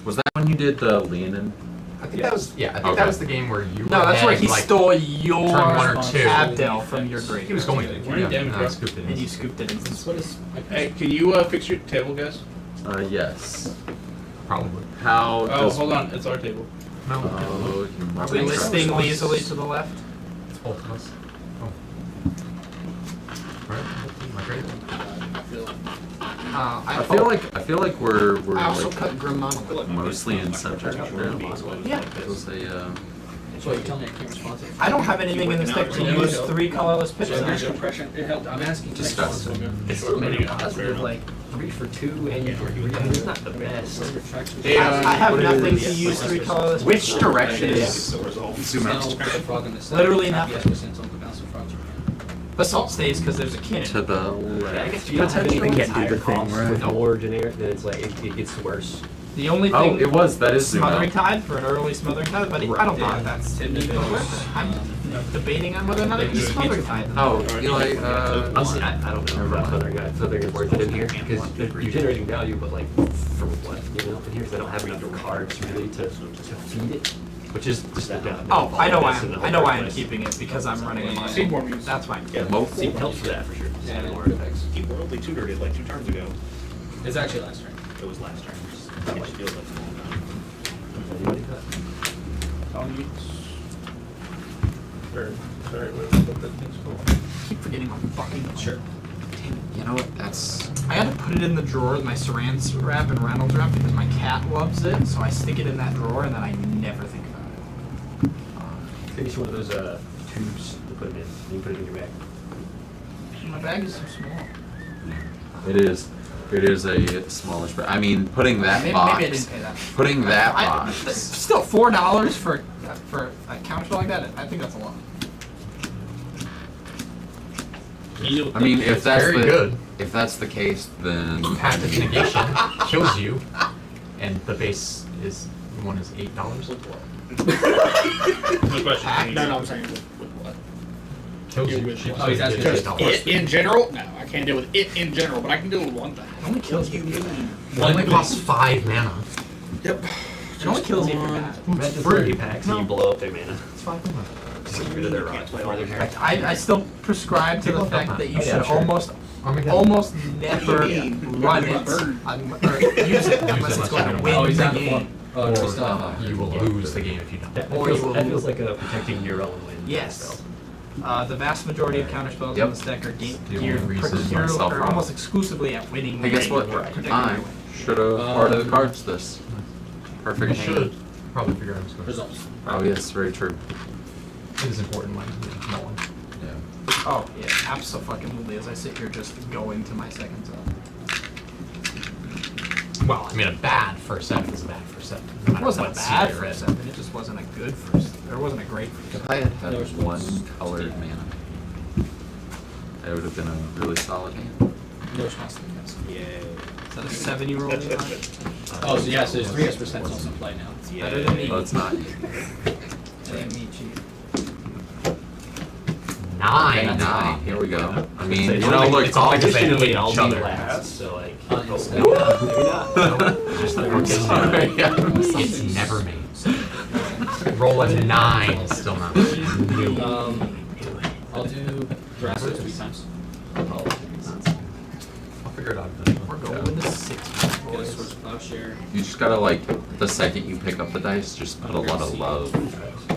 Was that when you did the Leonin? I think that was that was the game where you. No, that's where he like, stole your turn 1 or 2. Abdel from your grave. He was going to. damage, I scooped it in. And you scooped it in. What is? Hey, can you fix your table, guys? Yes. Probably. How Oh, does... hold on, it's our table. No. Oh, you Are we listing lazily to the left? It's both of us. Oh. Right. Am I great? I feel like we're I also like cut Grim Monolith. mostly in center now. Yeah. It was a So you're telling me I can't respond to it? I don't have anything in this deck to use 3 colorless pitches. There's compression. It helped. I'm asking. Discuss. It's still maybe positive, like 3 for 2, and it's not the best. I have nothing to use 3 colorless Which pitches. direction is? Zoom out. Literally nothing. nothing. Basalt stays because there's a cannon. to the I left. guess you can't do the thing right? with more generic, then it's like it gets worse. The only Oh, thing it was. That is zoom smothering out. tide for an early smothering tide, but I don't think that's even worth it. I'm debating on whether or not it is smothering tide. Oh, Eli. Honestly, I don't know about Southern guys. Southern is worth it in here because you're generating value, but like for what? You know, and here's I don't have enough cards really to feed it, which is just that. Oh, I know why I'm keeping it because I'm running a Seed mono. Worm use. That's fine. Seed helps for that for sure. Yeah, more artifacts. People only tutored it like 2 turns ago. It's actually last turn. It was last turn. That much feels like a long time. Anybody cut? Sorry, what that thing's called. I keep forgetting my fucking Sure. You know what? That's. I had to put it in the drawer with my Saran wrap and Reynolds wrap because my cat loves it, so I stick it in that drawer and then I never think about it. Maybe it's one of those tubes to put it in. You can put it in your bag. My bag is so small. It is. It is a smallish, but I mean, putting that box. Maybe I didn't pay that. Putting that I, box. still $4 for a counter like that. I think that's a lot. I mean, if that's very the good. if that's the case, then Passive negation kills you, and the base is one is $8. No question. No, I'm saying with what? Kills you. Oh, he's asking Kills just you. It in general? No, I can't deal with it in general, but I can deal with one thing. It only kills you. It only costs 5 mana. Yep. It only kills you for that. Imagine 30 packs and you blow up their mana. It's 5 mana. Just get rid of their Can't rocks. play all their characters. I still prescribe to the fact that you Oh, yeah, should sure. almost never run it or use it unless it's going to win the game. Oh, no, we still have You will lose the game if you don't. That feels like a protecting your own win. Yes. The vast majority of counterspells Yep. in this deck are The geared only reason purely myself or wrong. almost exclusively at winning the Hey, guess game what? or protecting I your win. should have part of the cards this. Perfect. You should probably figure out what's going on. Results. Oh yes, very true. It is important, like, no one. Yeah. Oh yeah, absolutely. As I sit here just going to my second zone. Well, I mean, a bad first set is a bad first set. No It matter wasn't a what bad seed you're first in. set, but it just wasn't a good first. There wasn't a great first If set. I had had No response. one colored mana, it would have been a really solid hand. No response to the cast. Yay. Is that a 7-year-old? Oh, so yeah, so there's 3% also in play now. Better than me. Well, it's not. Damn me, cheap. 9. Okay, 9. Here we go. I mean, It's you know, only- look, it's only because they Traditionally, hate I'll each be other. last, so like, Oh, maybe not. Just like I'm sorry. it's never made. Roll a 9 is still not new. I'll do Drasso 3 times. I'll figure it out. We're going with the 6. Get a boys. Swords of Plowshare. You just gotta like the second you pick up the dice, just put a lot of love,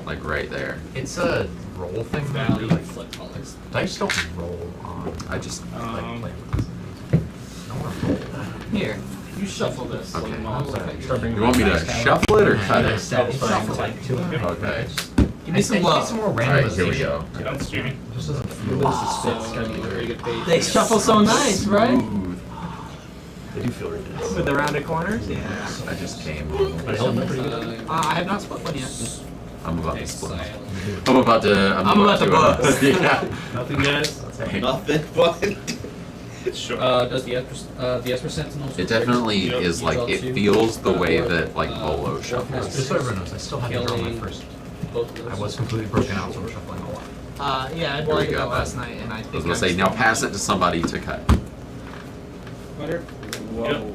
like right there. It's a roll thing now. Value, Like, flip colors. dice don't roll on. I just Like, play with this. I don't want to roll that. Here, you shuffle this. Okay. Okay. You want me to shuffle it or cut it? Satisfying to like 200. Okay. Give me some I need love. some more Alright, here we randomization. go. That's streaming. Just doesn't feel This is fit. It's gonna be a very good page. They shuffle so nice, right? Smooth. They do feel really nice. With the rounded corners? Yeah. I just came. But held up pretty good. I have not split one yet. I'm about to split. Exile. I'm about to bust. Yeah. Nothing, guys. Nothing but. Sure. Does the Esper Sentinel? It definitely is like, it feels the way that like Bolo shuffles. Just so everyone knows, I still have to draw my first. Both of I those. was completely broken out, so I'm shuffling a lot. Yeah, I Here we played go. that last night, and I I think was gonna say, now pass it to somebody to cut. Butter. Whoa.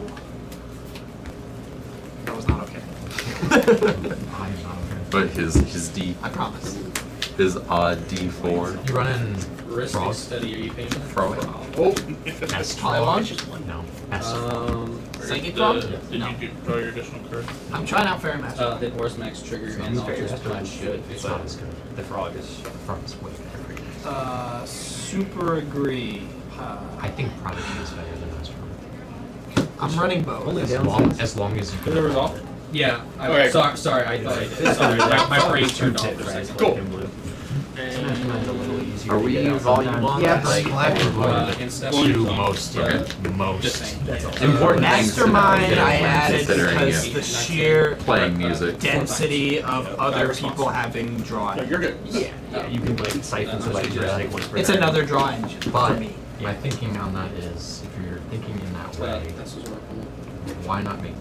That was not okay. But his D I promise. his odd D4. You run in Risk Frog. is steady. Are you patient? Frog. Oh. S. Dialogue? No. S. Psychic Frog? Did No. you draw your additional card? I'm trying out Fairy Master. Hit Horse Max trigger and Sounds fair. alters That's pretty punch. good. It's not as good. The frog is. Frog is way better. Super agree. I think Prodigy is better than Mastermind. I'm running both. Only As downside. long as you Is can. it resolved? Yeah. Okay. Sorry. I thought I did. Sorry. My brain turned off for a second. Cool. Sometimes a little easier. Are to we get out volume sometimes. on? Yeah, Like, Instead. Two most. Okay. Most. Just saying. That's all. Important things to Mastermind consider I when added considering because it. the sheer Playing music. density of other people having No, drawn. you're good. Yeah, you can like siphon somebody's like one. It's another draw engine for But me. my thinking on that is, if you're thinking in that way, That's what's working. why not make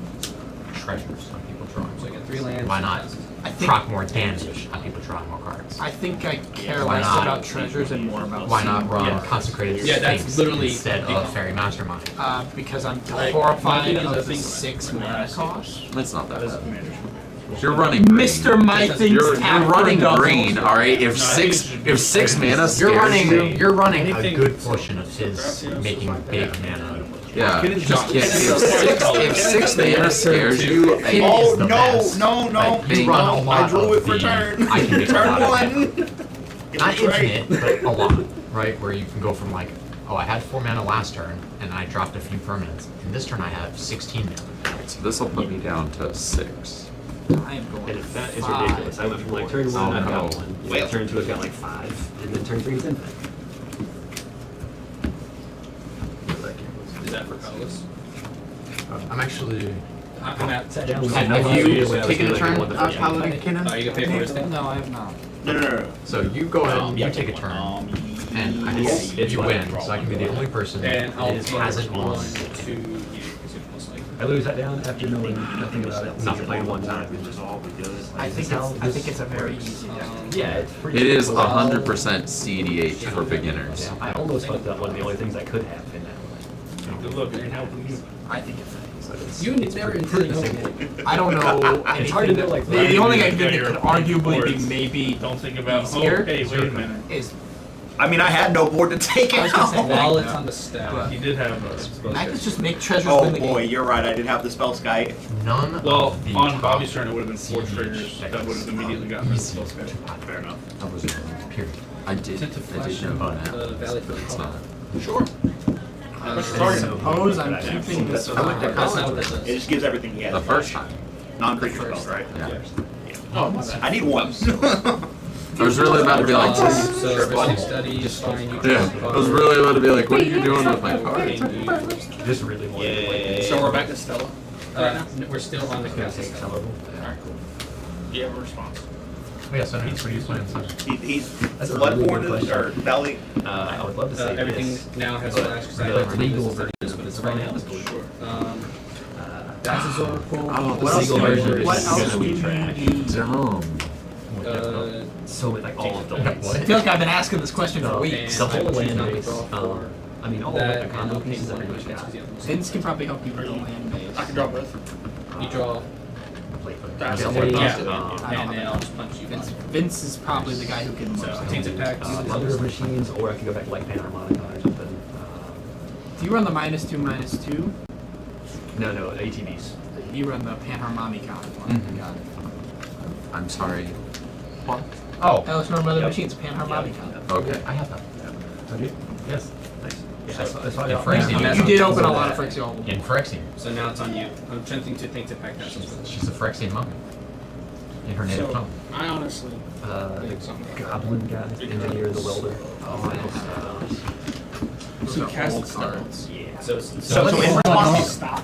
treasures on people drawing? So I get 3 lands. Why not I think proc more damage on people drawing more cards? I think I care Why less not? about treasures and more about Why not run Yeah. Consecrated Yeah, that's Sphinx literally instead the- of Fairy Mastermind? Because I'm Like, horrified mine is of a the thing- 6 mana cost. It's not that That is bad. commander. You're running green. Mr. My things You're tap for running double. green, alright? If six mana scares You're running. you, You're running a Anything- good portion of his making big mana. yeah. Get it Just done. if six mana scares you, It I, is the best. no, I think- You run a lot I drew of it for the- turn. I can make a Turn lot of one. Not infinite, but a lot, right? Where you can go from like, oh, I had 4 mana last turn, and I dropped a few permanents. And this turn I have 16 mana. so this will put me down to 6. I am going And if that is 5. ridiculous, I went from like turn Oh, 1, I've got no. 1. Well, turn 2, I've got like 5. And then turn 3 is infinite. Is that for colorless? I'm actually. I'm at. Sat down, Have you taken a turn, Paladin Paladin Cannon? You can pay for it. No, I have not. No. So you go ahead and you take a turn, and I Yes. guess you win. So I can be the only person And I'll that hasn't won. 1, 2, you, because it's most likely. I lose that down after knowing nothing about it. Nothing. Playing one time. I think it's a very easy deck. Yeah, it's pretty It is simple. 100% CDH for beginners. I almost fucked up one of the only things I could have in that one. Good luck in helping you. I think it's You never intended to. I don't know anything. It's hard to know, like, the only thing I can think Yeah, that could you're arguably be boards. maybe Don't think about, Easier? oh, hey, wait a minute. is I mean, I had no board to take I was gonna say out. While it's on the stack. But- You did have a I could just make treasures Oh win the boy, game. you're right. I did have the spell sky. None Well, of the on top Bobby's turn, it would have been 4 CEDH triggers that decks would have immediately are gotten rid of easy spell sky. to pot. Fair enough. That was Period. I did know that, Valley but it's not. Sure. I Sorry. suppose I'm keeping this I went to on. That's not what that It says. just gives everything he has. The first time. Non-creature The first spells, right? Yeah. Oh, my bad. I need one. I was really about to be like, So, Risk study, just fine. You yeah. I was really about to be like, what are you doing with my card? Just really wanted to Yay. So we're back to Stella. We're still on the casting. some of them. Do you have a response? Oh, yeah, so what are you playing? Son? He's That's a really good Bloodborne question. or Valley. I would love to say Everything this. now has But flash because I the have legal legal version version, of but it's right right now now. is cool. That's his oracle. Oh, the What else legal do you- version what is else gonna do be you trash. need? Dumb. So like all of the What? lands. I feel like I've been asking this question for No, weeks. the whole I would choose land not to base. draw four. I mean, all That of the combo and pieces one I pretty much because got. the other one's- Vince can probably help you with the land base. I can draw both. You draw. That's Yeah, a lot. yeah. I don't And then I'll just punch you. Vince is probably the guy who can So, most tainted pact. Mother of Machines, or I could go back to like Panharmonica or something. Do you run the -2/2? No, ATVs. You run the Panharmonica one. Mhm. Got it. I'm sorry. What? Oh, Alice Norman Mother Yep. Machines, Panharmonica. Okay. I have that. Have you? Yes. Nice. Yeah, that's why I In got Phyrexian. You did open a lot of Phyrexian. In Phyrexian. So now it's on you. I'm attempting to tainted pact now. She's a Phyrexian monk. In her native tongue. I honestly. the goblin guy, engineer, the welder. So cast old spell. cards. Yeah. So in response, stop.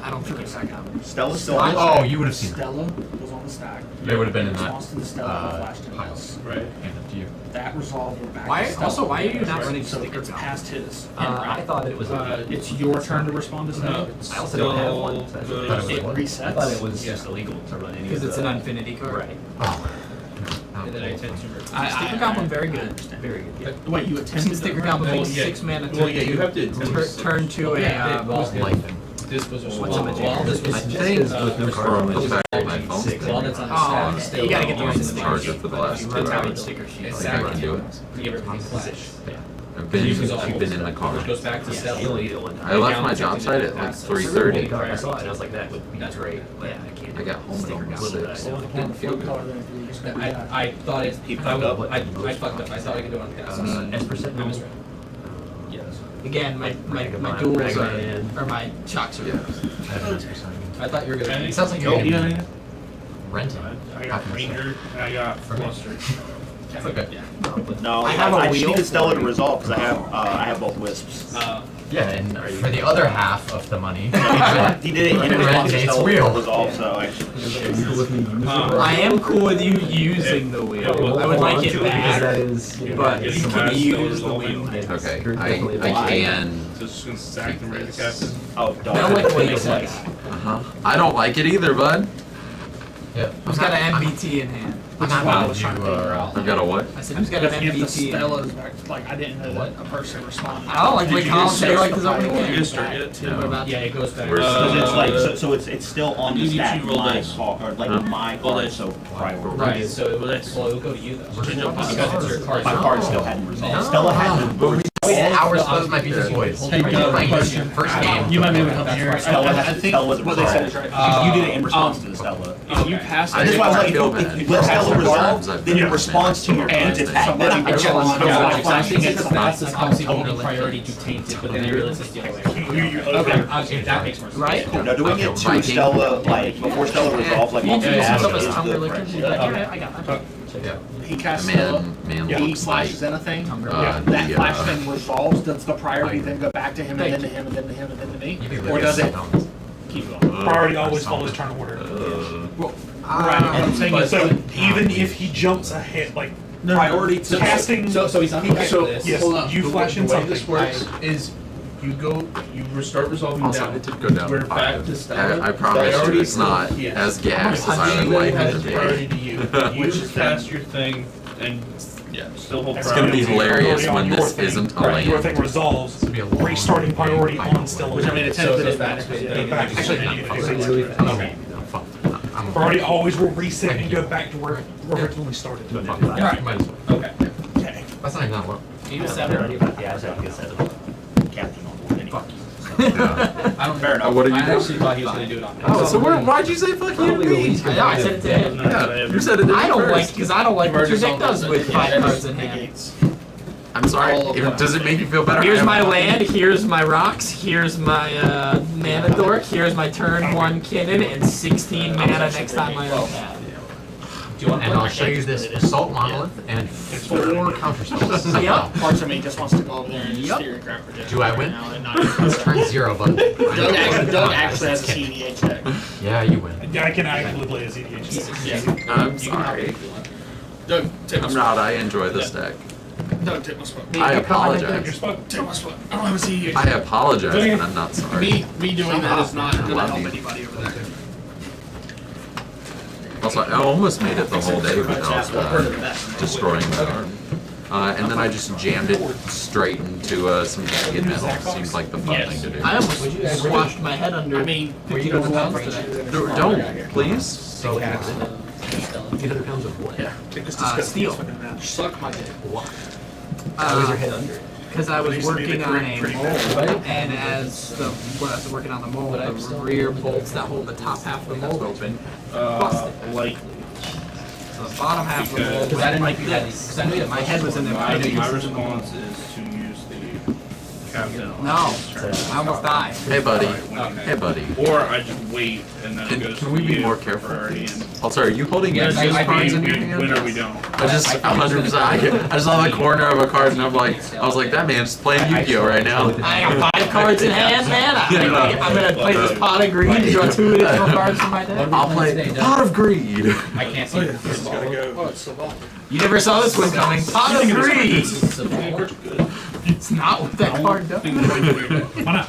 I don't think it's that common. Stella's still on. Oh, you would have seen that. Stella was on the stack. They would have been in Response to the that Stella flash to pile. us. Right. Handed to you. That resolved, we're back Why- to Stella. also, why are you not Right, running so sticker it's goblin? past his. I thought it was. It's your turn to respond to Stella. I also don't have one. So that's Still, what It It was. resets. I thought it was just illegal to run any. Because of it's the- an infinity card. Right. Oh. And then I tend to. Sticker Goblin, very good. Very good. Yeah. Wait, you attempted Sticker to Goblin Well, makes yeah. 6 mana. Well, yeah, you have to attempt turn to a. Yeah, Life. This was What's a magician? While this was I think response My phone's been While it's on the Oh, stack, okay. still You gotta get the on right the sticker charger sheet. for the last 2 That's how hours. it's sticker sheet. Like, I can do it. You give it On a flash. Yeah. I've been in the car. Which goes back to You Stella. only need it one time. I left my job site at like 3:30. I saw it and I was like, that would be That's great. But Yeah. I can't. I got home at almost 6. Didn't feel good. I thought it. I fucked up. I fucked up. I thought I could do it on gas. S% I was no. right. Yes. Again, my Ragamuffin, duels Ragamuffin. are my shocks are. Yeah. I have an S%. I thought you were gonna. Any- It sounds like Nope. you're You got gonna anything? rent it. I got Ranger, I got Fluster. That's okay. No, I have a I just wheel need to Stella to for you. resolve because I have both wisps. Yeah, and for the other half of the money. He did it in Red response to Gates Stella wheel. to resolve, so I am cool with you using the wheel. I would like it back, but you can use the wheel. Okay, I can. So it's just gonna stack them right to captain. oh, I don't like the way you dog. said Uh-huh. I don't like it either, bud. Yeah. Who's got an MBT in hand? I'm not mad at you, I've got a what? I said, who's got an If the MBT in hand? Stella's back, like, I didn't know that a person responded. I don't like the way Did you Colin just said search like the his opening file? game. Yes, or it? What about yeah, it goes back. Where's So it's like so it's still on the You need stack. to roll My dice. card, or like Huh? my Roll card, dice. so priority. Right, so it will Let's- well, it'll go to you though. Change up Because the it's your card. My card still hadn't resolved. No. Stella hadn't. Wait an hour suppose might be Yeah. the boys. Hey, Question. First game. You might be able to help me here. Stella I had think Stella wasn't what they said is resolved. right. You did it in response to the Stella. If you pass I That's did why I was not like, feel if bad. you let Stella Sometimes resolve, I've then been it responds to your and age attack. somebody Then I I just want to yeah, know I think it's what the fastest obviously holding priority to taint it, but then I realized it's the other way. Okay, that makes more sense. Right? Now, doing Okay, it to Viking. Stella, like, before Stella resolves, like, You multiple introduce yourself is as tongue the licker. correct. Yeah, I got that. Yeah. He casts Stella, Man he looks like flashes in a thing, that the, flash thing resolves, does the priority then go back to him and then to him and then to him and then to me? Or does it keep going? Priority always follows turn order. Right, what I'm saying is, So even if he jumps ahead, like priority to casting, So he's on the so this. yes, Hold on. you flash in The way something. this works is you start resolving Also, down. it did go down We're to back 5. to Stella. I promise you Priority it's not for- yes. as gas as I would like it to Priority be. to you. You just cast your thing and still hold It's gonna be priority. hilarious Priority on when your this thing. isn't a Right, your land. thing resolves, This would be a long restarting priority game. on Stella. Which I mean, it's So it to goes the back back. to back. Actually, Actually, not it's really like- okay. No, fuck. I'm Priority always will reset and go back to where it originally started. Alright, might as well. Okay. Okay. That's not even that low. You seven. Yeah, I was having a set of captain on board anyway. Yeah. I don't Fair enough. What are you I doing? actually thought he was gonna do it on me. Oh, so why'd you say fuck you to me? I know, I said it to him. Yeah, you said it I don't first. like, because I don't like what your deck does with 5 cards in hand. I'm sorry. All of them. Does it make you feel better? Here's my land, here's my rocks, here's my mana dork, here's my turn 1 cannon, and 16 mana next time I open. Do you want, and I'll show you this assault monolith and 4 counter spells. Yep. Parts of me just wants to go over there and Yep. steer and grab projection. Do I right win? now and It's turn 0, bud. Doug actually has a CEDH deck. Yeah, you win. Yeah, I can actually play as EDH. Yeah. I'm sorry. Doug, take my I'm spot. not. I enjoy this deck. Doug, take my spot. I Your apologize. spot. Take my spot. I don't have a CEH. I apologize, but I'm not sorry. Me doing that is not gonna Love help you. anybody over there. Also, I almost made it the whole day without destroying my arm. And then I just jammed it straight into some jagged metal. Seems like the fun thing to do. I almost squashed my head under I mean, 52 pounds today. Don't, please. So 800 pounds of what? Steel. Suck my dick. How is your head under it? Because I was working on a mold, and as when I was working on the mold, the rear bolts that hold the top half of the mold open busted. Like, So the bottom half of the mold Because I didn't like like you had this. these. Because I knew you had My head was in there. I didn't my use it in the mold. response is to use the captain on No, his turn. I almost died. Hey, buddy. Hey, buddy. Or I just wait and then it goes Can to we be you more for careful? priority and Also, are you holding Yes, Games I cards do. in your we hand? win or we don't. I just 100%. I saw the corner of a card and I was like, that man's playing Yu-Gi-Oh right now. I got 5 cards in hand, man. I'm gonna play this pot of greed, draw 2 additional cards from my deck. I'll play Pot of Greed. I can't see it. Oh, it's so bad. You never saw this one coming. Pot of greed. It's not what that card does. Why not?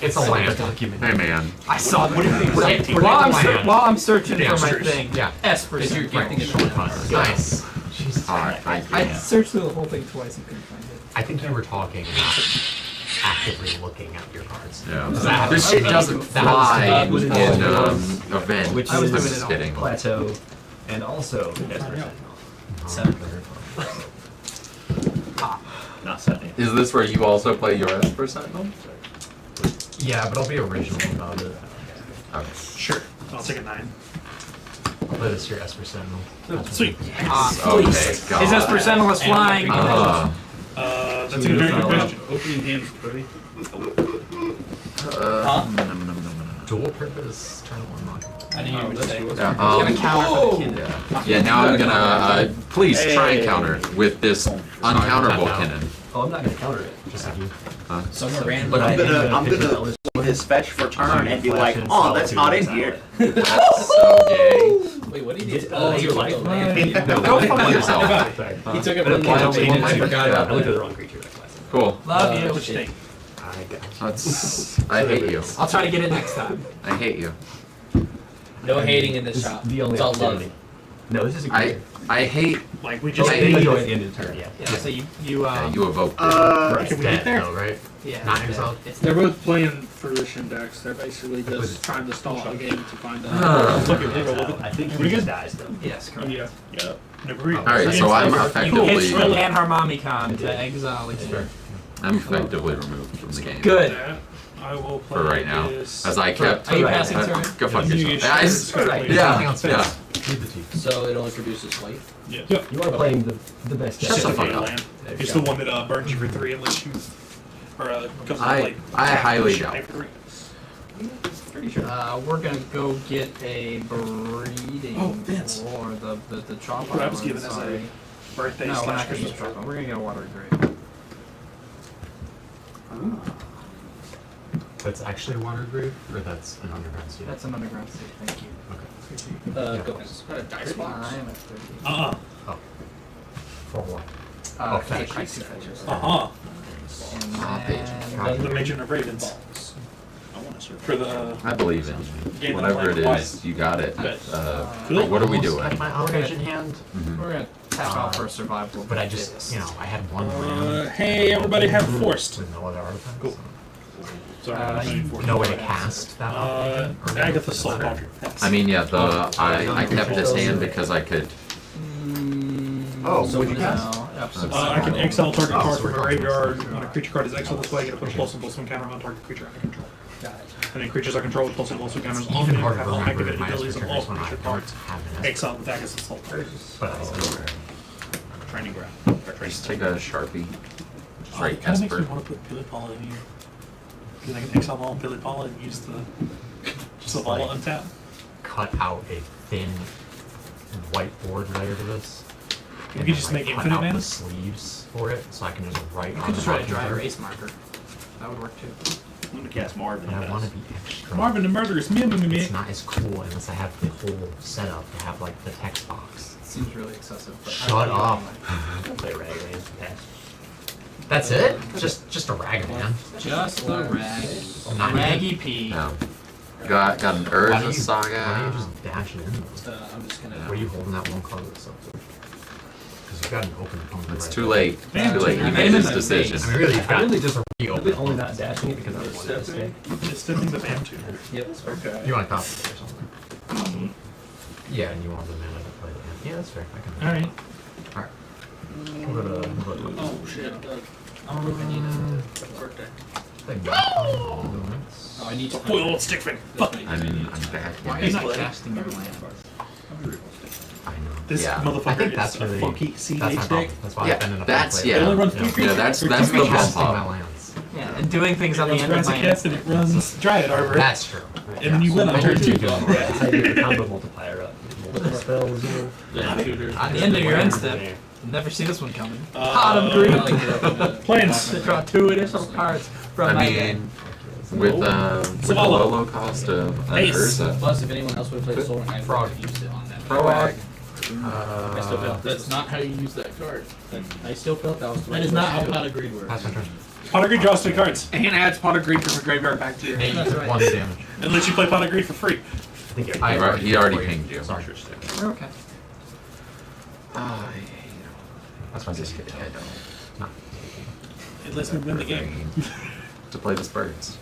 It's a land. Hey man. I saw what do you think? While I'm searching for my thing, Yeah. S percent. Nice. Jesus. I searched through the whole thing twice and couldn't find it. I think you were talking about actively looking at your cards. Yeah. This shit doesn't fly in event. Which I was is doing it all. fitting. plateau, and also not 70. Is this where you also play your Esper Sentinel? Yeah, but I'll be original about it. Okay. Sure. I'll take a 9. Let us your Esper Sentinel. Sweet. Okay, God. His S percent was flying. That's a very good question. Opening hands, buddy. Dual purpose turn one lock. I didn't even say. Yeah, Gonna counter for the Kinnan. yeah, now I'm gonna please try and counter with this uncountable Kinnan. Oh, I'm not gonna counter it. Just like you. Someone ran. But I'm gonna do his fetch for turn and be like, oh, that's not in here. That's so gay. Wait, what did he do? Oh, your life? Go fuck yourself. He took it But from I the don't change. I Forgot about I looked that. at the wrong creature that class. Cool. Love you. What you think? I hate you. I'll try to get it next time. I hate you. No hating in this This shop. is the only It's all opportunity. love. No, this is a I creature. I hate Like, we just I They hate go at the end of the turn, yeah. Yeah, so you you evoked it. It's Can we dead get there? though, right? yeah. Not yourself. It's They're both playing fruition decks. They're basically just trying to stall out a game to find out. I think he just dies though. Yes, correct. Yeah. Yeah. Never read. Alright, so I'm It's effectively and Harmamicon to exile again. I'm effectively removed from the game. Good. I will play For right now. this. As I kept Are you passing turn? go fuck You yourself. get Guys, Right. yeah, yeah. Leave the teeth. So it'll introduce this white. Yeah. You are playing the best Shut deck. the fuck up. Land. It's the one that burns you for 3 and lets you, or comes I- with, like, I highly shit doubt. for 3. Pretty sure. We're gonna go get a breeding Oh, Vince. or the chopper. What I was given as a sorry. birthday No, we're slash not gonna Christmas get present. chopper. We're gonna get a water grade. That's actually a water grave, or that's an underground seed? That's an underground state. Thank you. Okay. Go. Got a dice box. I'm at 30. For what? Oh, fetch. fetch. Two fetches. Uh-huh. And The Legion of Ravens. For the I believe in you. Whatever it is, you got it. What are we doing? Like my operation hand, we're gonna tap out for survival. but I just, I had one land hey, everybody have forced. with no other artifacts. Cool. No way to cast that one. Agatha Soul. I mean, yeah, I kept this hand because I could. Oh, So what'd you cast? No, I can exile target Oh, card so from we're my talking graveyard. about When a creature card is exiled this way, I get to put a +1/+1 counter on target creature I control. Got it. And then creatures I control with +1/+1 counters on Even them harder have to all remember activated my abilities of all triggers when I creature don't cards. have an Exile with Agatha Soul. But I still Training ground. Or training Just take a Sharpie. Right, it kind of makes me Esper. want to put Billy Paula in here. Because I can exile all Billy Paula and use the Zavala like- untap. Cut out a thin white board layer to this. You and could then, just like, make cut infinite out mana? the sleeves for it, so I can just write You on could the just write a back dry of it. erase marker. That would work too. I'm gonna cast Marvin. And I want to be extra. Marvin the Murderous, me. It's not as cool unless I have the whole setup to have like the text box. Seems really excessive. But Shut up. I'll play Ragman. Pass. That's it? Just a rag, man. Just a rag. Not Raggy P. No. Got an Why Urza don't you Saga. just dash it in? I'm just gonna. Where are you holding that one card that's up there? Because you've got an open opponent. It's right too there. late. Man, Too late. He man, made his man, decision. I mean, really, you've got really just reopen. only not dashing it because I wanted to stay. It's stepping the bam tuner. Yep. Okay. You want to top it or something. Yeah, and you want the mana to play the hand. Yeah, that's fair. I can. Alright. Alright. We'll go to. Oh shit. Birthday. Oh, I need to. Foil old stick figure. Fuck. I'm back. Why are you not casting your land? I know. This Yeah. motherfucker I think is that's a really. funky That's my CEH deck. problem. That's why I've been in Yeah, a that's It only runs three yeah. That's the bump Casting my up. lands. Yeah, and doing things It on the runs end of Rancid my Cast and it runs Dryad Arbor. That's true. And then you win on turn 2. Yeah, I did the combo multiplier up. Multiple spells, you know. At the end of your end step. Never see this one coming. Pot of green. Plans. To draw 2 additional cards from I my mean, hand. with the Swallow. low cost of an Ace. Urza. Plus, if anyone else would have played Soul, I would Frog. have used it on that. Frog. I still felt That's not how you use that card. I still felt that was the right That is not way to how do it. Pot of Greed works. Pass my turn. Pot of Greed draws 3 cards. And adds Pot of Greed from the graveyard back to your Hey, That's right. 1 damage. And lets you play Pot of Greed for free. I think it- He already pinged you. Sorry. Okay. That's my Just decision. kidding, I don't. No. It lets me win the game. To play the Spurs.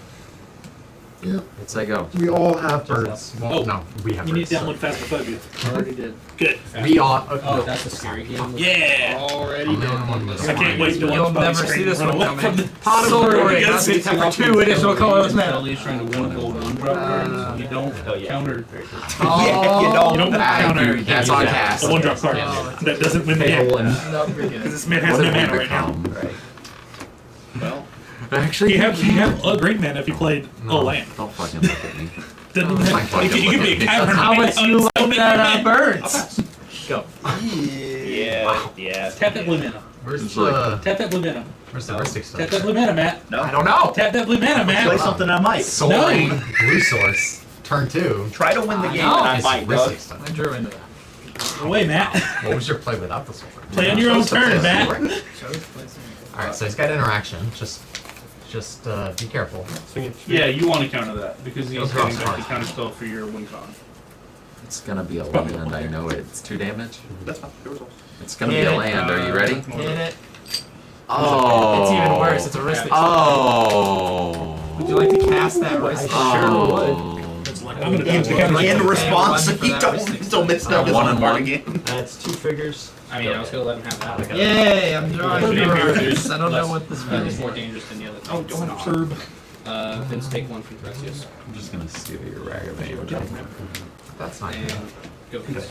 Let's say go. We all have birds. Well, Oh. no, we have You need birds. to download Phasmophobia. Already did. Good. We all. Oh, that's a scary game. Yeah! Already I'm did. the only one with I can't wait to You'll watch Bobby never Scream see this run one away from coming. the Pot of sword Glory. against That's it. except for 2 additional colorless mana. Kelly's trying to win gold one-drop cards. You don't Oh, yeah. counter. Yeah, you don't. You don't Ah, counter dude, that's on cast. a 1-drop card. Oh. That doesn't win the Pay game. one. No, you're good. Because this man has What no have we mana right now. become? Right. Well, Actually, You have a green mana if you played a land. Don't fucking look at me. Doesn't even have, Fucking you can be a look at me. cavern. How much you like that birds? Go. yeah, yeah. Tap that blue mana. Where's It's the like- Tap that blue mana. Where's the heuristic stuff? Tap that blue mana, Matt. No. I don't know. Tap that blue mana, Play Matt. something I might. Soaring blue source. Turn 2. Try to win the game know. and I It's might, heuristic Doug. stuff. I drew into that. Away, Matt. What was your play without the sword? Play on your own turn, Matt. Alright, so he's got interaction. Just be careful. Swing it. Yeah, you want to counter that because he's Those getting drops back hard. to counter spell for your win con. It's gonna be a land, I know it. It's 2 damage. That's fine. Good result. It's gonna be a land. Are you ready? Hit it. Oh. It's even worse. It's a wrist. Oh. Would you like to cast that wrist? Oh. I'm going to use the counter. In Yeah, response, one for he that don't wrist. still missed out his One one and part one. again. That's 2 triggers. I mean, I was gonna let him have that. Yay! I'm drawing Okay. birds. I don't know what this It's means. more dangerous than the other. Oh, thing. don't have curb. Vince, take 1 from Precious. I'm just gonna steal your Ragavane. That's not And good. go for this.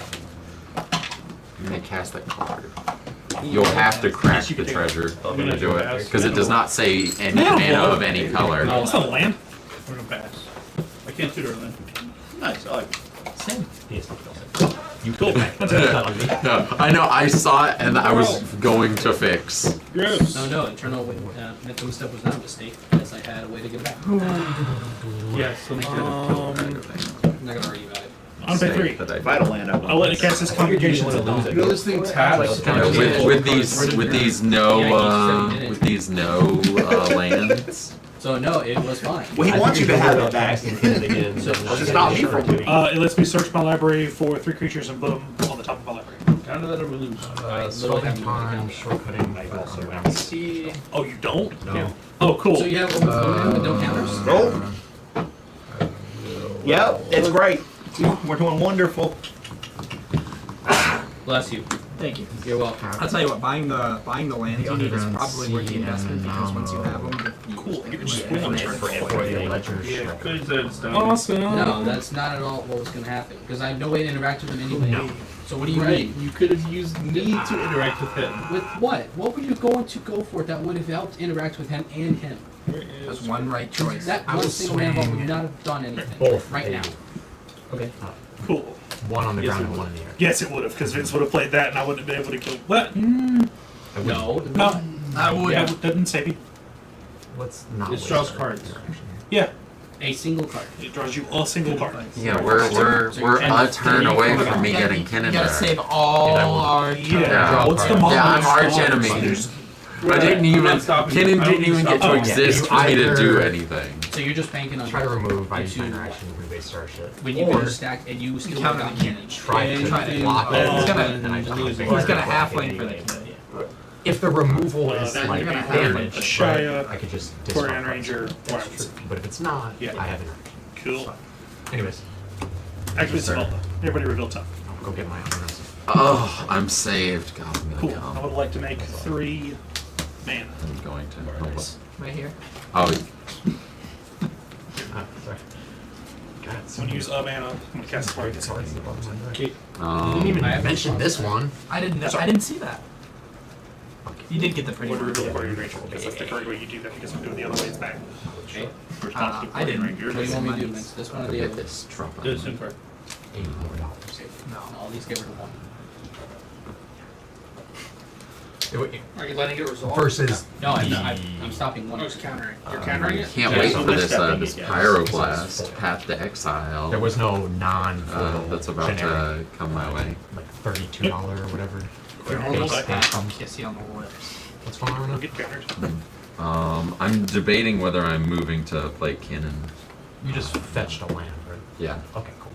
You may cast that card. You'll have to crack the treasure to do it because it does not say any mana of any color. It's not a land. We're gonna pass. I can't tutor then. Nice. I like it. Yes, you Cool. That's it. No, I know. I saw it and I was going to fix. Gross. No, internal mental step was not a mistake. Yes, I had a way to get it back. Yes. I'm not gonna argue about it. On pay 3. That I did. Vital land. I I'll let it cast this Congregation. You know this thing taps. With these no lands. So no, it was fine. Well, he wants you to have it back. And hit it again. So Just stop me from doing it. It lets me search my library for 3 creatures and put them on the top of my library. Counter that or we lose. Sweating time, shortcutting, See. Oh, you don't? No. Oh, cool. So you have one with no counters? Nope. Yep, it's great. We're doing wonderful. Bless you. Thank you. You're welcome. I'll tell you what, buying the lands you need is Underground probably worth the sea investment and, because once you have them, Cool. You can just Yeah, pull on for it. the ledger Yeah, shop. good that it's done. Awesome. No, that's not at all what was going to happen because I have no way to interact with them anyway. No. So what do you Right. mean? You could have used me to interact with him. With what? What were you going to go for that would have helped interact with him and him? That's one right choice. That I one would single man vote would swing not have done anything. both right now. Okay. Cool. One on the Yes, ground it and would. one in the air. Yes, it would have, because Vince would have played that, and I wouldn't have been able to kill. What? I would- No. No. I would. Yeah, it doesn't save you. Let's not. It waste draws our cards. interaction here. Yeah, A single card. it draws you a single card. Yeah, we're a turn away from me getting You Kinnan gotta back. save all And I would- our Yeah. What's the Yeah, model? Yeah, I'm arch Model enemy. fighters. I didn't I'm even. not stopping you. Kinnan I don't didn't need to even get stop to you. exist Yeah, for me to either- do anything. So you're just banking on Try to remove by you using two- interaction when we waste our shit. when you Or can stack and you still counter got the cannon. try Yeah, to try to- block it. he's gonna- and I just he's make He's it gonna block halfling it for the anyway. kill. If the removal is then like you're gonna have damage, a Shia, but I could just Quarian disrupt Ranger, it. Wilds. But if it's not, Yeah. I have interaction. Cool. Anyways, Actually, it's Svelta. Everybody reveal top. I'll go get my honors. Oh, I'm saved. God, I'm Cool. gonna I come. would like to make 3 mana. I'm going to. Hold up. Right here. Oh, Sorry. God, So I'm gonna use a mana. I'm gonna cast Spark. cards in the bottom of my deck. um, Didn't even mention this one. I didn't see that. You did get the pretty Would one. reveal Quarian Ranger, because that's the correct way you do that, because we do it the other way, it's back. Response to I didn't. Quarian Ranger. What do you want me to do, Vince? This one or the Look other? at this. Drop Do on the same me. card. $80 more. No. All these get rid of one. Are you letting it resolve? Versus No, I'm stopping one. I was countering. You're I countering it? can't Yeah, wait so for let's this step in this again. pyroblast path to exile. there was no non that's about to come my way. like $32 or whatever. They're Base almost thing back. comes. Kissy on the lips. What's going on I'll right get countered. I'm debating whether I'm moving to play Kinnan. now? You just fetched a land, right? Yeah. Okay, cool.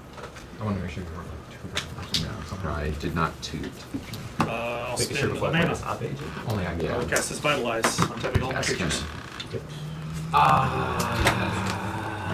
I want to make sure you weren't like two No, I did not toot. I'll Making spend sure a before I mana. play this op agent. Only I Yeah. get. I'll cast this Vitalize on tapping all my That's creatures.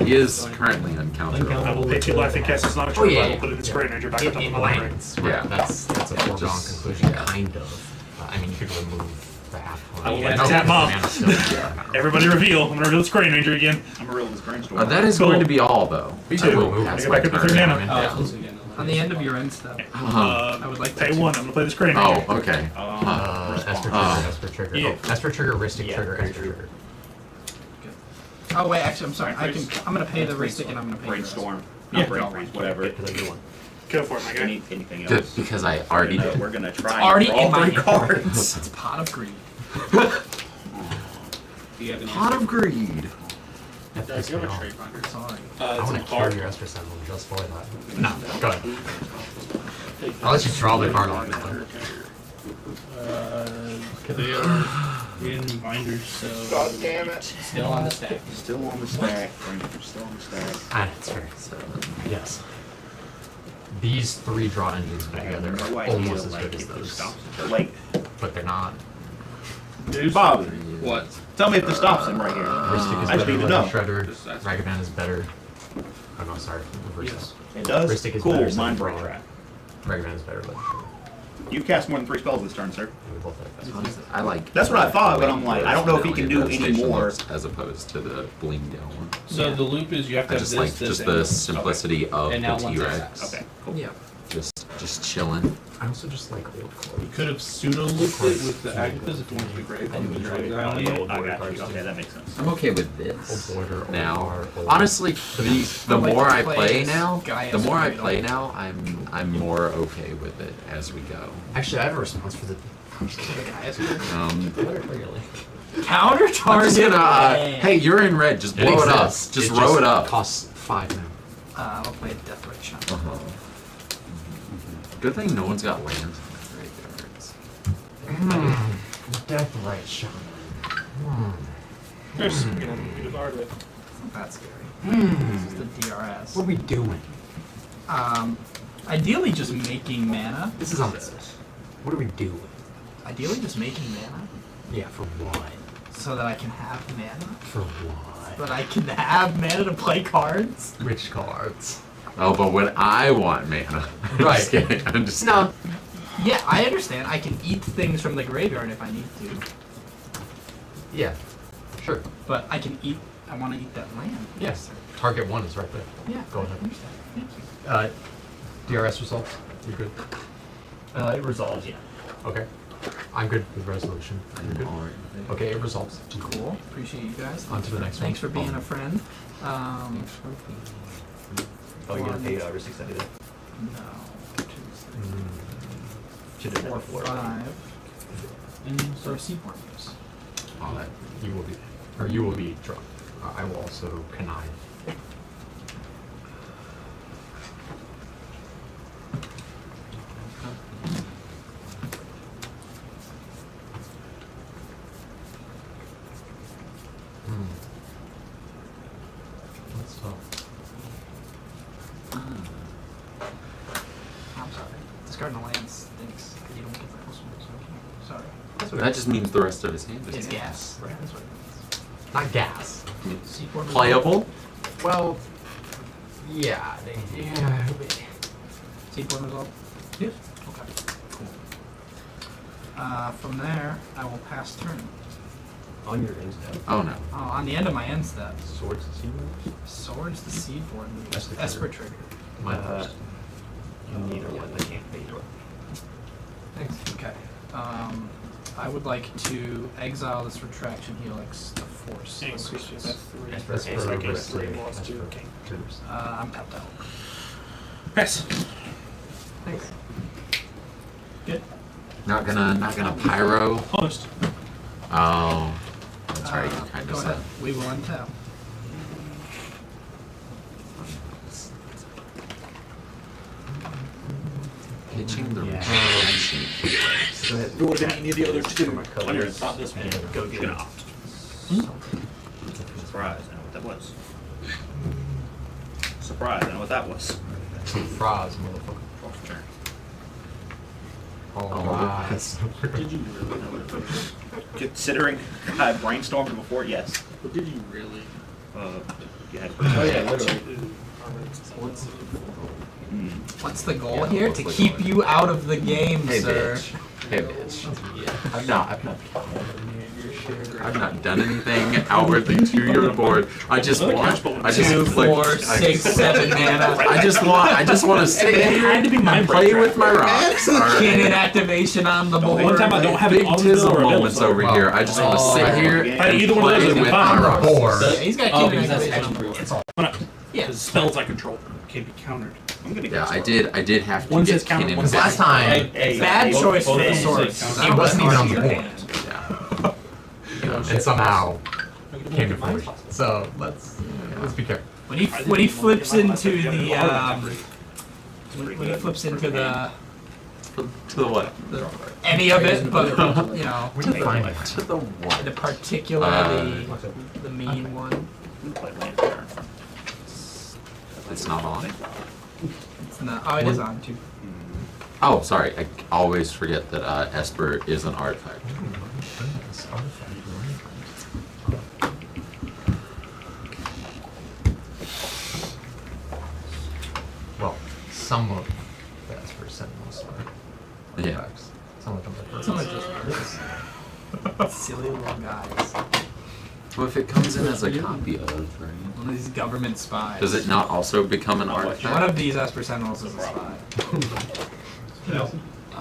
He is currently uncounterable. I will pay 2 life and cast this non Oh, yeah, I will yeah. put it in Quarian Ranger back on top of It my library. lands. Yeah. Right. That's a foregone Just- conclusion, yeah. kind of. I mean, you could remove the half point. I will Yeah, let no, you tap the mom. mana's still- Everybody reveal. I'm gonna reveal this Quarian Ranger again. I'm a real this brainstorm. That is Cool. going to be all, though. Me I too. will Move. pass Go my back up to turn. 3 mana. Oh, it's close again. On the end of your end step. Uh-huh. I would like Pay that. 1. I'm gonna play this Quarian Ranger. Oh, okay. Esper trigger, Ah. Esper trigger. Yeah. Oh, Esper trigger, Ristic trigger, Esper trigger. Oh wait, actually, I'm sorry. I'm gonna pay the Ristic and I'm gonna pay Brainstorm. Yeah. Not brain freeze, whatever. Because I do one. Go for it, my guy. Anything else. Just because I already did. We're gonna try already and draw in my 3 hand. cards. It's pot of greed. Pot of Greed. That Does pissed you me have a off. trade binder? Sorry. I It's want in to the kill card. your Esper Sentinel just for that. No, go ahead. I'll let you draw the card off. They are in binders, so. God damn it. Still on the stack. Still on the stack. Still on the stack. Ah, that's fair. Yes. These 3 draw engines put together No are idea, almost as like, good as if this those. stops. But like, But they're not. Bob, What? tell me if this stops him right here. Ristic is I just better need to than know. Shredder. That's- Ragavan is better. Oh no, sorry. Reverse. It does? Ristic is cool, better, so mind draw. break trap. Ragavan is better than Shredder. You cast more than 3 spells this turn, sir. We both have that. I like. That's what I thought, but I'm the like, way I don't know if he vanilla can do any infestation more. looks as opposed to the bling down one. So the loop is you have to I have just this, like this, just and the this. simplicity of And the now one's T-Rex. Okay, cool. Yeah. Just chilling. I also just like old You clothes. could have pseudo looped it with the Agnes if you wanted to be great. I got you. Okay, that makes sense. I'm okay with this. Old border, old Now, bar, old- honestly, the like more to I play play as now, Gaius the more I Riddle. play now, I'm more okay with it as we go. Actually, I have a response for the. Really. Counter I'm just target. gonna, hey, you're in red. Just blow it up. exists. Just row it up. Costs 5 now. I'll play Death Ray Shot. Uh-huh. Good thing no one's got lands in their graveyards. Death right shot. There's you know, you guard with. That's scary. This is the DRS. What are we doing? Ideally just making mana. This is on this. What are we doing? Ideally just making mana. Yeah, for what? So that I can have mana. For what? But I can have mana to play cards. Which cards? Oh, but when I want mana, I'm Right. just kidding. I'm just No. Yeah, I understand. I can eat things from the graveyard if I need to. Yeah. Sure. But I can eat. I want to eat that land. Yes. Target 1 is right there. Yeah. Go I ahead. understand. Thank you. DRS results. You're good. It resolves, yeah. Okay. I'm good with resolution. You're good. Alright. Okay, it resolves. Cool. Appreciate you guys. On to the next Thanks one. for being a friend. Oh, you're gonna pay over 6 No. 2, 3, Should have 4, done 4. 5. And so Seaborn use. That you will be, or you will be drunk. I will also connive. Let's talk. I'm sorry. Discarding a land stinks. You don't get the plus one. Sorry. That just means the rest of his hand It's is gas. That's what it Not gas. is. Seaborn playable. Well, yeah. Yeah. Seaborn result? Yes. Okay. Cool. From there, I will pass turn. On your end step. Oh no. Oh, on the end of my end step. Swords to see Swords, the Seaborn move. That's the Esper trigger. My first. Neither one. I can't pay you. Thanks. Okay. I would like to exile this retraction helix to force. And This increase your is- best 3. That's Okay, for so the okay, rest of three the- plus that's 2. for Okay. triggers. I'm tapped out. Pass. Thanks. Good. Not gonna pyro. Almost. Oh. That's right, you kind Go of ahead. said. We will untap. Pitching the Yeah. retraction. Go ahead. If it would have been any of the other two, my colors. under not this one, And go get gonna it. opt. Surprise, I know what that was. Surprise, I know what that was. Froz, motherfucker. Fourth turn. Alright. Did you really know what it was? Considering I brainstormed before, yes. But did you really? You had. Oh yeah, literally. What's the goal Yeah, here? what's To the keep goal? you out of the game, Hey sir. bitch. Hey bitch. I've not done anything outwardly to your board. I just want. 2, 4, 6, 7 mana. I just want to sit It here had to be my and play break with my rocks. Cannon Alright. activation on the board. One time I don't have Big it on the tizzle bill or moments bill, over so- here. I just want to sit here and Either one of play those would be with fine. my rocks. Board. Yeah, he's got Oh, cannon because that's activation on the extra. board. Yeah. Because spells I control can't be countered. I'm gonna Yeah, guess I what. did have to One get says counter, Kinnan one says back. Last time, Bad choice for the both sword. says it counter. wasn't even on the board. Yeah. And somehow came to fruition. So let's be careful. When he flips into the when he flips into the To the what? any of it, but you know, We can find it. To the what? the particular the mean one. Play land turn. It's not on. It's not. Oh, it is on too. Oh, sorry. I always forget that Esper is an artifact. Well, some of the Esper Sentinels are Yeah. artifacts. Some of them are Some are birds. just silly little guys. Well, if it comes in as a copy of, right? One of these government spies. Does it not also become an One artifact? of these Esper Sentinels is a spy.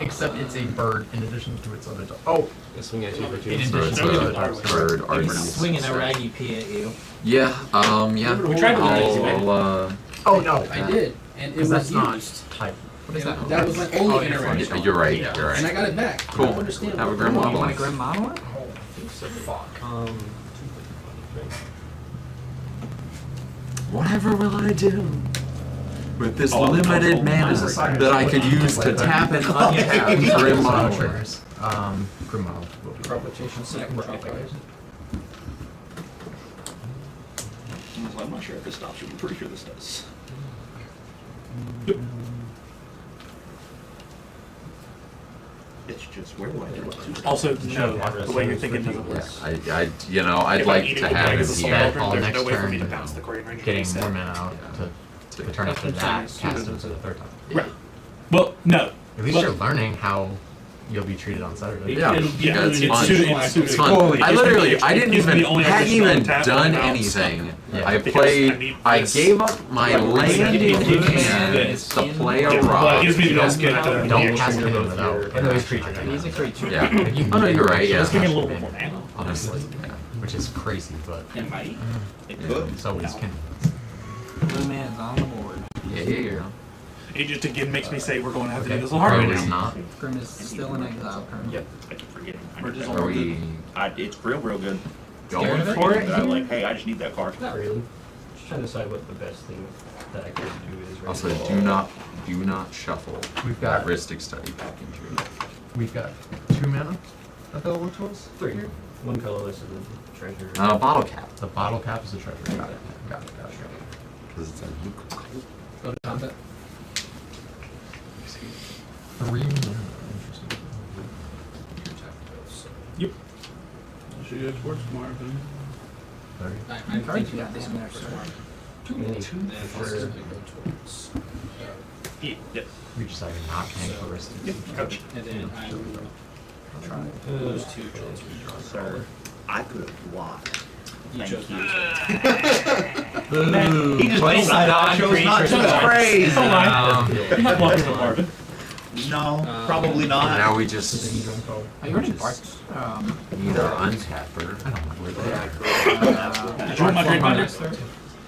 Except it's a bird in addition to its other. Oh, Swing at you for 2. In So it's addition a bird He's artist. swinging a raggy P at you. Yeah, yeah. We tried to do that, oh no! I did, and it Because was that's not used. type. What is that? That was my only Oh, yeah, interaction. You're right. You're And I right. got it back. Cool. I don't understand. Have a what- grim You model. want a grim monolith? Whatever will I do with this Oh, limited oh, mana oh, that I could use to tap and untap Grim Monolith? Triggers. Grim Monolith will be. Provocation second drop. I'm not sure if this stops you. I'm pretty sure this does. It's just where would I do it? Also, no, the way you're thinking doesn't work. Yeah, I'd like to have it Yeah, here. all there's next no way for turn, me to bounce the Guardian Ranger. getting reset. more mana out to the turn after that, cast it for the third time. Right. Well, no. At least But- you're learning how you'll be treated on Saturday. Yeah, Yeah, it's it's fun. suited- It's fun. Holy- I literally, I didn't Gives me even, the only hadn't additional even tap done without anything. Yeah. I Because I played, need I this. gave up my land in hand to play a Well, rock. it gives me the best get to Don't cast him without. And those creatures. He's a creature. Yeah. If you Oh no, you're right. Just give me a Yeah. little bit more mana. Honestly, which is crazy, but It might. It could. so is Ken. Blue man's on the board. Yeah. It just again makes me say we're going to have to do this a Oh, hard it right is now. not. Grim is still in exile currently. Yep. I keep forgetting. We're just Are we It's real good. going of it? for it? But I'm like, hey, I just need that card. Not really. Just trying to decide what the best thing that I could do is. right Also, now. do not shuffle We've got that Ristic Study back into it. we've got 2 mana available to us. 3. One colorless and then treasure. Bottle cap. The bottle cap is a treasure. Got it. Got it. Because it's a nuke. Go to combat. 3 mana. Interesting. Yep. Should go sports tomorrow, then. I'm thinking of this one first. Too many. For sure. Yep. We decided not characteristics. Coach. And then I will try those two choices. Sir, I could have blocked. You chose Thank you. you. He just chose not to praise. You might block him with Marvin. No, probably not. Now we just Are you already barked? need our untapper. I don't know where they are. Did you want my great binder?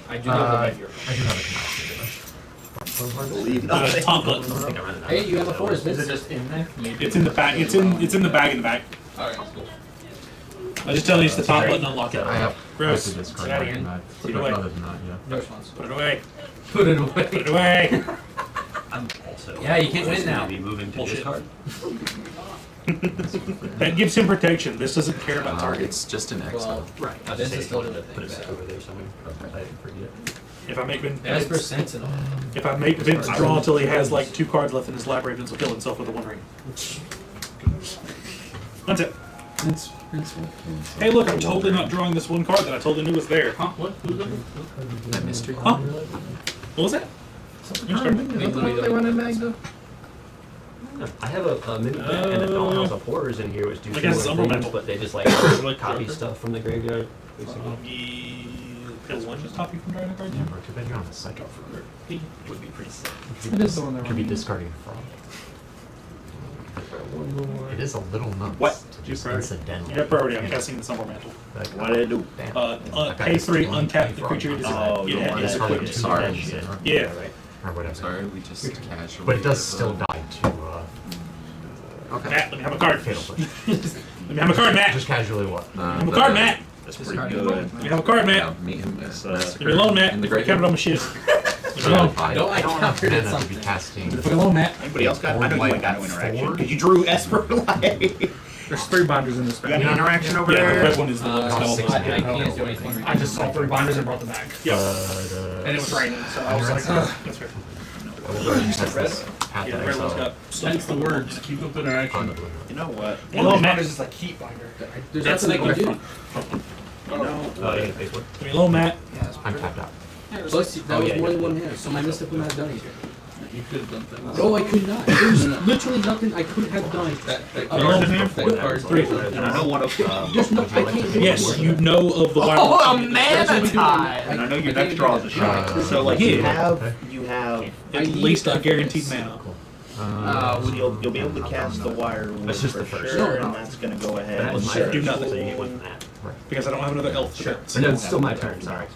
I do not I have do have a canal. Believe The nothing. top button. Hey, you have a forest. Is it just in there? It's in the back. It's in the bag in the back. Alright, cool. I just tell you it's the top button. Unlock it. I have Gross. this Get card. out of here. But Put it away. other than that, yeah. No response. Put it away. Put it away. Put it away. I'm also. Yeah, you can't win now. Be moving to Bullshit. discard. That gives him protection. This doesn't care about target. It's just an exile. Well, Right. I'll this just is say still put the it thing. back over there somewhere. I didn't forget. If I make Esper Sentinel. if I make Vince draw until he has like 2 cards left in his lap, Ravens will kill himself with a 1 ring. That's it. Hey, look! I'm totally not drawing this 1 card that I told him was there. Huh? What? Who's that? That mystery. Huh? What was that? I have a mini and a dollhouse of horrors in here which do I guess it's similar things, Umbermental. but they just like copy stuff from the graveyard. Basically. Pill 1 just copy from drawing a card? Yeah, bro, too bad you're on the psycho. He would be pretty sick. It is the one that Could be discarding from. It is a little nuts. What? To just incidentally. You have priority. I'm casting the Summer Mantle. Like, What did it do? damn. Pay 3, untap the creature. Oh, It you has want it's that. equipped. Two Sorry. dimensions, Yeah. Right. Or whatever. Sorry, we just casually. But it does still die to Okay. Matt, let me have a card. fatal push. Let me have a card, Matt. Just casually what? Have a card, Matt. That's pretty good. Let me have a card, Yeah, Matt. meet him. Leave me alone, Matt. In the Kept graveyard. it on my shit. Leave me alone. I Don't I countered it And to be something. casting. Leave me alone, Matt. Anybody else got? I know you ain't got no interaction. 4? Because you drew Esper like. There's 3 binders in this You got bag. any interaction over Yeah, the there? red one is the one that's got all six those. I can't do anything. I just saw 3 binders and brought them back. Yeah. And it was raining, so I was like, ugh. That's fair. Yeah, the red one's got. Hence the words. Keep up interaction. You know what? Hello, One of the Matt. binders is like heat binder. There's That's nothing I can do. You know. Yeah, Facebook. Leave me alone, Matt. I'm tapped out. Plus, that was more than 1 hit, so my misstep would not have done anything. You could have done things. No, I could not. There's literally nothing I could have done. That card card in here? that card's 3. And I know one of. There's no, I can't do Yes, it. you know of the wire. Oh, a mana tie! And I know your next draw is a shot. So like you have At least a guaranteed mana. so you'll be able to cast the wire That's just for the first. sure, No. and that's gonna go ahead. That was and my Sure, do turn, nothing. so you win that. Because I don't have another elf. Sure. And then it's still my turn, sorry.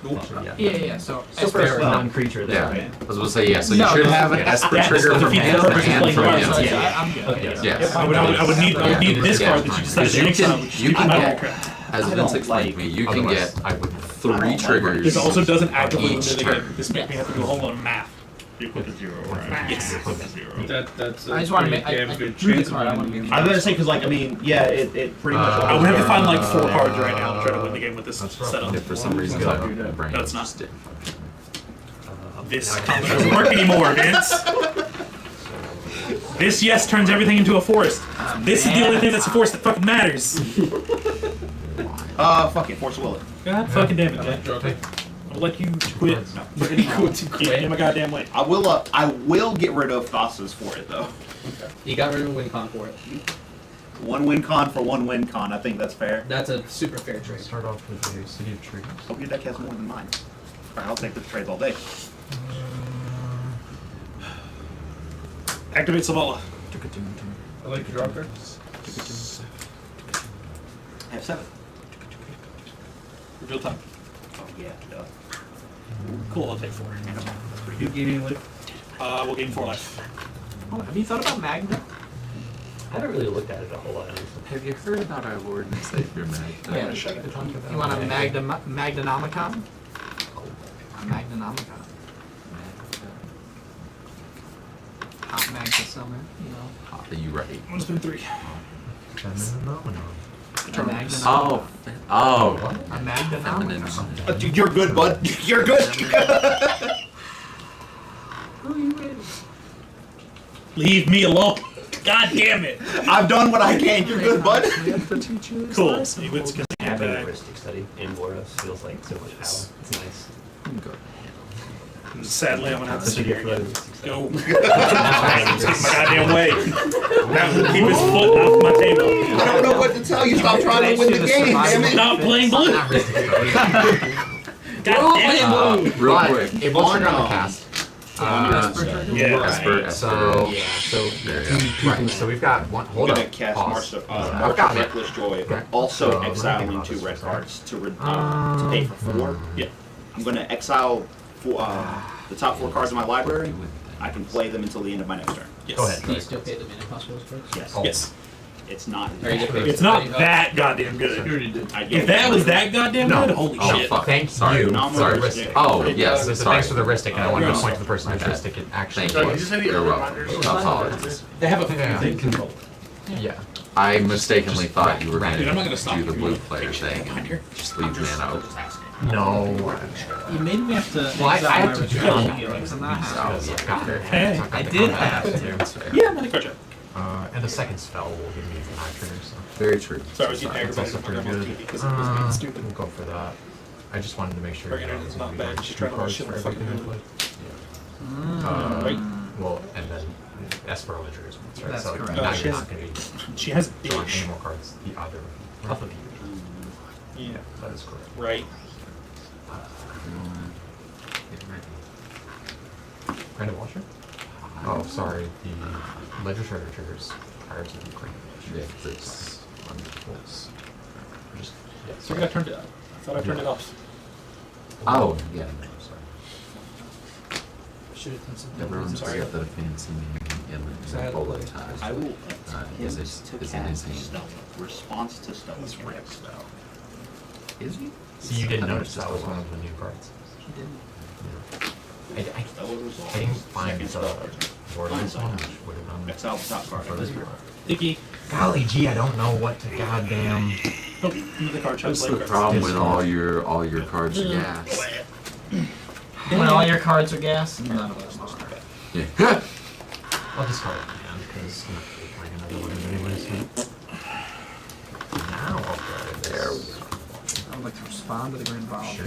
Yeah. So, So first non-creature there, Yeah. right? I was going to say, yeah, so you No, should no, have an yeah. Esper Yeah, trigger just from defeat the hand purpose of and playing from cards. him. yeah, I'm good. Okay. Yes. I would need this card that you decided to You exile, can, which you can I get, don't as Vince explained to me, you can Otherwise, get I would. 3 triggers. This also doesn't actively Each limit turn. it. This makes me have to do a whole lot of math. Equal to 0, right? Yes. That's I a just want to pretty make. I damn good drew the chance card. I of want to winning. be. I was gonna say because like I mean it pretty much. I would have to find like 4 cards right now to try to win the game with this That's rough. setup. If for some reason my brain No, it's not. just didn't function. This doesn't work anymore, Vince. This yes turns everything into a forest. This is the only thing that's a forest that fucking matters. Fuck it, force will it. God fucking damn it, Jack. Okay. I'll let you quit. Get my goddamn way. I will get rid of Thassa's for it though. You got rid of Wincon for it. One win con for one win con. I think that's fair. That's a super fair trade. Start off with the City of Trees. Hope your deck has more than mine. Alright, I'll take the trades all day. Activate Savala. I like your draw cards. I have 7. Reveal time. Oh yeah, duh. Cool, I'll take 4. You gave me like We'll gain 4 life. Oh, have you thought about Magna? I haven't really looked at it a whole lot. Honestly. Have you heard about our Lord and Savior Mag? Yeah. You want a Magnanomicon? A Magnanomicon. Hot mag to summer, you know. Are you right? I'm gonna spend 3. A Magnanomicon. Oh, oh. A Feminine. Magnanomicon. Dude, you're good, bud. You're good. Who are you with? Leave me alone. God damn it. I've done what I can. You're good, bud. Cool. It's gonna Having a bad. heuristic study in Boros feels like so much power. It's nice. Sadly, I'm gonna have to sit Especially here for again. the- Go. Take my goddamn way. Now keep his foot off my table. I don't know what to tell you. Stop trying to win the game, damn it. Stop playing blue. Not risky. God damn it. Real But quick. it was on the cast. Yeah. Esper, So, There you go. right, so we've got one. I'm Hold gonna up. cast Pause. March I've got of it. Reckless Joy, Okay. also So, let me exiling think about 2 this red for a second. cards to pay for 4. Yeah. I'm gonna exile the top 4 cards in my library. I can play them until the end of my next turn. Yes. Go ahead. Do you still pay the mana cost for those cards? Yes. Oh. Yes. It's not. Or you get paid It's for not 30 that goddamn good. I If that was that goddamn No. good, holy Oh, shit. fuck. Thank Sorry. you. No, I'm Sorry, gonna Ristic. risk Oh, yes. So Sorry. thanks for the Ristic, and I wanted to point to the person whose My bad. Ristic it actually Thank was. you. You're welcome. Apologies. They have a Yeah. they control. Yeah. I mistakenly thought you were going Dude, I'm not to gonna stop do the you. blue player thing Behind here. and just leave man out. No. You made me have to Well, I exile had my to return do feelings. I'm not happy. Hey. I did have to. Yeah, I'm gonna crush it. And the second spell will give me an action so. Very true. Sorry, I was getting That's also aggravated pretty on my good. TV because it was being stupid. We'll go for that. I just wanted to make sure Bring it that in, I was it's not gonna bad. be She's two trying to cards shit for on the everything I fucking played. Right. Well, and then Esper only triggers once, right? That's so correct. now she you're has- not going to be She has drawing bitch. any more cards the other off of you. Yeah. That is correct. Right. Random Washer? Oh, sorry. The Ledger Shredder triggers prior to the Grand Yeah, it's Just, yeah, So I turned it up. I thought I turned it off. Oh, yeah. No, sorry. Should have done something. Everyone's Sorry. got the fancy name in So I had the to bullet play. time. I will Is it to is it cast his name? Stealth. Response to Stealth. Is he? So you didn't I thought notice it that was was just one a of the new cards? He didn't. I Spell resolve. didn't find Second the spell. Borderlands one, which would have done Exile the top card. for this one. Icky. Golly gee, I don't know what to goddamn. Oh, another card. That's the problem with all your cards are gas. When all your cards are gas, none of them are. Yeah. I'll discard it, man, because I'm not really playing another one anyways. Now I'll go with There we this. go. I would like to respond to the Grand Vow. Sure.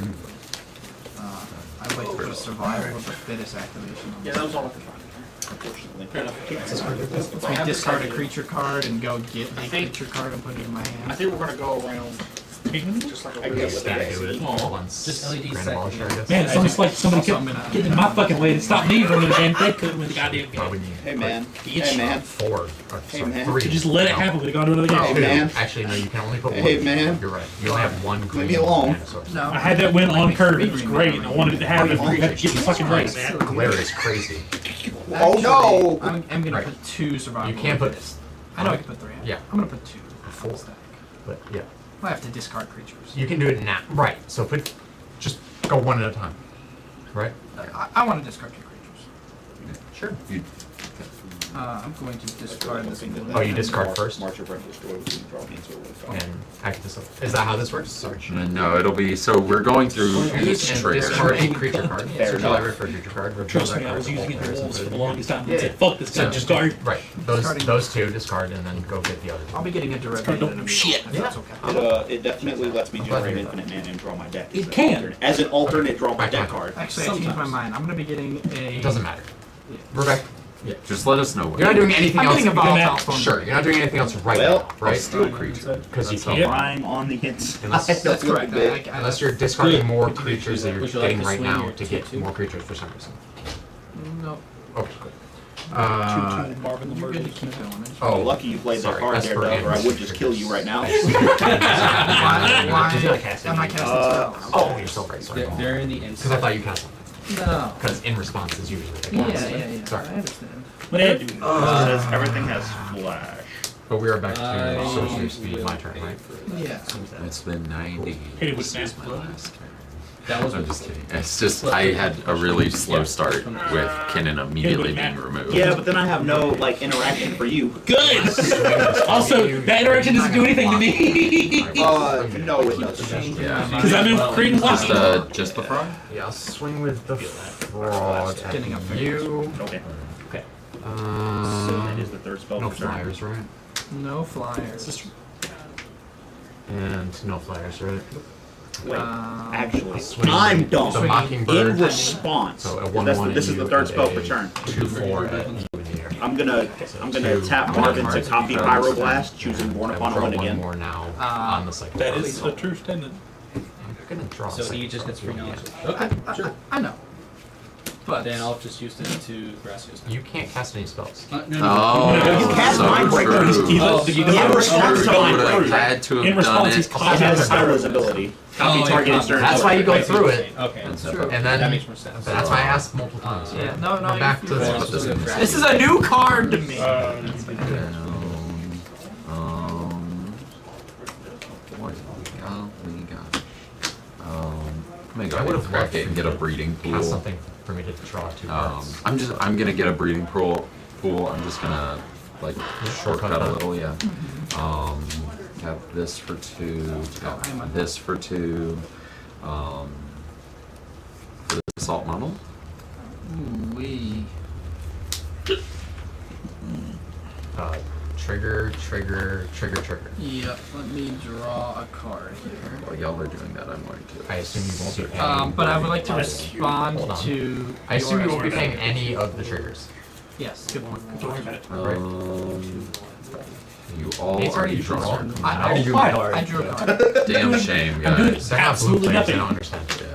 I'd like to put survival of the fittest activation. Yeah, that was all I could find. Unfortunately. Fair enough. I discard a creature card and go get a creature card and put it in my I hand. think we're gonna go around just like a I weird guess Gotta do it all once. Just LED Random set. Abolisher, I guess. Man, it's almost like somebody Also, kept I'm gonna- getting in my fucking way to stop me from the damn thing. Couldn't win the goddamn Why game. would you? Hey man. Bitch. Hey man. Four. Or, Hey, sorry, man. three. To just let it No. happen, we'd have gone to another Hey, game. Two. man. Actually, no, you can only put one. Hey, man. You're right. You only have one green. me alone. dinosaur. No. I had that win on curve. It was great. And I wanted it to happen. We had to get the fucking race, man. Glare is crazy. Oh no! I'm gonna Right. put 2 survival. You can't of the put- fittest. I know I can put 3. Yeah. I'm gonna put 2. Four. Stack. But yeah, I have to discard creatures. you can do it now. Right. So just go one at a time. Right. I want to discard 2 creatures. Sure. I'm going to discard this. Oh, you discard first? March of Reckless Joy. We can draw answer with And act this up. Is that how this works? Sorry. No, it'll be so we're going through each And trigger. discard a creature card. Fair Search enough. library for a creature card. Reveal Trust that me, I card was to using all it the players wolves for the including- longest time. I said, fuck this So guy, just guard. Right. Those two discard and then go get the other two. I'll be getting a derivative. Card don't in a do minute, shit. if that's okay. It definitely lets me I'm glad to generate hear that. infinite mana and draw my deck. It an can. alternate- As an alternate, draw my Okay. deck card. Actually, I changed my mind. I'm gonna be getting a. It doesn't matter. We're back. Yeah. Just let us know what You're not doing anything I'm else. getting a volatile storm. Sure, you're not doing anything else right Well, now, right? Still creature. Because you That's can't. Prime on the inside. Unless- That's That's a little correct. bit. Unless you're discarding more creatures that you're Would you like getting to right swing now your to get 2/2? more creatures for some reason. No, Okay, good. 2/2 Marvin the you're good to Murder. keep going. Oh, Lucky you played that sorry, card there, Esper Doug, or I and would just kill you right now. Why She's not casting am I any. casting spells? Oh, you're so right. Sorry. They're in the Because inside. I thought you cast something. No. Because in response is usually the Yeah, cast. yeah, yeah. Sorry. I understand. What did I do? It says everything has flash. But we are back to I sorcery speed. My turn, right? Yeah. It's been 90. Hit it with Since Snap. my last turn. That was I'm just kidding. It's just I had a really slow start with Kinnan immediately being removed. Yeah, but then I have no like interaction for you. Good! Also, that interaction doesn't do anything to me! No, it doesn't. Yeah. Because I'm in green line. Just the frog? Yeah, I'll swing with the frog Getting up at you. Okay. Okay. That is the third spell. No per turn. flyers, right? No flyers. And no flyers, right? Wait, actually, Swing I'm the dumb. Mockingbird. In response, So a 'cause 1/1 this is at the you third and spell a per turn. 2/4 at you in the air. I'm gonna tap Marvin to copy Pyroblast, choosing Born I Upon a draw Wind one again. more now on the cycle. That is the true standard. I'm gonna draw. So a he just gets free cycle. knowledge. Okay, sure. I know. But Then I'll just use it to Gracias. You can't cast any spells. Oh, You cast so Mind Breaker. true. In response to Mind I Breaker, had to In have done response, he's it. it has Skylar's ability. Copy Oh, target yeah. instead. That's why you go through it. Okay, That's that's true. And then That makes more sense. That's why I asked multiple times. yeah, no, We're back to you're- the Put this in. This is a new card to me. What we got? I'm gonna go I ahead would and have crack loved it and get a breeding cast pool. something for me to draw 2 cards. I'm gonna get a breeding pool. I'm just gonna like shortcut a little, yeah. Tap this for 2. Tap this for 2. For the assault model. We. Trigger. Yep. Let me draw a card here. While y'all are doing that, I'm going to. I assume you won't be paying. But I would like to respond Hold on. to. I assume you your- won't be paying any of the triggers. Yes. Good point. You all It's already already drawn. drawn. I drew I drew a card. Damn shame, guys. They're not blue absolutely players, nothing. I don't understand. Yeah.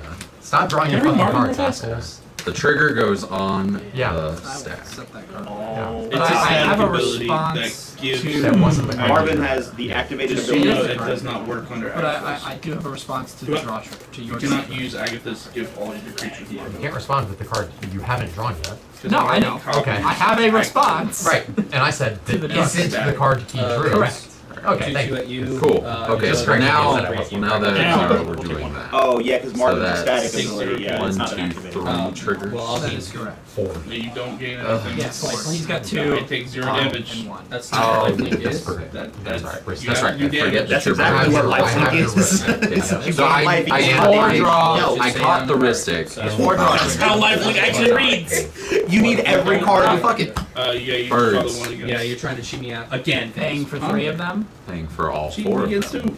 Stop drawing your Every fucking Marvel cards, movie? assholes. The trigger goes on Yeah. the I will stack. accept that card. Yeah. It's But a I have static a ability response that gives. to. That wasn't the card. Marvin has the activated Just so you know, ability. it does not work under But Agatha's. I do have a response to Do I- draw to You your. do not use Agatha's to give all of your creatures more. You can't respond with the card you haven't drawn yet. No, I know. Okay. I have a response. Right, and I said To the that draw isn't stack. the card he drew. Correct. Okay, thank you. At you. Cool. Okay, just so correct me, now is that it? now that Yeah. we're doing that. Oh yeah, because Marvin's a that's static ability. Yeah, it's 1, not an 2, activated. 3 triggers. Well, I'll That be is correct. 4. Yeah, you don't gain anything. Yes. He's got 2. It takes 0 damage. And 1. That's Oh, not what I think it that's is. perfect. That's right. you That's have- right. You I forget damage. That's that you're exactly what balanced. lifelink I have is. to Is you So gain I life equals draw. I caught the Ristic. Four draws. That's how Lifelink actually reads! You need every card. Fuck it. Yeah, you Birds. draw the one against. Yeah, you're trying to cheat me out again. Paying for 3 of them. Paying for all Cheating 4 of against them. who?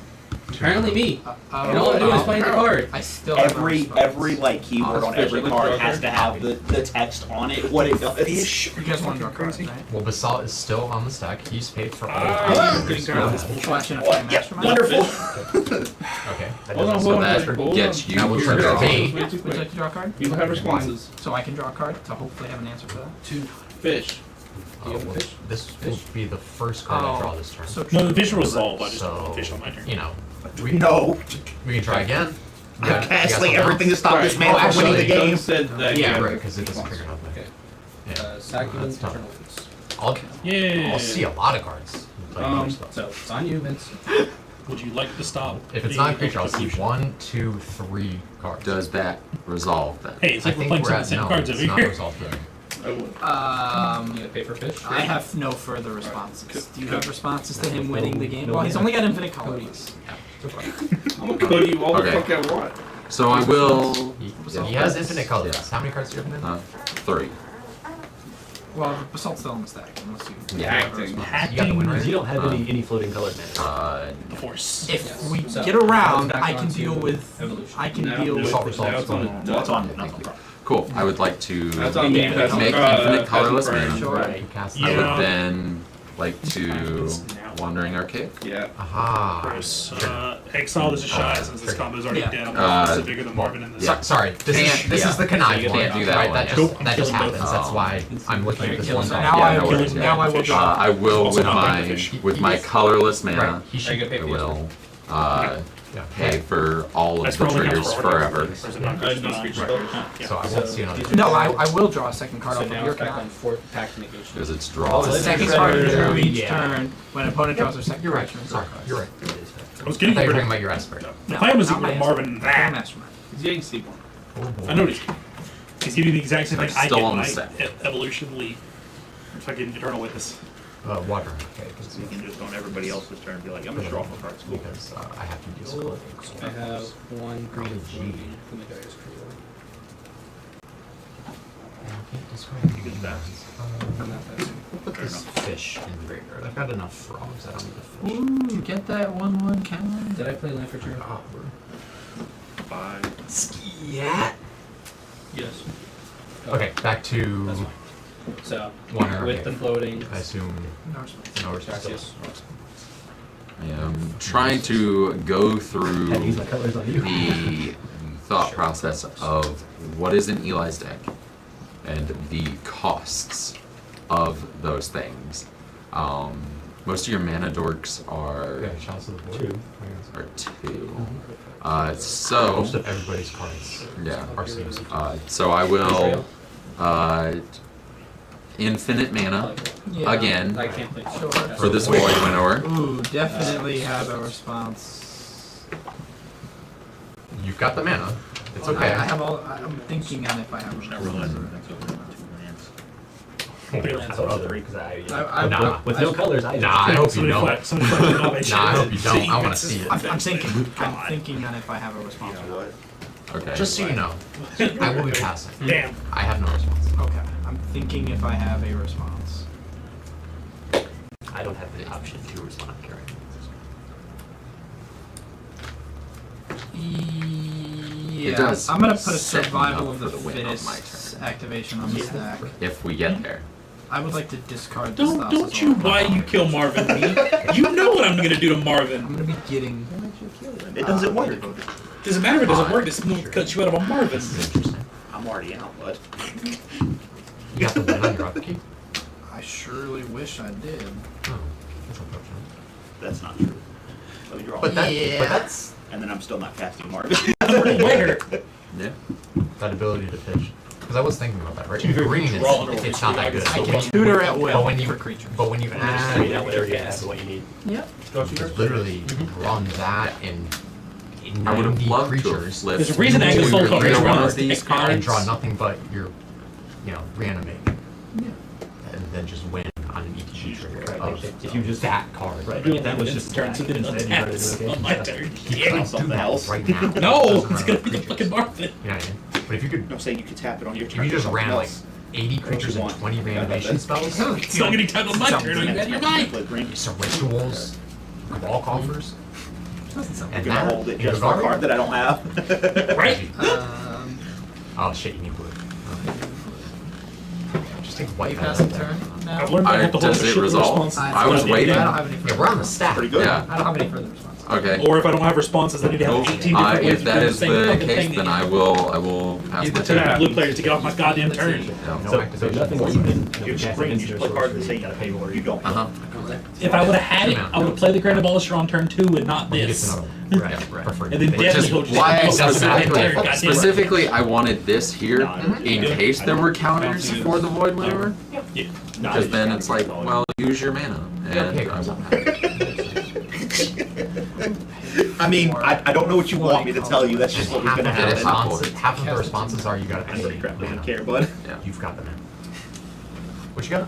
Apparently me. And all I'm doing is playing the card. I still have a Every response. like keyword on every card has to have the text on it. What it does. You guys want to draw cards, right? Well, Basalt is still on the stack. He's paid for all Ah, of good his Flashing a Oh, flame yeah, mastermind. wonderful. Okay. That Hold on, doesn't So hold on. that hold gets on. you That will to trigger draw. me. Way too Would you quick. like to draw a card? People have responses. So I can draw a card to hopefully have an answer for that. Fish. Well, this will be the first card I draw this turn. So No, the fish resolve. I just So, don't fish on my turn. you know, No, we can try again. I cast like everything to stop this Right. man Oh, from winning the actually, game. Doug said that. Yeah, right, because it doesn't trigger nothing. Okay. Yeah. Sacular That's tough. Eternals. Yeah. I'll see a lot of cards. Like other stuff. So it's on you, Vince. Would you like to stop? If it's not a creature, I'll see 1, 2, 3 cards. Does that resolve then? Hey, it's I like we're think playing we're some of at the same no, cards it's over not here. resolved yet. I would. You gonna pay for fish? I have no further responses. Do you have responses to him winning the game? Well, he's only got infinite colors. I'm gonna code you all the Okay. fuck I want. So I will. He has infinite colors. How many cards do you have in there? 3. Well, the basalt's still in the stack, unless you. Yeah. Acting. You got the win, right? You don't have any floating colored mana. Of course. If we So, get around, back I can onto deal with. evolution. I can Now deal it's with. Assault results. now it's on a What's on? Thank you. Cool. I would like to That's on make me. infinite colorless That's mana. Sure. You cast I Yeah. would then like to Wandering Archaic. Yeah. Aha. Exile this is shy since this combo's already Yeah. dead. I'm bigger than Marvin in this. Yeah. Sorry, this is the connive one. can't do that right? one. That Nope. just I'm killing happens. both. That's why I'm looking at this Killing one. both. card. Now I no will- worries, now I will draw. I will Also with not my fish. colorless mana. Right. He Are you should gonna pay I for will yeah. pay for all of That's the for only triggers counts for forever. Or is it not? It's not creature spell. So I won't see another. No, I will draw a second card So off of now your it's back on card. fourth pact negation. Because it's The draw. second That's card right. drew each Yeah. turn when an opponent draws their second You're right. creature. Sorry, you're right. I was I getting thought you were rid talking of about your Esper. the plan was to not get rid of my Marvin Esper. that. Mastermind. He's getting Seaborn. Oh, boy. I noticed. He's giving the exact same thing Like, I still get on when I the set. evolutionally fucking Eternal Witness. Water. Okay, So you can just on everybody else's turn and be like, I'm gonna draw for cards. Cool. because I have to use color. I have one green Golden floating G. from the Dyer's Cradle. You get that. I'm not passing. Put this fish in the graveyard. I've got enough frogs. I don't need a fish. Ooh, get that 1/1 counter. Did I play land for turn? Five. Yeah. Yes. Okay, back to That's fine. So, Wonder with the Archaic. floating, I assume no response. Gracias. I am trying to go through Had to use my colors on you. the thought process of what is an Eli's deck and the costs of those things. Most of your mana dorks are Yeah, Chalice of the Void. are two. So Most of everybody's cards yeah. are CMC. So I will infinite mana Yeah. again I can't play Sure. for this void winnower. Ooh, definitely have a response. You've got the mana. It's I okay. have all. I'm thinking on if I have a I response. realize that's over two lands. That's what I was worried because I- Nah. with no colors, I Nah, I hope you Somebody don't. flex. Somebody flex the knowledge. Nah, I hope you don't. I want to see it. I'm thinking. I'm thinking on if I have a response. You know what? Okay. Just so you know, I will be passing. Damn. I have no response. Okay. I'm thinking if I have a response. I don't have the option to respond, Karen. Yeah. does I'm gonna put a set me survival up of the for the win on my fittest turn. activation on the stack. If we get there. I would like to discard the Stasis Don't you Oracle. why you kill Marvin me? You know what I'm gonna do to I'm Marvin. gonna be getting. It doesn't work. Doesn't matter if it doesn't work, it's gonna cut you out of a Marvin. This is interesting. I'm already out, bud. You got the win on your upkeep? I surely wish I did. Oh, that's unfortunate. That's not true. Let me draw. But that, Yeah. but that's And then I'm still not casting Marvin. Where? Yeah. that ability to pitch. Because I was thinking about that, right? To be fair, Green is draw it's not that good. I So can when- tutor at will But when you for creatures. but when you Straight add out whatever you have is what you need. Yep. you could literally run that and I would have 90 loved to have creatures flipped. There's a reason I to get soul your coverage real around one this of these deck. and draw cards. nothing but your, reanimate, Yeah. and then just win on an ETG trigger of If you just that card. Right, Doing that was just turn, so then it instead you wanted to attacks do it on my again. turn. You Yeah. can't something do that else. right now. It No, doesn't it's run gonna out be the of fucking creatures. Marvin. You know what I mean? But if you could, I'm saying you could tap it on your if turn. you just for something ran like else. 80 creatures and 20 reanimation spells, It's not getting tapped on my turn. Are you out of your mind? Play green. some rituals, cabal coffers, I'm and gonna that, hold it and just for a Golgari? card that I don't have. Right? Oh shit, you need blue. Just take white. Pass the turn now. I've learned that I have to hold Does a it shit resolve? response. I was I waiting. don't have any Yeah, further we're on the stack. Pretty good. Yeah. I don't have any further responses. Okay. Or if I don't have responses, I need to have 18 different ways If of that doing is the same the fucking case, thing. then I will pass Use the the turn turn. of blue players to get off my goddamn turn. Yeah. No So activation. nothing where you can You cast bring, against you your play cards that sorcerers, say you gotta pay more. you don't. Uh-huh. If I would have had it, I would have played the Grand Abolisher on turn 2 and not When you get this. to another one. Right. Preferred. And then Which is definitely hold why I just specifically, turn. specifically I wanted this here No, I don't- in case there were counters for the void winnower. Yeah. Because then it's like, well, use your mana, and I won't have it. I mean, I don't know what you want me to tell you. That's just what was half of gonna the happen. responses, half of the responses are you gotta I pay say crap, doesn't mana. care, bud. Yeah. You've got the mana. What you got?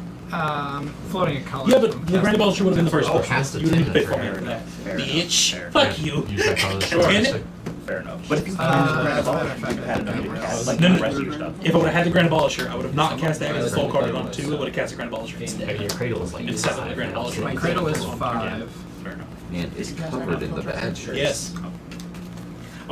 Floating a color. Yeah, but the Grand Abolisher would have been the first Oh, one. cast a You didn't 10 pay for then. me for that. Fair enough. Bitch. Fair Fuck you. Use that color. Can it? Fair enough. But if you Uh, had as a matter of you fact, had enough to cast like No, no, the rest of your stuff. If I would have had the Grand Abolisher, I would have not cast that as a soul card on 2. I would have cast the Grand Abolisher I instead. mean, your cradle is like And 7 the Grand Abolisher. My cradle is 5. Fair enough. And it's covered in the badge. Yes.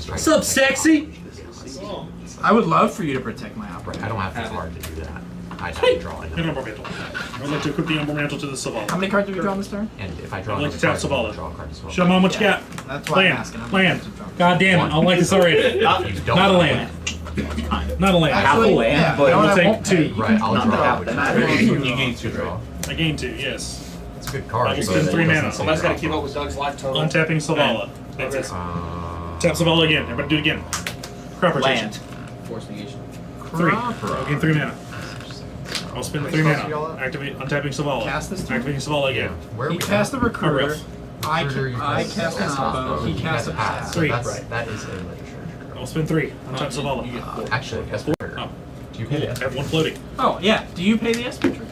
always try What's to up, protect sexy? opportunities. I would love for you to protect my operator. I don't have the card to do that. I'd have to draw it. An Umber Mantle. I would like to equip the Umber Mantle to the Savala. How many cards have you drawn this turn? And if I draw I'd like another to tap card, I'll Savala. draw a card as well. Show mom what you got. That's why I'm Land. asking. I'm Land. not drunk. God damn it. I don't like this already. You don't Not a have land. Not a land. Half a Actually, land, yeah, but you know I what, will I won't take pay. two. Right, I'll Not draw. that Which matters. is You gain 2, right? I gain 2, yes. It's a good card. I will but spend it 3 doesn't mana. say Somebody's got to draw. keep up with Doug's life total. Untapping Savala. That's it. Tap Uh, Savala again. Everybody do it again. Crop rotation. Land. Force negation. 3. I'll gain 3 mana. I'll spend 3 mana. Activate untapping Savala. Cast this turn? Activating Savala again. where are He we cast the at? recruiter. I Recruiter, you cast an cast oppo. He cast a pass. Three. That is a literature. I'll spend 3. Untap Savala. Actually, that's trigger. Oh. Do you pay the I have 1 floating. Oh yeah. Do you pay the SP trigger?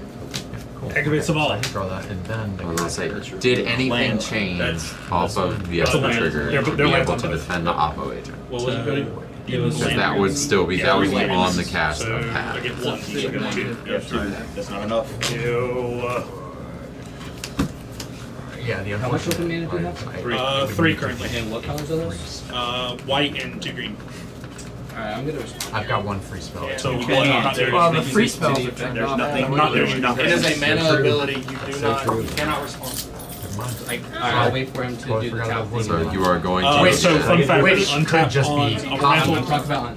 Cool. Activate So Savala. I can draw that, and then I was gonna say, did anything Land. change That's- off of the That's a Esper land. trigger They're to be lands able on to both. defend the Oppo agent? What was it, Cody? Because Because that would still be, that would be on the cast So of I Pat. get 1. So I get 2. That's not enough. yeah, the How much open mana do you have? 3 currently. And what colors are those? White and 2 green. Alright, I'm gonna respond. I've got 1 free spell. So You one, can't. not there. Well, the free spells are turned There's off. nothing. I'm not doing nothing. It is a mana true. ability. You do So not. true. You cannot respond. Alright, I'll wait for him to Totally do the forgot top about this. thing. So you are going Wait, to. so fun fact, Which untap could just on be a copy. mantle. Talk about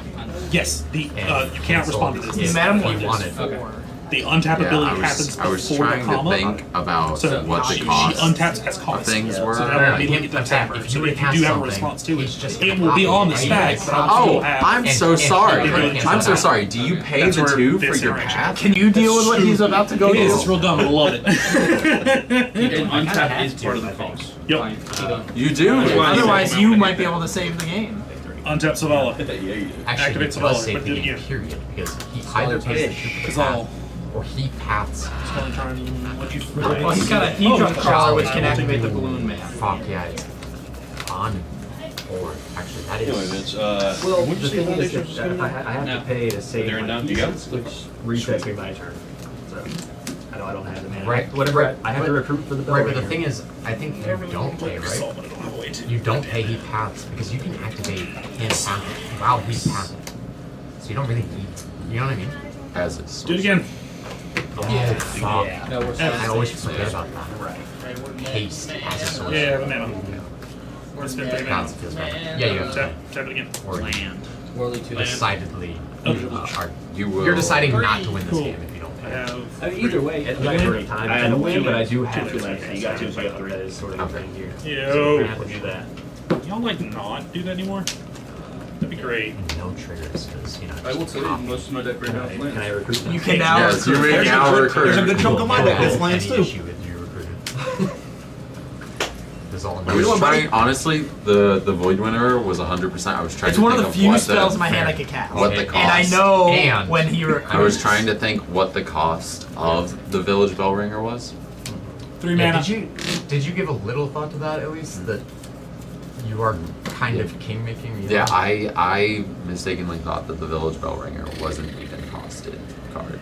Yes, the And you can't cancel respond to if this. he Metamorphosis wanted. for. The untap Yeah, ability happens I was before the trying to comma. think about So what the she cost untaps as of cost. things So were. that would be Him linked to attack. tapper. If So you if you cast do have a something, response to he's it, just it will be on the copy, stack, right? but I'll still Oh, have. I'm And- so and sorry. he can I'm so cancel sorry. Do you pay That's the where 2 for this your interaction path? Can you deal with what he's about to go It do? is. It's real dumb. I love it. And untap is part of the cost. Yep. Fine, keep going. You do. Otherwise, you might be able to save the game. Untap Savala. Actually, Activate he Savala, does save but the do it game, again. period, because he either pays the 2 for Because the path, I'll. or he paths. Well, he's got a heat drum crawler which can activate the balloon man. Fuck yeah, it's on board. Actually, that Anyway, is. Vince, Well, what'd the you say thing is Foundations was that gonna I have No. to pay to save They're in my down, you got it? pieces, which resets me my turn. So I don't have the mana. Right, Whatever. I have to but- recruit for the bell. Right, but the ringer. thing is, I think you don't pay, right? You don't pay he paths because you can activate him pathing while he's pathing. So you don't really need, you know what I mean? As it's. Do it again. Oh, fuck. No, we're I always forget about that. Haste as a source. Yeah, I have a mana. Or spend 3 mana. That's feels better. Yeah, you have to Tap, pay. tap it again. Or Worldly 2. decidedly Okay. are, You will. you're deciding not to win this Cool. game if you don't I pay. have. I mean, either way, at my current time, I I had don't two, win, but I do two have left. to land. You got two, so I got three. That is sort of Okay. the thing here. Yo. I have to do that. Y'all like not do that anymore? That'd be great. No triggers, because, you know. I will tell you, most of my deck right now is Can I lands. recruit them? You can now. Yes, you recruit. may now recruit. There's a good chunk of my deck that's lands Any too. issue with you recruited. There's all I was trying, honestly, the Void Winner was 100%. I was trying It's to one of think the few what spells in my hand I could cast. what the And I cost. know And- when he recruits. I was trying to think what the cost of the Village Bell Ringer was. 3 Yeah, mana. did you give a little thought to that at least? That you are kind of king making? Yeah, I mistakenly thought that the Village Bell Ringer wasn't even a costed card.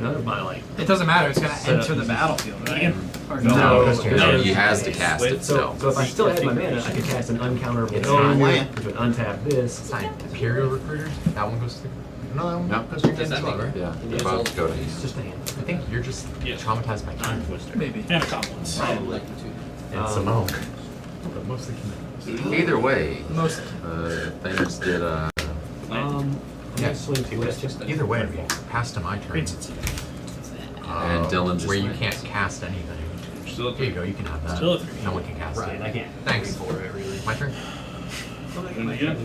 None of my like. It doesn't matter. It's gonna Set up enter the easy. battlefield, right? Again. Or No, No, he has to cast it still. So if I still had my mana, I could cast an uncounterable It's no, not which would untap this. It's not Imperial Recruiter. That one goes through. No, that one No. goes through Does as that well, make- right? Yeah, Yeah, about to go to It's just a hand. I think you're just traumatized by King Maybe. And a compliments. I like the 2. and Simone. But mostly King. Either way, Most. things did I'm Yeah. gonna swing to it. Either way, pass to my turn. And Dylan just where you wins. can't cast anything. Still at Here you 3. go. You can have that. Still at 3. No one can cast Right, it. I can't. Thanks. For it, really. My turn. And again,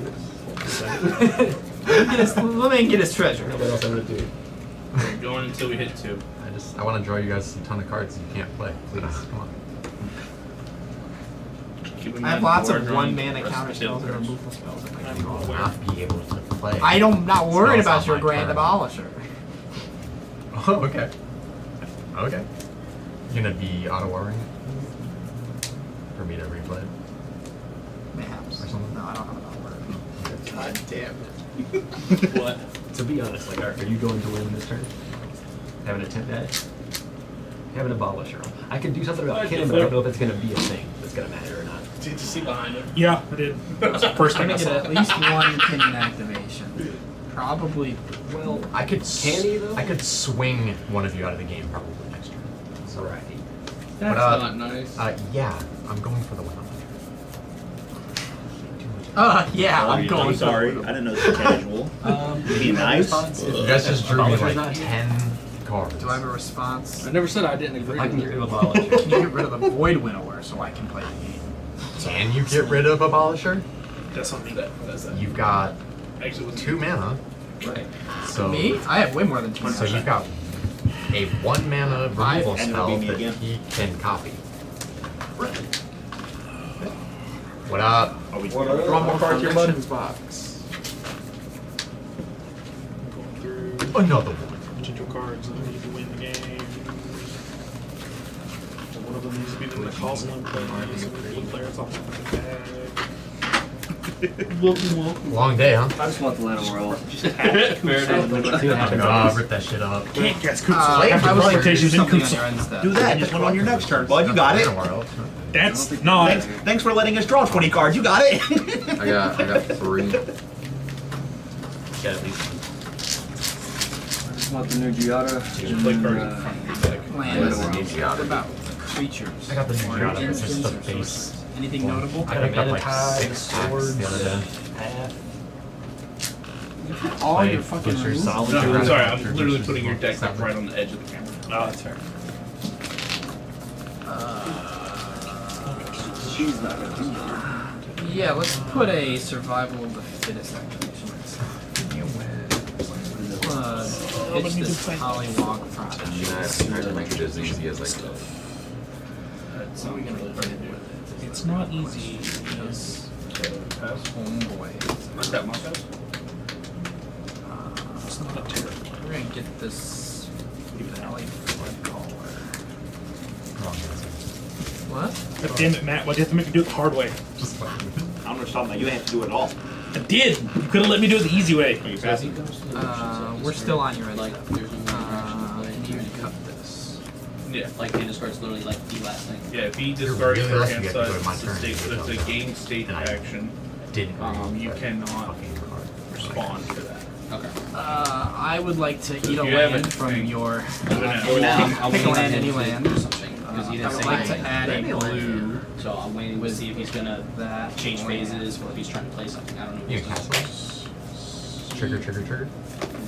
Let me get his treasure. What else I'm gonna do? we're going until we hit 2. I want to draw you guys a ton of cards you can't play. Please, come on. Keep in I have mind, lots we're of drawing 1 mana rest counter of the spells and cards. removal spells. that I You can will roll. not be able to play. I'm not worried Spells about on your my Grand turn. Abolisher. Oh, okay. Okay. You're gonna be auto-warring it? For me to replay it? Mayhaps. Or something? No, I don't have an word. God damn it. What? To be honest, like, are you going to win this turn? Have an attempt at it? have an abolisher. I can do something about cannon, but I don't know if it's going to be a thing that's going to matter or not. Did you see behind him? Yeah, I did. That's the first I'm thing I gonna get saw. at least one pinion activation. Probably. Well, I could Can he, though? I could swing one of you out of the game probably next turn. So Right. That's But, not nice. yeah, I'm going for the win. Yeah, I'm going. I'm sorry. I didn't know this was casual. Be nice. You guys just drew me Abolisher's like not- 10 cards. Do I have a response? I never said I didn't agree. I can with get it. rid of abolisher. Can you get rid of the Void Winnower so I can play the game? Can you get rid of Abolisher? That's on me. You've got Actually, 2 mana. Right. So Me? I have way more than 2 So you've got a 1 mana removal And it'll spell be me that again. he can copy. What up? Draw more cards here, bud. box. going through Another one. potential cards that need to win the game. One of them needs to be the one that calls one play. One player, it's off the fucking bag. Welcome. Long day, huh? I just want the land roll. Fair enough. See what happens. Rip that shit up. Can't guess Coops. I Have was like, permutations in something on Coops. your end step. Do that. Just one on your next turn, bud. You got it. That's not. Thanks for letting us draw 20 cards. You got it. I got 3. Got at least. I just want the new Giada. Just play cards in front of you. Like, Lands. Yeah, it's What about creatures? I got the new Or Giada, it's instants just the or base. sorcerers? Anything notable? I picked up like Tide, 6 swords the other day. All Like, your fucking get your removal? solid No, I'm Giada sorry, I'm creatures, literally which is putting your deck seven. right on the edge of the camera. Oh, that's fair. She's not gonna do that. Yeah, let's put a survival of the fittest activation. Pitch this Pollywog Prodigy. I tried to make it as easy as I could. That's not gonna do. It's not easy. Is homeboy. Is that my pass? It's not a terrible. We're gonna get this Valley Flood Caller. What? God damn it, Matt. Why'd you have to make me do it the hard way? I don't understand that. You didn't have to do it at all. I did! You could have let me do it the easy way. We're still on your end. Like, there's no I need to cut this. Yeah. like they discards literally like the last thing. Yeah, if he discards really for lucky hand you have to size, go to my it's a turn. state, it's a game state And I action. Didn't You read cannot fucking card. respond to that. Okay. I would like to eat a you have land it, from think. your. I'll Pick a wait land, on any him land. to do something because he I didn't would say like to anything. add a blue. So I'm waiting to see if he's gonna That change phases or if he's trying to play something. I don't know. You can cast it. Trigger.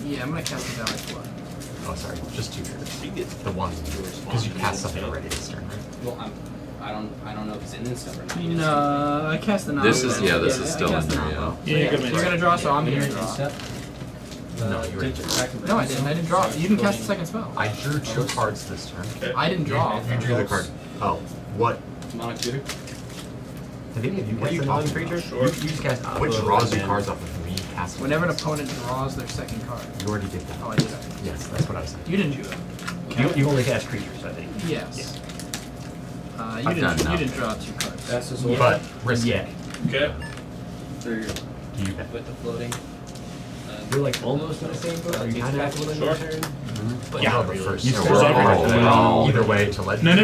Yeah, I'm gonna cast the Valley Flood. Oh, sorry, just 2 triggers. The one, because you cast something already this turn, right? Well, I don't know if it's an instant or not. He just- No, I cast the non. This is, yeah, this I is still cast in the there, yeah. non-vote. Yeah, you're good, man. You're gonna draw, so I'm gonna draw. No, you already did. No, I didn't. I didn't draw. You didn't cast the second spell. I drew 2 cards this turn. I didn't draw. You drew the card. Oh, what? Monarch tutor? Have any of you What are you cast calling a creature? You just cast. Which draws you cards off of me casting? Whenever an opponent draws their second card. You already did that. Oh, I did that. Yes, that's what I was saying. You didn't do that. You only cast creatures, I think. Yes. You I've didn't. done You enough. didn't draw 2 cards. That's his But risk Yeah. Okay. There you go. you bet. with the floating. You're like almost in the same boat. Are you kind of active within your turn? But yeah, but first. You So still we're have all to- either way to let No. I do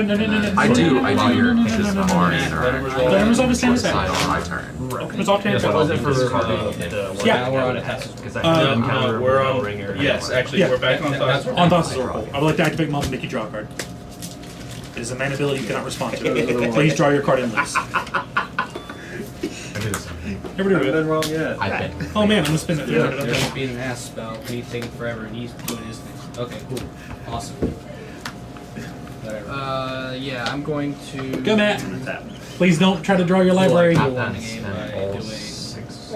your Duskmourn interaction. Let him resolve his standard Decide attack. on my turn. It's all Yeah, turns so out. was it for Yeah. Now we're on a pass. Because I No, can counter we're Bell on. Ringer. Yes, actually, Yeah. we're back on That's top. On Thoughts Oracle, I would like to activate Mom and make you draw a card. It is a mana ability you cannot respond to. Please draw your card and lose. I do the same. Never do it. wrong yet. I've been. Oh man, I'm gonna spin it. There won't be an ass spell. He's taking forever and he's doing his thing. Okay, cool. Awesome. Whatever. Yeah, I'm going to. Go, Matt. Please don't try to draw your library. Tap One that, game and by all doing- 6.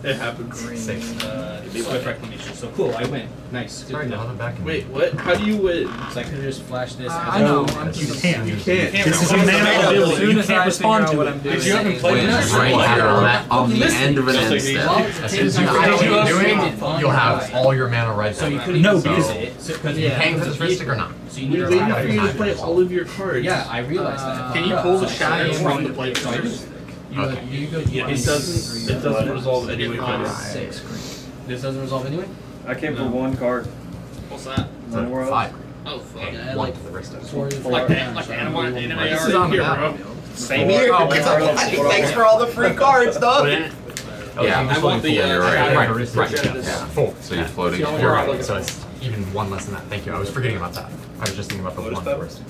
It happens. Swift reclamation. So cool, I win. Nice. Good Sorry, to now know. I'm back in. Wait, what? How do you win? So I could just flash this. I know. I'm You just. can't. You can't. This is a As mana ability. soon You as can't I respond figure out to what it. I'm doing. If you haven't played When this, it's right here on the end of an end step. As soon as you know what you're doing, you'll have all your mana right So you back. could No, use because- it. Because You paying for this Mystic or not? So you We're need waiting to for you to play all of your cards. Yeah, I realized that. Can you pull the So shadow I from am the plate so I first? just- You, Okay. you go. Yeah, it doesn't resolve anyway. But 6 green. This doesn't resolve anyway. I came for 1 card. what's that? So 5. Oh fuck. Hey, Yeah, one to the rest of it. Like the anime This is on the battlefield. Same here. Oh, wait, Thanks for all the free cards, dog. Yeah, I want the, you're right. Right. Yeah. Full. So you're floating. You're right. So it's even one less than that. Thank you. I was forgetting about that. I was just thinking about the Lotus one pepper? first.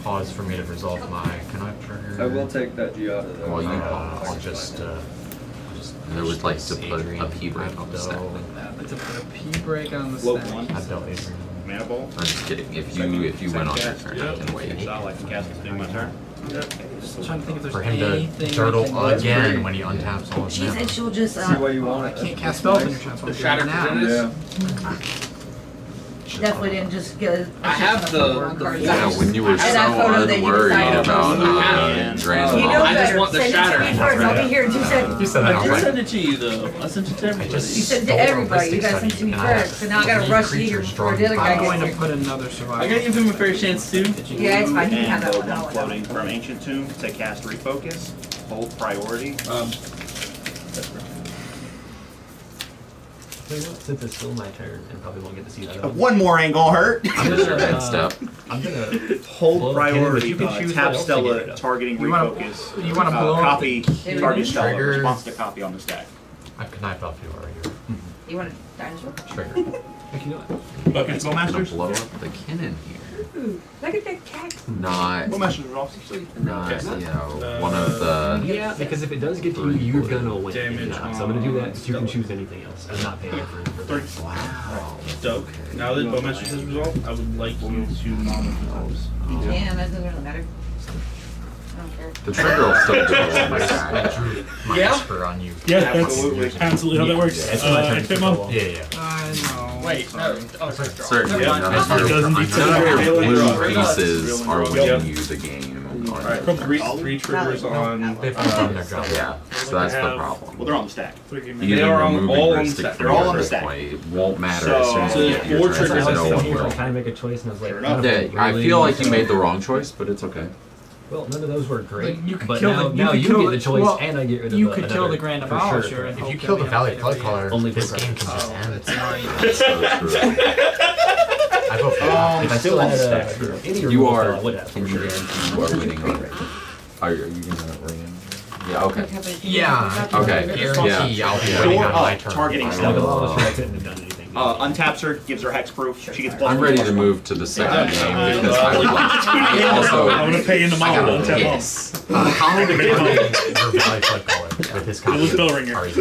Pause for me to resolve my connive trigger. I will take that G out of there. Well, you I'll just I would like to put a P break on the stack. To put a P break on the Float stack. one. Adele Adrian. Mana ball. I'm just kidding. If you went on your turn, I can wait. So I like to cast this doing my turn. Just trying to think if there's For him anything to turtle we can do. again when he untaps all his She said mana. she'll just. See why you want I it. can't cast spells in your turn. The Shatter now. Progenitus? Yeah. She definitely didn't just get. I have the Yeah, when you were so And that photo that you unworried decided about to- Grand You know Mall. I just better. want the Send it to shatter. me first. I'll be here in 2 seconds. You said that. I was like, send it to you though. I sent it to everybody. You sent it to everybody. You guys sent it to me first. So now I gotta rush you here before the other guy I'm going gets to here. put another survival. I gotta give him a fair chance too. Yeah, it's fine. You can have And that go one. That one one. floating from Ancient Tomb to cast Refocus. Hold priority. Since it's still my turn and probably won't get to see that. One more ain't gonna hurt. Head step. I'm gonna Hold Well, priority. you can choose Tap what else to get rid Stella of. targeting You wanna- Refocus. you wanna blow up copy the- target Stella. Triggers. Response to copy on the stack. I've connived off you already. You want a dinosaur? Trigger. Heck, you know what? Buckets, I'm gonna Bowmasters. blow up the cannon here. Ooh, look at that cat. Not, Bowmasters are awesome. one of the. Yeah, because if it does get to you, you're gonna win. Damage So I'm gonna do that. So you can choose anything else and not pay for Three. Wow. Dope. Now that Bowmasters has resolved, I would like you to non resolves. Yeah, that doesn't really matter. I don't care. The trigger will still do it. I drew my Yeah? Esper on you. Yeah, that's Absolutely. absolutely how that works. Yeah, it's my turn. Hit mom. Yeah, yeah. I know. Wait, no. Oh, sorry. Certainly, Yeah. none of your, Doesn't none need of your blue to- pieces are winning you the game. Alright, three triggers on. They've done their job. Yeah, so that's the problem. Well, they're on the stack. Even They are on- removing all on the Ristic stack. from They're all your on the grip stack. point, it won't matter So- as soon as So you there's get to your four turn, triggers because on no the one stack. will. Can I make a choice? And I was like, Fair none of Yeah, them I really- feel like you made the wrong choice, but it's okay. Well, none of those were great. But you could but kill now, the- now could you kill get the- the choice, well, and I get rid of you the, could kill another, the Grand for Abolisher sure. and If hope you that kill we the don't Valley get Flood every- Caller, Only this for game can just end. It's not even. That's so true. I vote for that. If I still had any You removal, are, I would have. can for you sure. guarantee you are winning already? Are you gonna ring? Yeah, okay. Yeah. Okay. Guarantee Yeah. I'll be Yeah. winning Door on my up, turn. targeting Like, Stella. Abolisher, I couldn't have done anything. Untaps her, gives her hexproof. She gets plus I'm one, ready plus to one. move to the second game because I would like. I also, I'm gonna pay into I mom. got Don't tell mom. Yes. How did your Valley Flood Caller with his copy It was of Bellringer. REZ?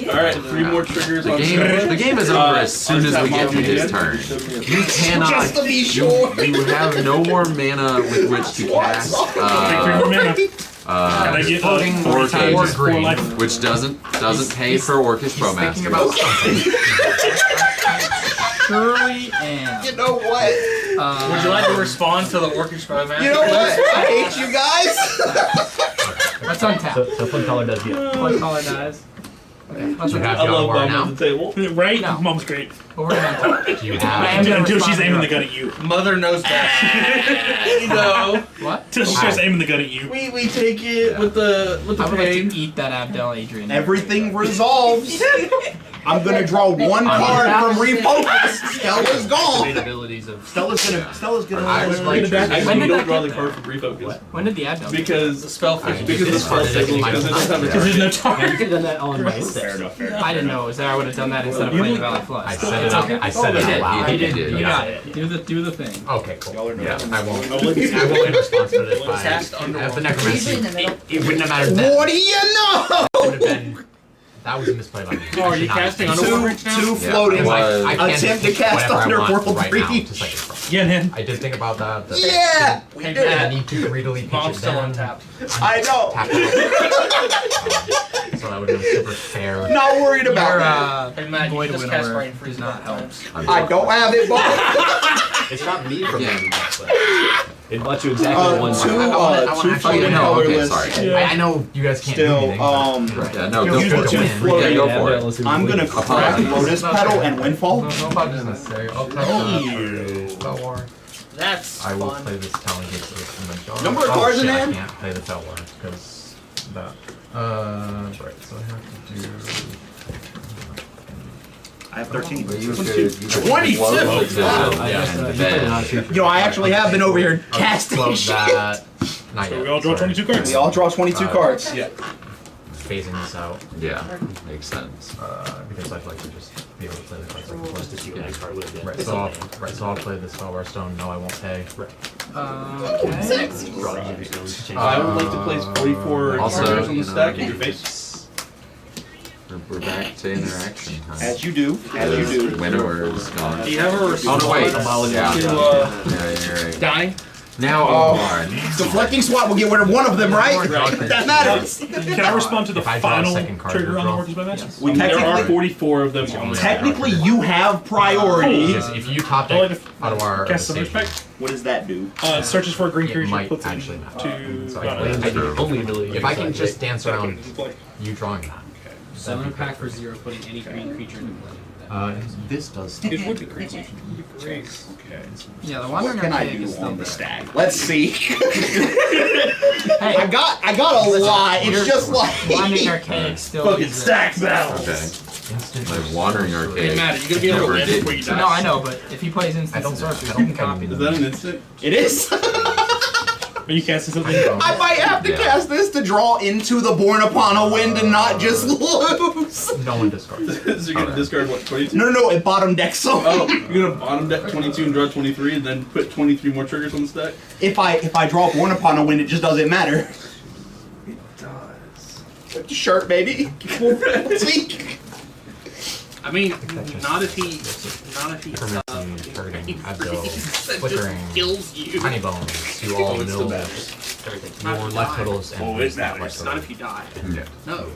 Alright, three more triggers on the game is over as soon as we get to his turn. You cannot. Just to be sure. You have no more mana with which to cast. Take 3 more mana. Can I get floating four times green? life. which doesn't pay for Orcish He's thinking about Bowmasters. something. Surely and. You know what? Would you like to respond to the Orcish Bowmaster? You know what? I hate you guys. That's untap. So Flood Caller does get. Flood Caller dies. Okay, let's You untap. have I love Jaguar Mom now. at the table. Right? No. Mom's great. But we're gonna untap. Do you I have? am gonna Until she's respond aiming the to gun at you. Mother knows that. You know. What? Until she starts aiming the gun at you. We take it with the I would like pain. to eat that Abdel Adrian. Everything resolves. I'm gonna draw one card from Refocus. Stella's gone. Abilities of Stella's gonna. I would like to. Actually, When you did don't that draw get the card from refocus. When did the Abdel? Because the spell I- because the this spell card is signals my because it doesn't have Because there's a no Now, target. you could have done that on my own Fair deck. enough. Fair enough. I didn't know it was there. I would have done that instead of playing Valley Flood. I said it out. I said it He out did, loud. he did, You yeah. got it. Do the thing. Okay, cool. Yeah, I won't. No limits. I will in response to this by Cast if the Underworld. necromancy. Usually in the middle. It wouldn't have mattered then. What do you know? It would have been. That was a misplay by me. Oh, are you casting Underworld right now? Two Yeah, floating. it was- I can't Attempt to just cast whatever I want Underworld right now, Breach. just like it's Yeah, man. I did think about that. that Yeah, we Hey, did. I Matt. need to greedily pitch Mom's it still down. untapped. I know. Tap it. So that would have been super fair. Not worried Your about it. Hey Matt, you Void just cast Winnower Brain Freeze does not a couple help. times. I don't have it, but It's not me from Yeah. It bought you exactly one. two, I wanna two actually floating know. Okay, colorless. sorry. I know you guys can't do Still, anything. Yeah, no, go Use for the it. two Yeah, floating. go for it. I'm gonna crack Lotus Petal and Windfall. No bug is necessary. I'll play Spell War. That's I will fun. play this Talon Gates from the dark. Number of cards in shit, hand? I can't play the Spell War because that. Right, so I have to do. I have 13. But you 22. could 22. float it to, and then You know, I actually have been over here casting Float shit. that. Not So yet. we all draw sorry. 22 cards. We all draw 22 cards. Yeah. Phasing this out yeah, makes sense. because I'd like to just be able to play the cards like Just to see what next card would have been. Right, so I'll play this Spellware Stone. No, I won't pay. Okay. I would like to place 44 Also, characters on you the know, stack in your face. We're back to interaction time. As you do. As you do. Winnower is gone. Do you have a Oh response no, wait. to Yeah, you're right. dying? Now, Oh. Deflecting swat will get rid of one of them, right? That matters. Can I respond to the If I draw a final second card, trigger you on the draw. Workers by Matches? We There are technically, 44 of them on the stack. technically, you have priority. Because if you top I like deck to out of our cast some station, respect. What does that do? It searches for a green it creature, might puts it actually matter. to. So no, only ability. If I can just dance around play. you drawing that. Summon a pack for 0, putting any green creature into play. This does. It would be crazy. Yeah, the What Wandering can I Archaic do is still on the there. stack? Let's see. Hey, I got a lot. It's just like Wandering Archaic still Fucking exists. stack battle. Okay. Like Wandering Arcade. Matter, you're gonna be able to never win did. before you die. No, I know, but if he plays I instant don't sorcery, I you don't can think I copy need Is them. that an instant? it is. Are you casting something? I might have to Yeah. cast this to draw into the Born Upon a Wind and not just lose. No one discards. So you're gonna discard what, 22? No, it bottom deck so. Oh, you're gonna bottom deck 22 and draw 23 and then put 23 more triggers on the stack? If I draw Born Upon a Wind, it just doesn't matter. It does. Shirt, baby. See? I mean, not if he Permanency, targeting, Abdel, just flickering, kills you. tiny bones, you all What's the know best? Not your if you left die. totals and Oh, raise it that matters. left Not total. if you die. Yeah. No.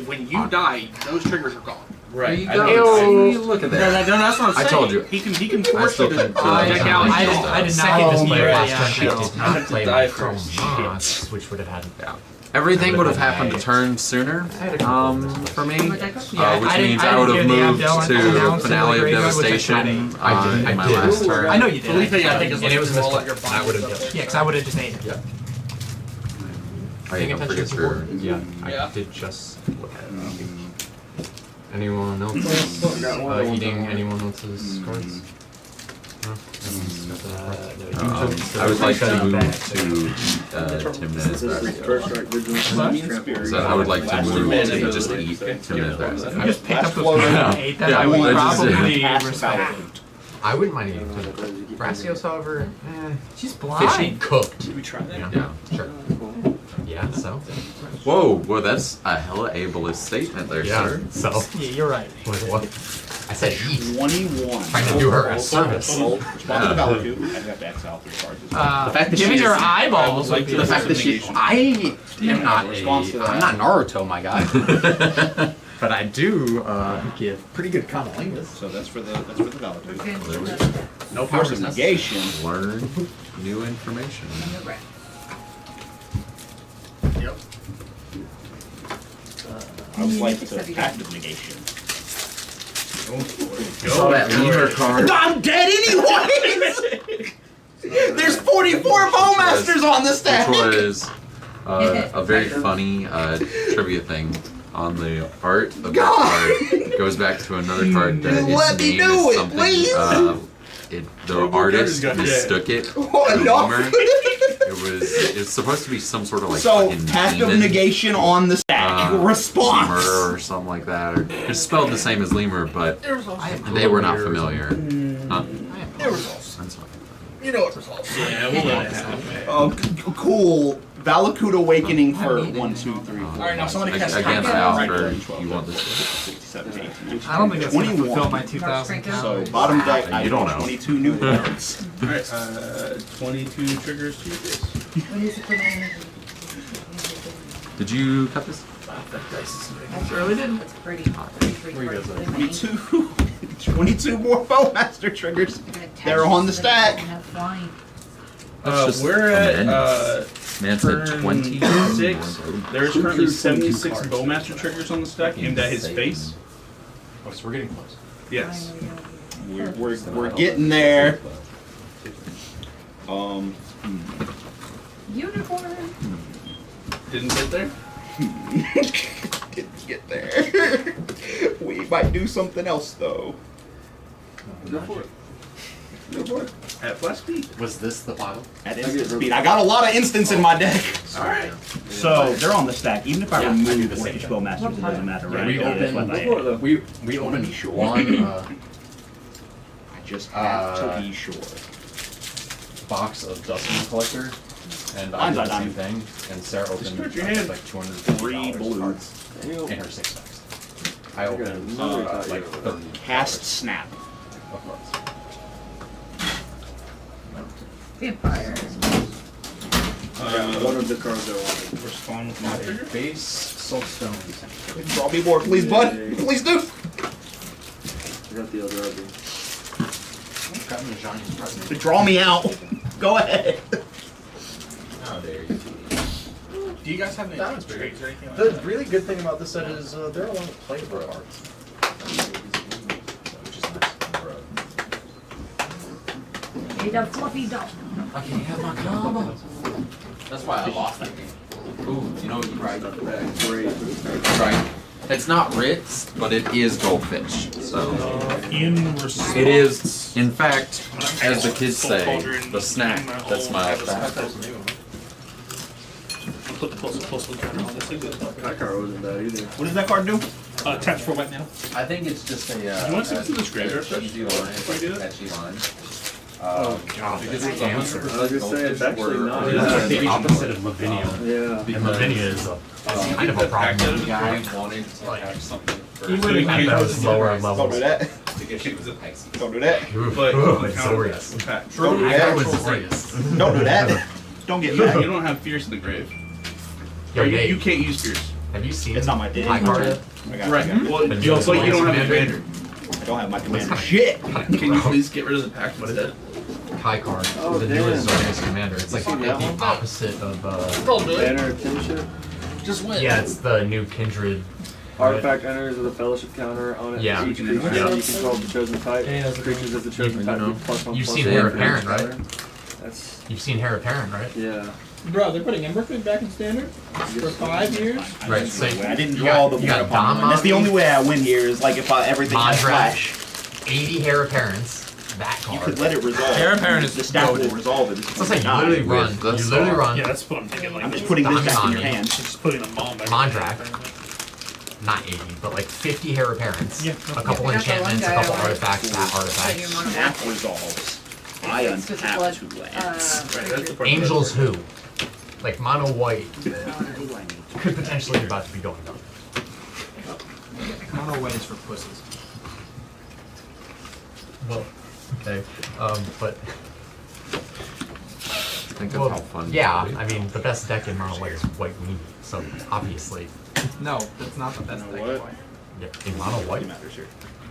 When you die, those triggers are gone. Right. You I don't. know. Look at No, that. that's what I'm I saying. told you. He can I force still you to think deck out. I did not Second get this display player. last Yeah, turn, I no. did I have not to play die my first. Chromots, which would have had. Yeah. Everything would have happened a turn sooner for me, Yeah, which I means didn't I would have hear the moved Abdel to announce in Finale the of graveyard, which I Devastation kinda- I did. in my last turn. I know you did. Felipe, I think, is And it was a roll out your misplay. I would have done. Yeah, because I would have just ate it. Yeah. I Paying don't attention forget to your. board. Yeah, Yeah. I did just look at it. Anyone else eating anyone else's cards? No? Everyone's got their cards. I would like to move to Timnez Thrasio. So I would like to move to just eat Timnez Thrasio. You just picked up those Yeah. cards and ate them. Yeah, I would I just did. probably respect. I wouldn't mind eating Thrasios, however, She's fishy blind. cooked. we try that? Yeah, Yeah. sure. Yeah, so. Whoa, well that's a hella ableist statement there, Yeah, sir. so. Yeah, you're right. What? I said eat. 21. Trying to do her a service. I'd have to exile 3 cards. The fact that Giving she her is- eyeballs would be The fact that she, I am not Response to that. I'm not Naruto, my guy. But I do give pretty good cunnilingus. So that's for the Valitude. No powers of negation. Learn new information. Yep. I would like to active negation. Saw that lemur card. I'm dead anyways! There's 44 Bowmasters on the stack! Which was a very funny trivia thing. On the art of that card goes back to another card that Let its me name do is it, something. please. The artist got mistook it for Oh, a no. lemur. It's supposed to be some sort of like So, fucking active demon, negation on the stack. Response! lemur or something like that. Or it's spelled the same as lemur, but they were not familiar. Huh? It results. That's fine. You know it results. Yeah, we'll let it happen. Oh, cool. Valakut Awakening for 1, 2, 3, 4. Alright, now somebody Against cast Alfred, you want this? 67, 18. I don't think that's going to 21. fulfill my 2,000 So, calories. bottom deck, I You don't draw know. 22 new cards. Alright, 22 triggers to your face. Did you cut this? Surely did. That's pretty hot. 22. 22 more Bowmaster triggers. They're on the stack. That's just We're at tremendous. Man said turn 26. There's currently 76 Bowmaster triggers on the stack aimed at his face. Oh, so we're getting close. Yes. We're getting there. Unicorn. Didn't get there? get there. We might do something else though. Go for it. Go for it. At flash speed. Was this the bottom? At instant speed. I got a lot of instants in my deck. Alright. So they're on the stack. Even if I Yeah, I do remove the same Orchid thing. Spellmasters, it doesn't matter, right? we Yeah, that's open- what I am. We opened one I just have to be sure. box of Duskmourn Collector, and I Mine's did on the same diamond. thing. And Sarah opened put your hand. like $250 3 blue. cards in her 6 decks. I opened like 30 Cast Snap. of cards. Vampire. One of the cards I wanted. Respond with my trigger. Base Soulstone. Draw me more, please, bud. Please do. I got the other other. Got me a Johnny's present. Draw me out. Go ahead. How dare you? Do you guys have any That one's trades or anything like The that? really good thing about this set is there are a lot of playable cards. Which is nice. Hey, the fluffy dog. I can't have my combo. That's why I lost that game. Ooh, you know, you're right. Right. It's not Ritz, but it is Goldfish. So In response. it is, in fact, as the kids say, the snack that smiles back. Put the plus one counter on this. That card wasn't bad either. What does that card do? Taps for white mana. I think it's just a. Do you want to see this graveyard first? Catchy line. Before you do that? Catchy line. Oh god, Because that's it's 100% I was gonna say, it's actually Goldfish not. where- It's the opposite of Lavinia. Yeah. And Lavinia is a kind of a problem guy. I wanted to have something for. At those lower Don't do levels. that. It was a Pexy. Don't do that. But Zorius. Don't do That that. was Zorius. Don't do that. Don't get You mad. don't have Fierce in the grave. Yo, You Dave, can't use Fierce. have you seen It's not my day. High card? I got it, I Right. got it. Well, But you you don't have a Commander? commander. I don't have my commander. Shit. Can you please get rid of the pack instead? High card. Oh, the damn. newest Zorius commander. It's like seen that the one? opposite of Banner of Kinship. Just win. yeah, it's the new Kindred. Artifact enters with a fellowship counter on it. Yeah. Each creature Yeah. you control the chosen type. Creatures of the chosen type get +1/+1. You've seen Heir Apparent, right? That's You've seen Hair Apparent, right? yeah. Bro, they're putting Embercleave back in standard for 5 years. Right, so I didn't you draw got- the you got one upon Dom one. That's the Mommy, only way I win here is like if everything has Mondrak, flash. 80 Hair Apparents, that You card. could let it resolve. Heir Apparent is the stack will goated. resolve it. It's So it's like you not. literally run. With the You literally star. run. Yeah, that's what I'm thinking. Like, I'm just putting this back in your Dami-Mami. hand. just putting them all back. Mondrak. Not 80, but like 50 Hair Apparents. Yeah. A couple Yeah, I got the one enchantments, a guy couple I wanted. artifacts, that artifact. Snap resolves. I It's just untap blood, 2 lands. Right, that's the part. Angels who? Like mono white could potentially be about to be going down. Mono white is for pussies. Well, okay. But Think of well, how fun. yeah, it would be. I mean the best deck in mono white is white meat, so obviously, No, that's not the best thing. what? yeah, in mono white. Matters here.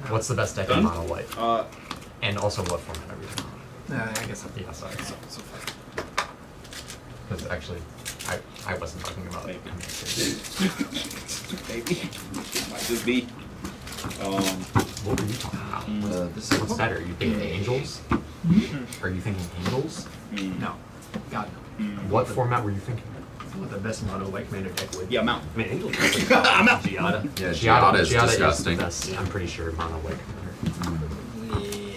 What's the best deck in mono white? Uh, And also what format are we in? I guess I'm Yeah, sorry. so far. Because actually, I wasn't talking about it. Maybe. Might just be. What were you talking about? This is What's better? Are you thinking angels? Are you thinking angels? No. God, no. What format were you thinking? What the best mono white commander deck would. Yeah, I'm out. I mean, angels. I'm out. Giada. Yeah, Giada is Giada disgusting. the best, I'm pretty sure mono white commander.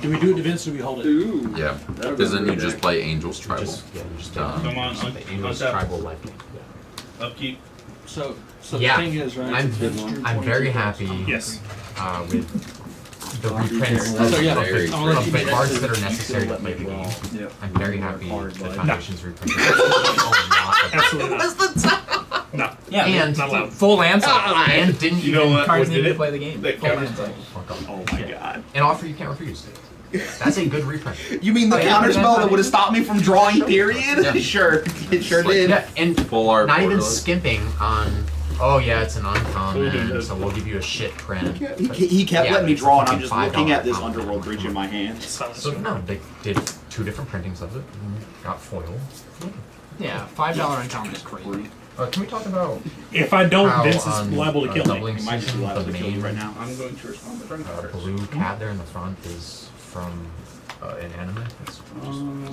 Do we do it events or do we hold it? ooh. Yeah, That'll because then go you good. just play Angels Tribal. Yeah, you just Done. Come on, the angels untap. tribal life game. Yeah. Upkeep. So Yeah, the thing is, right? I'm very happy Yes. With the reprints So, yeah, very of I'll let you the do that. cards that are necessary to play the game. Yeah. I'm very happy the Foundation's reprint. Absolutely not. No. Yeah, And Not allowed. full answer. and didn't You know even what? Cards What need did to it? play the game. That Full counter answer. fuck up. Oh my god. An offer you can't refuse. That's a good reprint. You mean the Oh, yeah, counter but spell that's that would have stopped me from drawing, period? Yeah. Sure. It sure did. Yeah, and Full art. not even borderless. skimping on. Oh yeah, it's an We'll do uncommon, this. so we'll give you a shit print. He kept Yeah, letting me it's a draw, and I'm fucking just $5 looking at this comic. Underworld Breach in my hand. So no, they did 2 different printings of it. And got foil. Yeah, $5 uncommon is crazy. Can we talk about If I don't, how Vince is on, liable to kill me. doubling He might just season, be liable the to kill you main right now. I'm going to respond by drawing cards. blue cat there in the front is from an anime. It's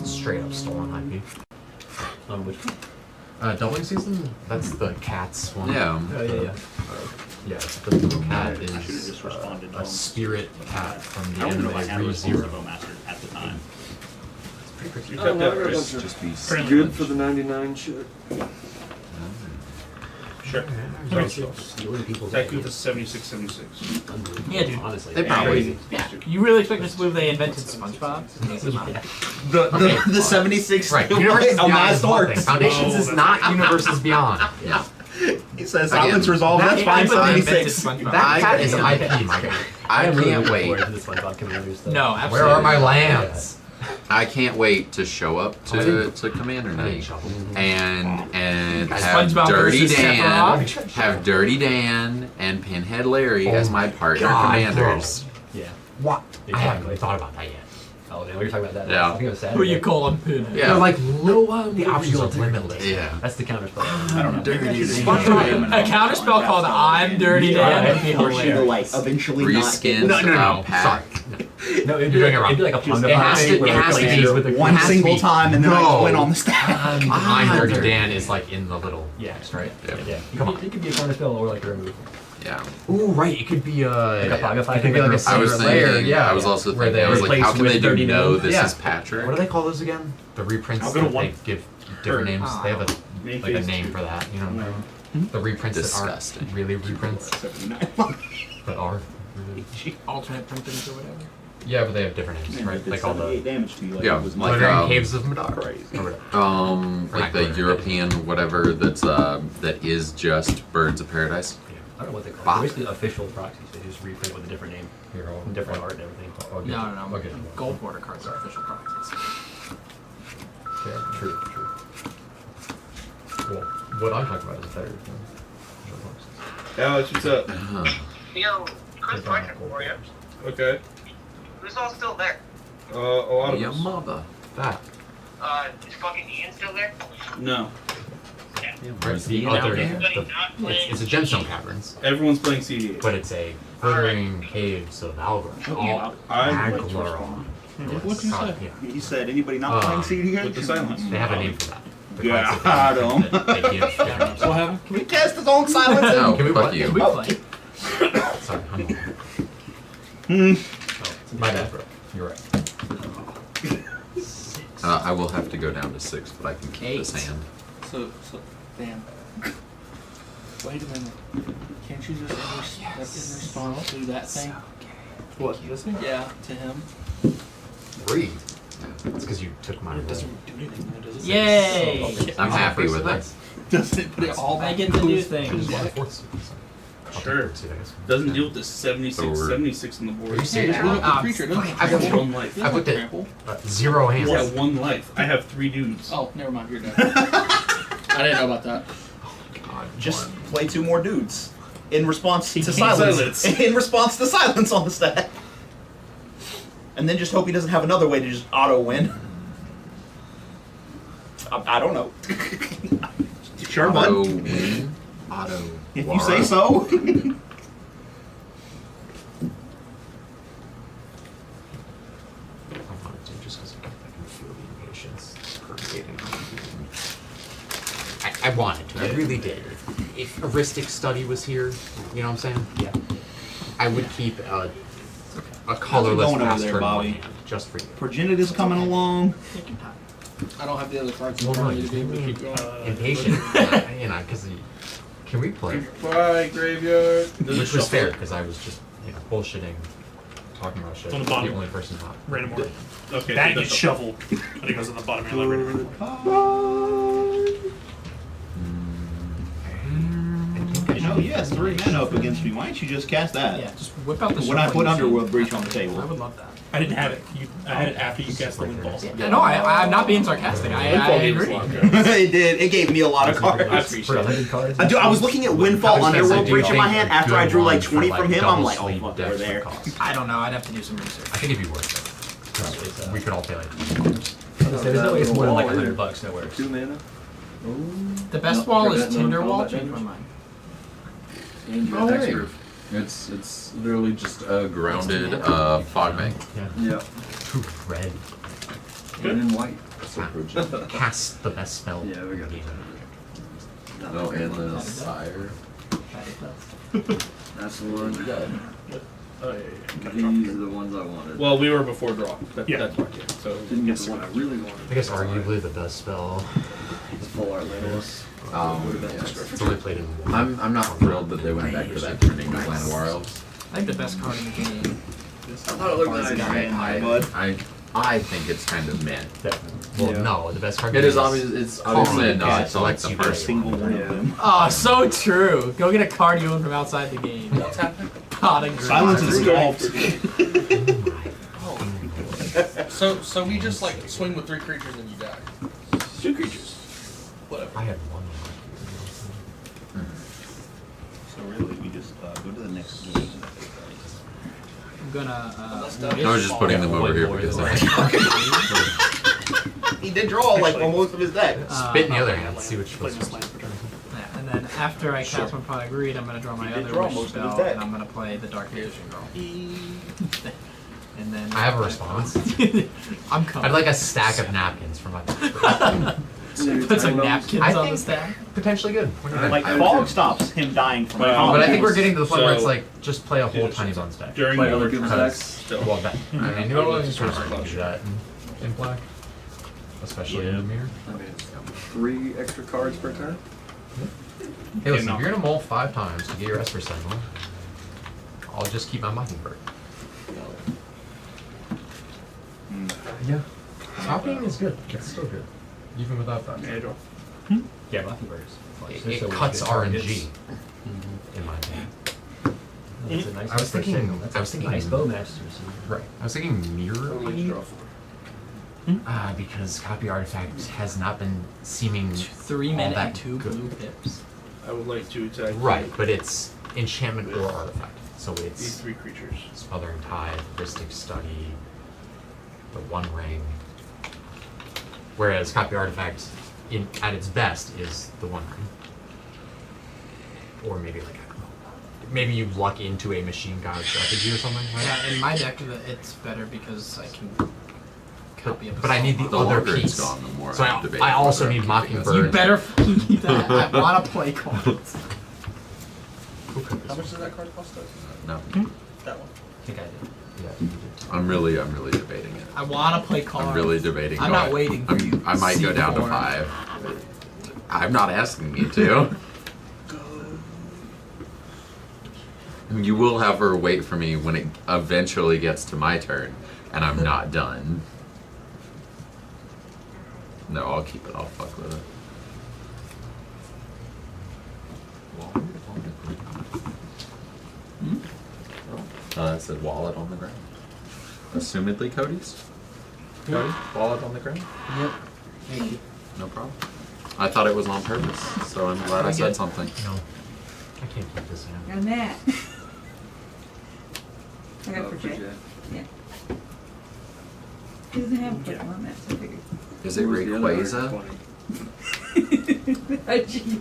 just straight up stolen IP. On which one? Doubling season? That's the cat's one. Yeah. Oh, yeah. Yeah, the little cat I should have is just responded. a spirit cat from the I don't end know of if I had a Re response Zero. to Master at the time. You got that, Chris. Just be Good for the 99 shit. Sure. That goose is 76. Yeah, dude. Honestly. They probably. Yeah. You really expect us to believe they invented SpongeBob? The 76. Right, Universes Beyond Amaz is one thing. Dorks. Foundations is not Universes Beyond. Yeah. He says Again, silence resolved. That's fine. They invented 76. SpongeBob. That cat is IP, my guy. I can't wait. No, absolutely. Where are my lands? I can't wait to show up to Commander Night and have SpongeBob Dirty versus Dan, Sephiroth? have Dirty Dan and Pinhead Larry as my partner God, commanders. Yeah. What? I Exactly. haven't even thought about that yet. Oh, man, we were talking about that. Yeah. I think it was Saturday. Who you calling Pinhead? Yeah. They're like the options are limitless. Yeah. That's the counterspell. I don't know. Dirty SpongeBob, a counterspell called I'm Dirty Dan would be Or she will hilarious. like eventually Reskin No. pack. No, it'd You're doing it wrong. It'd be like a Panda It has to- thing where it has to like be with the one has to single be- time and then I No. went on the stack. I'm Dirty Dan is like in the little text, right? Yeah. It could be a counterspell or like a remove. Yeah. Ooh, right. It could be Like a Pagafy it could be like a I was secret layer. thinking. Yeah. I was also where thinking. I was like, replace how can with they do 30 know names? this Yeah. is Patrick? What do they call those again? The reprints I'll go to that they one. give different names. They have a Main like a phase name two. for that. You know. The reprints Disgusting. that aren't really reprints, but are. Really. Alternate printings or whatever. Yeah, but they have different names, right? Like all the damage to you. Like Yeah, it was like, Glittering Caves of Madar. Crazy. Or whatever. Like the European whatever that is just Birds of Paradise. I don't know what they call Bach. it. They're basically official proxies. They just reprint with a different name, different art and everything. No. Okay. Gold border cards are official proxies. True. Well, what I'm talking about is better. Alex, what's up? Yo, quick question for you. Okay. Who's all still there? A lot of Your us. mother. That. Is fucking Ian still there? No. Where's the other? It's a gemstone caverns, Everyone's playing CEDH. but it's a glittering caves of Algor. All Agloron. What'd you say? Yeah. He said, anybody not playing CEDH? With the silence. They have a name for that. The Yeah, classic I name don't. that They give gems. What happened? Can we cast his own silence? No, Can we fuck what? you. We play. Sorry, I'm my bad, bro. You're right. I will have to go down to 6, but I can keep this hand. So, damn. Wait a minute. Can't you just in response to that thing? What? This thing? Yeah, to him. 3. It's because you took my It roll. doesn't do anything though, does it? Yay! I'm happy with it. Nice. Does it put it all I back get in to do who's- things. who's Yeah, what? 4th suit, so. I'll take Sure. 4th suit, I guess. Doesn't deal with the 76 on the board. Are you serious? Hey, look at the Ah, creature, doesn't it? I've One looked- life. Yeah, I've looked at trample. 0 hands. Yeah, 1 life. I have 3 dudes. Oh, never mind, you're done. I didn't know about that. Just play 2 more dudes. In response to can't silence. silence. In response to silence on the stack. And then just hope he doesn't have another way to just auto win. I don't know. Sure, Auto bud. win. Auto. If you say so. I wanted to just because I can feel the impatience permeating. I wanted to. I really did. If Heuristic Study was here, you know what I'm saying? Yeah. I would keep a colorless going over fast there, turn in my Bobby? hand just for you. Progenitor's coming along. I don't have the other cards in Well, front no, of me to be able to you keep going. impatient, you know, because can we play? Bye, graveyard. Which was fair because I was just bullshitting, talking about shit. On the The bottom. only person not. Random order. Okay. That so gets that's shuffled. I think it goes at the bottom of your library. You know, he has 3 mana up against me. Why don't you just cast that? Yeah, just whip out the When I shuffle put you see. Underworld Breach on the I table. would love that. I didn't have it. I had it after you cast the windfall. Yeah, no, I'm not being sarcastic. I agree. It did. It gave me a lot of cards. For 100 cards? I was looking at Windfall Underworld do Breach in my think hand a after I good drew like one for, 20 from him. I'm double like, oh sleeve fuck, decks we're would there. cost. I don't know. I'd have to do some research. I think it'd be worth it. We could all pay like. There's no way it's more than like $100 nowhere. 2 mana. The best No, wall for is that Tinder wall. non-combat Change my mind. Oh, hey. It's literally just a grounded fog bank. Yeah. Red. Red and white. So Cast the best spell. Yeah, we got it. Oh, and the sire. That's the one. Oh, yeah. These are the ones I wanted. Well, we were before draw. Yeah. That's why. Yeah. So Didn't get the one I really wanted. I guess arguably the best spell. It's full art labels. It's only played in one. I'm not thrilled that they went back to that turning of Llanowar Elves. I think the best card in the game. I thought it looked nice. I think it's kind of meh. Well, no, the best card. It is obviously it's obviously a nod to like the first Single one. one of them. Oh, so true. Go get a card you own from outside the game. What's happening? God, I agree. Silence is involved. So we just like swing with 3 creatures and you die. 2 creatures. Whatever. I had one. So really, we just go to the next game. I'm gonna. I was just putting them over here because He did draw like on most of his deck. Spit in the other hand. See which was. Yeah, and then after I cast one Product Greed, I'm gonna draw my other draw wish most of his spell, deck. and I'm gonna play the Dark Vision Girl. And then I have a response. I'm coming. I'd like a stack of napkins for my. Put some napkins I on think the stack. potentially good. Like fog stops him dying from But I think we're getting to the point where it's So- like just play a whole tiny bones deck. during Play your other people's turn, decks? still. Well, that I mean, you I know, would just just sort of do that in black, especially in the mirror. I mean, 3 extra cards per turn. Hey, listen, if you're gonna mull 5 times to get your Esper Sentinel, I'll just keep my Mockingbird. Yeah. Copying is good. It's still good. Even without that. Yeah, draw. Yeah, Mockingbird is. It cuts RNG, in my opinion. That's a nice I was thinking. That's I was thinking. nice bowmasters. Right. I was thinking mirror. What would you draw for? Because copy artifact has not been seeming 3 all mana that and 2 good. blue pips. I would like to attack. Right, but it's enchantment or artifact, so These it's 3 creatures. Smothering Tide, Mystic Study, the One Ring. Whereas copy artifact, at its best, is the One Ring. Or maybe like, I don't know, maybe you luck into a Machine God strategy or something. Right? Yeah, in my deck, it's better because I can copy up. But I need the other longer it's piece. gone, the more So I'm debating I also whether need I'm keeping Mockingbird. You better keep that. I want to play cards. How much does that card cost us? No, That one. I think I did. I'm really debating it. I want to play cards. I'm really debating. I'm not waiting for you. I might go down to C4. 5. I'm not asking you to. You will have her wait for me when it eventually gets to my turn, and I'm not done. No, I'll keep it. I'll fuck with it. It said wallet on the ground. Assumedly Cody's. Cody, wallet on the ground. Yep. Thank you. No problem. I thought it was on purpose, so I'm glad I said something. No, I can't keep this in. Got a mat. I got Oh, for for Jay. Jay. Yeah. He doesn't have a foot on that, so I figured. Is it What was the other Rayquaza?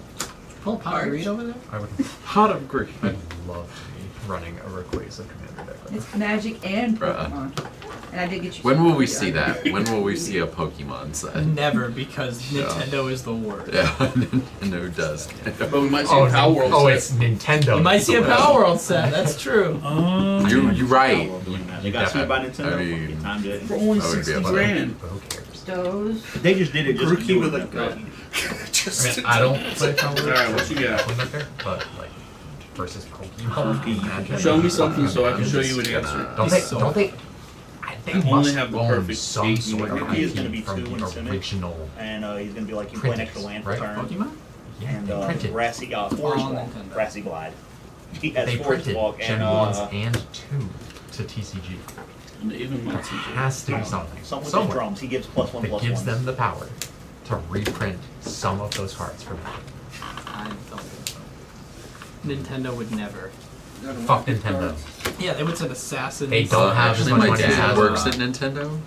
Pull Power Read over there? I would. Hot of Greek. I'd love to be running a Rayquaza commander deck. It's Magic and Bruh. Pokemon. And I did get you. When some will we video. see that? When will we see a Pokemon set? Never, because Yeah. Nintendo is the worst. Yeah, Nintendo does. But we might see a Power World Oh, set. it's Nintendo. You might see a Power World set. That's true. You right. You got sued by Nintendo. I mean, Timed it. For only I would be 60 able to- grand. Who cares? Those. They just did it just to Grookey do with it. a gun. I mean, I don't play Power World. Alright, what you got? But like versus Pokemon. Magic. Show me something so I can show you an answer. Don't they? Don't they? They only must have the own perfect some eight sort of He is going to IP be from 2 in the Simic, original. and he's going to be like, you play an extra land per Right? turn. Pokemon? Yeah, And they printed. Grassy, Forest On Walk, Nintendo. Grassy Glide. He has They Forest printed Walk Gen and 1s and 2 to TCG. And even my There has to be something some with his somewhere drums. He gives +1/+1. that gives them the power to reprint some of those cards for Magic. I don't think so. Nintendo would never. Fuck Nintendo. Yeah, they would send Assassins. They don't have as Actually, much my money as dad Hasbro. works at Nintendo.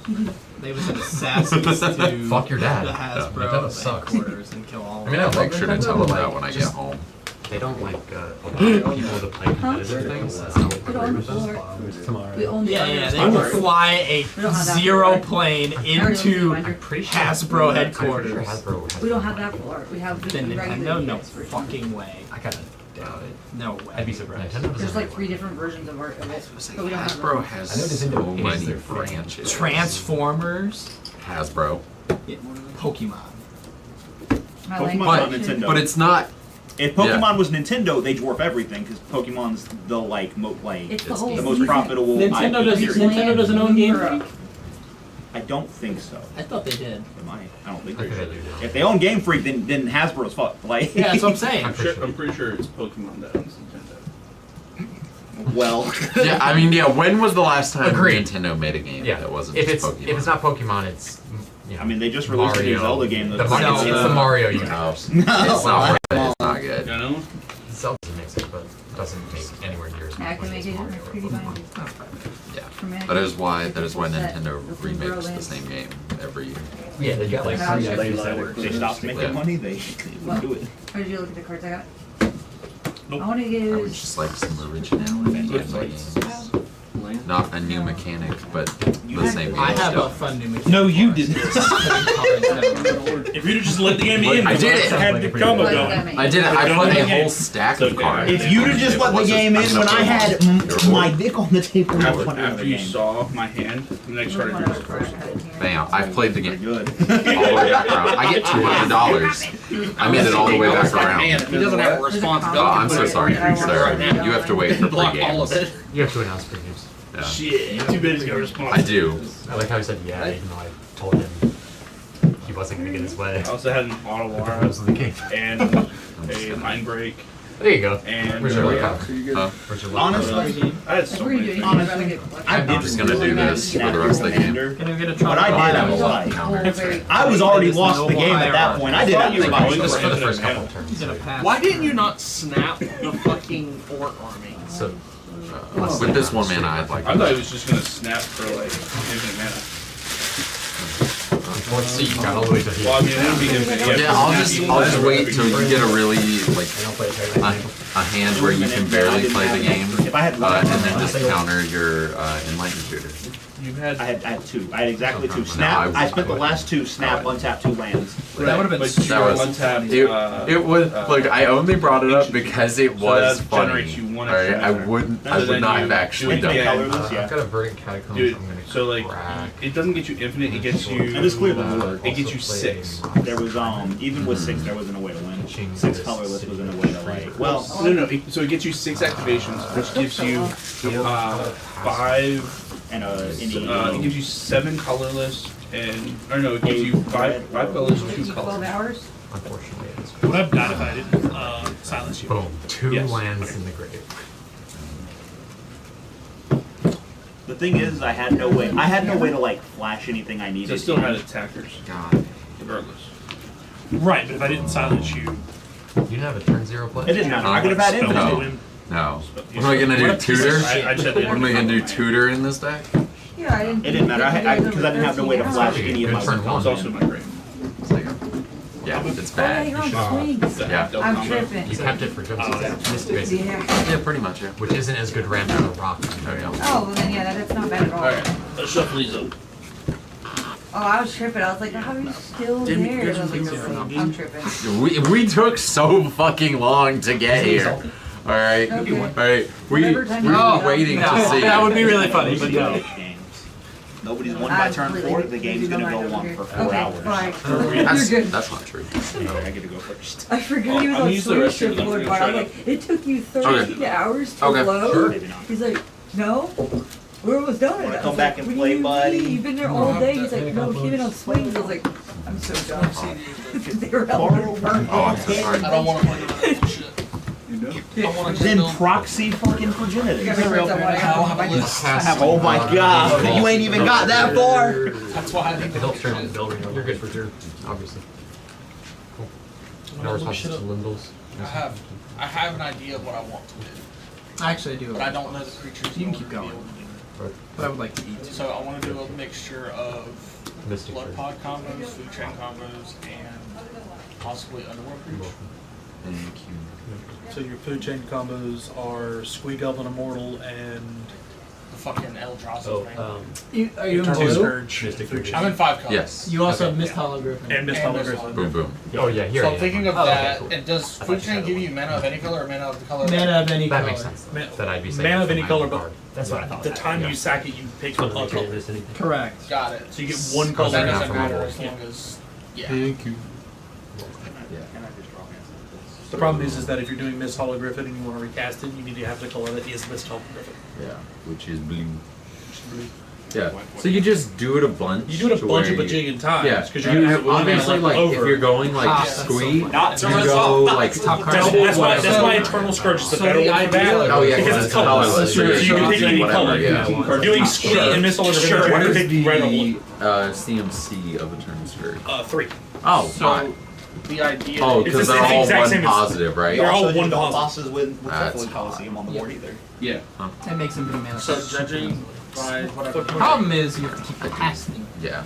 They would send Assassins to Fuck your dad. the Yeah, Hasbro Nintendo sucks. headquarters and kill all I mean, I of love them. Make sure to Nintendo, tell him like, that when I get just- home. they don't like allow people to play competitive things. I don't agree with them. Tomorrow. We own the Yeah, they will fly a We don't have that zero floor. plane I already into own the Hasbro headquarters. We don't have that floor. We have the Then regular Nintendo, no PS version. fucking way. I kind of doubt it. No way. I'd be surprised. Nintendo There's doesn't like really 3 different versions of it, but we don't have Hasbro them. has I know so Nintendo many is their branches. Transformers, Hasbro. Pokemon. I like Pokemon's But, not Nintendo. but it's not. If Pokemon was Nintendo, they dwarf everything because Pokemon's the It's the whole the most season. profitable Nintendo IP doesn't. series. Nintendo doesn't own Game Freak. I don't think so. I thought they did. They might. I don't think I they think should. they do now. If they own Game Freak, then Hasbro's fucked. Like, Yeah, that's what I'm saying. I'm pretty sure it's Pokemon that owns Nintendo. well, Yeah, I mean, yeah. When was the last time Agreed. Nintendo made a game Yeah, that wasn't if just it's Pokemon? if it's not Pokemon, it's you know, I mean, they just released a new Mario. Zelda game. The That's Mario, Zelda. it's the Mario No, universe. No. it's not. It's not good. You know? Zelda makes it, but doesn't make anywhere near as Yeah, I much can money make as it Mario. pretty binding. Yeah, that is why Nintendo remakes the same game every year. Yeah, they got like How three did IPs If that work. they stopped making Yeah. money, they wouldn't do it. How did you look at the cards I got? Nope. I want to I would use. just like some originality in my games. Not a new mechanic, but the same game. I have still. a fun new mechanic. No, you didn't. didn't. If you'd have just let the game in, I did it. had the combo What does going. that mean? I did it. I Don't put know a the whole game. stack It's of okay. cards. If you'd have just let the game in when I had my dick on the table, I would have After the you game. saw my hand, the next card One is other card I had in here. Bam! I've played the Pretty game good. all the way back around. I get $200. I made it all the way back around. He doesn't have a Oh, responsibility. I'm so sorry, sir. You have to wait for Block free all of games. it. You have to announce free games. Yeah. Shit, too bad he's got a response. I do. I like how he said yeah, even though I told him he wasn't gonna get his way. I also had an auto With the wire rules of the game. and a mind break There you go. and Where's your yeah. laptop? Where's your laptop? Honestly, I had If so we're gonna do many. anything, I'd rather get. I'm just gonna do this for the rest of the game. Gonna get a But I did have a lot. I was already lost the game at that point. I did have to buy Just for the it. first couple of turns. He's gonna pass. Why didn't you not snap the fucking orc army? So, With this one mana, I'd like. I thought he was just gonna snap for like infinite mana. let's see, you got all the way to the Well, I mean, it would be infinite. Yeah, I'll just wait till you get a really like I don't play it very well. a hand where you can barely play the game, If I had and then just counter your enlightened tutor. You've had. I had 2. I had exactly 2. No, Snap. I I spent the last 2 snap, untap 2 lands. That would have been But super. That was untapped. it was look. I only brought it up because it was that funny. generates you one Alright, extra I mana. wouldn't. So I would then not you have actually do done it it. again. Colorless, yeah. I've got a verdant catacombs. Dude, I'm gonna so like, crack. it doesn't get you infinite. It gets you. And it's clear the board. It gets you 6. There was even with 6, there wasn't a way to win. 6 colorless wasn't a way to like. Well, No. So it gets you 6 activations, which gives you 5. and It gives you 7 colorless, and or no, it gives you 5 colorless, 2 12 colorless. hours? Unfortunately, it's Would have died if I didn't silence you. boom. 2 Yes. lands in the grave. the thing is, I had no way to like flash anything I So needed. it still had attackers, God. regardless. Right, but if I didn't silence you, You didn't have a turn 0 play? It didn't matter. I could have had spell infinite. to win. No. What am I gonna do? Tutor? I just had What am I gonna do? Tutor in this deck? Yeah, I didn't. It didn't matter. Because I didn't have no way to flash any of my Good turn It's one. also my grave. It's like yeah, it's Oh, yeah, bad. you're on swings. Yeah. Double I'm combo. tripping. You kept it for jumps. Basically. Yeah. Yeah, pretty much. Yeah. Which isn't as good ramp as a rock. There you go. Oh, well then, yeah, that's not bad at all. Alright. Let's shuffle these up. Oh, I was tripping. I was like, how are you still Damn it, there? you guys I was like, are "Oh, fucking I'm tripping. We took so fucking long to get here. All right. Okay. All right. We Whatever time were you do waiting that. to see. That would be really funny, but no. Games. Nobody's won by turn 4. The game's gonna go on for 4 hours. Fine. That's, You're good. that's not true. I get to go first. I forgot he was I'm on used to the rest swing of shift them. mode, but I'm like, it took you 13 hours to Okay. load. Sure. Maybe not. He's like, no, we're almost done. Wanna I was come like, back and what do play, you buddy? mean? You've been there all day. He's like, no, he been on swings. I was like, I'm so done. They were helping burn. Oh, I'm so sorry. I don't want to play that shit. I want to Then proxy fucking virginity. I got my friends that want to I don't have have a list. Oh my god, you ain't even got that far. That's why I think It helps turn into building. You're good for turn, obviously. Cool. No responses to Lindels. I have an idea of what I want to do, Actually, I do. but I don't know the creatures. You can in keep order to be going. able to do it. But I would like to eat. So I want to do a mixture of Mystic blood turn. pod combos, food chain combos, and possibly underworld creatures. Thank you. So your food chain combos are Squee Goblin Immortal and The fucking Eldrazi Oh, thing. Are you in Eternal blue? Scourge. Mystic Food Fusion. chain. I'm in 5 colors. Yes. You also Okay. have Mist Holograph. And Mist Holograph. Boom boom. Oh yeah, here. So I I'm am. thinking of Oh, okay, that. cool. And does I thought food you chain said give it. you mana of any color or mana of the color? Mana of any That color. makes sense. Ma- That I'd be safe Mana of for any my color, own but card. That's what I thought. the time you sack it, you pick a Can't color. miss anything. Correct. Got it. So you get one So color. that now doesn't for matter mobile. as long as. Yeah. Thank you. The problem is that if you're doing Mist Holographic and you want to recast it, you need to have the color that is Mist Holographic. Yeah, which is blue. Which is blue. Yeah. So you just do it a bunch. You do it a to bunch where of you- bajillion times. Yeah, Because you you're have obviously like if you're going like Ah, squee, Not you to go like Top card. That's why Whatever. Eternal Scourge is the So better the one for that. idea- Oh, yeah, because it's colorless. So you can pick any color. Doing squee and Mist Holographic, Sure. you What have to is pick red or blue. the CMC of Eternal Scourge? 3. Oh, So the idea. oh, It's because the they're all exact one same as- positive, right? They're all Also, one don't positive. bosses with That's Buffalo Coliseum on the board either. Yeah. That makes them be mana. So judging by whatever. The problem is you have to keep the casting. Yeah.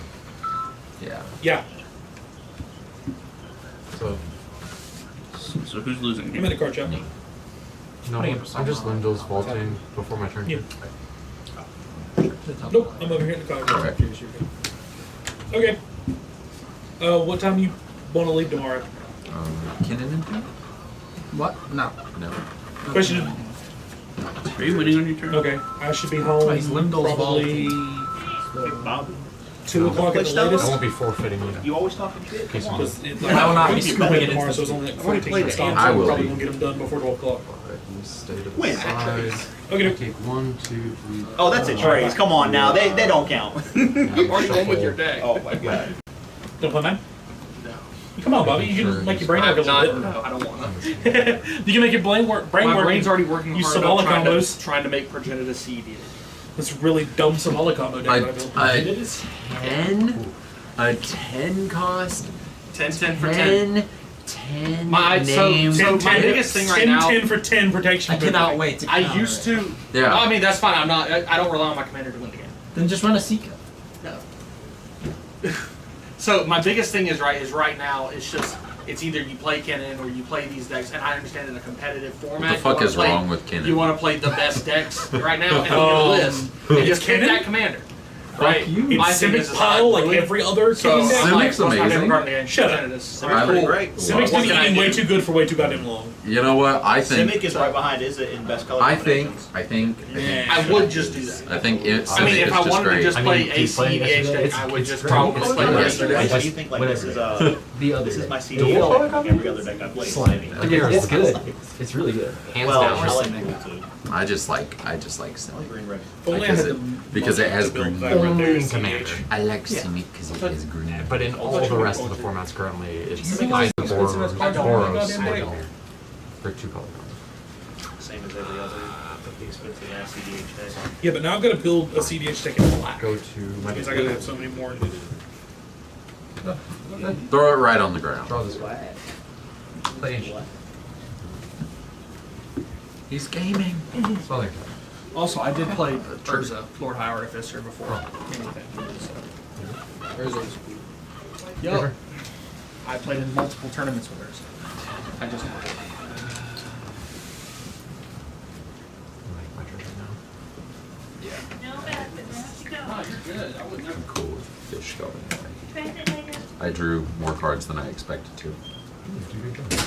Yeah. Yeah. So So who's losing? I'm in a card shop. no, I'm just Lindell's vaulting before my turn. Yeah. Nope, I'm over here in the car. Okay. Okay. What time you want to leave tomorrow? Kinnan? What? No. No. Question. Are you winning on your turn? Okay, I should be home He's Lindell's probably Bob, 2 o'clock at the Stella? I latest. won't be forfeiting you. you always talking shit. Case Come on. Because it, I will not be I'm scooping away it tomorrow, into so it's only like I've already 14 played stops. it. I will Probably be. won't get them done before 12 o'clock. When, actually? Okay. I take 1, 2, 3. Oh, that's a trace. Come on now. They don't count. You've already won with your deck. Oh my god. Don't play mine? Come on, Bobby. You can make your brain work a not. little No, I don't want to. bit. You can make your brain work. My brain's already working Use hard about symbolic combos. trying to make Progenitor Seed. This really dumb symbolic combo deck that I built. A 10 cost? 10 for 10. 10 My biggest thing right 10, now. 10 for 10 protection. I cannot wait to. I counter used it. to. Yeah. I mean, that's fine. I'm not. I don't rely on my commander to win the game. Then just run a Seeker. No. So my biggest thing is right now it's just it's either you play Kennen or you play these decks, and I understand in a competitive format. What the fuck you wanna is play- wrong with Kennen? You want to play the best decks right now and look at the list and just pick Kennen? that commander. Right. In My thing Simic is pile, like really- every other So King deck. I'm like, Simic's what's my favorite amazing. card in the game? Shut up. Progenitus. Simic's pretty great. Simic's What been can I eating way do? too good for way too goddamn long. You know what? I think. Simic is right behind Izzet in best color. I think. combinations. I would just do that. I think it's. I mean, if I just wanted great. to just I play mean, a do you play CEDH yesterday? deck, It's- I would it's just great. probably It's play great. yesterday. Why do you think like this is The other this is day. my The CD other like every other deck I play? Slimy. It's good. It's really good. Hands Well, down. I like Simic. blue too. I just like I like Simic. green red. If only I Because had it- the because it has to build green. that right Only there, in CEDH. Commander. I like Simic because it has green. But in all the rest of the formats currently, it's Simic is either expensive as cards on the Boros goddamn and deck. Amir for 2 color cards. Same as every other expensive ass CDH deck. Yeah, but now I've got to build a CDH deck in black. Go to my. That means I got to have so many more. Throw it right on the ground. Draw this way. Play ancient. He's gaming. Spell their card. Also, I did play Urza, Lord High Artificer, before anything. Urza's Yo. I played in multiple tournaments with Urza. I just Like my treasure now. Oh, you're good. I would never. I'm cool with fish going away. I drew more cards than I expected to. You did a good job.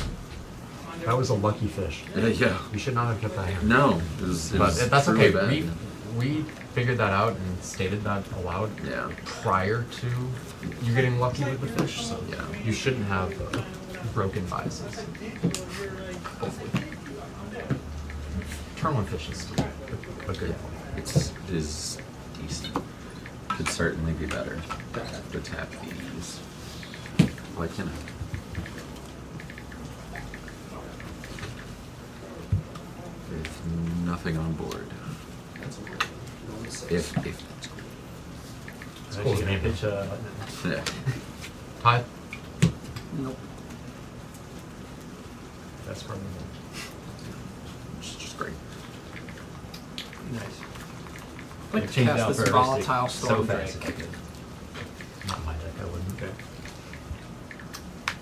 That was a lucky fish. Yeah. You should not have kept that hand. No, it was But that's really okay. bad. We figured that out and stated that aloud Yeah. prior to you getting lucky with the fish, so Yeah. you shouldn't have broken biases. Hopefully. Turn one fish is still a good point. It is decent. Could certainly be better. To tap these. Why can't I? With nothing on board. If that's cool. It's cool. Name Pitch, Yeah. Hi. Nope. That's probably Which is just great. nice. I'd like to Change cast out this for volatile so storm fast. drake. not my deck. I wouldn't.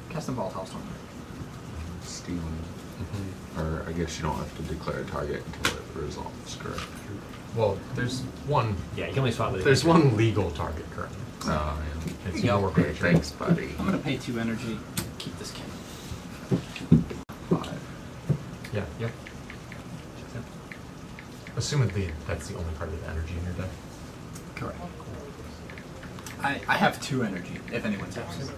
Cast a volatile storm drake. stealing. Or I guess you don't have to declare a target until it resolves, correct? Well, there's one. Yeah, you can only swap with it. There's one legal target currently. Oh, yeah. It's Yep. your creature. Thanks, buddy. I'm gonna pay 2 energy. Keep this cannon. 5. Yeah. Yep. Assumedly, that's the only part of the energy in your deck. Correct. I have 2 energy, if anyone taps it.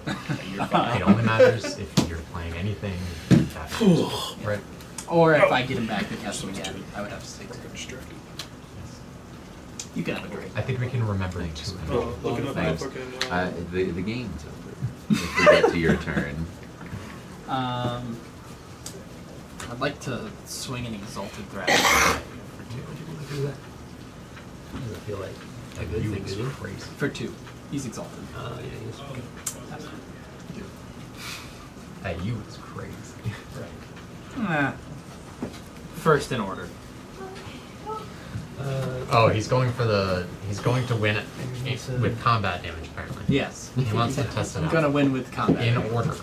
It only matters if you're playing anything that matters, right? Or if I get him back to cast him again, I would have 6. You can have a drink. I think we can remember two. Looking up my Thanks. fucking. The game's over. If we get to your turn. I'd like to swing an Exalted Threat. Does it feel like a good thing to do? Crazy. For 2. He's Exalted. Yeah, he's Hey, you is crazy. First in order. Oh, he's going to win it with combat damage apparently. Yes. He wants to test it I'm out. gonna win with combat. In order.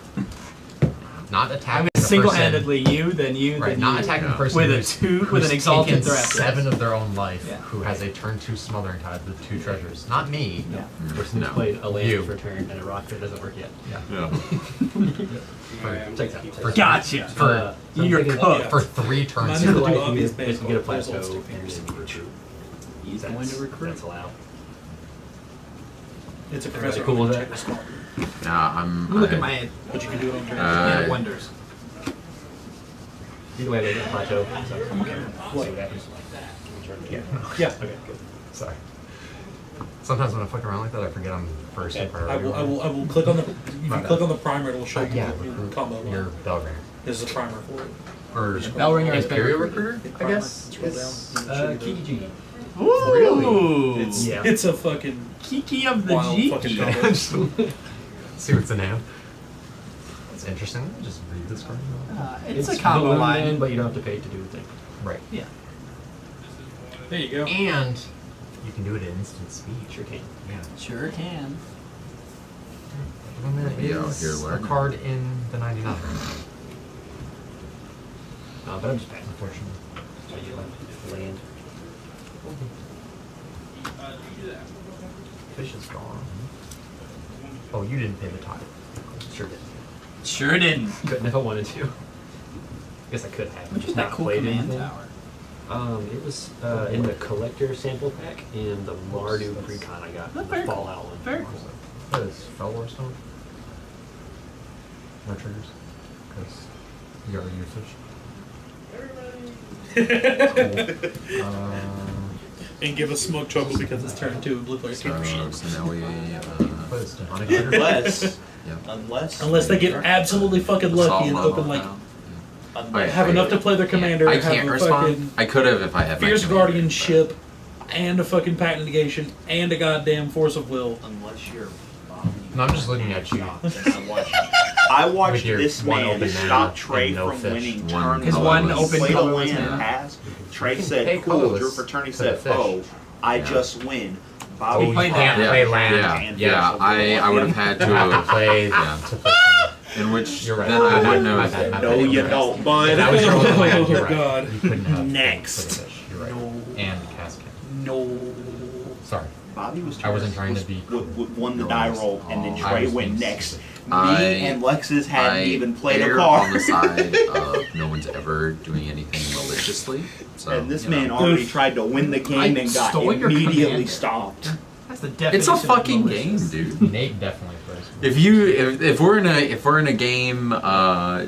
Not attacking the Single-handedly, you, then you, Right, then not you. attacking the person with a who's, 2, with who's an Exalted taken Threat. 7 of their own life, Yeah. who has a turn 2 Smothering Tide with 2 treasures. Not me. Yeah. Person who's No. played a land You. for a turn and a rock that doesn't work yet. Yeah. Take that. For, Gotcha. For, So I'm You're thinking- cooked. for 3 turns. Mine So is the the way obvious you base basically get a ball, plateau stick and fingers. then recruit. He's going to recruit. That's allowed. It's a Everybody professor. cool with that? Check the smart. Look at my head. But you can do it on turn. Yeah, wonders. Either way, they get a plateau. So I'm okay. see what happens. Yeah. Yeah. Okay, good. Sorry. Sometimes when I fuck around like that, I forget I'm first in I priority. will click on the. If you My bad. click on the primer, it'll show you Yeah, your combo. your bell ringer. This is a primer for it. Or Bellringer has been Imperial recruited. Recruiter, I guess. Scroll down. Kiki. Ooh. It's Yeah. it's a fucking Kiki of the wild fucking Jiki. combo. See what's in hand. That's interesting. Just read this card. It's a combo the line. land, but you don't have to pay to do the thing. Right. Yeah. There you go. And you can do it at instant speed. Sure can. Yeah. Sure can. When there Yeah, is here, a learn. card in the 99. But I'm just paying. Unfortunately. So you like land. Fish is gone. Oh, you didn't pay the tithe. Sure did. Sure didn't. Couldn't if I wanted to. Guess I could have. Which is Just that not cool played command anything. tower? It was in the collector sample pack and the Mardu Precon I got. Oh, The very cool. Fallout one. Very cool. What is Fellwar Stone? No triggers? Because you already used fish. Cool. And give us smoke trouble because it's turn 2 and blue player keep machine. So now we. What is demonic trigger? Unless they get absolutely fucking lucky and open like have enough to play their commander. I have can't a respond. fucking I could have if I had my fierce commander. guardianship and a fucking patent negation and a goddamn force of will. Unless you're. No, I'm just looking at you. I watched With your this one man open mana stop Trey and no from fish. winning One turn His one colorless. open Played a colorless land mana. pass. Trey Hey, said, cool, colorless drew for turn. He for the said, fish. oh, I Yeah. just win. Oh, Bobby you played can't that. play land. Yeah, I would have had to You have to have. play. Yeah. To play. In which You're right. then I would know. My bad, my No, bad. you don't, bud. That was your only land. You're Oh, right. God. You couldn't have Next. for the fish. You're right. No. And Cascade. No. Sorry. Bobby was. I wasn't trying to be won the No, die I was- roll, and then I Trey was went being next. I- Me and Lexus hadn't even played a err card. on the side of no one's ever doing anything maliciously. So And this you man know. already tried to win the game and got stole your immediately commander. stopped. That's the definition. It's a of fucking malicious. game, dude. Nate definitely plays. If we're in a game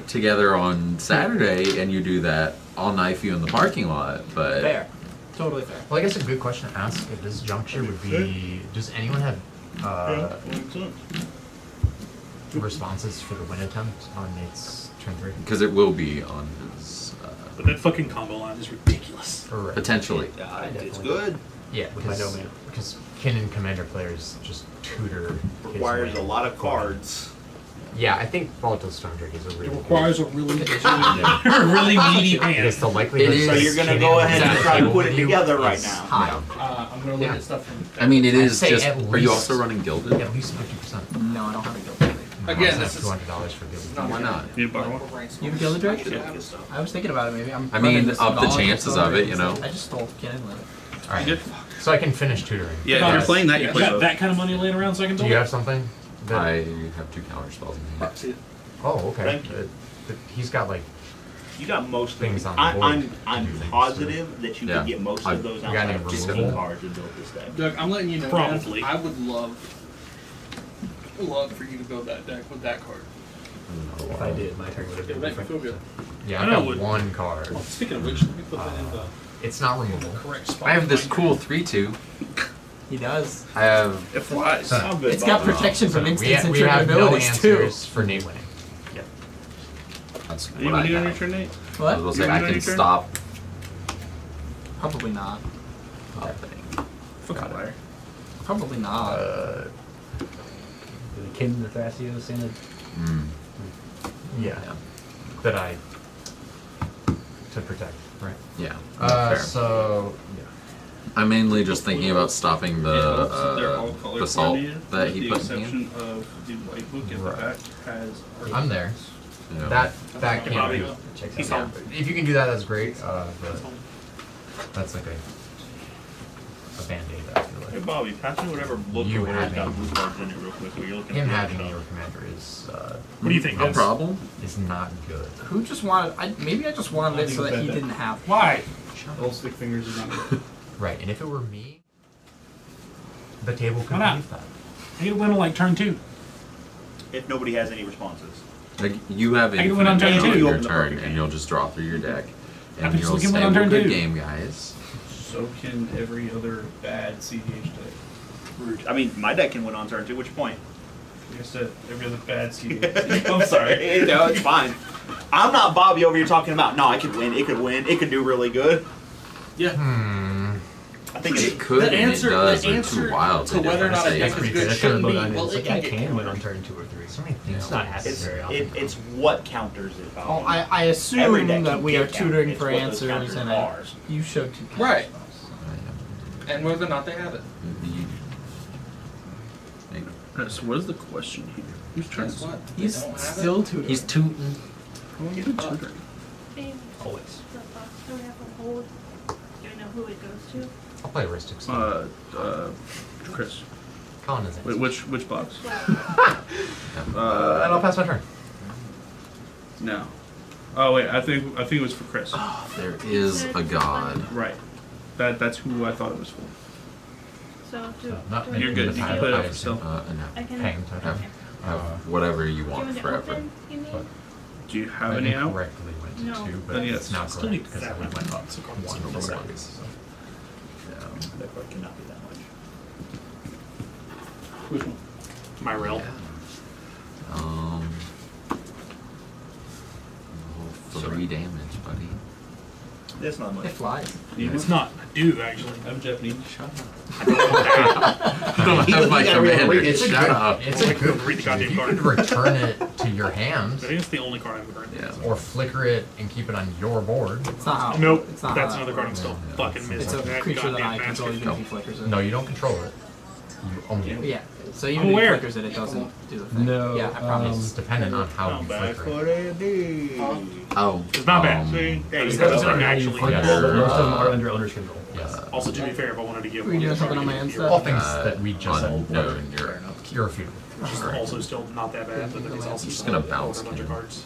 together on Saturday and you do that, I'll knife you in the parking lot. But Fair. Totally fair. Well, I guess a good question to ask at this juncture would be: does anyone have responses for the win attempt on Nate's turn 3? because it will be on his But that fucking combo line is ridiculous. Or potentially. It's good. Yeah, With my no mana. because kin and commander players just tutor. his Requires win. a lot of cards. Yeah, I think Volatile Stranger is a really. It requires a really, really meaty hand. Because the likelihood. It is- So you're gonna go ahead and try to put it together right now. High. I'm gonna look at stuff from. I mean, it I'd is say just. at Are you least- also running Gilded? At least 50%. No, I don't have a guild. Again, this is $200 for Gilded No, why not? You borrow one? You have a Gilded Drake? I was thinking about it. Maybe I'm. I mean, running this up the knowledge chances of it, you know. I just stole get in with it. Alright. Good. So I can finish tutoring. Yeah, if you're playing that, you play Got both. that kind of money laying around so I can Do build you it? have something? that- I have 2 counter spells in hand. Oh, okay. Thank you. But he's got like You got most of Things them. on the board I'm to I'm do things, positive that you Yeah. can get most I- of those you got outside any of 15 removal? cards and build this deck. Doug, I'm letting you know, Probably. man, I would love for you to build that deck with that card. If I did, my turn would have It'll been make me different. feel good. yeah, I I know got what- one card. Well, speaking of which, let me put that in the It's not removable. correct spot. I have this cool 3/2. He does. I have It flies. How good It's got Bob? protection from We, instants and we trigger have no abilities too. answers for Nate winning. That's Are you what I gonna do on your have. turn, Nate? I What? was gonna say You I gonna do can your turn? stop Probably not. happening. Fucking liar. Probably not. The Kin the Thrasios in a Mm. Yeah. That I to protect, right? Yeah. Fair. So I'm mainly just thinking about stopping They're all the color salt coordinated, that with he the put in hand. exception of the white book at the Right. back has. I'm there. Yeah. That Hey, can't Bobby. be. checks He's out. home. If you can do that, that's great. But that's like a band-aid. I feel Hey like. Bobby, pass me whatever book You or whatever's got having- blue cards in it real quick. While you're looking Him at having stuff. your commander is What do you think, No Vince? problem. is not good. Who just wanted? Maybe I just wanted it so that he didn't have. Why? Old stick fingers is not good. Right, and if it were me, the table could Why not? believe that. I get a win on like turn 2. If nobody has any responses. Like you have I can win on infinite turn time two. your Open the turn, perfect and you'll just draw through your deck, I and can you'll still say, win on "Well, turn good 2." game, guys." So can every other bad CDH deck. I mean, my deck can win on turn 2. Which point? Like I said, every other bad CDH. I'm sorry. No, it's fine. I'm not Bobby over here talking about. No, I could win. It could win. It could do really good. I think It could The and answer- it does. the They're answer too wild to whether or not a say deck it's is pretty good good. shouldn't be, But well, it's it like I can can get win on turn 2 or 3. So many things. It's not happening It's, very often. it's what counters it. Oh, Bobby. I Every assume deck that can we are get countered. tutoring It's for what those answers, counters and are. you showed two. Right. And whether or not they have it. Alright, so what is the question here? Who's turn Guess is what? He's They don't have still tutoring. He's tooting. Who's tutoring? Always. The box that we have on hold. Do you know who it goes to? I'll play Aristics. Chris. Colin is Wait, which box? And I'll pass my turn. No. Oh wait, I think it was for Chris. There is a god. Right. That's who I thought it was for. So do, Not do You're good. You can put it up for yourself. No. I can. Hang Have, have whatever you Do you want want it forever. open, you mean? But Do you have I any out? incorrectly went to No. 2, but Then yes. it's not Still need correct because I that went one. up It's a one constant over number. one. So. That card cannot be that much. Which one? My rail. Um, 3 damage, buddy. That's not It much. flies. It's not. I do, actually. I'm Japanese. You don't have my commander. It's a Shut good. up. It's a good. Read the If goddamn you card. could return it to your hand, I think it's the only card I've ever heard. Yeah. or flicker it and keep it on your board. It's not how. Nope. It's not That's how another that card I'm works. still Yeah. fucking It's missing. a That creature that I goddamn control bastard. even if he flickers it. No, you don't control it. You own it. Yeah. So I'm even if he aware. flickers it, it doesn't do the thing. No, Yeah, I promise. It's dependent on how Not you bad flicker for it. AD. Oh. It's not bad. See? There you It's go. considering Right. actually. But Yes. most of them Uh, are under owner's control. Yes. Also, to be fair, if I wanted to give Were you one, doing I'd something on my give end you- stuff? All things that we just Unknown. You're a few. Which is also still not that bad, but then it's also Just still gonna a bounce bunch of Ken. cards.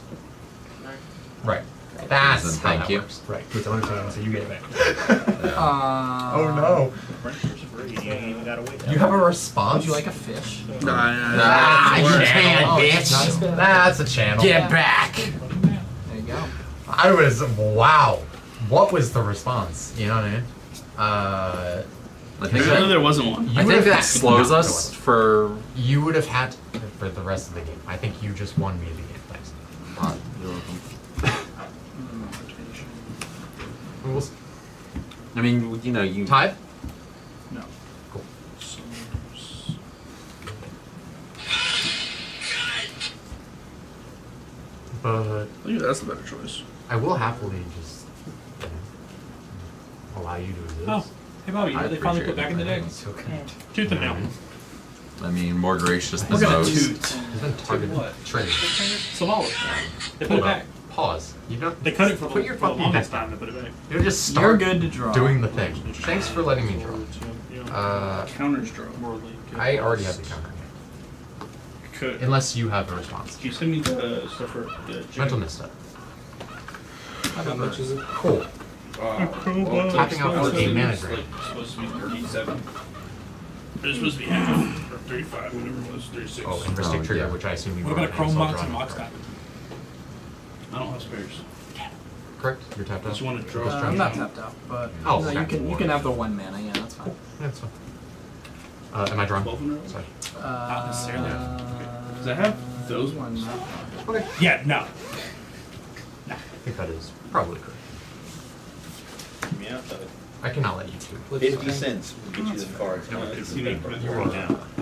Right. That's Listen, how thank that you. works. Right. It's owner's control, so you get it back. Oh no. Friendships free. You ain't even gotta wait. You have a response? Would you like a fish? Ah, you can't, Oh, bitch. That's a channel. Get back. There you go. I was wow. What was the response? You know what I mean? I think I know that, there wasn't one. I think that slows us for. You would have had for the rest of the game. I think you just won me the game. Thanks. You're welcome. We'll I mean, you know, you. tied? No. Cool. But I think that's the better choice. I will happily just you know, allow you to do this. Oh, hey Bobby, you know I they finally put appreciate back in the it. deck? It's okay. Tooth and nail. I mean, more gracious than We're gonna most. toot. He's been targeted. What? Traded. Savala. They put it back. Pause. You don't. They cut it for put your the fucking longest deck time down. to put it back. You just You're start good to draw. doing the thing. Thanks for letting me draw. Counters draw. I already have the counter. Could. Unless you have a response. Can you send me the stuff for the Mental Nista. How much is it? Cool. Well, tapping out for a mana drain. It's supposed to be 37. It's supposed to be half, or 35, whatever it was, 36. Oh, and Mystic Oh, Trigger, yeah. which I assume you What brought about a in, Chrome so I'll Box draw and it Mox first. Diamond? I don't have spares. Correct? You're tapped out? Just want to draw. I'm not tapped out, but Oh, no, okay. you can have the 1 mana. Yeah, that's fine. Yeah, that's fine. Am I drawn? 12 in a row? Sorry. Not necessarily. Does I have those ones? Okay. Yeah, no. I think that is probably correct. Yeah, I cannot let you do. 50 cents will get you the cards.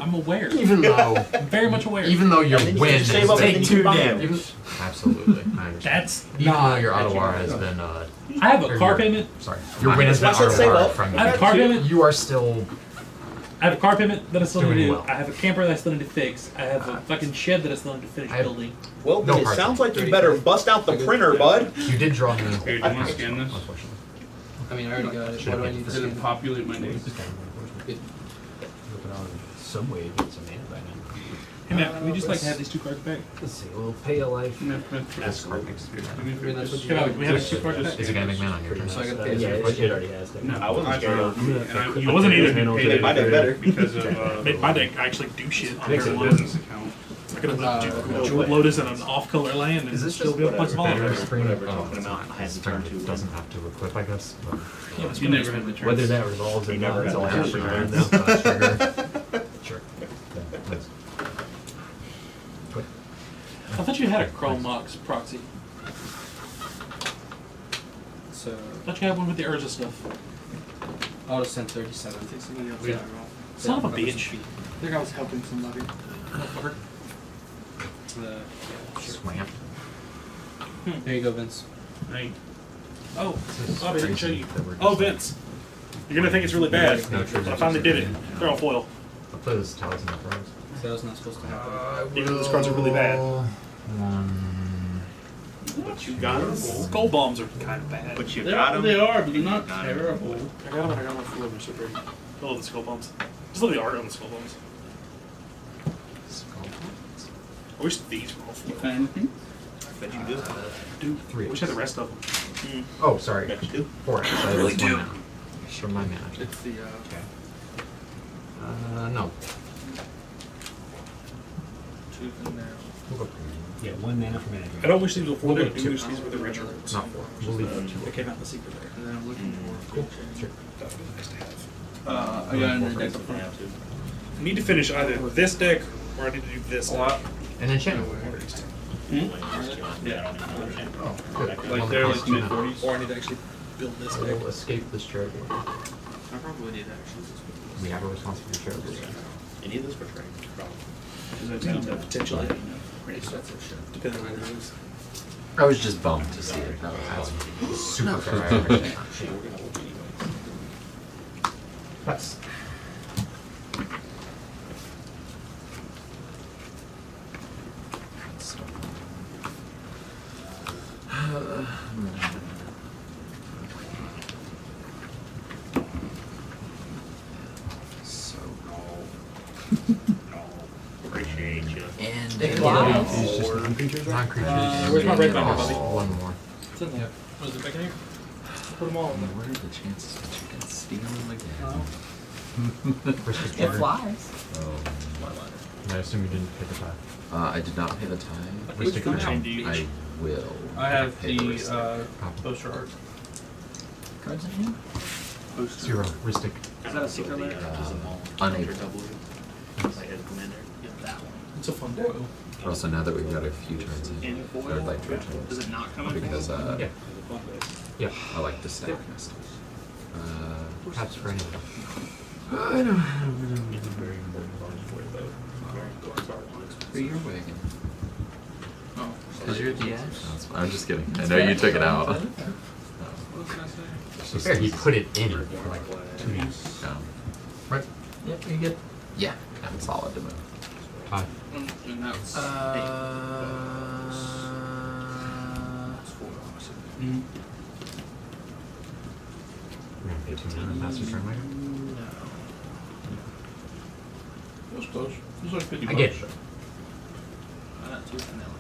I'm aware. Even though, I'm very much aware. even though your And then you win can is save up and then take you 2 can buy damage. them. Absolutely, I understand. That's Even though not. your Otawara has been, I have a or car your- payment. Sorry, your win has been That's why I said save Otawara up. from I have a car payment. you are still I have a car payment that I still need to Doing do. well. I have a camper that I still need to fix. I have a fucking shed that I still need to finish I have- building. Well, No then it cards. sounds like you better bust out the printer, bud. You did draw me. Here, do you want to scan this? Unfortunately. I mean, I already got it. Should What do I have need to Does it scan? populate my name? Some way it's a mana by now. Hey Matt, can we just like have these 2 cards back? Let's see, we'll pay a life. That's card next to I mean, that's what you Hey Matt, got. we have 2 cards back. Is it gonna make mana on your turn? So I gotta pay Yeah, a it already has. No, I wasn't I scared. draw. I wasn't either. Made my deck better. Because of My deck actually do shit on makes turn a 1. business account. I could have Jewel Lotus in an off-color land and Is this still just be able to punch them all better over. spring? Whatever Oh, talking it's about, not. I had This to turn turn to doesn't have to equip, I guess. But Yeah, it's You never had the turn. Whether that resolves or You not, never it's had all the half turn. a grand That's now. not a trigger. Sure. Yeah, nice. I thought you had a Chrome Mox proxy. So I thought you had one with the Urza stuff. I'll just send 37. Son of a bitch. I think I was helping somebody. Motherfucker. Swamp. There you go, Vince. Right. Oh, This is Bob, I didn't show crazy you. that we're just Oh, like- Vince. You're gonna think it's really bad, No but triggers I finally did it. except They're all foil. I'll play this Talisman of Thrones. So that was not supposed to happen. Even though those cards are really bad. One. But you got them. Skull bombs are kind of bad. But you got them. They are, but they're not terrible. I got them and I got them full of them. So pretty. I love the skull bombs. Just love the art on the skull bombs. I wish these were all foil. Anything? Bet you do. Dude, Three I wish I had the rest of them. Oh, sorry. Bet you do. 4. I really do. From my mana. It's the No. We'll go Yeah, 1 mana for mana. I don't wish these were foil. We'll I go do two. wish these were the original. Not 4. We'll leave it They 2. came out in the secret there. And then I'm looking for. Cool. Sure. That would be nice to have. I got another deck of I need to finish either this deck or I need to do this deck. And enchantment. Yeah. Oh, good. Like they're like mid 40s. Or I need to actually build this So deck. we'll escape this chair board. I probably did actually. We have a response for the chair board. Any of this for trade? Potentially. Depending on who it is. I was just bummed to see it. That was awesome. Super fair. I appreciate that. That's. So Appreciate you. and It flies. It's just non-creatures. Non-creatures. Where's my red binder, buddy? One more. It's in there. Was it back in here? Put them all in there. what are the chances that you can steal them again? Restrict It trigger. flies. Oh, And I assume you didn't pay the tie. I did not pay the time. Restrict trigger. I will. I have pay the receipt. poster art. Cards in here? 0. Ristic. Is that a secret layer? Unable. It's a fun deck. Also, now that we've got a few turns in, In foil? I would like to return Does it not come in because Yeah. Yeah. I like to stack my stuff. Perhaps for anyone. For your wagon. Oh. Is your DS? I'm just kidding. I know you took it out. What can I say? To be fair, he put it in for like 2 days. Um, Right? Yep, you get. yeah. and solid to move. Five. And that's We're gonna pay 2 mana and pass your turn later. That was close. It was like 50 I get bucks. it. Not too vanilla.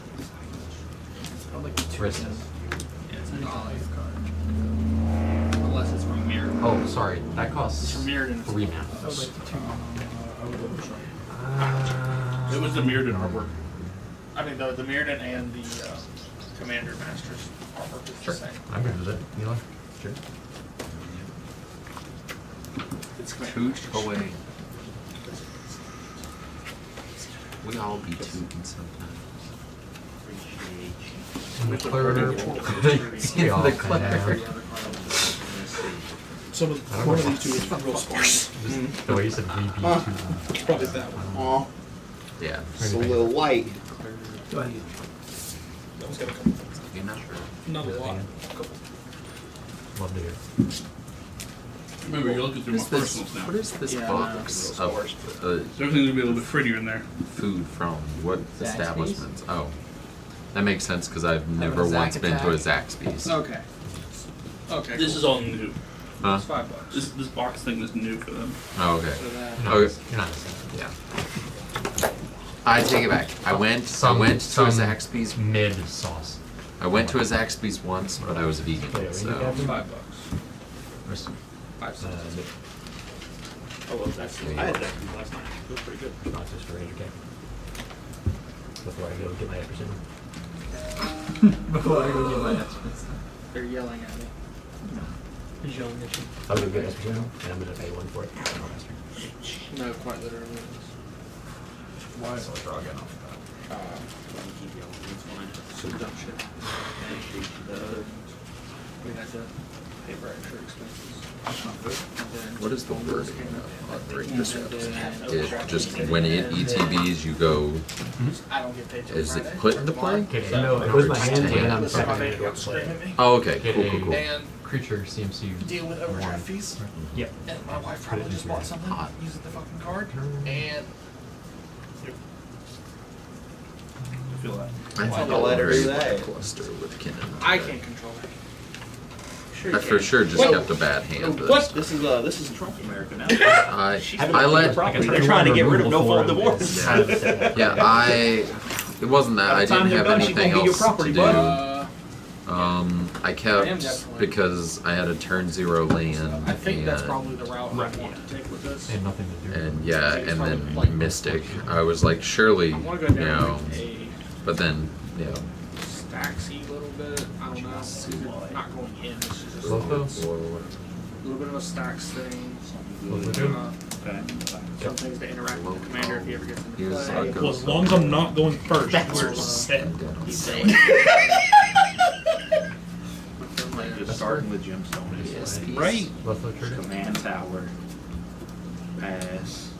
Probably Wrist. Yeah, it's a $5 card. Unless it's from mirror. Oh, sorry. That costs It's from mirrored and 3 mana. That was like 2 It was the mirrored artwork. I mean, the Mirrodin and the Commander Masters artwork is Sure. the same. I'm good with it. Neela? Sure. It's Toot away. We all be tooting sometimes. And the clerk. The clerk. Some of one of these two is real sparse. The way you said we be 2. It's probably that one. Aw, Yeah. it's a little light. Go ahead. That one's got a couple. You're not Not a lot. Love to hear. Remember, you're looking through my What is this, personals now. what is this Yeah, box no, of So everything's gonna be a little bit prettier in there. food from? What Zaxby's? establishments? Oh. That makes sense because I've never a Zack once been to a Attack? Zaxby's. Okay. Okay. This is all new. Huh? It's $5. This box thing is new for them. Oh, okay. So that. Okay. You're not missing. Yeah. I take it back. I went to a Zaxby's. Mid sauce. I went to a Zaxby's once, but I was vegan, so. $5. Wrist. 5 cents. Oh, well, that's, I had that last night. It was pretty good. Not just for 8K. Before I go get my Epperson. Before I go get my estimates. They're yelling at me. He's yelling at you. I'm gonna get Epperson and I'm gonna pay 1 for it. No, quite literally. Why is it draw again off that? Keep yelling, it's fine. Seduction. The We had to pay for extra expenses. What is the wording of break disrupts? It just, when it ETBs, you go, I don't get paid till is Friday. it put into play? No, it was my hand and I'm So my sorry. baby got screaming at me. Oh, okay, Get cool, a- cool, cool. And Creature CMC. deal with overdraft fees. Yep. And my wife probably just bought something using the fucking card. And I feel that. I think I'll let her very do that. cluster with Kinnan. I can't control it. Sure I you for can. sure just kept a bad hand. What? This is Trump America now. I let. They're trying to get rid of no fault divorce. Yeah, it wasn't that. I didn't have anything else to do. I I am kept, definitely- because I had a turn 0 land. I think that's and- probably the route I want to take with this. And nothing to do. And yeah, and then Mystic. I was like, surely, I want to go you down know, like a but then, you know. stacksy little bit. I don't know. Not going in. This is just a Lotho? little bit of a stacks thing. Lotho? Some things to interact with the commander if he ever gets into Here's play. our Well, as long as I'm not going first, That's we're what- set. Like just starting with gemstone is Right. Lotho trigger? command tower. Pass.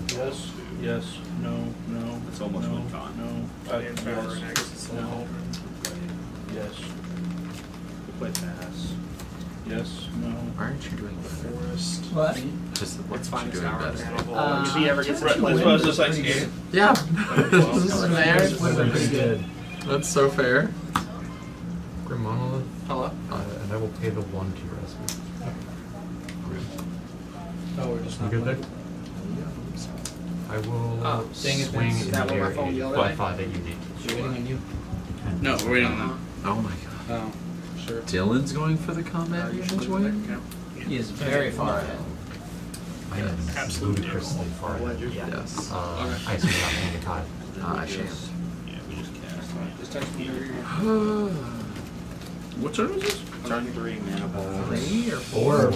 Yes. Yes. No. No. It's almost no, win con. No. And power, and I guess it's a little Yes. Play pass. Yes. No. Why aren't you doing better? forest. What? Just It's what's fine. you It's doing our better? if he ever gets Right. into That's play. what I was just like. Yeah. Yeah, this is fair. Pretty good. That's so fair. Grim Monolith. Hello? And I will pay the 1 to rescue. Oh, we're just You not good there? playing. I will Oh, seeing if swing it's- in that the one my area phone yelled by at me? 5 that you need. You're waiting on you? No, we're waiting on them. Oh my god. Oh, sure. Dylan's going for the combat range win? He is very far ahead. I am Absolutely. ludicrously far. Yes. I assume not paying the tide. I shan't. Yeah, we just cast. Just touch me. What turn is this? Turn 3 mana ball. 3 or 4?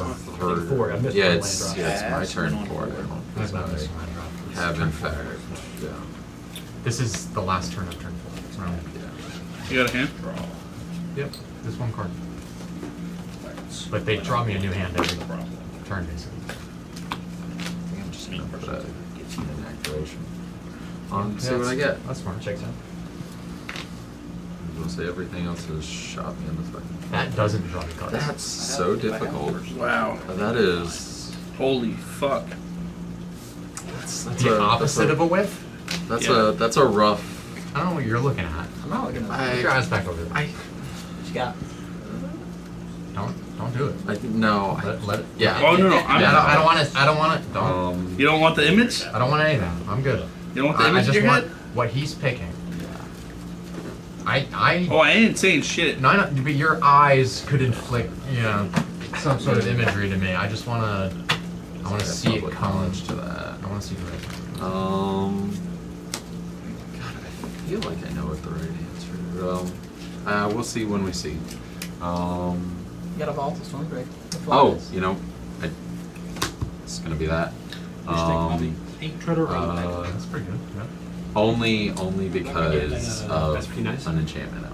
Or- 4. I missed Yeah, my it's land drop. yeah, it's my Pass, turn win on for it. board. That's not missing land drop. Have in fact, yeah. This is the last turn of turn 4. Round. You got a hand? Yep, this 1 card. But they draw me a new hand every turn, basically. I think I'm just gonna put a an activation on, see Yeah, what I get. That's smart. Checks out. I'm gonna say everything else has shot me in the foot. That doesn't draw me cards. That's so difficult. Wow. That is. Holy fuck. That's the opposite of a whiff. That's a rough. I don't know what you're looking at. I'm not looking at Put your eyes back over there. What you got? Don't do it. No. Let it. Yeah. Oh no, I don't want it. I don't want it. Don't. You don't want the image? I don't want anything. I'm good. You don't want the I image in just your want head? what he's picking. I ain't saying shit. No, I know, but your eyes could inflict, some sort of imagery to me. I just wanna see it come to that. I wanna see it. God, I feel like I know what the right answer is. Well, we'll see when we see. You got a vault, it's one break. It's gonna be that. Ink treader. That's pretty good. Yeah. Only because of an enchantment.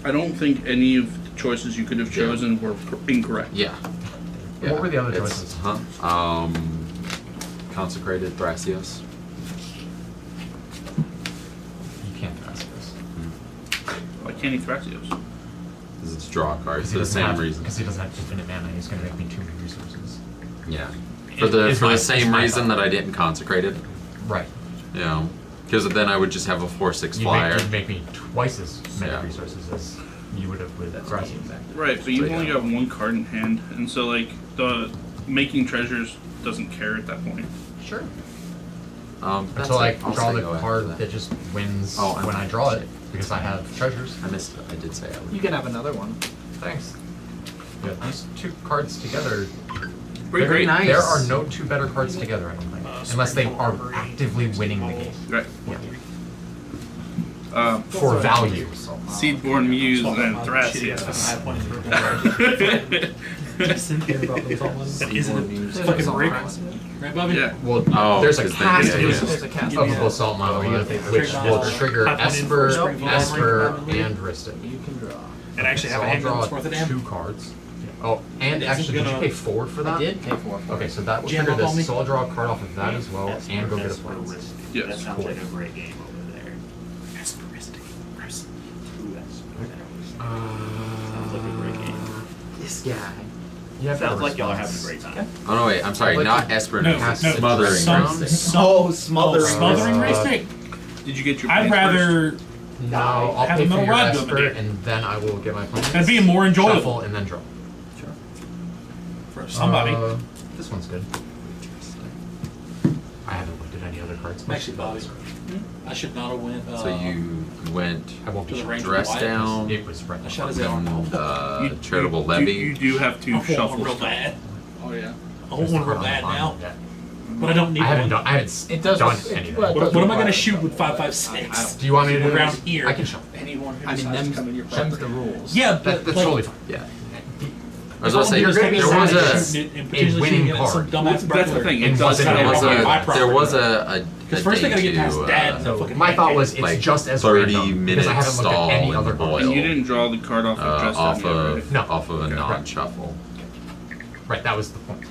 I don't think any of the choices you could have chosen were incorrect. Yeah. What were the other It's- choices? Consecrated Thrasios. You can't Thrasios. Why can't he Thrasios? Because it's draw cards for the same reason. Because he doesn't have infinite mana. He's gonna make me too many resources. Yeah. For the same reason that I didn't consecrate it. Right. Because then I would just have a 4/6 flyer. You'd make me twice as many resources as you would have with Thrasios. Right, but you've only got one card in hand, and so like the making treasures doesn't care at that point. Sure. Until I draw the card that just wins when I draw it, because I have treasures. I missed it. I did say I would. You can have another one. Thanks. Yeah, these two cards together. Very nice. There are no two better cards together, I don't think. Unless they are actively winning the game. Right. Yeah. For value. Seedborn Muse and Thrasios. Fucking break. Right, Bobby? Yeah. Well, there's a cast There's a cast. of the Basalt Model which will trigger Esper, and Ristic. You can draw. And actually have So a I'll hand draw that's worth of 2 cards. Oh, and This is actually, did you gonna- pay 4 for that? I did pay 4. Okay, so that will Jam trigger up on me? this. So I'll draw a card off of that as well, and go get a plan. That Yes. sounds like a great game over there. Sounds like a great game. This guy. Yeah, Sounds like y'all are having a great time. Oh no, wait. I'm sorry. Not Esper. No, Smothering. Smothering Smothering race tank. Did you get your I'd plans rather No, I'll have pay a for middle your rod go Esper, in. and then I will get my plan. That'd be more enjoyable. Shuffle and then draw. for somebody. This one's good. I haven't looked at any other cards. Actually, Bobby, I should not have went. So you went I won't be to the range dress of down, It was right. I shot his arm. and charitable levy. You do have to I want shuffle one real stuff. bad. Oh yeah. I want one real bad now, but I don't need I haven't one. done. I haven't It does. done it- anything. well, it What does am I require- going to shoot with 5.56? Do you want me to do around this? here? I can shuffle. Anyone who I mean, decides to come in your them's the rules. Yeah, That, but that's like, totally fine. Yeah. I was gonna say You're gonna be there was savage. and potentially winning shooting at some card. dumbass That's the burglar. thing. And It does wasn't have it a was requirement. there was a Because first they gotta get past dad and the fucking My thought was it's like just as 30 random, minutes because I haven't looked stall at any in other the cards. boil. And you didn't draw the card off of dress off down yet, of right? No. off of a non-shuffle. Right, that was the point.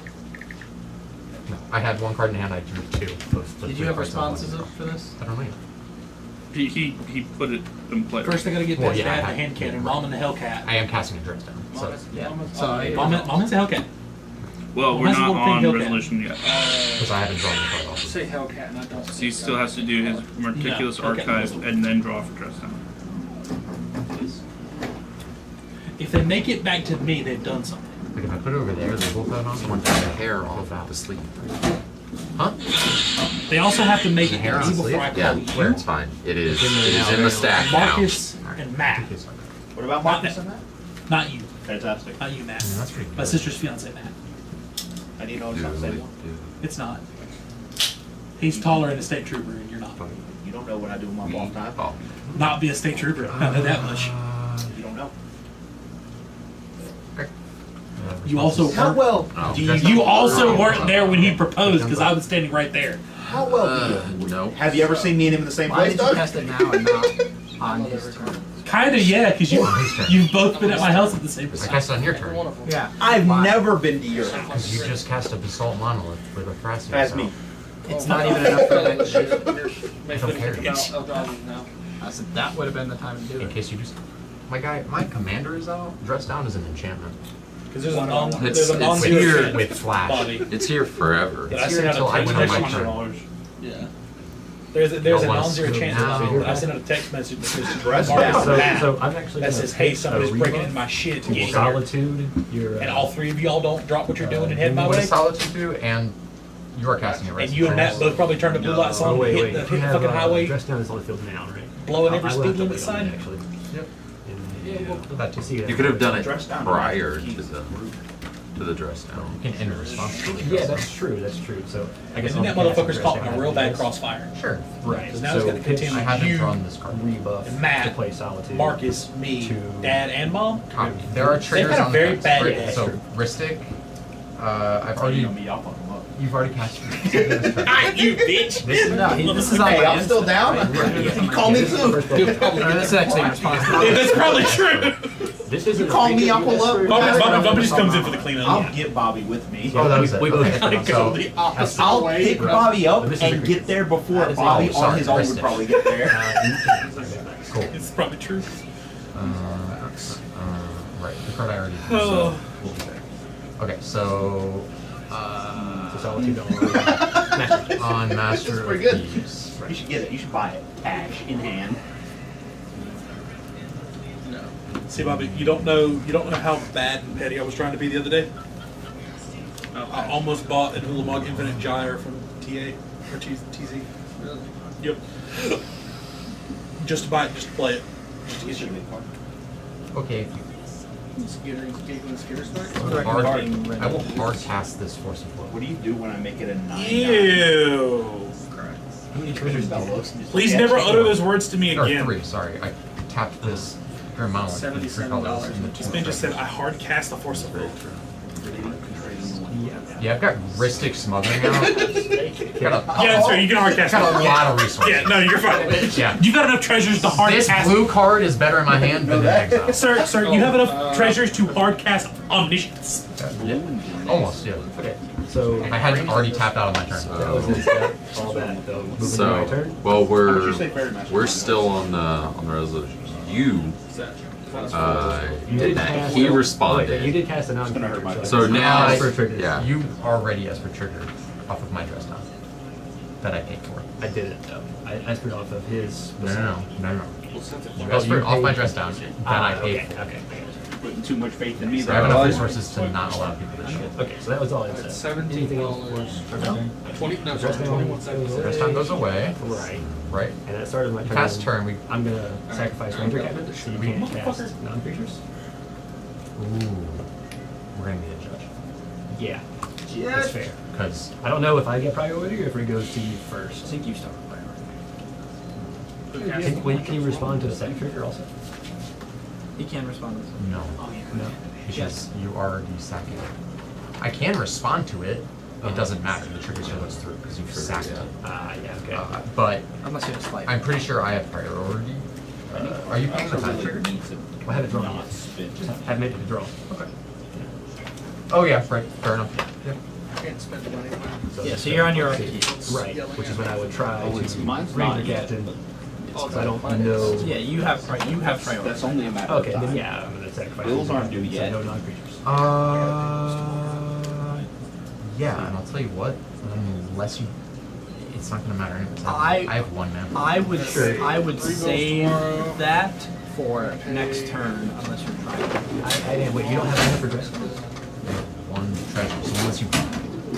No, I had one card in hand. I drew 2. Of the Did 3 you have cards I wanted. responses for this? I don't know. He put it in play. First, I gotta get Well, past yeah, I dad, the had- hand cannon, mom, and the Hellcat. I am casting a dress down. So Yeah. So Mom is the Hellcat. Well, we're That's not the one thing on Hellcat. resolution yet. because I haven't drawn the card off. Say Hellcat, and I don't. So he still has to do his meticulous No, okay. archive and then draw for dress down. If they make it back to me, they've done something. Like if I put it over there, they both have on. Someone got the hair off the sleeve. Huh? They also have to make it hair to on me the before I sleeve? call Yeah, you. it's fine. It is in the stack now. Marcus and Matt. What about Marcus and that? Not you. Fantastic. Not you, Matt. Yeah, that's pretty My good. sister's fiance, Matt. I need to know it's not the same one. It's not. He's taller than a state trooper, and you're not. You don't know what I do with my off time. Oh. Not be a state trooper. I know that much. You don't know. You also How weren't. well Oh. do You also weren't there when he proposed because I was standing right there. How well do you? No. Have you ever seen me and him in the same why place, did you Doug? cast it now and not on his turn? Kinda, yeah, because you've both been at my house at the same I time. cast on your turn. Yeah. I've never been to your Because house. you just cast a basalt monolith with a Thrasios. As me. It's not even enough for that. I don't care. I said that would have been the time to do In it. case you just. My commander is out. Dress down is an enchantment. Because there's a non. It's There's a non here with flash. body. It's here forever. That I It's sent here out until I a win on my text turn. $100. Yeah. There's a non-zero chance that I sent out a text message that says Dress Marcus down. Matt So I'm actually that gonna says, "Hey, pick somebody's a breaking rebuff in my shit." to Get here. Solitude. Your And all three of y'all don't drop what you're doing and head my What way. does Solitude do? And you are casting a And rest. you and Matt both probably turned the blue lights on, Oh wait, hit wait. the, You hit the have, fucking highway, Dress down is on the field now, right? blowing every I will have speed to limit wait on sign. it, actually. Yep. Yeah. That too. See You could have done it Dress down. prior to the dress down. You can enter response to the Yeah, dress that's true. That's true. So I guess And then that I'll cast motherfucker's Dress caught Down in a after real bad this. crossfire. Sure. Right. Because now it's going to pitch- continue I haven't you, drawn this card. Rebuff Matt, to play Solitude. Marcus, me, to- Dad, and Mom. There are triggers had a on very the decks, bad right? day. So Ristic, I've already. You've already cast. You bitch! This is This is on Hey, my I'm end. still down. You call me too. This is actually responsible. That's probably true. This isn't You call me, I'll pull up. Bobby just comes in for the cleanup. I'll get Bobby with me. Oh, that was it. We both Okay. gotta So, the opposite I'll way. pick Bobby up This is and a- get there before that is a- Bobby oh, sorry, on his own would Kristen. probably get there. cool. It's probably true. Right. The card I already. Oh. Okay, so So Solitude on Master of pretty good. Thieves. You should get it. You should buy it. Cash in hand. See, Bobby, you don't know how bad and petty I was trying to be the other day. I almost bought an Ulamog Infinite Gyre from TA or TZ. Really? Yep. Just to buy it, just to play it, just to get you. Okay. I will hard cast this Force of Will. What do you do when I make it a 9? Ew. Please never utter those words to me Or again. 3, sorry. I tapped this Grimmauld and 3 colors in the This 2 man just treasures. said I hard cast the Force of Will. Yeah, I've got Ristic Smothering out. Got Yeah, sir, you can hard cast. a lot of resources. Yeah, no, you're fine. Yeah. You got enough treasures to hard This cast. blue card is better in my hand than in exile. Sir, you have enough treasures to hard cast Omniscience. Yeah. Almost, yeah. Okay. So I hadn't already tapped out on my turn. that was his step. All that though. Moving to my So, turn. well, Would you say Fairymaster? we're still on the resolution. You You did that. He responded. You did cast a non. gonna hurt my So now, As for triggers. yeah. You already as for trigger off of my dress down that I paid for. I didn't though. I asked off of his. No. Oh, That's you for off my paid- dress down that I paid okay, for. okay. Putting too much faith in me. So I have enough resources to not allow people to shoot. Okay, so that was all I said. Anything else? $17. 20. No, Dress sorry, down 21 Dress down goes away. Right. Right. And at the start of my turn, Past turn, I'm gonna sacrifice Ranger Captain so you can't cast non-creatures. Ooh. We're gonna need a judge. Yeah. That's fair. Because I don't know if I get priority or if it goes to you first. I think you start with Can you respond to a second trigger also? He can respond to this. no. No. Because you already sacked it. I can respond to it. It doesn't matter. The trigger still goes through because you've sacked it. Yeah, okay. But Unless you have a slight. I'm pretty sure I have priority. Are you paying the time trigger? Well, I haven't drawn yet. I've made it to draw. Okay. Oh yeah, right. Fair enough. Yep. Can't spend money. Yeah, so you're on your Right, which is when I would try to mine's not Ranger yet, Captain. but Because I don't know. Yeah, you have priority. That's only a matter of Okay, time. then yeah, I'm gonna sacrifice. Bills Ranger aren't due Captain, so yet. no non-creatures. Yeah, and I'll tell you what. Unless you, it's not gonna matter anyways. I have 1 mana. I would save that for next turn unless you're trying. I didn't wait. You don't have mana for dress. 1 treasure. So unless you,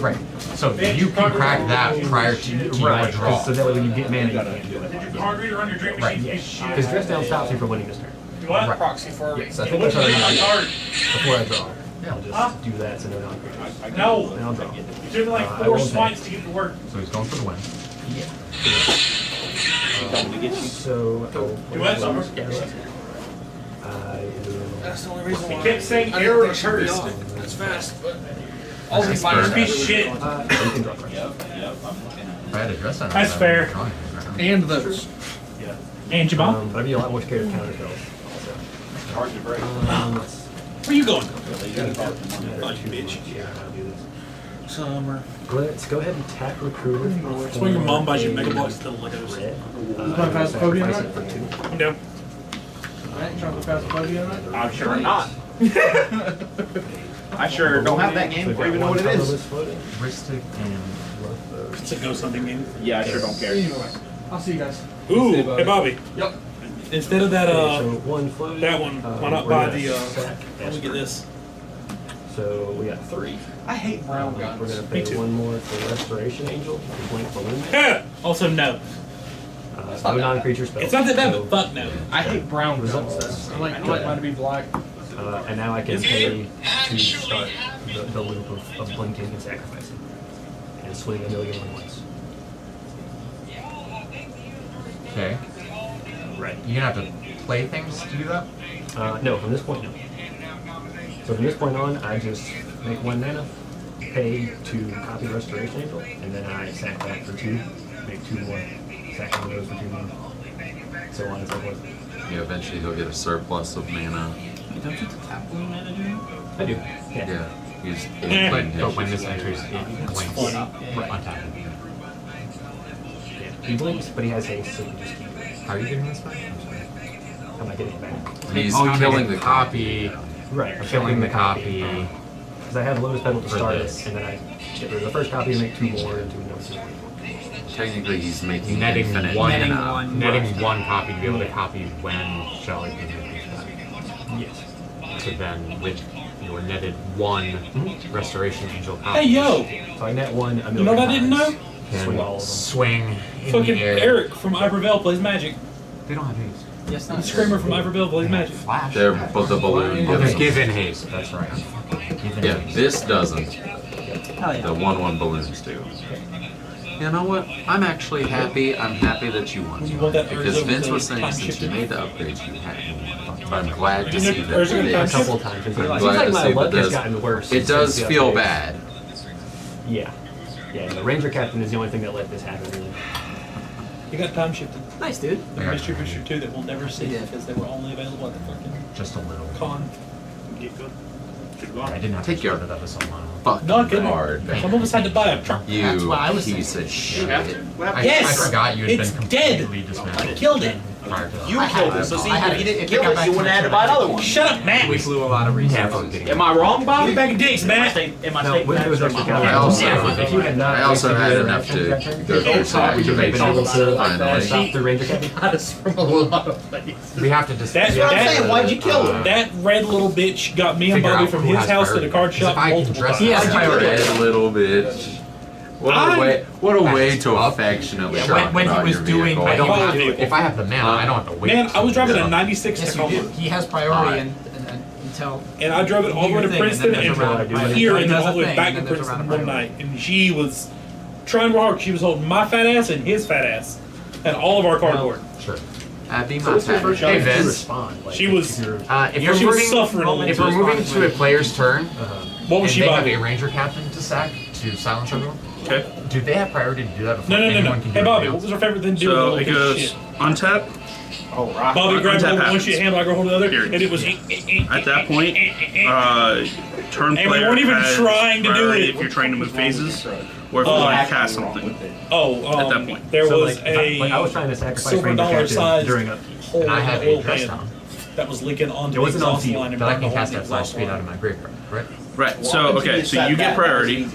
right. So you can crack that prior to your draw. So that way when you get mana, you can't do it. Card reader on your drink Right. machine. Because dress down stops you from winning this turn. You want Right. proxy for Yes, I think that's already before I draw. I'll just do that so no non-creatures. No. And I'll draw. You took like I 4 won't swipes to get to work. So he's going for the win. So Do what, Summer? That's the only reason He why. kept saying I error didn't think occurs. she'd be off. That's fast, but. All these fires piece of shit. you can draw first. If I had a dress on, That's fair. And those. Yeah. And your mom? But I'd be a lot more scared of counter spells. Hard to break. Where you going? Bitch. Yeah, I'll do this. Summer. Let's go ahead and tap Recruiter. That's when your mom buys you Mega Blocks to Legos. Red. gonna pass the podium sacrifice tonight? it for 2. I'm down. I ain't trying to pass the podium tonight. I'm sure not. I sure don't have that game or even know what it is. Ristic and It's a ghost hunting game. Yeah, I sure don't care. Anyway, I'll see you guys. Ooh, See you, buddy. hey Bobby. Yep. Instead of that, So one float. that one, why not we're buy gonna the, sack let me get this. So we got 3. I hate brown guns. We're gonna Me pay too. 1 more for Restoration Angel, Blink Balloon. Also, no. No non-creature spells. It's not that bad, So, but fuck no. I hate brown Results. guns. I like mine to be black. and now I can pay to start the loop of blinking and sacrificing. And swing a million at once. Okay. Right. You're gonna have to play things to do that? No, from this point, no. So from this point on, I just make 1 mana, pay to copy Restoration Angel, and then I sack that for 2, make 2 more, sack one of those for 2 more, so on and so forth. Yeah, eventually he'll get a surplus of mana. You don't get to tap blue mana, do you? I do. Yeah. He's But when this enters, it blinks. Right. Untap. Yeah. He blinks, but he has haste, so he can just keep it. How are you getting this back? How am I getting it back? He's you're killing getting the copy. Right. I'm Killing the copy. Because I have Lotus Petal to For start this. it, and then I get rid of the first copy and make 2 more and 2 more. 2 more. Technically, he's making Netting infinite one, mana. netting 1 copy to be able to copy when Shelly can do these back. Yes. So then, with your netted 1 Restoration Angel copy, Hey, yo! So I net 1 a million. You know what I didn't know? Swing all can of them. swing in Fucking the air. Eric from Ivorville plays Magic. They don't have haste. Yes, The Screamer from Ivorville plays Magic. Flash. They're both the balloon. Oh, gives they're them- given haste. That's right. Given Yeah, haste. this doesn't. Hell yeah. The 1/1 balloons do. You know what? I'm actually happy. I'm happy that you won. You want that Because Urza Vince with was the saying time since you shifted? made the upgrades, you had more. I'm glad to You see know, that Urza it with time A is. shift? couple of times. It I'm seems glad like to my see that luck has does. gotten worse. It does since the feel updates. bad. Yeah. Yeah, the Ranger Captain is the only thing that let this happen, really. You got time shifted. Nice, dude. The I got Mystery time Booster 2 that we'll never see Yeah. because they were only available at the fucking Just a little. con. Get good. I didn't have Take to your start it up with someone. fucking No, I couldn't. hard. Some of us had to buy a truck. You That's what I was piece saying. of shit. Yes! I forgot you had It's been dead! completely dismantled. Killed it! Prior to that. You killed it, so see, I had if you it. didn't It kill got it, back you to wouldn't my have had to buy another one. Shut up, Matt! We blew a lot of Never resources. getting Am I wrong, Bobby? Get back in dicks, Matt! Am I No, stating when it that was or actually am I kind wrong? I also- if you had not I also wasted had your enough to interactions, go through some would you have been able to finally. stop the Ranger Captain? From a lot of places. We have to just. That's what I'm saying, why'd you kill him? That red little bitch got me and Figure Bobby out from who his has house to priority. the card Because shop if I can multiple dress times. it up- Red little bitch. What a way to affectionately Yeah, talk when he about was your doing, vehicle. I don't Follow have the to. vehicle. If I have the mana, I don't have to wait. Man, I was driving a Yeah. 96 Yes, you Tacoma. do. He has priority until. And I drove it all the way to Thing, and then Princeton there's and a round from of priority. here He and then does all a the way thing, back and to then there's a Princeton round of one priority. night. And she was trying real hard. She was holding my fat ass and his fat ass and all of our cardboard. Sure. That'd be So my what's your pattern. first Hey, shot to Vince. respond? Like, She was- if you're- If Yeah, we're she was moving, suffering a little if bit. we're moving to a player's turn, What was and she they have Bobby? a ranger captain to sack to silence everyone, Okay. do they have priority to do that before No, no, no, anyone no. can Hey, do Bobby, anything what else? was her favorite thing to do with So the it little goes shit? untap. Oh, right. Bobby grabbed untap hold of one happens. shit hand, I grabbed hold of the other, Period. and it was. At that point, turn And we player weren't even has trying to do priority it. if you're trying to move phases, or if you want to cast something. Oh, At that point. there So, was like, I was trying to sacrifice silver Ranger dollar Captain sized during upkeep. hole in And I have the a oil dress pan down, that was leaking onto It the wasn't on exhaust field, line and but I burned can the hole cast in the that flash exhaust speed line. out of my graveyard, right? Right. So okay. So you get priority.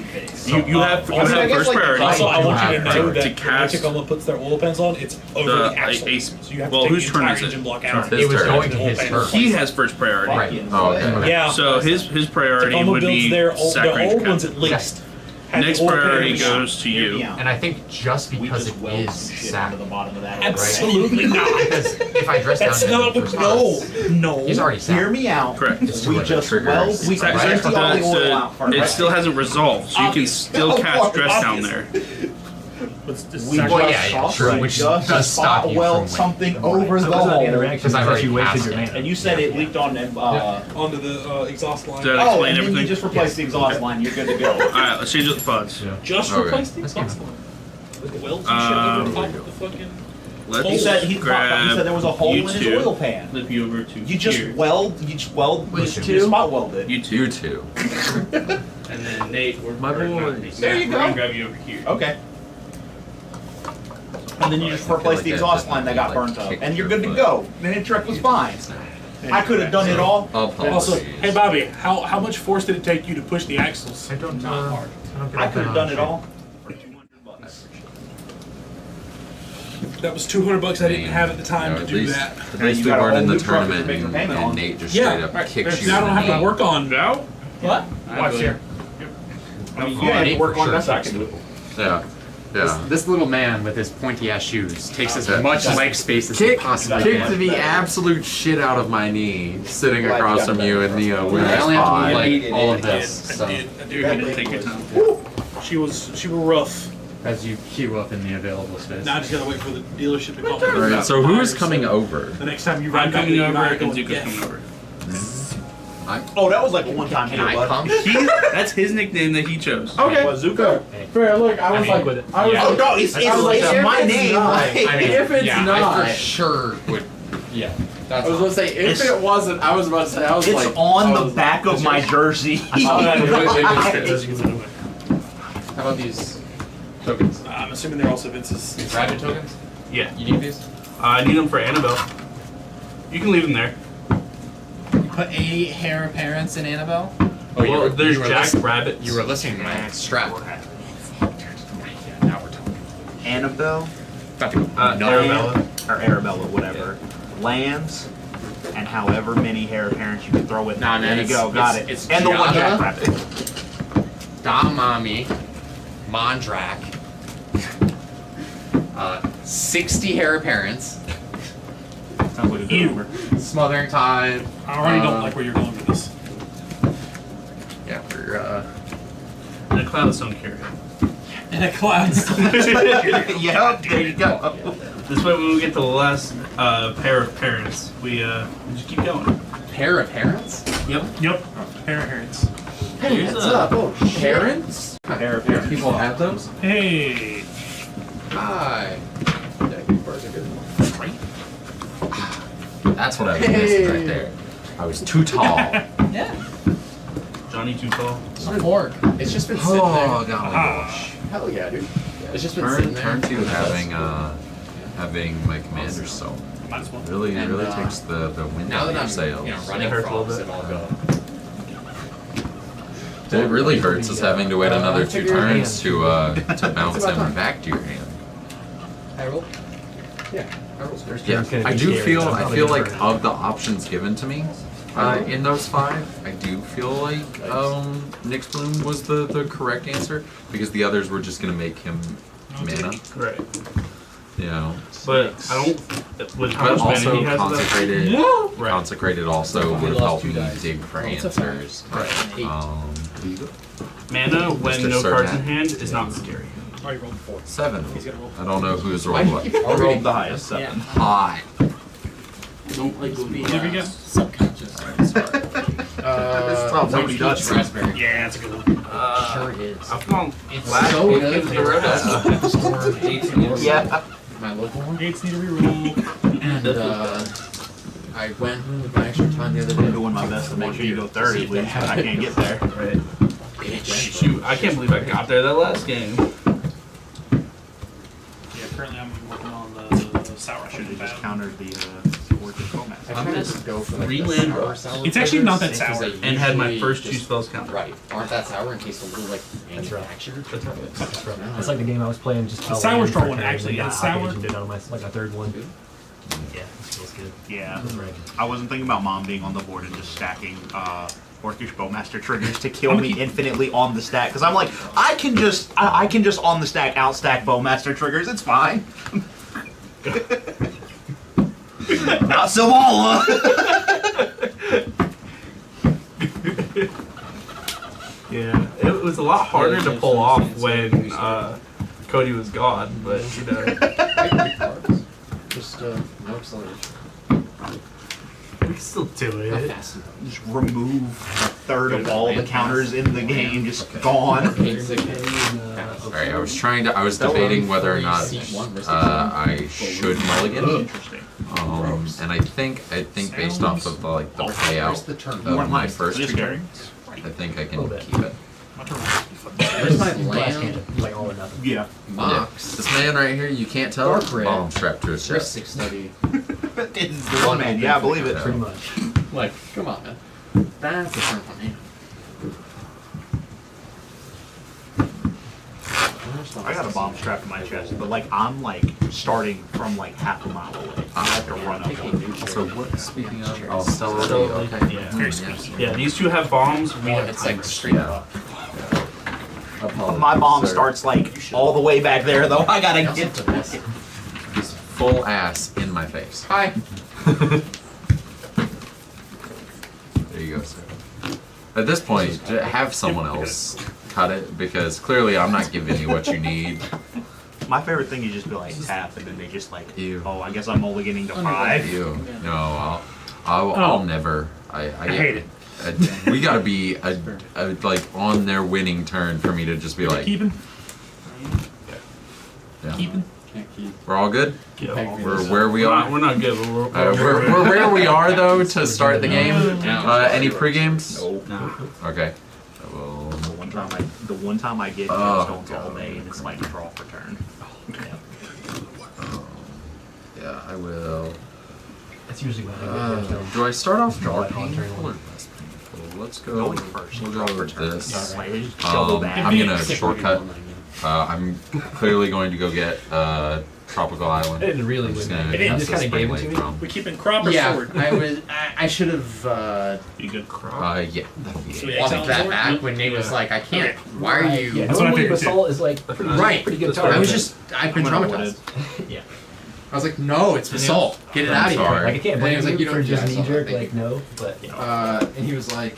You have I mean, I guess, first like, priority. Also, I want you to know to that when cast Tacoma puts their oil pans on, it's over the the axle. ace. So you have Well, to take whose the turn entire is it? engine block out. His It was turn. going to his turn. He has first priority. Right. Oh, okay. Yeah. So his priority Tacoma would builds be their old, sack the ranger old ones captain. at least. had the Next oil priority pan. goes to you. And I think just We because just it weld is some shit sack, onto the bottom of that. Absolutely not. because if I dress down That's him not in what. response, No. he's already sacked. Hear me out. Correct. It's too We late. just Triggers. weld. We Sack- empty all the oil out first. it still hasn't resolved, so you can still cast dress down there. We Well, just yeah, saw- true, we which just does stop spot you weld from something winning. over the So it was not hole. interaction Because I've because already you wasted passed your it. mana. And you said it leaked on Onto the exhaust line. Did I Oh, explain and then everything? you just replace the exhaust line. You're good to go. Alright, let's change up the pods. Just Okay. replace the exhaust line. Weld some shit over top of the fucking. Let's He said he grab said there was a hole in you his two. oil pan. Flip you over to You just here. weld. You just weld. Which You two? spot weld it. You two. You two. And then Nate, we're My boy. There you we're go. gonna grab you over here. Okay. And then you just replace the exhaust line that got burnt up, and you're good to go. The hit trick was fine. I could have done it all. Also, hey Bobby, how much force did it take you to push the axles? I don't Not hard. I could have done it all for $200. That was $200 I didn't have at the time to at do least, that. At least we weren't in the tournament and Nate just straight up kicks you. Now I don't have to in work on. Now? What? Watch here. I mean, you have to work on that, I can do it. Yeah. Yeah. This little man with his pointy ass shoes takes as much leg space as he Kick possibly kicked can. the absolute shit out of my knee sitting across from you in the I winner's only have to pod. do like all of this. So I do. Go ahead and take your time. She was rough. as you queue up in the available space. Now I just gotta wait for the dealership to call me. Alright, so who's coming over? The next time you I'm ride back to coming the over United, and going, Zuko's coming over. Oh, that was like a one-time Can deal, I bud. come? That's his nickname that he chose. Okay. What, Zuko? Fair, look, I was mean, like, with it. I was Yeah. Oh, like, no, it's I was like, it's if my it's name. not- like- I mean, If it's yeah, not- I for sure would. Yeah, that's. I was gonna say, if It's- it wasn't, I was about to say, I was It's like, on I the was- back of my jersey. How I'm about these tokens? assuming they're also Vince's. Rabbit tokens? Yeah. You need these? I need them for Annabelle. You can leave them there. You put 80 hair appearance in Annabelle? Oh, Well, there's were Jack listening- Rabbit. You were listening to my strap. Yeah, now we're talking. Annabelle About to go nuts. Arabella. or Arabella, whatever. Lands and however many hair appearance you can throw in. Nah, man, there you go, it's- got it's- it. it's And the one Giada. Jackrabbit. Damami, Mondrak, 60 hair appearance, Sounds like a good number. Smothering Tide. I already don't like where you're going with this. Yeah, we're And a Cloudstone carrier. And a cloud. Yep, there you go. This way, when we get to the last pair of parents, we just keep going. pair of parents. Yep. Yep. Hair appearance. Hey, Here's what's a- up? Oh, shit. Parents? Hair appearance. People have those? Hey. Hi. That's what I was missing right there. I was too tall. Yeah. Johnny Too Tall. It's a fork. It's just been sitting Oh, there. golly gosh. Hell yeah, dude. It's just been sitting Turn there. to having my commander so Might as well. really And, takes the wind Now out of that your I'm sails. running It hurts a little frogs, bit. it all go. What really hurts is having to wait another two figure your turns to bounce about him time. back to your hand. I roll. Yeah, Gonna I be do scary, feel. so I'm I probably feel gonna like burn. of the options given to me in those 5, I do feel like Nyx Bloom was the correct answer because the others were just gonna make him mana. Right. You know, But I don't. With how but much mana also he has left. consecrated. Right. Consecrated also would have lost helped 2 me dice. dig for It's a fair. answers. Right. Mr. Mana when no cards in Servat. hand is not scary. Oh, you rolled 4. 7. He's gonna roll. I don't know who's rolled what. I rolled the highest 7. Hot. Don't like to be What have you got? subconscious. Somebody does. Raspberry. Yeah, that's a good one. Sure is. I've gone It's last so week good. into the red dust. Yeah. My local one. Gates need a reroll. And I went with my extra time the other I'm day. doing my best to make sure you go third at least, but I can't get there. Right. Bitch. Shoot, I can't believe I got there that last game. Yeah, currently I'm working on the sour I should shooting have just battle. countered the Orchid Comax. I try to go for like 3 the land sour, drops. sour It's actually not that flavors, sour. because they And had my usually first 2 just- spells counted. Right. Aren't that sour and taste a little like manufactured? That's right. That's right. It's like the game I was playing just. The sour straw one and actually got is sour. and did on my like a third one. Yeah. This feels good. Yeah. It's right. I wasn't thinking about Mom being on the board and just stacking Orcish Bowmaster triggers to kill me infinitely on the stack. Because I'm like, I can just on the stack outstack Bowmaster triggers. It's fine. Not so all. Yeah, it was a lot harder to pull off when Cody was gone, but you know. Just no acceleration. We can still do Not it. fast enough. Just remove a third of all the counters in the game. Just gone. Alright, I was debating whether or not I should mulligan. Interesting. And I think based off of the payout of my first Just 2 scary. turns, I think I can Little bit. keep it. My turn. Where's my Glass land? cannon, like all or nothing. Yeah. Mox. This man right here, you can't tell. Dark red. Bomb strapped to his chest. Ristic study. It's the one man. Yeah, I believe it. Pretty much. Like, come on, man. That's a turn for me. I got a bomb strapped to my chest, but like I'm like starting from like half a mile away. I have to run up. So what? Speaking of, oh, Stellar. Okay. Yeah. Yeah, these two have bombs. We have It's like straight up. My bomb starts like all the way back there, though. I gotta get to this. Just full ass in my face. Hi. There you go, sir. At this point, have someone else cut it because clearly I'm not giving you what you need. My favorite thing is just be like tap, and then they just like, Ew. oh, I guess I'm only getting to 5. You. No, I'll never. I hate it. We gotta be like on their winning turn for me to just be like. Keeping? Yeah. Keeping? We're all good. Yeah. We're where we are. We're not good. But We're where we are though to start the game. Any pre-games? No. Okay. Well, the one time I get stones all day, and it's like draw for turn. Yeah, I will. That's usually when I get Do I start off more Draw painful turn or one. less painful? Let's go. Going first. We'll go with this. Double back. I'm gonna shortcut. I'm clearly going to go get Tropical Island. It really I'm just wouldn't. gonna It cast just this kinda gave it Springblade to me. from- We keeping crop or Yeah, sword? I should have You good crop? Yeah, that'll be So it. we walked exile that sword? back when Nate was like, I can't. Okay. Why are you? Yeah, That's what I normally figured, too. basalt is like Right. pretty good I target. was just, I've been I'm traumatized. Yeah. I was like, no, it's basalt. Get it I'm out of here. sorry. Like I can't And then he blame was like, you you for don't just yeah, I saw knee jerk that, like no, but And he was like,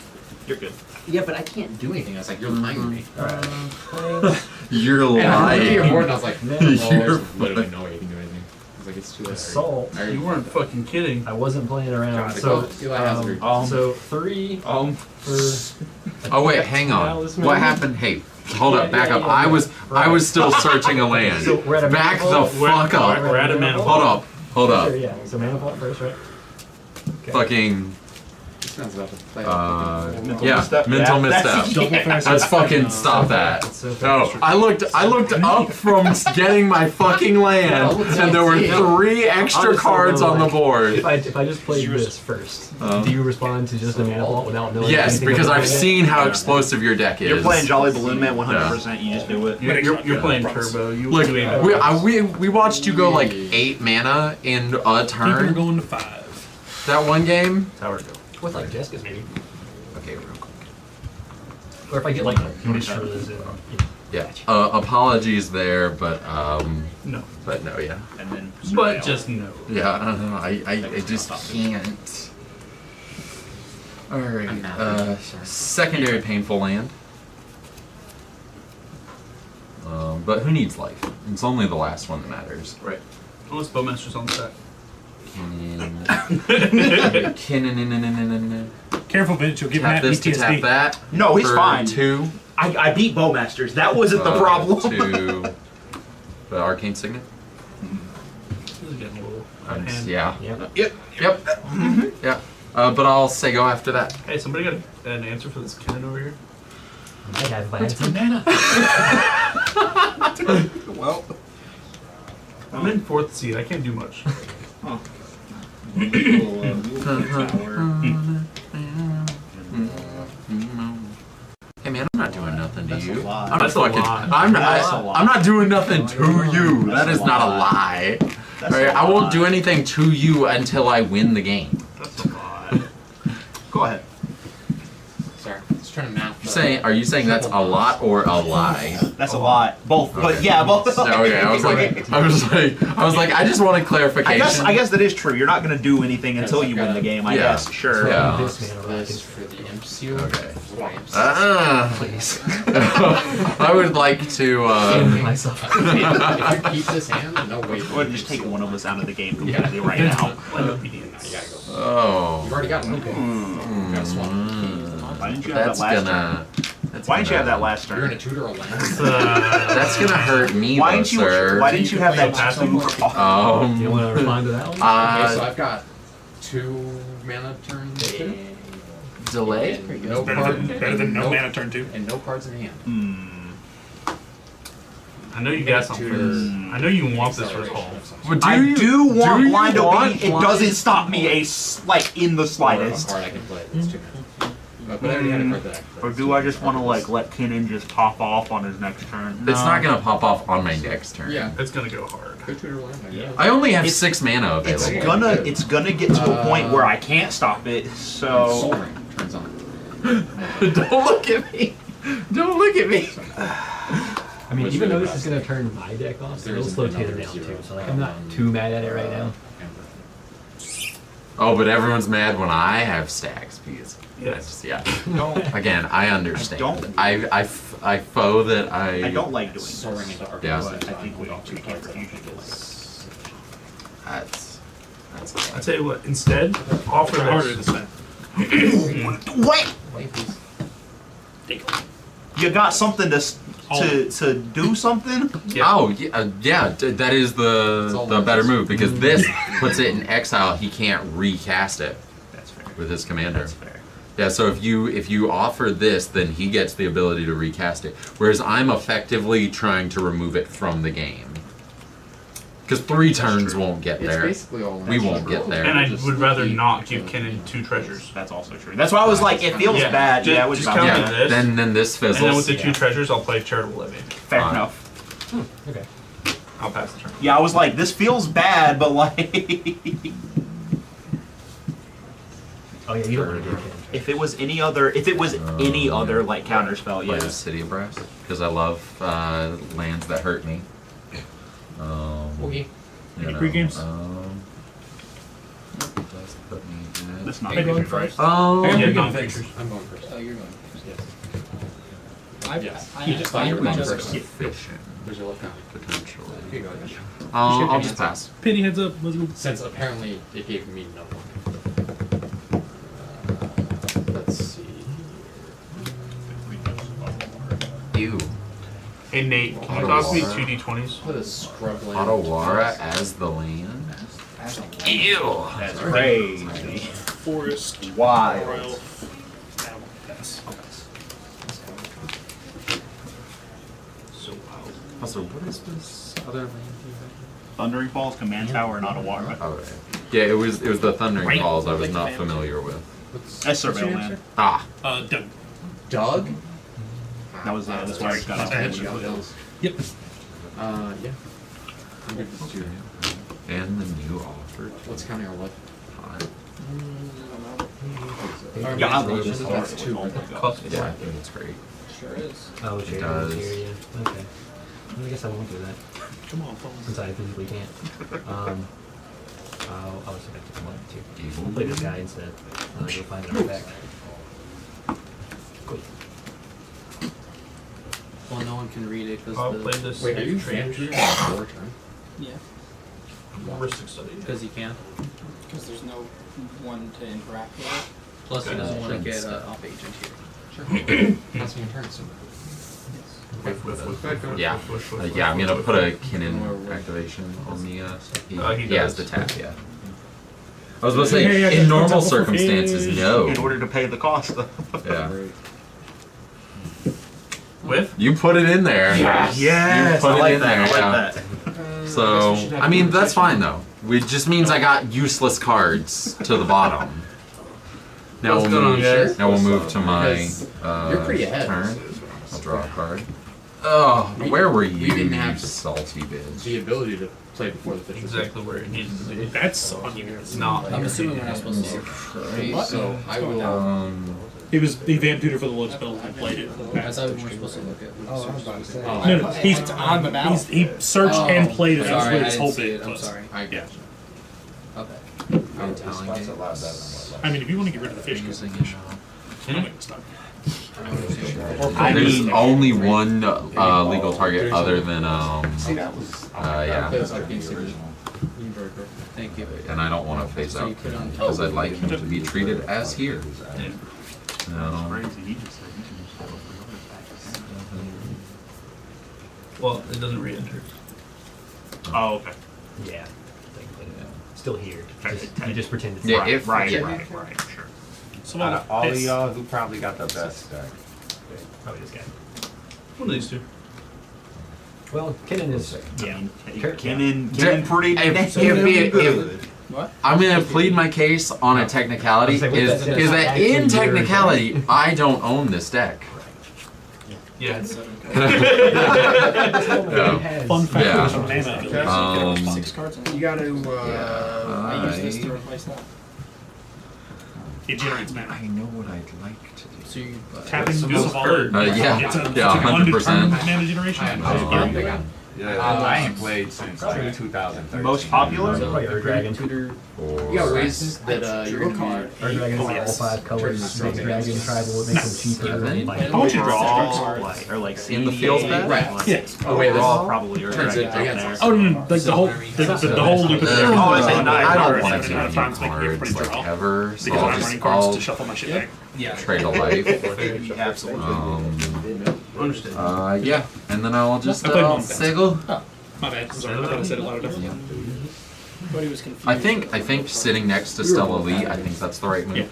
You're good. yeah, but I can't do anything. I was like, you're lying to me. You're And I looked at your lying. board and I was like, no, You're there's literally no way you can do anything. I was like, it's too late. basalt. You weren't fucking kidding. I wasn't playing around. God, So Eli has a so 3 for Oh wait, hang on. Talisman. What happened? Hey, hold up, back up. Yeah. I was still searching a land. So we're at a Back the manifold? fuck up. We're at a manifold. Hold up. Sure, yeah. So manifold first, right? Okay. Fucking. This man's about to play Yeah, misstep. mental Yeah, that's- misstep. Double fast. Let's fucking stop that. It's so No, fast. I looked up from getting my fucking land, and there were 3 extra Honestly, cards though, on the like, board. If I just played this first, do you respond to just a manifold without knowing? Yes, anything because about I've it? seen how explosive your deck is. You're playing Jolly Balloon Man 100%. You just do it. You're playing turbo. You Look, do it. we watched you go like 8 mana in a Keeping turn. going to 5. That one game. Tower go. With like Jessica's maybe, Okay, real quick. or if I get like Mishra's and Yeah. Apologies there, but No. But no, yeah. And then. But just no. Yeah, I just can't. Alright, secondary painful land. But who needs life? It's only the last one that matters. Right. Unless Bowmaster's on the stack. Careful, Vince. You'll give Tap Matt this to PTSD. tap that. No, he's for fine. 2. I beat Bowmasters. That wasn't the problem. 2. The Arcane Signet? This is getting a little out of hand. Yeah. Yep. Yep. Yeah. But I'll say go after that. Hey, somebody got an answer for this cannon over here? I have by mana. Well, I'm in 4th seed. I can't do much. Hey man, I'm not doing nothing to you. lie. I'm That's a fucking. lie. I'm That's a not. lie. I'm not doing nothing to you. That is not a lie. That's Alright, a I won't lie. do anything to you until I win the game. That's a lie. Go ahead. Sorry, just trying to math. Are you saying that's a lot or a lie? That's a lot. Both, but yeah, both. Okay, I was like, I just wanted clarification. I guess that is true. You're not gonna do anything until you win the game. I Yeah. guess. Sure. Yeah. this mana rock This is for the imp seal. Okay. Flames. please. I would like to. myself. If you keep this hand, no way. Go ahead and just take one of us out of the game completely right now. End up You gotta go. Oh. You've already got an okay. Got a swamp. Why didn't you have That's that last gonna. turn? Why didn't you have that last You're in turn? a tutor or land. That's gonna hurt me, Why though, didn't you? sir. Why didn't you have that Pass two? Do you want to respond to that one? Okay, so I've got 2 mana turns. Delay? And no Better than no mana turn 2. And no cards in hand. I know you got something for this. I know you want this resolve. But I do want you blind want obedience. It blind- doesn't stop me in the One slightest. card I can play. That's 2 mana. But I already had a card that Or do I just want to like let Kenan just pop off on his next turn? It's not gonna pop off on my next turn. Yeah. It's gonna go hard. I only have 6 mana available. It's gonna get to a point where I can't stop it. So Soul Ring turns on. Don't look at me. Don't look at me. I mean, even though this is gonna turn my deck off, it'll slow Tanner down too. So like, I'm not too mad at it right now. Oh, but everyone's mad when I have stacks because Yes. yeah. don't. Again, I understand. I don't- I foe that I. I don't like doing Soul Ring this. into Arc. Yeah. But I think we can't refuse this. That's. I tell you what. Instead, offer Harder this. to say. Wait, Wait, please. you got something to do something? Oh yeah, that is the better move because this puts it in exile. He can't recast it That's fair. with his commander. That's fair. Yeah, so if you offer this, then he gets the ability to recast it. Whereas I'm effectively trying to remove it from the game. Because 3 turns won't get there. Basically all We won't get there. And I would rather not give Kenan 2 treasures. That's also true. That's why I was like, it feels bad. Just, Yeah, which just is count Yeah, on this. then this fizzles. And then with the 2 treasures, I'll play Charitable Levy. fair Fine. enough. Okay. I'll pass the turn. Yeah, I was like, this feels bad, but like, Oh yeah, you don't want to do it. if it was any other like counterspell, Play yeah. the City of Brass because I love lands that hurt me. Okay. Any pre-games? Does put me at- That's not Hey, a going good first? Oh, Yeah, Yeah, non-features. I'm going first. Oh, you're going first. Yes. Yes. You just thought you were going first. efficient There's your left hand. potentially. Here you go. again. I'll just pass. Penny heads up. Let's go. Since apparently it gave me no one. Let's see. Ew. Hey Nate, can you toss me 2 d20s? Put a scrub land. Otawara as the land. Ew. That's crazy. Forest. Wild. Royal. Pass. So wild. Also, what is this other land you Thundering Falls, Command Tower, and Otawara. have? Oh, yeah, it was the Thundering Falls I was not familiar with. That's Surveil Land. Ah, Doug. Doug? That was that's why I got I had off. you out else. Yep. Yeah. I'm good with 2. and the new offer. What's counting our what? Yeah, I love That's this card. 2. Oh my God. Yeah, I think it's great. Sure is. Oh, It sure. does. Here, yeah. Okay. Well, I guess I won't do that Come on, phone. since I physically can't. I'll just have to come up too. Evil. Play this guy instead. Go find it back. Cool. Well, no one can read it I'll because play this. Wait, are you Strange. Vampire on 4 turn? yeah, Ristic Study. because he can. Because there's no one to interact with it. Plus, he Okay. doesn't want to get Sure. off agent here. Sure. That's me in turn soon. Yeah, yeah. I'm gonna put a Kinnan activation on the. He has the tap. Yeah. I was about to say, Yeah, in normal double for circumstances, fish. no. In order to pay the cost, though. Yeah. With? You put it in there. Yes, You put I it like in that. there. I like Yeah. that. So, I mean, that's fine though. It just means I got useless cards to the bottom. Now What's we'll going on, move. Sheriff? Now we'll move to my Because you're pretty ahead. turn. I'll draw a card. Oh, where were you? we didn't have you salty bitch? the ability to play before the fish was Exactly where it needed to be. That's on you. It's not. I'm assuming we're not supposed to see. Okay, so I will. He vamped tutor for the load spell and played it. I thought we weren't supposed to look at. Oh, No, he searched and played it. That's Sorry, what I his didn't whole see bit it. I'm was. sorry. I Yeah. got you. Okay. I'm telling you. I mean, if you want to get rid of the fish, go Using for it the fish. now. I'm gonna stop. I There's mean- only one legal target other than See, that was. yeah. That's like being original. Thank you. and I don't want to phase out because I'd like him to be treated as here. No. Crazy. He just said he can just have a free Well, it doesn't re-enter. Oh, okay. Yeah. Still here. Okay. You just pretend it's Yeah, not. if Right, yeah. right, sure. Some Out of of all of this. y'all, who probably got the best deck? Probably this guy. One of these two. Well, Kenan is. Yeah. Kenan pretty If, damn if, good. What? I'm gonna plead my case on a technicality. Is that in technicality I don't own this deck. Yeah. Fun fact Yeah. from Nana. 6 cards. You gotta. I use this to replace that. It generates mana. I know what I'd like to do. So you Tapping Some goes of all hurt. Yeah, It's a yeah, 100%. mana generation. I ain't played since like 2013. Most popular? Earth Dragon. tutor. Or You got ways that you're gonna card. Earth Dragon is all 5 colors. Big Dragon tribal, it makes them cheaper. Seven? Like, How much you draw? Like, or like In the field CEDH, bag? like, Yeah. Oh wait, overall, probably or Turns it out there. against. Oh no, like the whole loop of the deck. Oh, I say nine. I don't Alright, want to so do nine any times making cards everybody like draw. ever, so Because I'm running cards I'll to shuffle my shit back. Yeah. trade a life. Absolutely. Yeah, and then I'll just I played Monk. sigil. My bad. I'm sorry. I thought I said it louder. But he was confused. I think sitting next to Stella Lee, I think that's the right move. Yeah.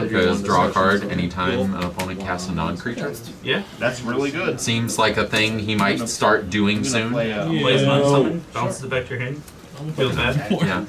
Because draw a card anytime an opponent casts a non-creature. Yeah, that's really good. Seems like a thing he might start doing soon. Plays one summon, bounces it back to your hand. Feels bad. Yeah.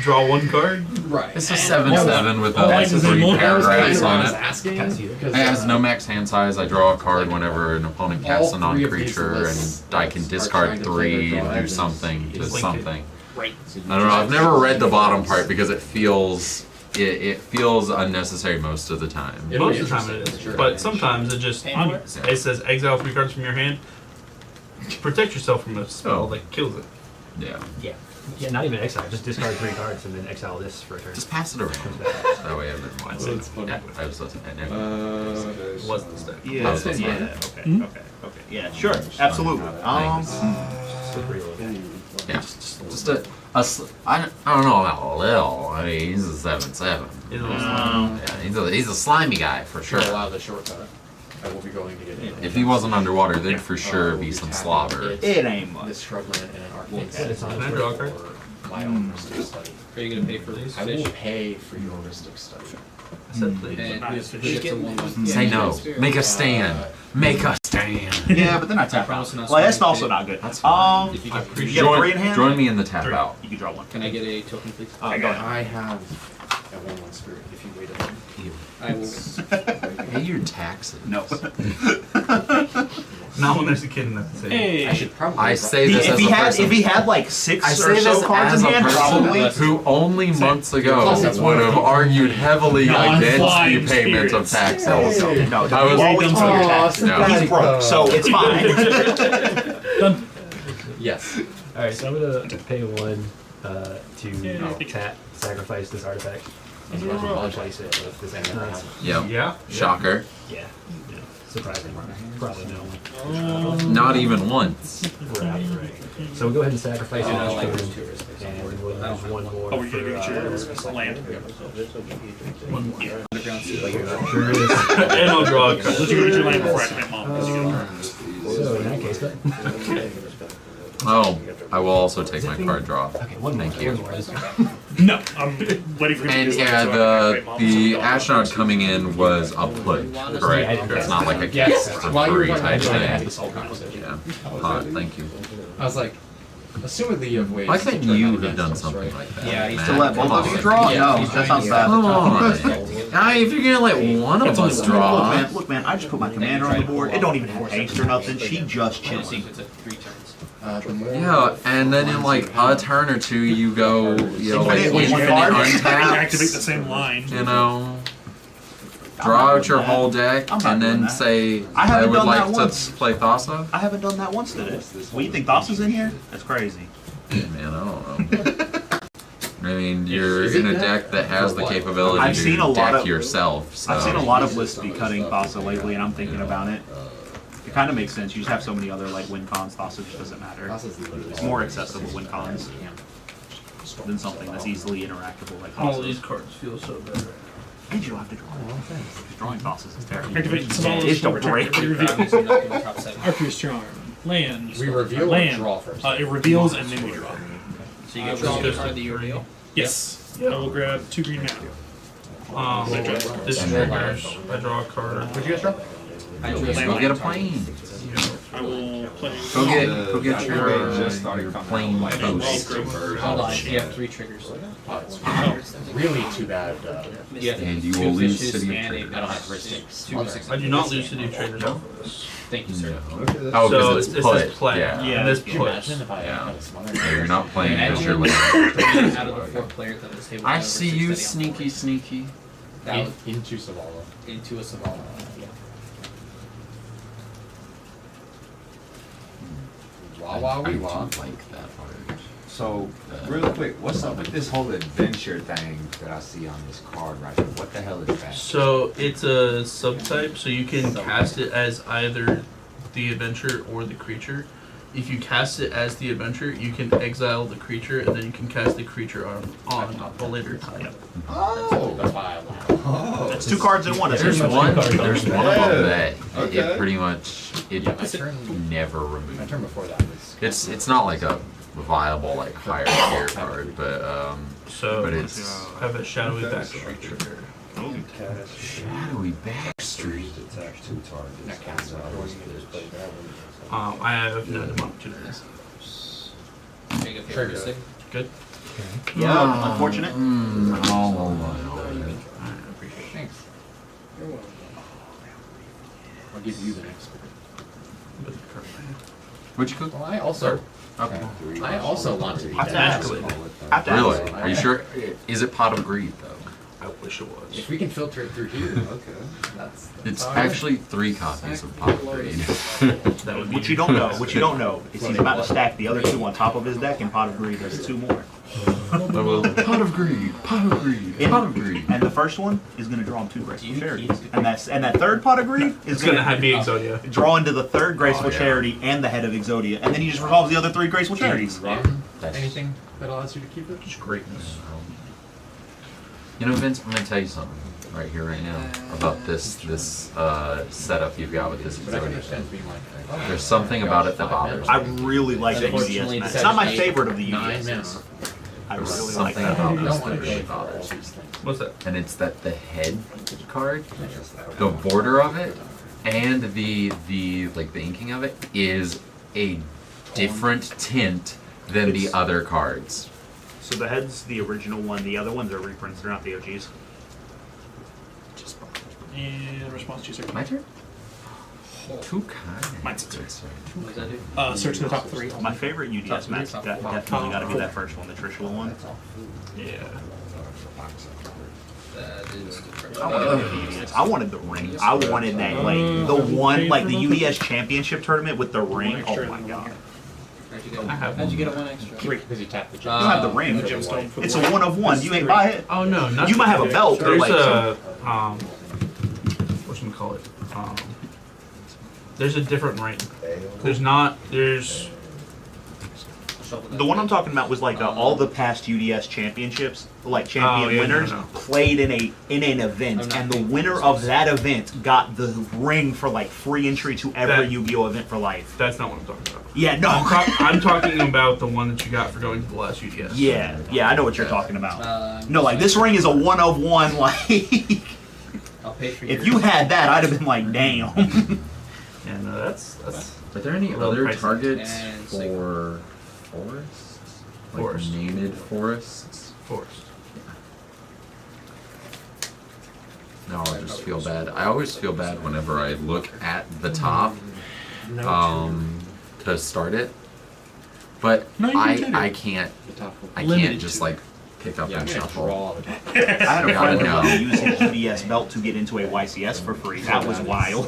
Draw one card. Right. It's a 7/7 with a 3 paragraphs on it. Asking It has no max hand size. I draw a card whenever an opponent casts a non-creature, and I can discard 3 and do something to something. Right. I don't know. I've never read the bottom part because it feels unnecessary most of the time. Most of the time it is, but sometimes it just it says exile 3 cards from your hand. Protect yourself from a spell that kills it. Yeah. Yeah, not even exile. Just discard 3 cards and then exile this for a turn. Just pass it around. That way everyone wants it. Yeah, I was listening. Was the stack. Yeah. Okay. Yeah. Sure. Absolutely. Yeah. Just I don't know about Lil. I mean, he's a 7/7. Yeah, he's a slimy guy for sure. Allow the shortcut. I will be going to get in. If he wasn't underwater, there'd for sure be some slobber. It ain't much. This shrubland and an art face. Can I draw a card? My own mystic study. Are you gonna pay for these? I will pay for your mystic study. I said please. Say no. Make a stand. Make a stand. Yeah, but then I tap out. Well, that's also not good. That's fine. If you You get get 3 in hand? Join me in the tap out. You can draw 1. Can I get a token, please? Go ahead. I have a 1/1 spirit. If you wait a minute. I will. Pay your taxes. No. Not when there's a kid in that table. I should probably. I say this as a person. If he had like 6 I or say so this cards as in a hand, probably. person who only months ago would have argued heavily against the payment of taxes. No, I was always pay your taxes. No. He's broke, so it's fine. Yes. Alright, so I'm gonna pay 1 to tap, sacrifice this artifact, and then replace it with this enchant. Yep. Yeah. Shocker. Yeah. Surprising. Probably no. Not even once. Right. So we'll go ahead and sacrifice it each turn, and we'll use 1 more Oh, you're gonna for get your land. Sure is. And I'll draw a card. Let you get your land before I commit mom. So in that case, Oh, I will also take my card draw. okay, 1 more. Thank you. No, I'm waiting for him to And do yeah, something. the astronaut coming in was a put, correct? It's not like a cast for free type thing. Yeah. Thank you. I was like, assumedly you have ways. Why to couldn't turn you that have done against us, something right? like that? Yeah, he's Matt? To let both Come of you on. draw? Yeah, No, he's that sounds bad. Come on. If you're gonna let one of us draw, Look, man, I just put my commander on the board. It don't even have haste or nothing. She just chilling. Sequence of 3 turns. The more yeah, and then in like a turn or 2, you go, like Infinite infinite Activate the untapped. same line. You know, draw out your whole deck, I'm not and doing then that. say, I I haven't would done like that to once. play Thassa. I haven't done that once today. What, you think Thassa's in here? That's crazy. Man, I don't know. I mean, you're in a deck that has the capability I've to seen a lot deck of- yourself. So. I've seen a lot of lists be cutting Thassa lately, and I'm thinking about it. It kind of makes sense. You just have so many other like win cons. Thassa just doesn't matter. It's more accessible win cons than something that's easily interactable like All Thassa. these cards feel so bad right now. And you don't have to draw a lot of things. Because drawing Thassa's is terrible. Activate Savalas It's to Return. break you. Obviously not gonna top 7. Arcus Charm. Land. We reveal or land. draw first? It reveals and then we draw. So you get draw the card that you reveal. Yes. I will grab 2 green mana. This triggers. I draw a card. What'd you guys draw? I Go get a plane. I will play. Go get your plain toast. Hold on, you have 3 triggers. Really too bad. And you will lose City of Traders. I don't have wristings. I do not lose City of Traders off of this. Thank you, sir. Oh, So because it it's says put. play. Yeah. And this Can you put. imagine if I had a smaller? Yeah, you're not playing because you're Imagine late. out of the 4 players on this table. I over see 6 you, that he sneaky, sneaky. That was Into Savala. into a Savala. Yeah. Wah wah I wee do wah. like that part. So, real quick, what's up with this whole adventure thing that I see on this card right here? What the hell is that? So it's a subtype, so you can cast it as either the adventure or the creature. If you cast it as the adventure, you can exile the creature, and then you can cast the creature on a later time. Oh! That's why I like it. It's 2 cards in one. There's one of them that Okay. it pretty much never My removes. turn before that was. It's not like a viable like higher tier card, but So But it's- I have a shadowy backstreet trigger. shadowy backstreet. Not cast it. I have no opportunities. Make a Trigger. stick. Good. Yeah, unfortunate. No. I appreciate it. Thanks. I'll give you the next one. With the card in my hand. What'd you cook? Well, I also. Okay. I also want to be I have to dead. ask. I have to ask. Really? Are you sure? Is it Pot of Greed though? I wish it was. If we can filter it through here, that's It's all right. actually 3 copies of Pot of Greed. That would be What you don't know is he's about to stack the other 2 on top of his deck, and Pot of Greed there's 2 more. Pot of Greed, Pot of Greed, Pot of Greed. And the first one is going to draw him 2 Graceful Charities. And that third Pot of Greed is It's going gonna to be Exodia. draw into the 3rd Graceful yeah. Charity and the head of Exodia. And then he just resolves the other 3 Graceful Charities. Anything that allows you to keep it? Just greatness. You know, Vince, I'm gonna tell you something right here, right now, about this setup you've got with this But I can Exodia. understand being like, oh, There's something about it that bothers me. I really like the Unfortunately, UDS the match. It's not my 7-8, favorite of the 9 UDSs. mana. I There's really like something that. about You this don't that want to really pay for all bothers me. these things. What's that? And it's that the head card, the border of it, and the inking of it is a different tint than the other cards. So the head's the original one. The other ones are reprints. They're not the OGs. Just And response to search. my turn. Two kinds. Mine's a What does that do? Search the top 3. My favorite UDS match definitely got to be that first one, the Trishula one. Yeah. That is I wanted the ring. I wanted that, like, the one, like, the UDS championship tournament with the ring. Oh my god. How'd you get a 1 extra? 3. Because you tap the You don't have the ring. gemstone for the It's a 1 of 1. You ain't buy it. Oh no, not You might have a belt, but There's like, a whatchamacallit? There's a different rank. There's the one I'm talking about was like all the past UDS championships, like champion yeah, winners, no. played in an event, and the winner of that event got the ring for like free entry to every That- Yu-Gi-Oh event for life. that's not what I'm talking about. Yeah, no. I'm talking about the one that you got for going to the last UDS. Yeah, I know what you're talking about. No, like this ring is a 1 of 1. Like, I'll pay for if you had that, I'd have been like, damn. Yeah, no, that's. Are there any a little other pricey. targets And for forests? Like Forest. named forests? Forced. No, I just feel bad. I always feel bad whenever I look at the top to start it. But No, you can do I it. can't Limited just to. like pick up and shuffle. I had a friend know. who used his UDS belt to get into a YCS for free. That was wild.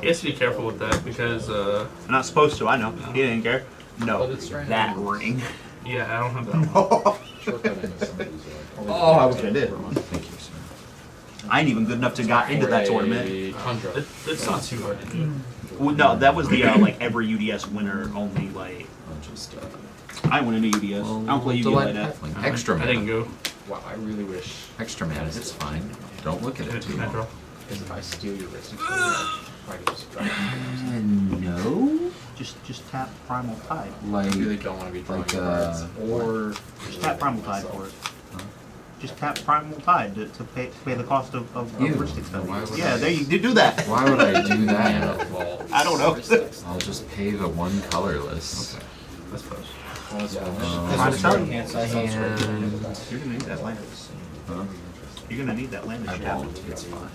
You have to be careful with that because I'm not supposed to, I know. He didn't care. No, But it's right that now. ring. yeah, I don't have that one. Oh, I wish I did. Thank you, sir. I ain't even good enough to got into that tournament. It's not too hard to do. Well, no, that was the like every UDS winner only. Like I'll just I went into UDS. I don't play UDS like that. extra I didn't mana. go. Wow, I really wish. Extra mana, it's fine. Don't look at it too Can I draw? long. Because if I steal your wrist, I can just drop it. No, just tap Primal Tide. I Like really don't want to be drawing like your cards. Or just tap Primal Tide for it. Just tap Primal Tide to pay the cost of Ew, Rhystic spell. why would Yeah, I- there you do that. Why would I do that? I don't know. I'll just pay the one colorless. That's close. Trying to tell you. And You're gonna need that land. huh? You're gonna need that land. I won't. It's fine.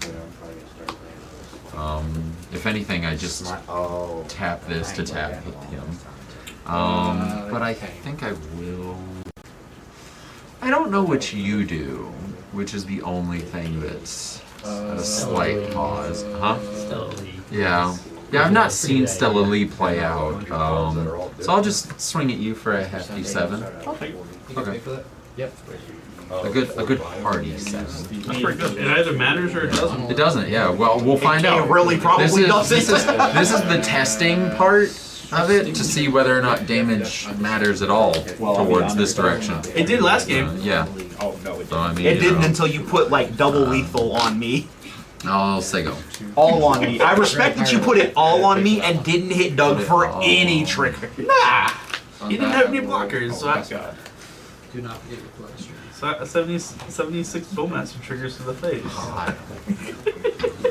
If anything, I just tap this to tap him. But I think I will. I don't know what you do, which is the only thing that's a slight pause. Huh? Yeah. Yeah, I've not seen Stella Lee play out. So I'll just swing at you for a hefty 7. Okay. Yep. A good party 7. That's pretty good. It either matters or it doesn't. It doesn't, yeah. Well, we'll find out. It really probably doesn't. This is the testing part of it to see whether or not damage matters at all towards this direction. It did last game. Yeah. Oh no, it So, I didn't. mean, It you didn't know. until you put like double lethal on me. I'll say go. All on me. I respect that you put it all on me and didn't hit Doug for any trigger. Nah! He didn't have any blockers, so I, Do not forget your blood stream. so 76 Bowmaster triggers to the face.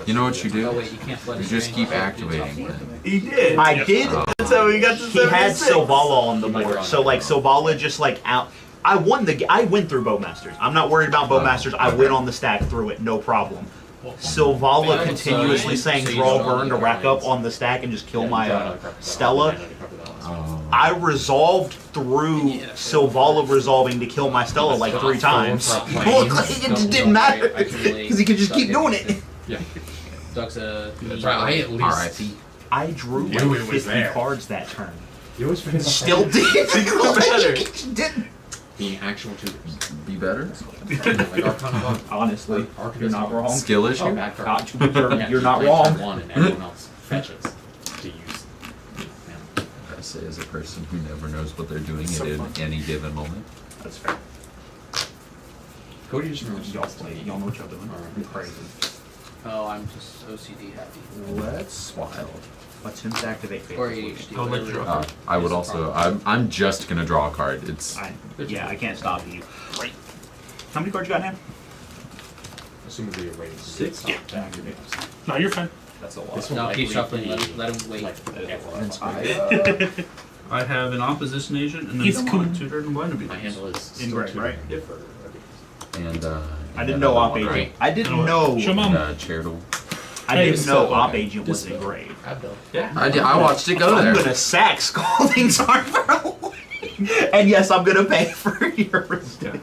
You know what you do? Oh wait, you can't blood You just keep activating it. He did. I did. That's how we got to 76. He had Silvala on the board, so like Silvala just like out. I won I went through Bowmasters. I'm not worried about Bowmasters. I went on the stack through it, no problem. Silvala continuously saying draw burn to rack up on the stack and just kill my Stella. I resolved through Silvala resolving to kill my Stella like 3 times. It just didn't matter because he could just keep doing it. Yeah. Doug's a. I at least. R.I.P. I drew Knew like it was 50 there. cards that turn. You always forget about Still did. better. Didn't. being actual tutors. Be better? Like Arcana Honestly, you're not wrong. Skill issue? You're not wrong. One and everyone else fetches to use. I say as a person who never knows what they're doing at any given moment. That's fair. Cody just remembers Y'all know what y'all doing. Alright. Crazy. Oh, I'm just OCD happy. That's wild. Let's him to activate Or Fatal. ADHD. I'll let you draw. I would also. I'm just gonna draw a card. It's. Yeah, I can't stop you. Right. How many cards you got now? Assume it'll be a rating. 6? To activate. No, you're fine. That's a lot. This one No, keep likely shuffling. be Let him wait. like I have an opposition agent and He's then cool. one tutor and blind my abuse. handle is Engraved, still right? tutor. And I didn't know Op Agent. Agent. I didn't know. Show mom. Charitable. I didn't know Op Agent was engraved. Yeah. I watched it go I'm there. gonna sack Scalding's Armor. And yes, I'm gonna pay for your mistake.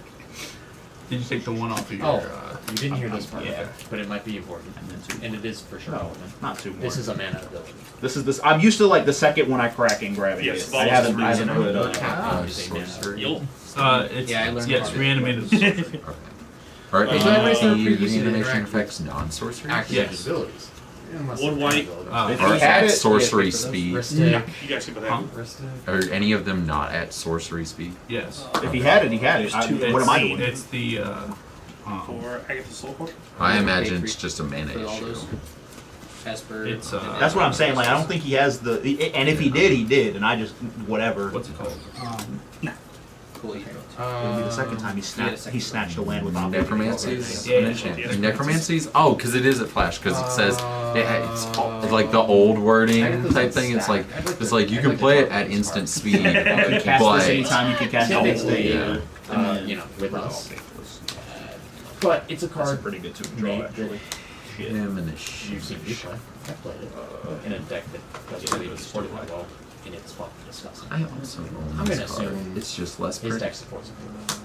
Did you take the one off of your? Oh, you didn't hear this part, Yeah. but it might be important, and it is for sure. relevant. Not too This much. is a mana ability. This is this. I'm used to like the second one I crack and grabbing Yes, it. I haven't put Sorcery. It's Yeah, I learned yes, about it. reanimated. Alright, Hey, is so there everybody's any done previously with reanimation interactive- effects non-sorcery? Activated Yes. abilities. One white. If Or he had at it, sorcery speed? Ristic. You guys see what Huh? happened? Are any of them not at sorcery speed? Yes. if he had it, he had it. What am I doing? It's the For Agatha's Soul Core? I imagine it's just a mana For all issue. those. As per. It's, That's what I'm saying. Like I don't think he has the. And if he did, he did. And I just whatever. what's it called? Cool. It'll be the second time he snatched a land with Op Agent. Necromancies? Yeah. Mention. Necromancies? Oh, because it is at Flash, because it says, it's like the old wording type thing. It's like you can play it at instant speed, You can cast this but anytime. You can cast it instant. yeah. You know, with us. But it's a That's card pretty good to draw actually. him and his you've seen me play. I've played it in a deck that doesn't really support it that well, and it's fucking disgusting. I also own I'm this gonna card. assume It's just less his pretty. deck supports it.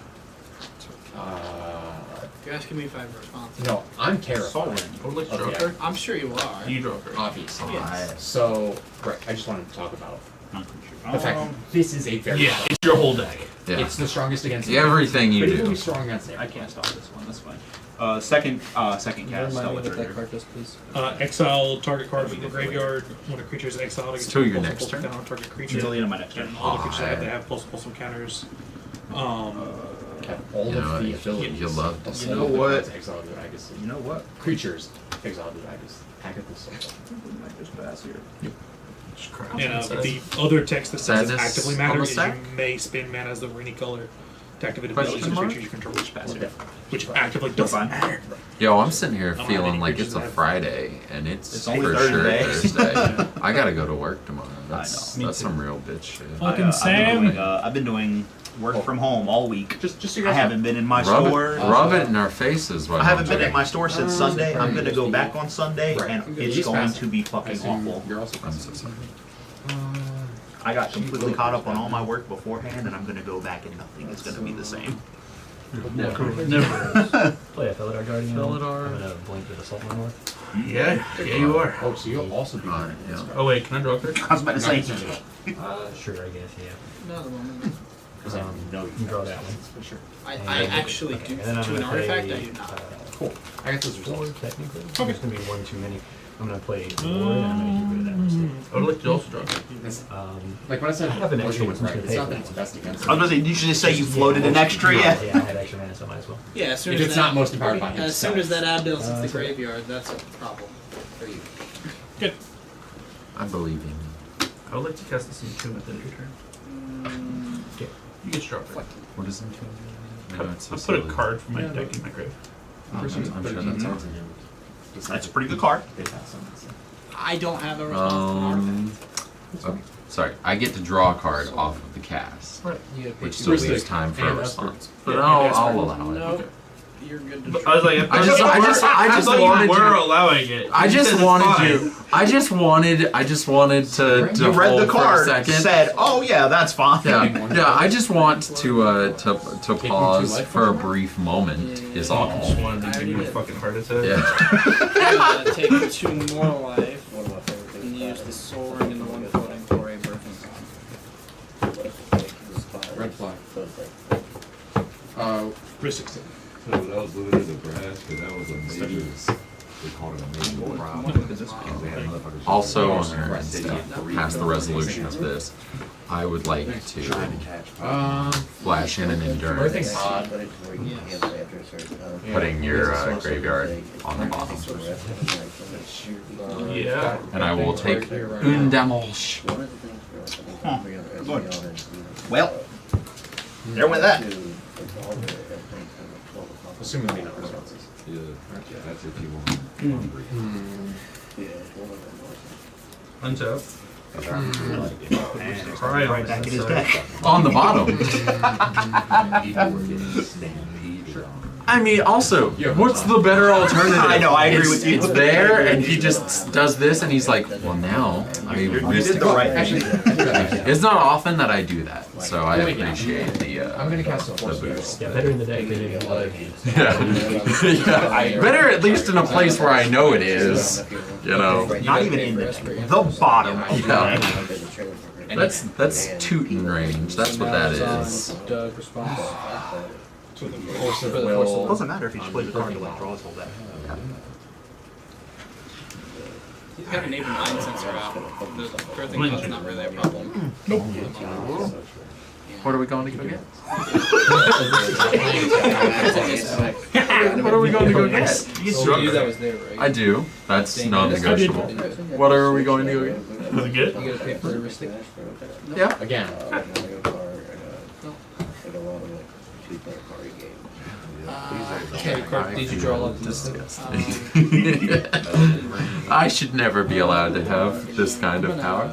You're asking me if I have a response. No, I'm terrified. Or like draw Okay. a card? I'm sure you are. You draw a card. Obviously. Yes. So, right, I just wanted to talk about the fact that this is a very Yeah, it's your whole deck. Yeah. It's the strongest against Everything you Particularly do. strong against I it. can't stop this one. That's fine. Second cast. Stella Trigger. please. Exile target card from the graveyard. When a creature is exiled, It's it till your gets next turn. counter on target creature. Until the end of my next turn. And all the creatures I have, they have plus counters. Have all You know, of the you abilities. love to of see all it. the what? cards exiled to Agatha. You know what? Creatures exiled to Agatha. Agatha's Soul. Might just pass here. Just crap. And the other text that says it Sadness actively on matters the is you stack? may spend mana as the rainy color to activate Question abilities of mark? creatures you control which pass Well, it. definitely. which actively doesn't matter. Yo, I'm sitting here feeling like it's a Friday, and it's only for Thursday. sure Thursday. I gotta go to work tomorrow. That's Me that's too. some real bitch shit. I've been doing work from home all week. Just so you I guys haven't been in my Rub store. it in our faces. I haven't been in my store since Sunday. I'm gonna go back on Sunday, and it's going to be fucking awful. I'm so sorry. I got completely caught up on all my work beforehand, and I'm gonna go back and nothing is gonna be the same. Never. Play a Felidar Guardian. Felidar. I'm gonna blink with Assault on North. Yeah, you are. Oh, so you'll also be. Yeah. Oh wait, can I draw a card? I was about to say. Sure, I guess, yeah. Another one. You can draw that one. For sure. I actually do. And then I'm To an gonna artifact, play, I do not. Cool. I got those Four, results. technically. There's gonna be one too many. I'm gonna play four, and I'm gonna get rid of that mistake. I would like to also draw a card. Like when I said I have an extra was one, right, who's it's gonna not pay that for it's best against. I was gonna say, did you just say you floated an extra? Yeah, Yeah. I had extra mana, so I might as well. Yeah, as soon If as it's that, not most empowered by as soon himself. as that Abdel hits the okay. graveyard, that's a problem for you. Good. I believe in you. I would like to cast this Entomb at the end of your turn. Okay. You get to draw a card. What is Entomb? I know it's so I put a silly. card from my deck in my grave. I'm sure that's awesome. That's a pretty good card. I don't have a response to an artifact. Oh, sorry, I get to draw a card off of the cast, Right. which still First leaves stick. time for a And response. Yeah, But and I'll allow it. No, you're good to But draw. I was like, I just thought wanted you were to. allowing it. I You just said it's wanted fine. to. I just wanted to You read hold the card, for a second. said, "Oh yeah, that's fine." Yeah. I just want to pause for a brief moment. Is all. I just wanted to give you a fucking heart attack. Yeah. Take 2 more life and use the sword and 1 floating for a birthing god. Red flag. Risk 16. So that was literally the grass, because that was a major. They called it a major problem. Also, on her past the resolution of this, I would like to flash in an endurance, putting your graveyard on the bottom. Yeah. And I will take une damage. Well, there went that. Assuming we know responses. Yeah, that's if you want. Untap. And right back in his deck. On the bottom. I mean, also, what's the better alternative? I know, I agree with you. It's there, and he just does this, and he's like, well, now I You did the right thing. It's not often that I do that, so I appreciate the I'm gonna cast a the force. boost. Yeah, better in the deck than in the other games. Yeah. Better at least in a place where I know it is. You know. Not even in the deck. The bottom of the deck. That's tootin' range. That's what that is. Doug response. Doesn't matter if he just plays a card to like draw his whole deck. He's got an 8 or 9 sensor out. The birthing god's not really a problem. Nope. What are we going to go get? What are we going to go get? So you that was there, right? I do. That's non-negotiable. What are we going to go get? Was it good? You gotta pay for every stick. Yeah. Again. Okay, Clark, did you draw up this thing? I should never be allowed to have this kind of power.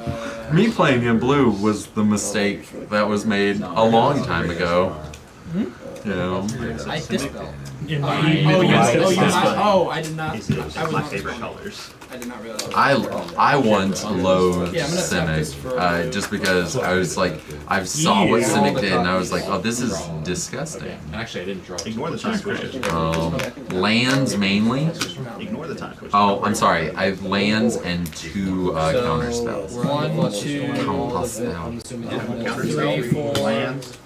Me playing in blue was the mistake that was made a long time ago. You know. I dispel. Oh, I did not. Those are my favorite colors. I did not realize. I once loathed Yeah, I'm gonna tap this Cynic for- just because I was like, I saw what Cynic did and I was like, oh, this is disgusting. Actually, I didn't draw. Ignore the time twisters. Lands mainly. Ignore the time twisters. Oh, I'm sorry. I have lands and 2 counter spells. 1, 2, Counter spell. I'm assuming Counter 3, spell, 4, lands,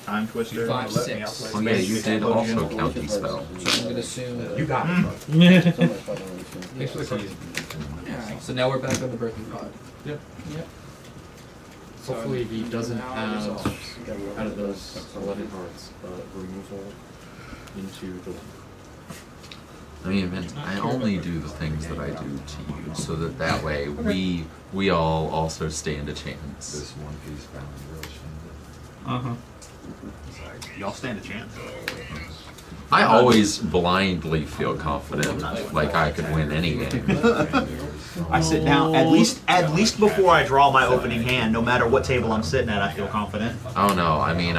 time twister. 5, 6. Oh yeah, you did also county spell. So I'm gonna assume. You got it. Thanks for the card. So now we're back on the birthing pod. Yep. Yep. Hopefully he doesn't have, out of those 11 cards, removal into the... I mean, Vince, I only do the things that I do to you, so that way we all also stand a chance. This one piece found real shit. Uh huh. Y'all stand a chance. I always blindly feel confident, like I could win any game. I sit down at least before I draw my opening hand. No matter what table I'm sitting at, I feel confident. Oh no, I mean,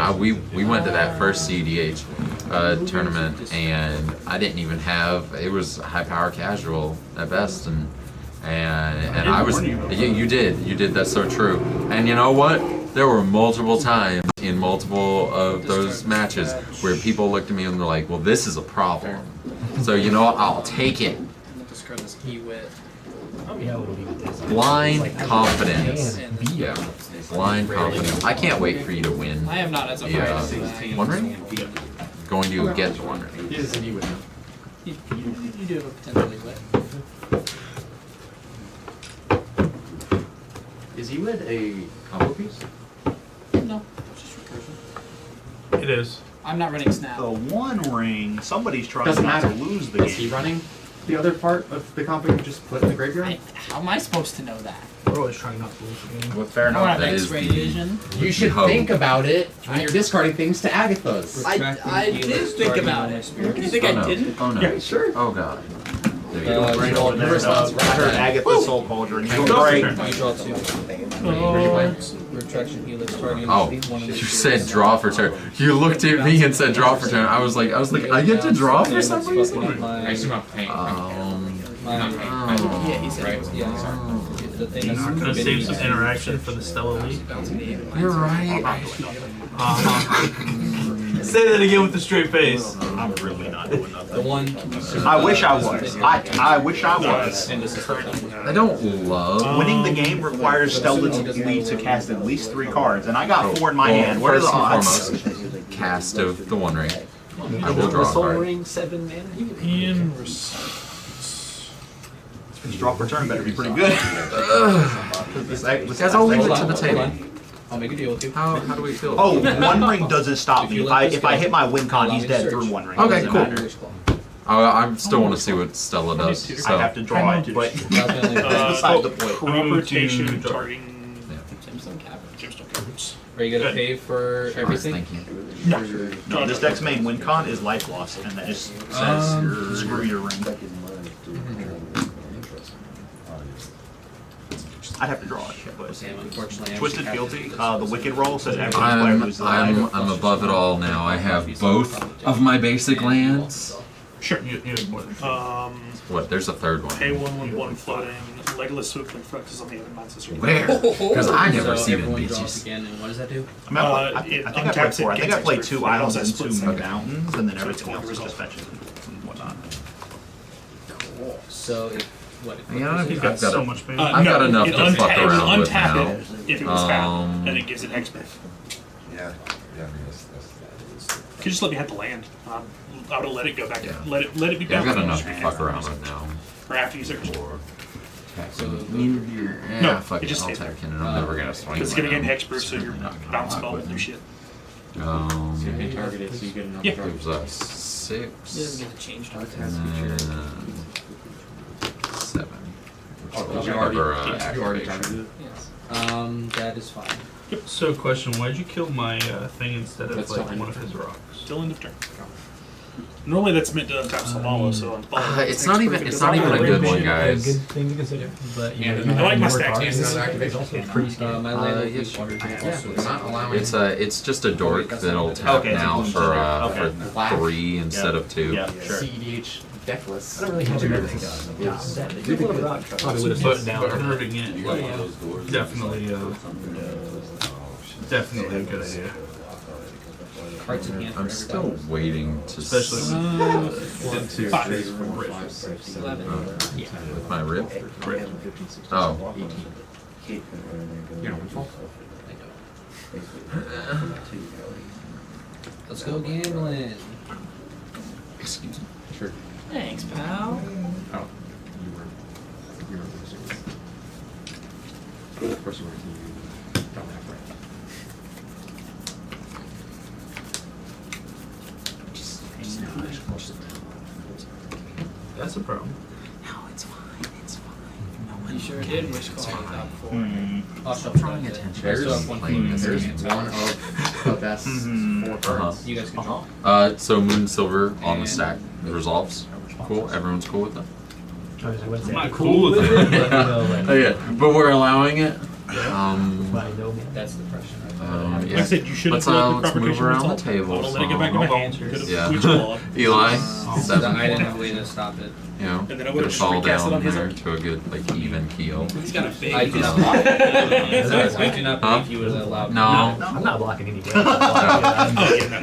we went to that first CEDH tournament, and I didn't even have. It was high power casual at best, and I was. You did. That's so true. And you know what? There were multiple times in multiple of those matches where people looked at me and they're like, "Well, this is a problem." So you know what? I'll take it. Discard this E-wit. Blind confidence. Yeah. Blind confidence. I can't wait for you to win. I am not as afraid the of One Ring? Going to get the One Ring. He is an E-wit. You do have a potential E-wit. Is E-wit a combo piece? No, it's just recursion. It is. I'm not running Snap. The One Ring. Somebody's trying Doesn't not matter. to lose the Is he game. running the other part of the combo you just put in the graveyard? How am I supposed to know that? We're always trying not to lose the game. Well, fair I don't enough. have That is X-ray the. vision. You should hope. think about it when you're discarding things to Agatha's. I did think about it. You think Oh I no. didn't? Oh no. Yeah, sure. Oh god. There you go. Right over there. Agatha's Soul Cauldron. You're great. You draw 2. Retraction Helix targeting Oh, one of you the said draw for turn. You looked at me and said draw for turn. I was like, I get to draw for some reason. I assume I'm paying. Yeah, he said Right? Yeah, sorry. The thing is, I'm gonna save some interaction for the Stella League. You're right. Say that again with a straight face. I'm really not doing nothing. the one. I wish I was. I wish I was. And this is I don't love. Winning the game requires Stella to cast at least 3 cards, and I got 4 in my hand. What are the First and odds? foremost, cast of the One Ring. I will draw a card. Ring 7 mana. Ian. This draw per turn better be pretty good. Guys, I'll leave it to the table. I'll make a deal with you. How do we feel? Oh, One Ring doesn't stop me. If I hit my win con, he's dead through One Ring. Okay, Doesn't cool. matter. I still want to see what Stella does. So. I have to draw it, but Uh, beside the point. crop rotation targeting Gemstone Cavern. gemstone cards. Are you gonna pay for everything? No, this deck's main win con is life loss, and that just says screw your ring. I'd have to draw it, but Sam, unfortunately, Twisted Fealty, the Wicked roll says every player loses a life. I'm above it all now. I have both of my basic lands. Sure. You have more than What? There's a third one. Pay 1/1 floating. Legolas Swift and Flux is on the other monsters. Where? Because I never so see them everyone draws bitches. again, and what does that do? I mean, I think I played 4. I think I played 2 islands and 2 mountains, and then everything else is just fetches and whatnot. So, what? You know, I've got, so much movement. I've got enough it to fuck it will around with untap now. it if it was tapped, and it gives it X-Men. Yeah. Could just let me have the land. I would have let it go back. Yeah. Let it be Yeah, I've back. got enough to fuck around with now. Or after you search. Yeah, fuck it it. just I'll hit. take it. I'm never gonna swing. Because it's gonna land. get hexproof, so you're bounce spell and do shit. So you can target it, so you get another Yeah. target. Gives us 6. He doesn't get to change target. And then 7. Oh, you already targeted it? Yes. That is fine. So, question: why'd you kill my thing instead of That's like fine. one of his rocks? Still end of turn. Normally that's meant to untap Salala, so on It's not even. It's not even a good one, guys. Good thing to consider. But you And know, I like my more stacks. cards, It's also pretty scary. My land yes, is water. It's not allowing. It's just a dork that'll tap Okay, now so for okay. 3 instead of 2. Yeah, sure. CEDH deckless. I don't really have anything. Good thing about probably would have But put down. hurting it, definitely a good idea. Cards in hand for I'm everybody. still waiting to Especially see with five. with my rip. Oh, You know, windfall? Let's go gambling. excuse me. Sure. Thanks, pal. Oh. You were losing. Of course you weren't. You don't have right. That's a problem. You sure did wish call that before. Hmm. I'll shuffle Drawing that. attention. I still have one Playing this there's game. One of Oh, that's 4 cards. You guys can draw. So Moon Silver on the stack resolves. Cool. Everyone's cool with that. I'm not cool with it. Oh yeah, but we're allowing it. That's the pressure. Yeah. Like I said, you should have Let's, pulled up the let's move provocation around the result. table. I'll let it get back in my hand. Could've Yeah. switched law. Eli, I 7. didn't have a way to stop it. You know, And then I put would've it just all recast it down on his there own. to a good, like, even keel. He's got a big. I do not block. I do not believe you would have allowed. No. I'm not blocking anyway.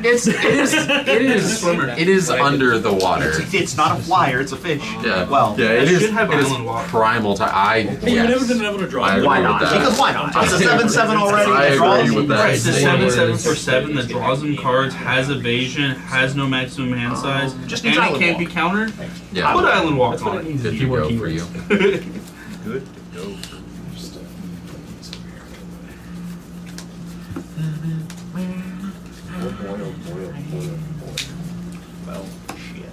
It is under the water. It's not a flyer, it's a fish. Yeah. Well, yeah, it should is. have It is island walk. primal time. Well, you've never been able to draw. I agree why with not? that. Because why not? It's a 7/7 already. I it draws. agree with that. Right, it's a 7/7 for 7 that draws them cards, has evasion, has no maximum hand size, Just and needs it Island can't Walk. be countered. Yeah. Put Island Walk on it. Good to go for you. Good to go. Well, shit.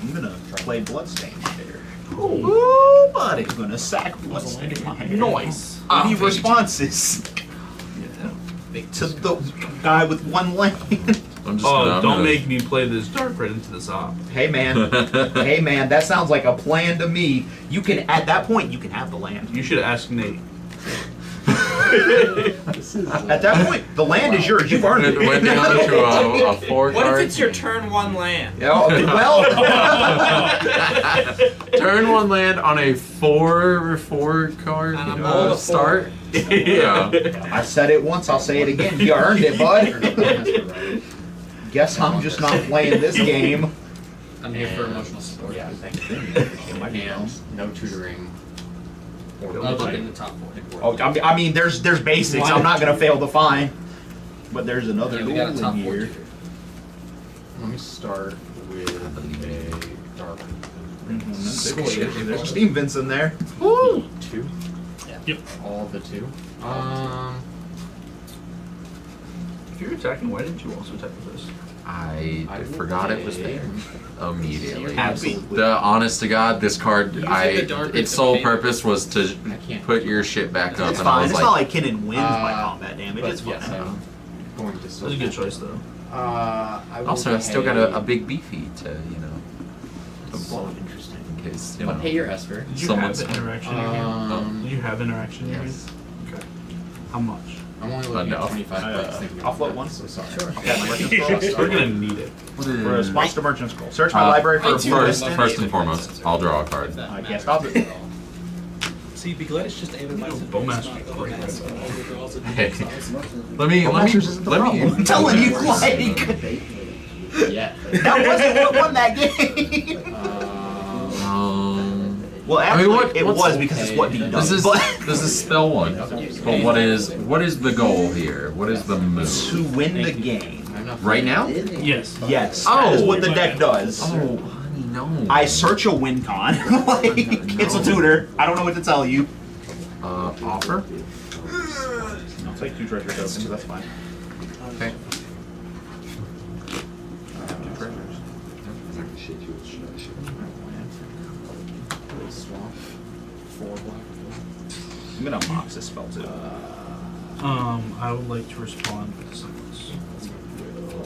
I'm gonna play Bloodstain here. Oh, buddy. I'm gonna sack Bloodstain. Noise. Any responses to the guy with 1 land? I'm just Oh, gonna, I'm don't gonna- make me play this dark right into this op. Hey man, hey man, that sounds like a plan to me. You can, at that point, you can have the land. You should ask Nate. At that point, the land is yours. You've earned It it. went down to a 4 What card. if it's your turn 1 land? Yeah, well, Turn 1 land on a 4 card On a roll of 4. start. Yeah. I said it once, I'll say it again. You earned it, bud. Guess I'm just not playing this game. I'm here for emotional support. Yeah, thank you. In my hands, no tutoring. Other than the top 4. Oh, I mean, there's basics. I'm not gonna fail to find. But there's another Yeah, we got a rule top in 4 here. tutor. Let me start with a dark. There's Steam Vince in there. 2. Yep. All the 2. If you're attacking, why didn't you also attack with this? I forgot it was there immediately. Absolutely. The honest to God, this card, the dark its is sole okay. purpose was to I can't. put your shit back up, It's and I fine. was It's like, not like Kinnan wins by combat damage. But It's fine. yes, I'm going to. That's a good choice, though. I will also I've still got pay- a big beefy to So interesting. in case I'll pay your Esper. Did you Someone's- have interaction in your hand? Did you have interaction in your hand? Yes. Okay. How much? I'm only looking at Enough. 25 bucks. Thinking I'll float about one. it, So sorry. Yeah, my merchant scroll. We're gonna need it. For a response to merchant scroll. Search my library for a blue First instant. and foremost, I'll draw a card. I can't stop it. See, be glad it's just aiming by Bowmaster. Hey, let me. I'm telling you, like, Yeah. that wasn't what won that game. Well, actually, what- it what's- was because it's what he does. This is but this is spell 1. But what is the goal here? What is the move? to win the game. Right now? Yes. Yes, that is Oh. what the deck does. Oh, honey, no. I search a win con. Like, it's a tutor. I don't know what to tell you. Offer. I'll take 2 treasure tokens. That's fine. Okay. Swap. 4 black. I'm gonna mox this spell too. I would like to respond with silence.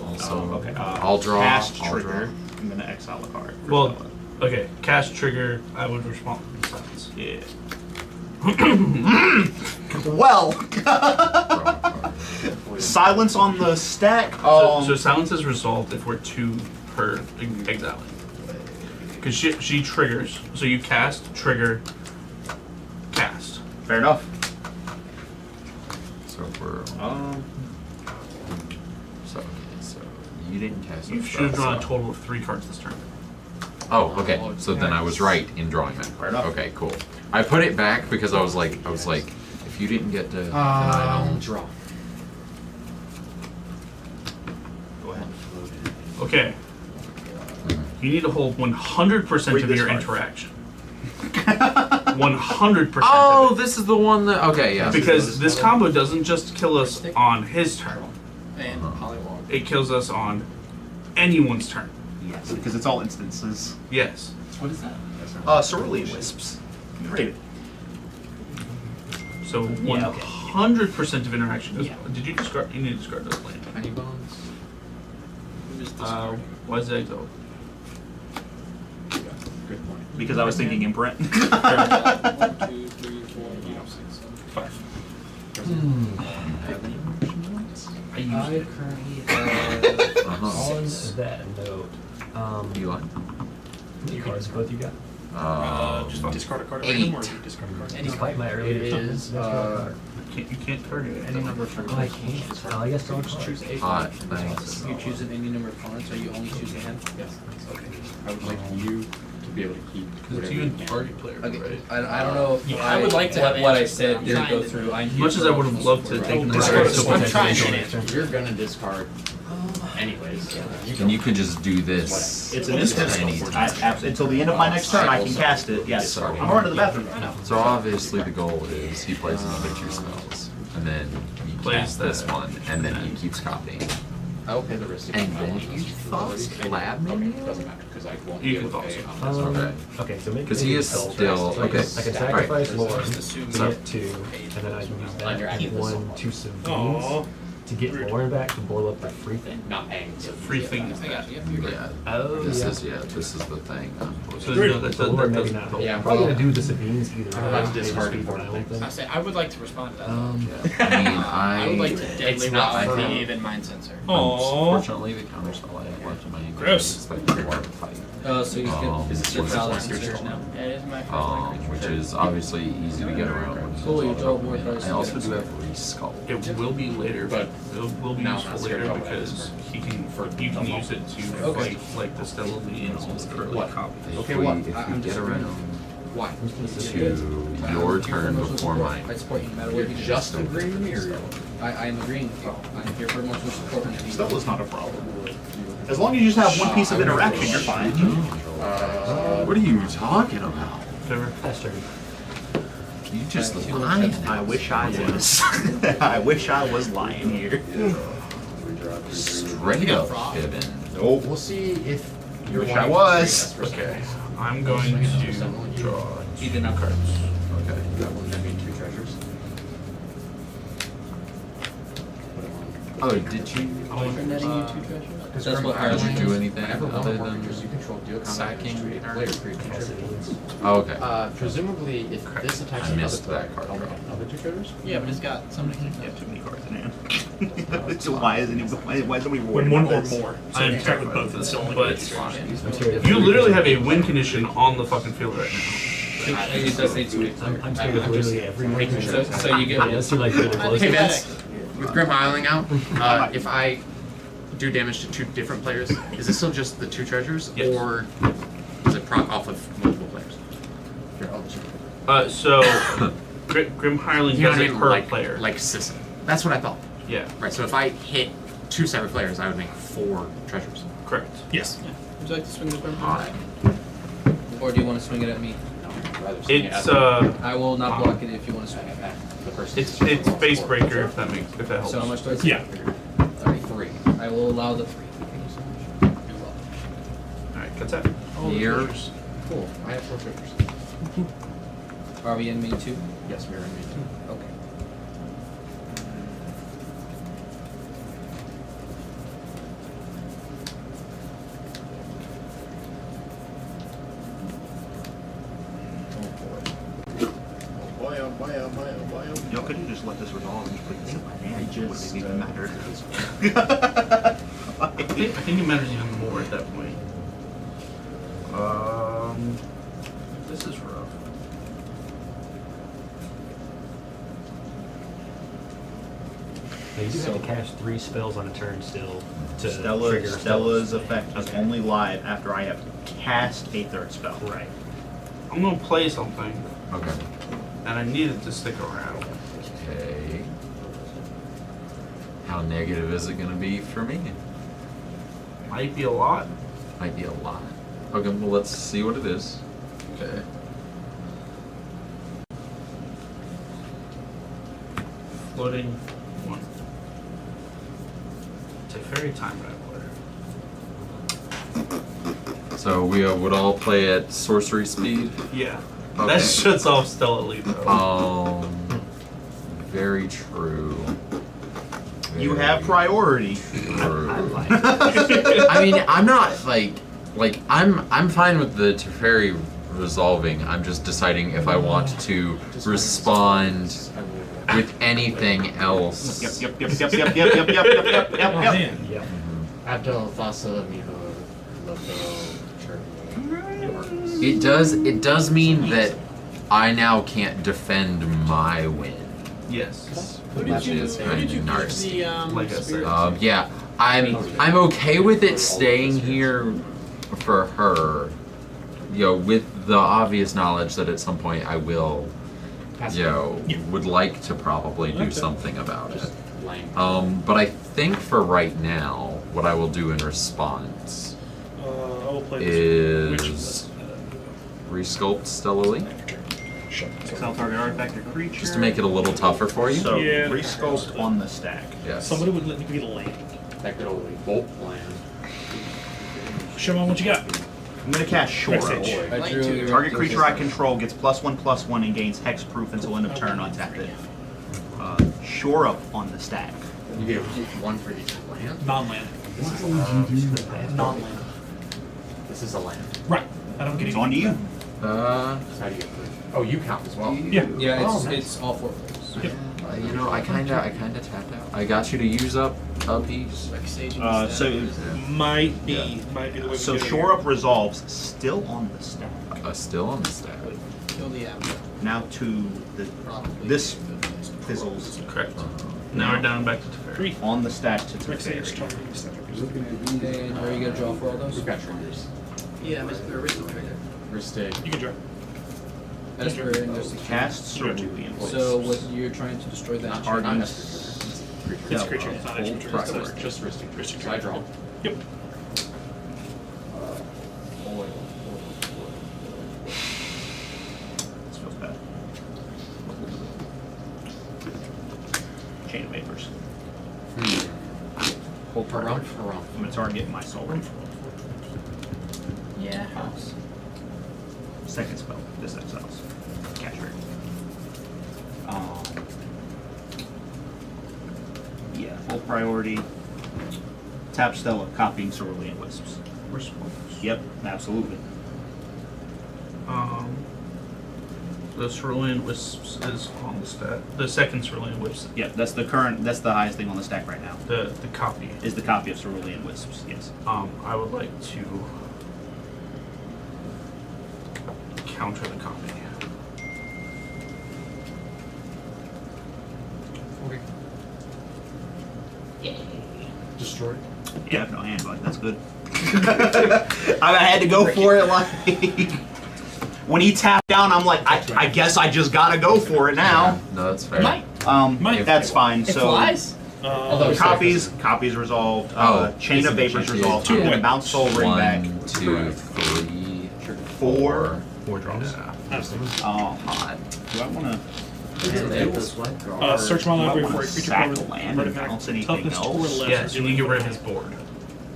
Also, Okay. I'll draw. Cast I'll trigger. draw. I'm gonna exile a card. Well, okay. Cast trigger. I would respond with silence. Yeah. Well, silence on the stack. So silence is resolved if we're 2 per exiling. Because she triggers. So you cast, trigger, cast. Fair enough. So we're. So you didn't cast. You a should have spell, drawn a so- total of 3 cards this turn. Oh, okay. So then I was right in drawing that card. Okay, cool. I put it back because I was like, if you didn't get to, then I don't. Draw. Go ahead. Okay. You need to hold 100% Read of this your card. interaction. 100%. Oh, of it. this is the one that. Okay, yeah. Because this combo doesn't just kill us on his turn. And polywog. It kills us on anyone's turn. Yes, because it's all instances. Yes. What is that? Cerulean wisps. Read it. So Yeah, okay. 100% of interaction. Yeah. Did you discard? You need to discard those land. Any bones? Why is that go? Good point. Because I was thinking imprint. 1, 2, 3, 4, 5, 6, 7. 5. I currently have On 6. that note, Eli? how many cards both you got? Just discard a card at 8. random, or you discard a card? Despite my earlier It is You can't target it. any number of Oh, I can't. Oh, I guess So I'll just choose a Hot, card. thanks. You choose any number of opponents, or you only choose a hand? Yes. Okay. I would like you to be able to keep Because it's whatever you you and can. target player, Okay, right? I don't know if I would like to have what I answers, said but didn't I'm go trying through. I'm As much as I would have loved to take Right. discard Discard. so I'm much trying information. to You're gonna discard anyways. And you could just do this. It's an instant. Until the end of my next turn, I can cast it. Yes. Sorry. I'm running to the bathroom. So obviously the goal is he plays another 2 spells, and then he Plays plays this that. one, and then he keeps copying. I will pay the risk. And then you thoughts lab Okay, me? doesn't matter because I won't You be able can to pay thoughts. on this. Okay. Okay, so maybe Because he is spells, still right? So okay. I can Alright. sacrifice Lord to So- get 2, and then I can use Under that active assault. 1 to some Aw. beans to get Lauren back to blow up the free thing. Not paying. So Free thing is I got that. you. Yeah. Oh, This yeah. is this is the thing. So no, that, So that, Lord, that maybe doesn't not. help. Yeah, I'm probably well, gonna do the Sabines either I'm way. about to Maybe discard just be important violent things. then. I say I would like to respond to that. Yeah. I mean, I would like to It's deadly not rock for the me. even mind sensor. Unfortunately, the counter spell I have left in my hand Gross. is like the water fight. So you get Is is it it your valid first creatures one? now? Yeah, it is my first language. Which is obviously easy to get around. Cool, you draw more cards. I also do have Reskull. It will be later, But it will be now useful that's later your because you can use it to Okay. fight like the Stellar Legions for like What? copy. Okay, If we, what? if I'm we just get around Why? to your turn before mine, I support you no matter you're what you do. just agreeing with me, or I am agreeing with you. I'm here for emotional support. And Still is not a problem. As long as you just have one piece of interaction, you're fine. what are you talking about? Whatever. That's true. You just Two lying. I wish I was. I wish I was lying here. Straight up, Kevin. Nope. we'll see if you're Wish I wanting to was. trade us for Okay, I'm going to draw Either no cards. Okay. That one that mean 2 treasures. Oh, did you? Netting you 2 treasures? That's what Did Ireland you do anything Whenever one other or more than? creatures you control deal combat Sacking damage to a or- player creature. Oh, okay. Presumably, if this attacks I another missed player, that card I'll draw. make another 2 treasures. Yeah, but it's got something. You have too many cards in hand. So why isn't why is nobody worried When one about or this? more. I am you terrified with both of and this, still only but get 2 treasures. I'm you literally have a win condition on the fucking field right now. It does say 2 I'm scared of literally everyone. So you get Let's see like really close. Hey Vince, with Grim Hiling out, if I do damage to 2 different players, is this still just the 2 treasures, Yes. or does it proc off of multiple players? Here, I'll just- So Grim Hireling You know does what I it mean? per Like, player. like Sisson. That's what I thought. Yeah, Right, so if I hit 2 separate players, I would make 4 treasures. correct. Yes. Would you like to swing it at Or do you want to swing it at me? No, I'd rather swing it It's at I will not block it if you want to swing it. the person. it's face breaker if that helps. So how much do I take? Yeah. 33. I will allow the 3. Thank you so much. You're welcome. Alright, cut that. Here. Cool. I have 4 treasures. Are we in main 2? Yes, we are in me too. Okay. Y'all could have just let this resolve and just put this in my hand. It wouldn't even matter. I think it matters even more at that point. This is rough. You do have to cast 3 spells on a turn still to trigger Stella's effect is only live after I have cast a 3rd spell. Right. I'm gonna play something, Okay. and I need it to stick around. Okay. How negative is it going to be for me? Might be a lot. Might be a lot. Okay, well, let's see what it is. Okay. Floating 1. It's a fairy time rattler. So we would all play at sorcery speed. Yeah. Okay. That shuts off Stella Lee though. Very true. You have priority. True. I I mean, I'm not like I'm fine with the Teferi resolving. I'm just deciding if I want to respond with anything else. Yep. Abdel, Thassa, Miho, Loco, Turbo. It does mean that I now can't defend my win. Yes. Which is kind of nasty. Like I said. Yeah, I'm okay with it staying here for her, with the obvious knowledge that at some point I will, would like to probably do something about it. But I think for right now, what I will do in response I will play is resculpt stellarly. Exile target artifact or creature. Just to make it a little tougher for you. So resculpt on the stack. Yes. Somebody would let me get a land. That good old Bolt land. Show me what you got. I'm gonna cast Shore Up. drew Target creature I control gets +1/+1 and gains hexproof until end of turn. Untap it. Shore Up on the stack. You get one for each land? Non-land. Non-land. This is a land. Right. I don't get It's it. on to you. How do you prove? Oh, you count as well. Yeah. Yeah, Oh, nice. it's all 4 players. Yep. I kinda tapped out. I got you to use up a piece. Like staging So Might be the way we So get it Shore here. Up resolves still on the stack. Still on the stack. kill the Abdel. Now to the Probably. this fizzles Correct. Now we're down back to Teferi. on the stack to Next stage, Teferi. targeting stuff. And are you gonna draw for all those? We've got triggers. Yeah, Mr. Original trigger. Ristic. You can draw. Esper and there's Cast Cerulean Wisps. So what you're trying to destroy that Not trigger. not necessarily. It's creature. It's not Full extra trigger. priority. Just Ristic. So I draw. Yep. This feels bad. Chain of Vapors. Hold target. I'm gonna target my soul. Yeah. Second spell. This exiles. Catch her. Yeah, full priority. Tap Stella, copying Cerulean Wisps. Yep, absolutely. The Cerulean Wisps is on the stack. The second Cerulean Wisps. Yep, that's the current. That's the highest thing on the stack right now. The copy. Is the copy of Cerulean Wisps? Yes. I would like to counter the copy. Okay. Destroy. Yeah, I have no hand, but that's good. I had to go for it. Like when he tapped down, I'm like, I guess I just gotta go for it now. No, that's fair. Might. That's fine. It So flies. copies resolved. Chain of Vapors resolved. I'm gonna bounce Soul Ring back. 1, 2, 3, 4. 4 draws. Oh, hot. Do I wanna Search my library for a creature sack card a with land and bounce anything toughness 4 or else? less. Yes, you can get rid of his board.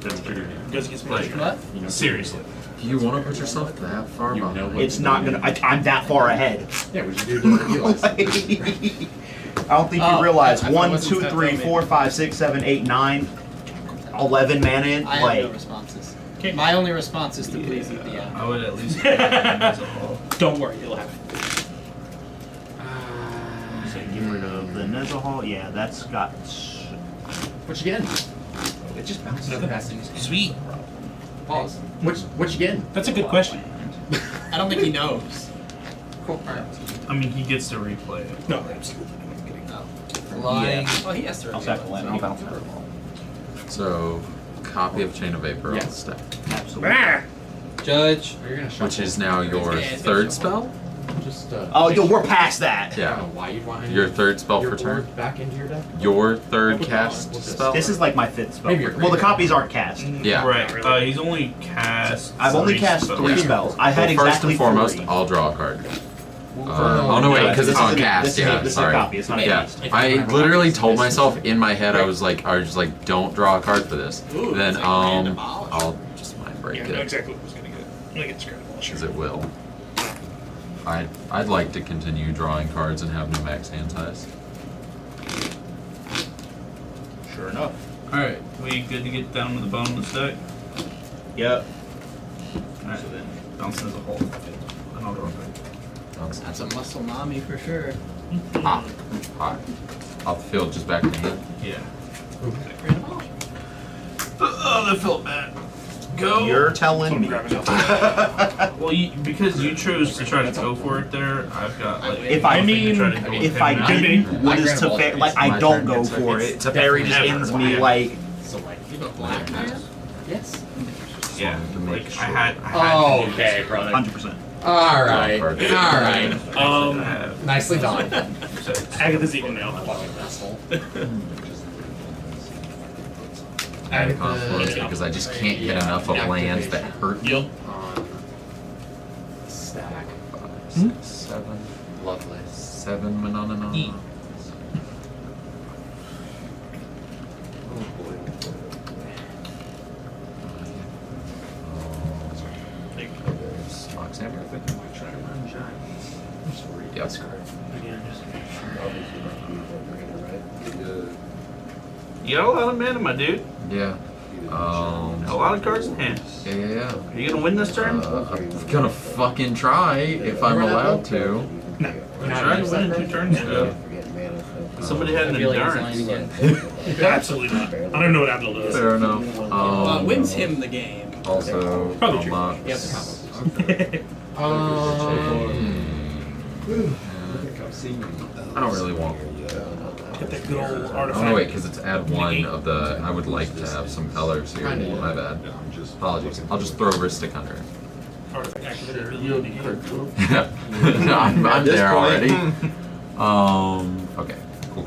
Does get some Like, What? seriously. You want to put yourself that far behind? It's not gonna. I'm that far ahead. Yeah, what you do to realize. I don't think you realize. I 1, wasn't 2, that 3, dumb. 4, 5, 6, 7, 8, 9, 11 mana in. I have Like no responses. My only response is to please eat the apple. I would at least get it as a whole. Don't worry, it'll happen. so get rid of the Nezahal. Yeah, that's got. What you getting? It just bounces. Sweet. Pause. What you getting? That's a good question. I don't think he knows. Cool. Alright. I mean, he gets to replay it. No, absolutely. I'm kidding. Flying. Yeah. Oh, he has to I'll sack the land. I'll bounce it. So, copy of Chain of Vapor on Yeah. the stack. Absolutely. Judge. You're gonna shuffle. Which is now your Yeah, it's third gonna spell? Just Oh, yo, we're past that. I don't Yeah. know why you'd want Your third spell your for turn? board back into your deck. Your third cast spell? This is like my 5th spell. Maybe you're Well, the great. copies aren't cast. Yeah. Right. He's only cast. I've only 3 cast spells. 3 spells. I had Well, first exactly and foremost, 3. I'll draw a card. Oh no, wait, because it's on cast. Yeah, This is a sorry. copy. It's not a Yeah, cast. I literally told myself in my head, I was just like, don't draw a card for this. Ooh, Then it's like land abolish. I'll just mind break Yeah, I know it, exactly what I was gonna get. I'm gonna get scrambled. because it will. I'd like to continue drawing cards and have no max hand size. Sure enough. Alright, we good to get down to the bottom of the stack? Yep. Alright, so then bounce as a whole. And I'll go Bounce. That's a muscle mommy for sure. Hot. Hot. Off the field, just back in the hand. Yeah. Oh, that felt bad. Go. You're telling me. Well, because you chose to try to go for it there, I've got like. If I mean, if I didn't, what is Teferi? Like I don't go for it. Teferi just ends me like. So like, Black man? yes. Yeah, To make like sure. I had. Oh, to do okay, this. brother. 100%. All right, all right. Nicely done. Agatha's eating now. Fucking asshole. I had a confluence because I just can't get enough of lands that hurt me. Yep. On stack. 5, 6, 7. Lovely. 7 Manana. E. There's Moxhammer. Yep. You got a lot of mana, my dude. Yeah. A lot of cards in hand. Yeah. Are you gonna win this turn? I'm gonna fucking try if I'm allowed to. I tried to win in 2 turns ago. Somebody had an endurance. Absolutely not. I don't even know what Abdul does. Fair enough. Wins him the game. Also, Probably true. You have the I don't really want. Get that good old Oh artifact. no, wait, because it's add 1 of the. I would like to have some colors here. My bad. Apologies. I'll just throw Ristic under it. Artifact activated. Yeah. No, I'm there already. Okay. Cool.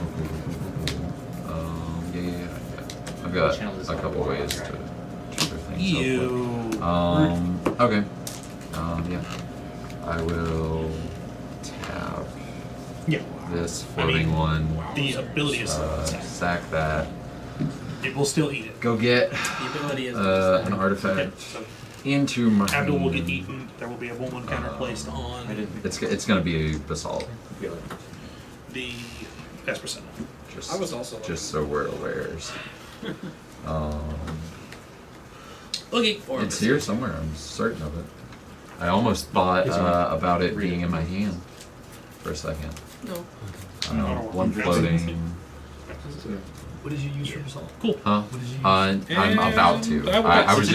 Yeah. I've got a couple ways to trigger things. Okay. Yeah. I will tap Yeah. this floating one. The ability is Sack that. it will still eat it. Go get The ability is an artifact So into my. Abdul will get eaten. There will be a 1/1 counter placed on It's gonna be basalt. the Esper. Just, I was also just so we're aware. looking It's here somewhere. I'm certain of it. I almost thought about it being in my hand for a second. No. One floating. What did you use for basalt? Cool. Huh? I'm about to. I was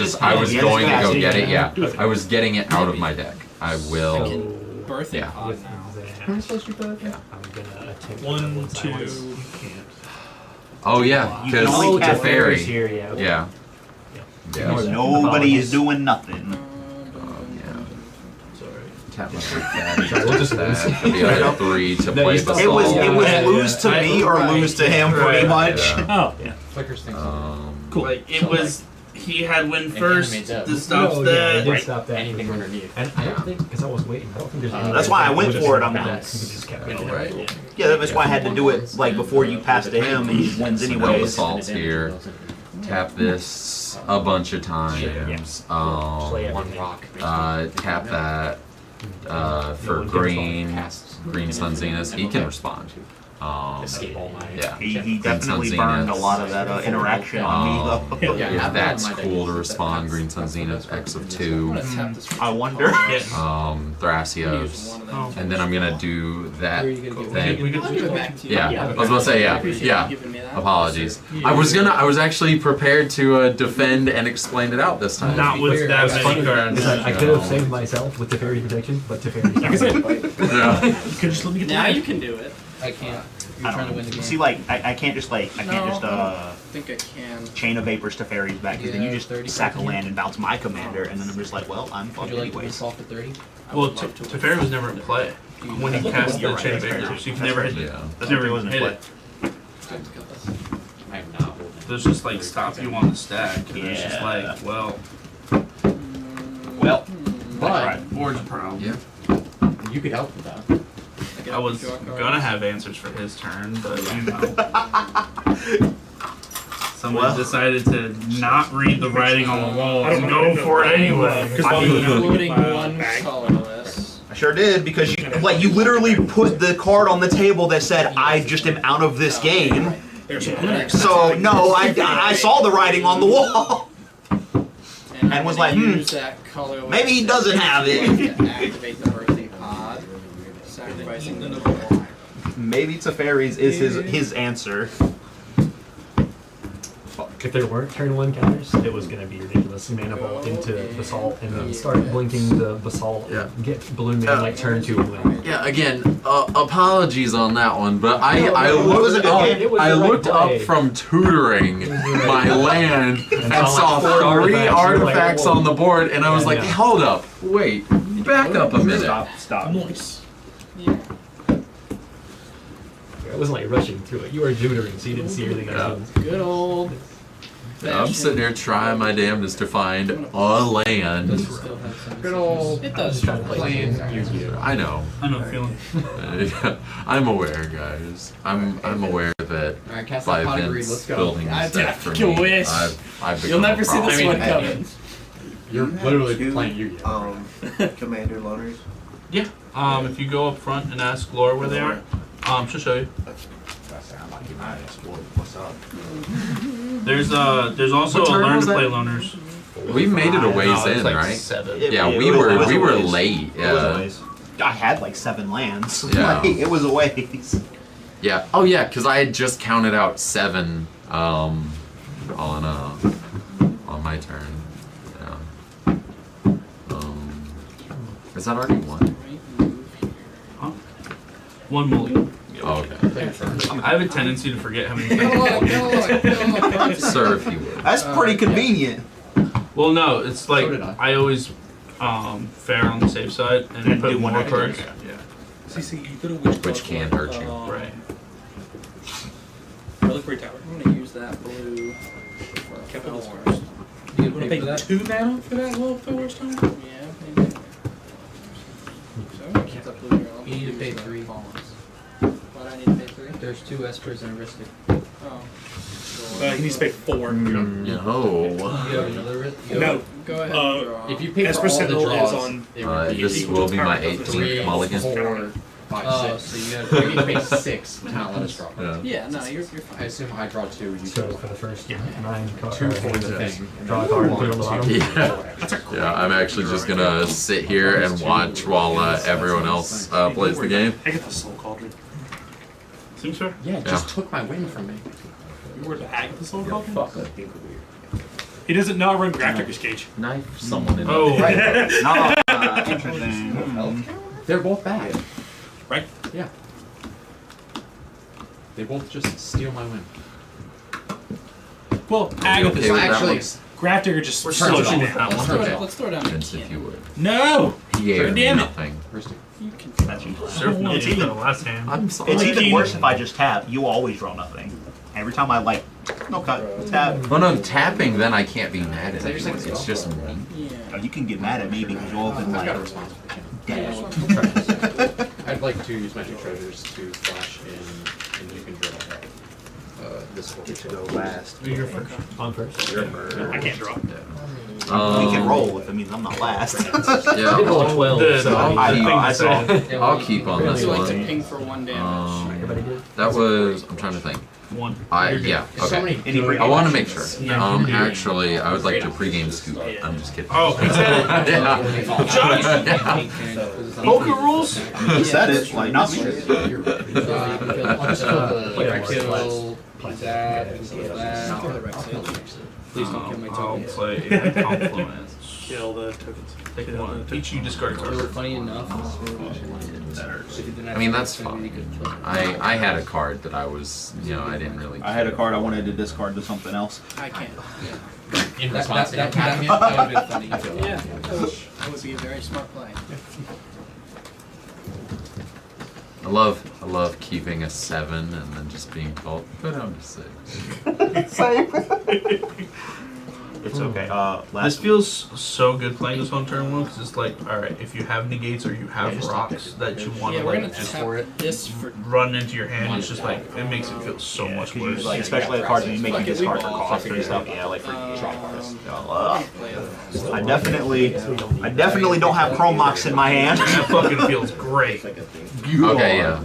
Yeah, going to that's go fast. get it. Yeah, I was getting it out of my deck. I will. Birthing Yeah. pod now. Yeah. One, two. Oh yeah, You can because only the cast fairy. here, yeah. Yeah. Yeah. Nobody is doing nothing. Tap my big fat. We'll just the other 3 to play basalt. It was lose to me or lose to him pretty much. Oh, yeah. Flickers things. Cool. Like it was. He had win first. animate that. This stops No, yeah, I that. did stop that. Anything underneath. And I don't think, because I was waiting, I don't think there's any. That's why I went for it, I'm not. not- You just kept it. Right. Yeah, that's why I had to do it like before you pass to him and he wins No anyways. basalts here. Tap this a bunch of times. Play One everything. rock. Tap that for green Sun Zenith. He can respond. Escape all my. Yeah. He definitely burned a lot of that interaction on me though. Yeah, that's cool to respond. Green Sun Zenith, X of 2. I wonder. Thrasios. And then I'm gonna do that We thing. could I'll give it back to you. Yeah, I was about to say, I appreciate yeah. you giving me that. Apologies. I was actually prepared to defend and explain it out this time. Not with that It's funny, many cards. because I could have saved myself with the fairy protection, but the fairy's not. Yeah. You could just let me get Now that. you can do it. I can't. You're trying to win the game. See, like I can't just I think I can. chain of vapors to fairies back because then you Yeah, just 30 sack a seconds. land and bounce my commander and then I'm just like, well, I'm Would fucked you like to anyways. solve for 30? Well, Teferi was never in play when he cast the You're right, chain of that's fair. vapors. You can never hit it. Yeah. That's never Teferi even wasn't hit in it. I am not holding. There's just like stop you on the stack. And it's just like, well, But board's a problem. Yeah. you could help with that. I was gonna have answers for his turn, but you know. Somebody Well. decided to not read the writing on the wall and go for it anyway. Including one colorless. I sure did because you literally put the card on the table that said I just am out of this game There's some So no, I saw the writing on the wall. And was like, use that color maybe he doesn't have it. to activate the birthday pod, sacrificing the Maybe Teferi's is his answer. If there weren't turn 1 counters, it was going to be ridiculous. Mana Vault into Basalt and then start blinking the Basalt. Yeah. Get Balloon Man like turn 2 and win. Yeah, again, apologies on that one, but I looked up from tutoring my land and saw like 3 artifacts on the board, and I was like, hold up, wait, back up a minute. Stop. Nice. It wasn't like rushing through it. You were tutoring, so you didn't see everything I was doing. good old. I'm sitting here trying my damnedest to find a land. Good old. It does play in. I know. I know the feeling. I'm aware, guys. I'm aware that Alright, cast by that pot of greed, Vince let's go. building I this deck for fucking me, wish. I've become You'll never a see this problem. one coming. You're literally playing Yu-Gi-Oh. Commander loners. Yeah. If you go up front and ask Laura where they are, she'll show you. What's up? There's also What a turn learn was to play that? loners. We made it a ways No, it's in, like right? 7. Yeah, It we was were a ways. late. It was a Yeah. ways. I had like 7 lands. Yeah. Like, it was a ways. Yeah. Oh yeah, because I had just counted out 7 on my turn. Yeah. Is that already 1? Huh? 1 mulligan. Oh, okay. I have a tendency to forget how many Sir, if you would. That's pretty convenient. Well, no, it's like So did I. I always fare on the safe side and And put do one more extra. cards. Yeah. See, you could have Which can hurt you. Right. Reliquary Tower. I'm gonna use that blue. Capital for Wars. You You gonna want to pay pay for that? 2 mana for that little Fellow's Tower? Yeah, maybe. So, keep that blue here. You need to pay 3. What I need to pay 3? There's 2 Espers and a Ristic. Oh. He needs to pay 4. No. You have another Ristic? No. Go ahead. If you pay for Esper all the Sentinel is draws, on. it would be This equal will to be power my of 18th mulligan. 4, 5, Oh, 6. so you You need to pay 6 to not let us draw. Yeah. Yeah, no, you're I fine. assume I draw 2. You So draw for the first 9 cards, 2 for the thing. draw a card and put it on the bottom. Yeah. Yeah, I'm actually just gonna sit here and watch while everyone else plays the game. I get the Soul Cauldron. Seems fair. Yeah, it just took my win from me. You were the Agatha Soul Cauldron? Fuck. He doesn't know I run Graftricker's Cage. Knife someone in Oh, No, interesting. They're both bad. Right? Yeah. They both just steal my win. Well, okay Agatha. with that Actually, one? Grafdigger just We're slows switching you it down. out. okay. Let's throw down a Vince, if can. you would. No! He gave me Damn it. nothing. Ristic. You can. That's you. Surf no It's need even- the last hand. I'm sorry. It's even Eighteen. worse if I just tap. You always draw nothing. Every time I like, no cut, tap. Oh no, tapping, then I can't be mad at anyone. It's just me. Oh, you can get mad at me because you'll open I've got a like response. dead. I'd like to use Magic Treasures to splash in, and you can draw this one. Get to go last. You're first. On first. I can't draw. We can roll if it means I'm not last. Yeah. Hit all 12, so I'll keep on this You like to one. ping for 1 damage. everybody good? That was. I'm trying to think. 1. Yeah. So Okay. many good- I want to make sure. Actually, I would like to pregame scoop. I'm just kidding. Oh, he said it. Yeah. Poker rules? He said it, like not me. I'll just kill the That. Please don't kill my I'll tokens. play a Confluence. Kill the tokens. Take 1. Each you discard a They were card. funny enough. I mean, that's fine. I had a card that I was, I didn't really. I had a card I wanted to discard to something else. I can't. in That response to would him. have been funny. Yeah, that would be a very smart play. I love keeping a 7 and then just being told, go down to 6. It's okay. This Last feels so good playing this on turn 1 because it's like, alright, if you have negates or you have rocks that you want Yeah, to we're like gonna just tap this for. run into your hand, it's just like, it makes it feel so much worse. like especially the cards that you make you discard for cost and stuff. Yeah, like for Draw cards. I definitely don't have Chrome Mox in my hand. That fucking feels great. Okay, yeah.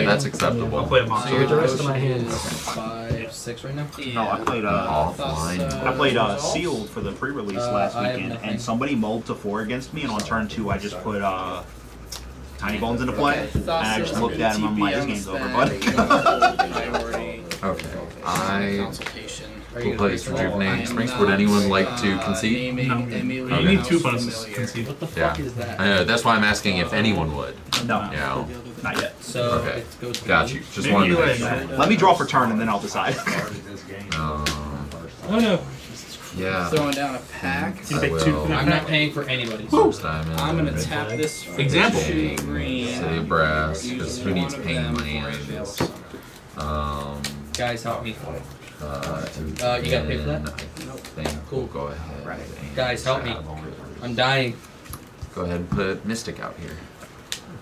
That's I'll acceptable. play a So monster. with the rest of my hands, 5, 6 right now? No, I played offline. I played Sealed for the pre-release last I have weekend, nothing. and somebody mulled to 4 against me, and on turn 2 I just put Tiny Bones into play, and I just looked at him and I'm like, this game's over, buddy. Okay. I will play Rejuvenating Springs. Would anyone like to concede? No. You need 2 opponents to concede. What the Yeah. I know, that's why I'm asking if anyone would. No. Yeah. Not yet. So Okay. it goes to Got me. you. Just wanted to make sure. Let me draw for turn and then I'll decide. Oh no. Yeah. Throwing down a pack. I will. I'm not paying for anybody's. First diamond. I'm gonna tap this for Example. 2 green. City of Brass, because who needs One of pain them lands? Guys, help me. And you gotta pay for that? I think we'll go ahead. Right. and Guys, help me. grab- I'm dying. Go ahead and put Mystic out here.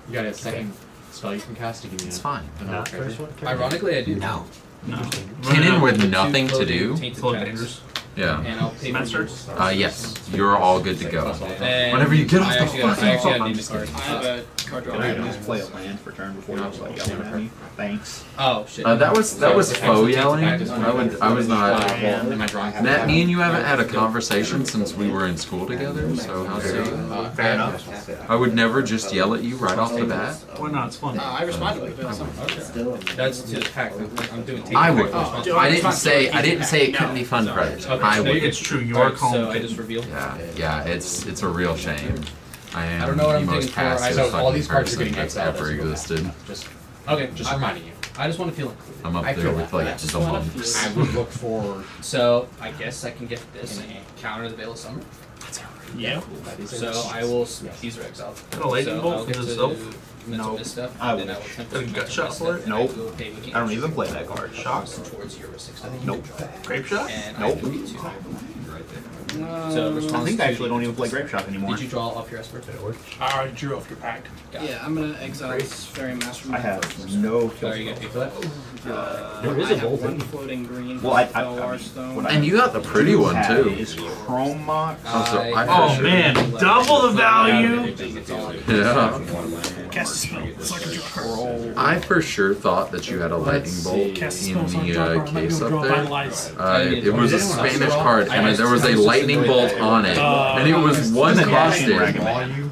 You got a second spell you can cast to give me It's a- fine. another treasure? Ironically, I do. No. No. Tin in with Two nothing to floating do? tainted Floating packs. dangerous. Yeah. And I'll pay for Master? yours. Yes. You're all good to go. And Whenever you get off I the actually gotta fucking need the card. I have a card draw. Can I just play a land for turn before you start yelling at me? Thanks. Oh shit. That was faux yelling. I was not. Am I drawing? Matt, me and you haven't had a conversation since we were in school together, so how soon? Fair enough. I would never just yell at you right off the bat. Why not? It's fun. I responded with it. That's to the pack. I'm doing tainted I would. pack. I didn't say it couldn't be fun credits. I Okay, would. It's true. You are so calling. I just revealed. Yeah, it's a real shame. I am don't know what the I'm most digging for. I passive know all fucking these cards are person getting that's exiled ever as you go back. existed. Just reminding you. I just want to feel included. I'm up I there feel with that. like I just the wanna monks. I would look for So I guess I can get this and counter the Veil of Summer. Yeah. So I will. These are exiled. Got a lightning So bolt I'll for get to yourself? No. miss stuff. I then will. I will attempt Got a to gut shot for it? and Nope. I will pay with I don't even play that card. Shock. towards your risk. Nope. Grape shot? And Nope. I agree to. So I response think I to- actually don't even play Grape Shock anymore. Did you draw off your Esper? I already drew off your pack. Yeah, I'm gonna exile this Fairy Master. I have no So are you gonna pay for that? There is I a have bolt one in. floating green. Well, I Felwar mean, Stone. what I And you got the pretty one have too. Is Chrome Mox. Oh man, double the value. Yeah. Cast a spell. So I can draw a card. I for sure thought that you had a lightning bolt Cast a in spell so I can draw a the card. I'm not case gonna up draw there. Vitalize. It was a Spanish card, and there was a lightning bolt on it, and it was one costed. draw you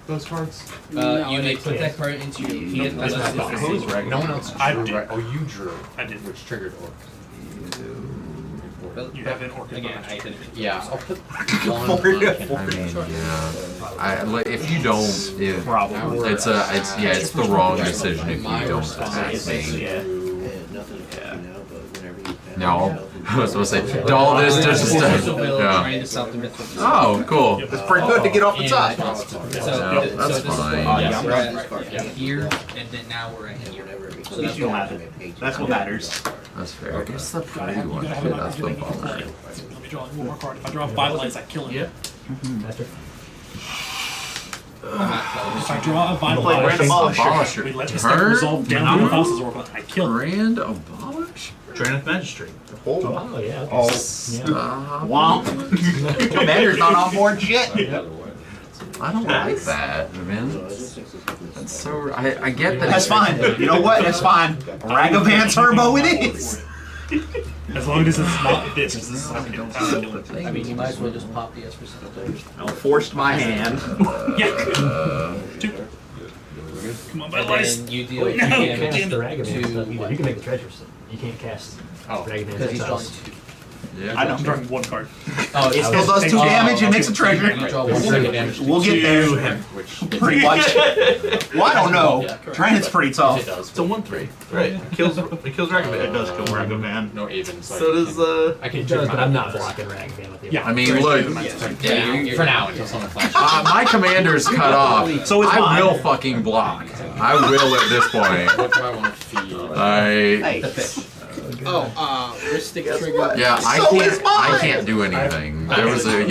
those cards. You may put that card into your hand. That's unless not it's who's disabled. right. No one else I drew. did. Right? Oh, you drew. I did. Which triggered orc. You have an orchid. Again, I didn't. Yeah, I'll put one on I mean, yeah. If you don't, it's the wrong decision if you don't attack me. No, I was supposed to say, all this just Trying yeah. to stop the myth. Oh, cool. It's pretty good to get off the side. No, that's fine. Yeah, we're at here, and then now we're at here. At least you don't have it. That's what matters. That's fair. I guess the pretty one. You gotta have it. That's the bummer. Let me draw one more card. If I draw Vitalize, I kill him. If I draw a Play Grand Vitalize, Abolisher. we let this stuff Turn? resolve down to Thassa's Oracle. I kill him. Grand Abolish? Draineth Magistrate. Oh, yeah. Okay. Oh. Stop. Womp. Commander's not on board yet. I don't like that, man. That's so. I get that. That's fine. You know what? That's fine. Ragavan Turbo it is. As long as it's not this, because this is how we get it. I mean, you might as well just pop the Esper Citadel. I forced my hand. Yeah. Two. Come on, And Vitalize. then you deal Wait, 2 no, damage damn Cast it. the Ragavan stuff either. what? You can make the treasure stuff. You can't cast Ragavan Because he's drawing exiles. 2. Yeah. I know. I'm drawing one card. Oh, It still does 2 damage and makes a treasure. You draw 1 second damage. We'll get there. Pretty much. Well, I don't know. Drain's pretty tough. It does. It's a 1/3. Right. It kills Ragavan. It does kill Ragavan. No even. So does I can It does, but I'm not blocking Ragavan with the Yeah. I mean, look. Yeah, you're for now until someone flashes. My commander's cut off. So is I mine. will fucking block. I will at this point. What do I want to feed? Hey. Ristic trigger. Yeah, I can't do anything. There was it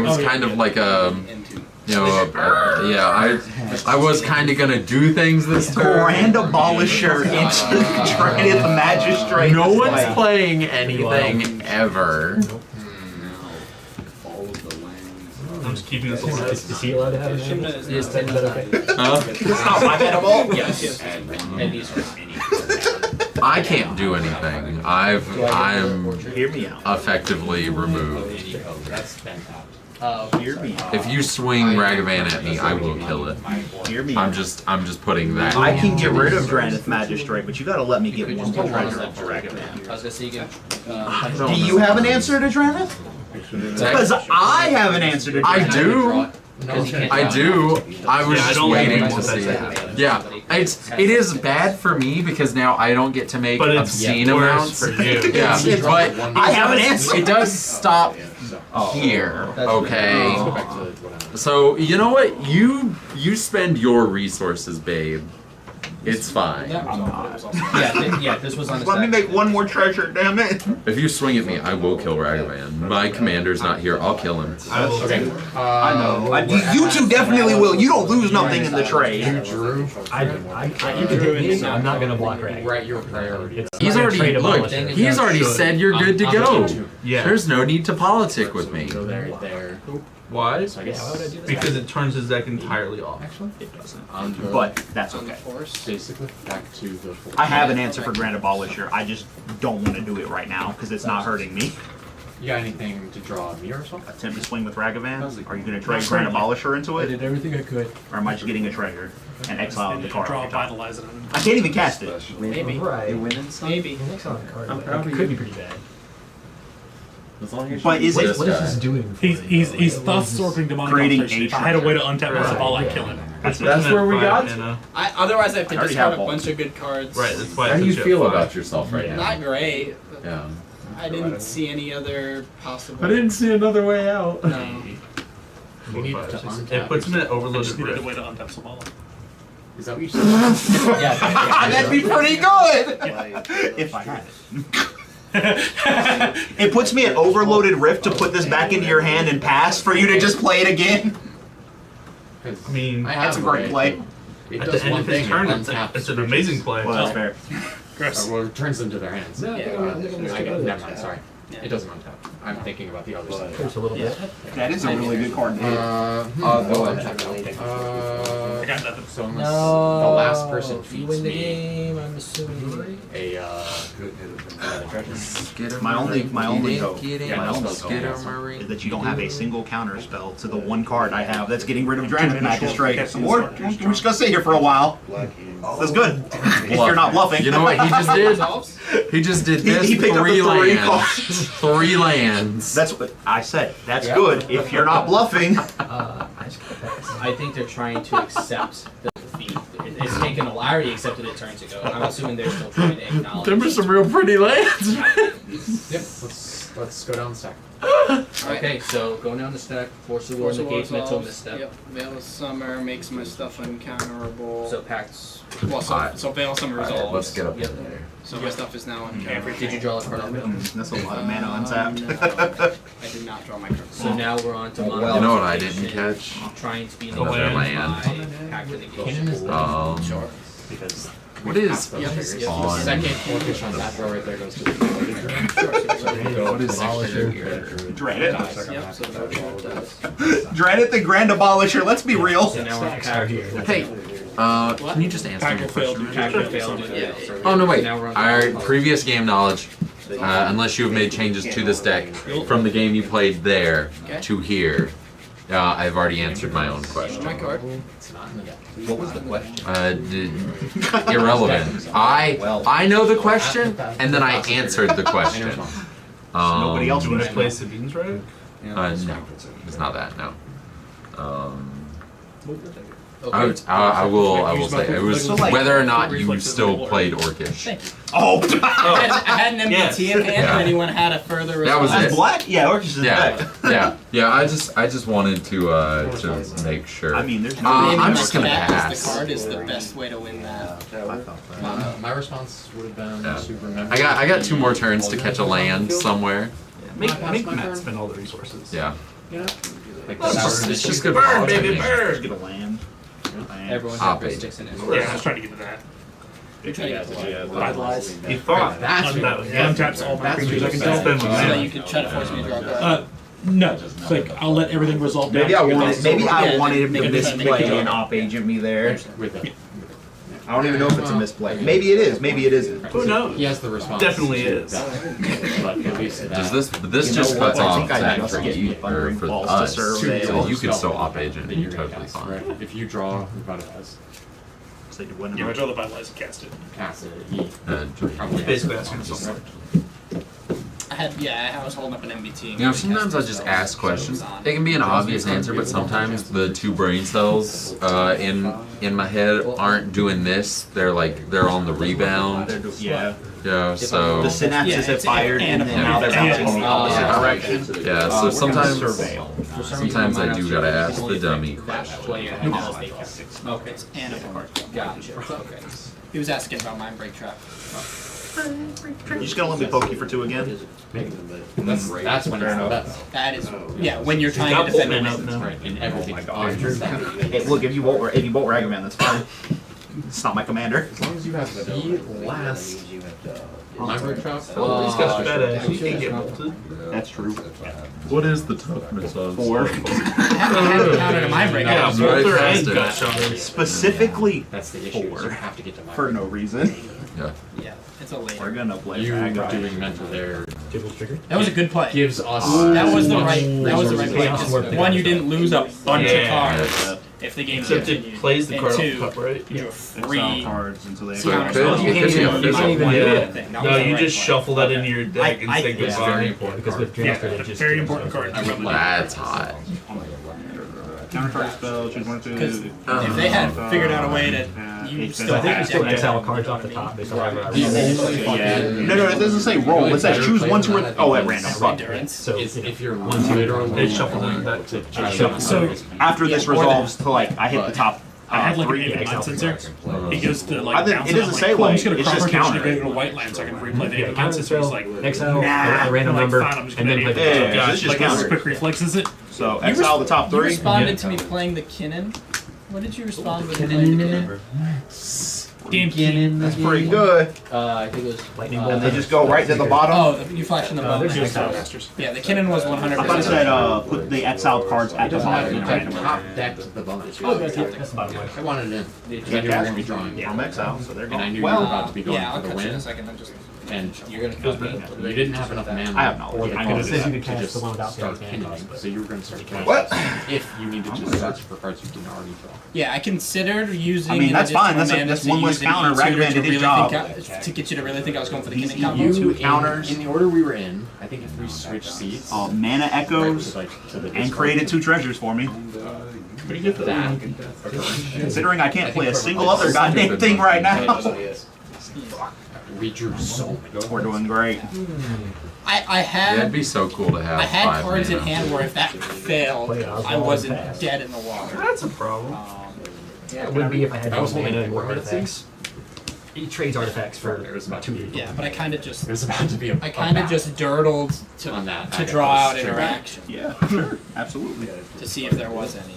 was kind of like I was kind of gonna do things this turn. Grand Abolisher into Draineth the Magistrate. No one's playing anything ever. I'm just keeping this Is, alive. is he allowed to have a name? Is that okay? Huh? It's not my ball. Yes. And these are I can't do anything. I'm Hear me out. effectively removed. That's fantastic. Hear me out. If you swing Ragavan at me, I will kill it. Hear me I'm out. just putting that. I can get rid of Dranith Magistrate, but you gotta let me get one more treasure off Ragavan. I was gonna say you can. Do you have an answer to Dranith? Because I have an answer to Dranith. I do. I do. I was Yeah, I just don't waiting like to what see that's it. Yeah, it is bad for me because now I don't get to make But it's obscene worse amounts. for you. Yeah, but I have an answer. It does stop here. Okay. So you know what? You spend your resources, babe. It's fine. Yeah, this was on the Let me stack. make one more treasure, damn it. If you swing at me, I will kill Ragavan. My commander's not here. I'll kill him. Okay. I know. You two definitely will. You don't lose nothing in the trade. I'm not gonna block Rag. Right, your priority. He's already look. He's already said you're good to go. Yeah. There's no need to politic with me. Go there. Why? So I guess why would I do that? Because it turns his deck entirely off. It doesn't. But that's okay. Basically, back to the. I have an answer for Grand Abolisher. I just don't want to do it right now because it's not hurting me. You got anything to draw me or something? Attempt to swing with Ragavan? Are you going to trade Grand Abolisher into I it? did everything I could. Or am I just getting a treasure and exiling the card? Draw, every time? vitalize it. I can't even cast it. Maybe. Right. You winning some? Maybe. I'm proud of Could be you. pretty bad. As long as But is it What is this doing? He's thus sorting demonic Creating observation. a If I had a way to untap Right. this ball, I'd kill him. That's where we got. Otherwise, I have to I already discard have a all. bunch of good cards. Right, that's why. How I do put you at feel 5. about yourself right now? Not great. But Yeah. I didn't see any other possible. I didn't see another way out. No. We need to It untap. puts him at I overloaded just needed a rift. way to untap Sabala. Is that what you said? Yeah. That'd be pretty good! If I had it. It puts me at overloaded rift to put this back into your hand and pass for you to just play it again. I mean, That's a great play. It at does the end one of his thing. turn, It it's untaps an amazing play. Well, that's fair. Well, it turns them to their hands. No, I think I'm Never mind, sorry. It doesn't untap. I'm thinking about the other side. There's a little bit. That is a really good card. Go ahead. I got nothing. So unless the last person You feeds win the me game, I'm assuming. a My only hope Yeah, my only Skittermurray. is that you don't have a single counter spell to the one card I have that's getting rid of Dranith Magistrate. Or we're just gonna sit here for a while. That's good. If you're not bluffing. You know what he just did? He just did this. He picked up the 3 lands. cards. 3 lands. That's what I said. That's good if you're not bluffing. I think they're trying to accept the defeat. It's taken a while. I already accepted it turns ago. I'm assuming they're still trying to acknowledge. Them are some real pretty lands. Yep, let's go down the stack. Okay, so going down the stack, Force of War negates mental misstep. Yep. Veil of Summer makes my stuff uncounterable. So Pacts. Well, so Veil of Summer resolves. Let's get up Yep. in there. So my stuff is now uncounterable. Did you draw a card on Veil? That's a lot of mana untapped. I did not draw my card. So now we're on to You know what I didn't catch? Trying to be Another land. Pact of Negation. Sure. Because what is Yep. the on? second orcish on that row right there goes to the What is Dranith. Yep, so that's all it does. Dranith the Grand Abolisher. Let's be real. So now we're on Pact. Hey, can you just answer Pack my will fail. question? Pact will fail. Yeah. Oh no, wait. Now we're on Alright, previous game knowledge. Unless you have made changes to this deck from the game you played there to here. I've already answered my own question. My card. What was the question? Irrelevant. I know the question, and then I answered the question. Nobody else Do you want would to play Sabine's Rogue? No, it's not that. No. Okay. I will say it was So, like, whether or not you still played Orcish. Oh, I had an Yes. MBT in hand. Yeah. If anyone had a further That was response. it. black? Yeah, Orcish is back. Yeah. I just wanted to make sure. I mean, there's no. Maybe I'm my just gonna stack as pass. the card is the best way to win that. My response would have been Yeah. to remember. I got 2 more turns to catch a land somewhere. Make Matt spend all the resources. Yeah. Like It's just good Burn, baby, politicking. burn! Get a land. Everyone I'll has pay. sticks in it. Yeah, I was trying to get to that. Vitalize. He thought That's that what- was Untaps all my creatures I can Spend tell. the So mana. that you could try to force me to draw a card. No, like I'll let everything resolve. Maybe down I to wanted. Maybe I Yeah, wanted him to maybe misplay an op agent me there. with the I don't even know if it's a misplay. Maybe it is. Maybe it isn't. Who knows? He has the response. Definitely is. But at least Does this? But this You just know what? cuts I off think I that just for get you or Thundering for Balls to us. survey So all you can stuff still like op that. agent and you're totally fine. Right. If you draw, you're about to pass. So you wouldn't Yeah, have- I'd rather vitalize and cast it. Pass it. He It's basically asking for something. I was holding up an MBT. You know, sometimes I just ask questions. It can be an obvious answer, but sometimes the two brain cells in my head aren't doing this. They're on the rebound. Yeah. Yeah. So The synapses have fired and then now they're bouncing the opposite direction. yeah. So sometimes Surveil. sometimes I do gotta ask the dummy question. Okay, and a card. Gotcha. Okay. He was asking about Mind Break Trap. You just gonna let me poke you for 2 again? That's when it's the best. That is, when you're trying to defend it. Right, and everything. Hey, look, if you bolt Ragavan, that's fine. It's not my commander. As long as you have the last Mind Trap. Well, he's got badass. He can get bolted. That's true. What is the toughness of 4. I haven't counted a Mind Break. Yeah, Right bolter past and it. gut shot. Specifically That's the issue. 4. You have to get to Mind For no reason. Yeah. Yeah, it's a We're later. gonna play You Ragavan. doing mental there That was a good play. gives us. That was the right. That was the right play. resources. Just, one, you didn't lose a bunch of cards. If the game Except continued. it plays the And card off two, the top, right? you do a Exile free cards until they So counter it spell. could- You it can't could be even a use physical one Yeah. thing. That No, was the you right just play. shuffle that into your deck and say it's It's goodbye. very important because with draft it just Very important card. That's hot. counter spell, choose 1 or 2. Because if they had figured out a way to, you still I think you have still to exile cards off the top based on whatever I roll. Yeah. No, it doesn't say roll. It says choose 1, 2, or at random. Fuck. endurance. So If you're literally They shuffle it back to So After this resolves to like, I hit the top I had like 3. an Avid Sensor. He goes to I like think- bounce it doesn't I'm say like, cool, I'm white, just gonna it's crop just rotation counter. to go to white land so I can replay the Yeah, Avid counter Sensor. He's spell, like, exile, Nah. a random I'm number, like, fine, I'm just and then gonna play hit the Yeah, Gosh, this is like counter. quick reflexes it. So exile the top You 3. responded to me playing the Kinnan. What did you respond with playing the Kinnan? Damn key. That's pretty good. I think it was lightning And bolt. they just go right to the bottom. Oh, you flashing the ball. There's just Masters. Yeah, the Kinnan was 100%. I thought it said put the exiled cards at the bottom. top deck the bonus. Oh, that's the bottom line. I wanted it in because I knew we were going to be drawing. From exile, so they're And I going. knew you were Well, about to be going Yeah, I'll for the cut you in a win. second. I'm just. And You're gonna cut me. you didn't have enough mana. I have knowledge. or I the can cards do that. You could to cast just the one without start paying pinning. cost, but- So you were going to start casting. What? If you needed to search for cards you didn't already draw. Yeah, I considered using. I mean, that's an fine. additional That's mana one to less use an counter. E-tutor Ragavan to did his really job. think to get you to really think I was going for the He's Kinnan combo. EU counters. In the order we were in, I think if we switched seats, Mana echoes to the and created 2 treasures for me. Pretty good for that. Considering I can't play a single other goddamn thing right now. We drew so many. We're doing great. I Yeah, had it'd be so cool to have I had 5 cards in mana. hand where if that failed, I wasn't dead in the water. That's a problem. Yeah, it would be if I had I was mana holding and more 4 minutes artifacts. He trades artifacts for It was about 2. Yeah, but I kind of just There's about to be a I kind of battle just dirtled on that. to draw out interaction Yeah, sure. Absolutely. to see if there was any.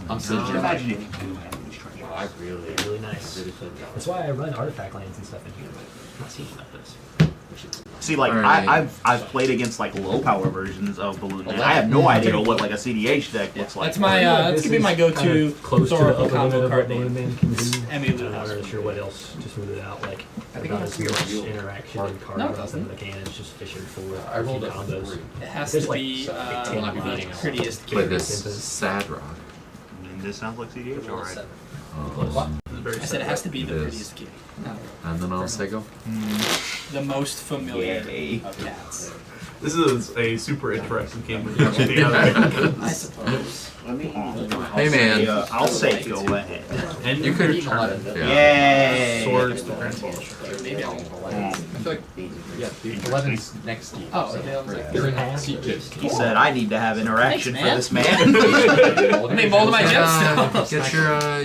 I'm still Just imagine if you do have these treasures. I really, Really nice. really played that. That's why I run artifact lands and stuff in here, but I'm not seeing like this. See, like Alright. I've played against like low power versions of Balloon. And I have no idea what like a CDH deck looks like. That's my that's gonna be my go-to close to the historical upper limit combo of card. what Nanoman can do. Emmy I'm not really sure what else to smooth it out. Like, I think not it has as to be much real. interaction and card No, it runs doesn't. into the cannons, just fissured for I a few rolled it combos. for It has There's to like be will not be beating it. prettiest Play kid. this sad rock. And this sounds like CDH, alright. I said it has to be the It is. prettiest kid. And then I'll say go. The most familiar Yay. of cats. This is a super interesting game we're putting together. I suppose. Hey man, Yeah, I'll say go ahead. And you could. yeah. Yay! Swords to Grand Maybe I'll. I feel like, yeah, the 11's next to you. Oh, so okay. right. You're in that seat too. He said I need to have interaction Thanks, for man. this man. I mean, mold of my gemstones. Get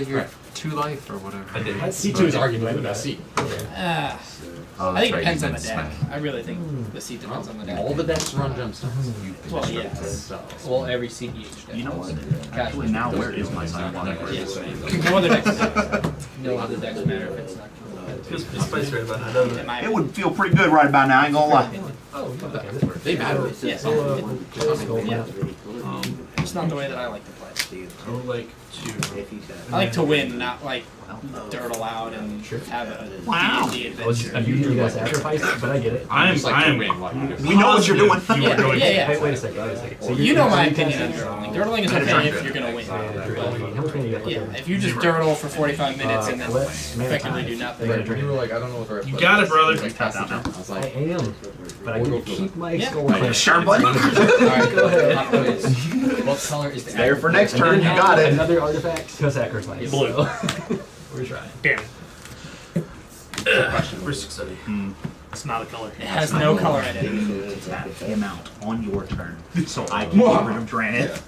your 2 life or whatever. I did. C2 is arguably the best seat. Oh, I think it that's depends right, on you the said deck. smack. I really think the seat depends on the deck. All the decks run gemstones. Well, yes. Well, every CEH deck. You know what? Actually, now where is my sidewalk? Yes. No other decks matter. No other decks matter if it's not. It's spicy right about now, doesn't it? In my It would feel pretty good right about now, I ain't gonna lie. Oh, okay, this works. They matter. Yes. So, just go, yeah. just not the way that I like to play. I would like to. I like to win, not like dirt aloud and have a D&D adventure. I'm usually gonna sacrifice it, but I get it. We know what you're doing. Yeah. Wait a second. So You know my opinion on dirtling. Dirtling is okay if you're gonna win. How much money you got? Yeah, if you just dirtle for 45 minutes and then effectively do nothing. You were like, I don't know what You got it, brother. I am, but I can keep my skull. Sure, buddy. Alright, Go ahead. What color is the There for next turn. You got it. Another artifact to sacrifice. Blue. So, we're trying. Damn it. Risk study. It's not a color. It has no color identity. Tap him out on your turn, so I can get rid of Dranet.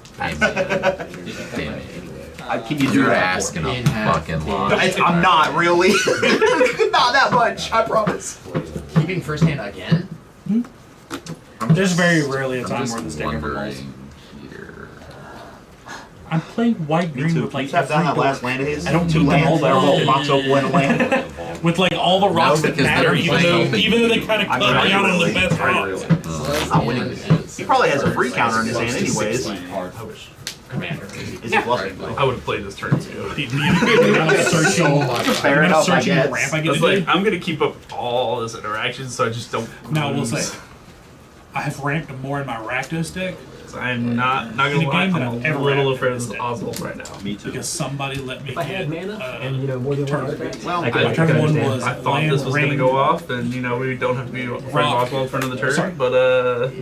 Can you do You're that? asking a fucking lot. I'm not really. Not that much. I promise. Keeping first hand again? There's very rarely a I'm time just where this deck ever falls. wondering here. I'm playing white green with like You have down that every last door. land of his. I don't Two need them all lands. They're down. both box open and a land. With like all the rocks that because matter, they're even playing though they kind of cut me out on the best rocks. I'm winning. He probably has a free counter in his hand, anyways. Commander. Is he bluffing? I would have played this turn too. Fair enough, I guess. Ramp I get It's to like do. I'm gonna keep up all this interactions, so I just don't. Now we'll lose. say, I have ramped more in my Rakdos deck I'm not gonna In a lie. game that I'm I've a ever little ran afraid of this this deck. Oswald right now. Me too. because somebody let me If I get had mana and more than one artifact, Well, I could my turn one understand. was I thought land, this was gonna rain, go off, and we don't have to be afraid of Rock. Oswald for another turn. Sorry. But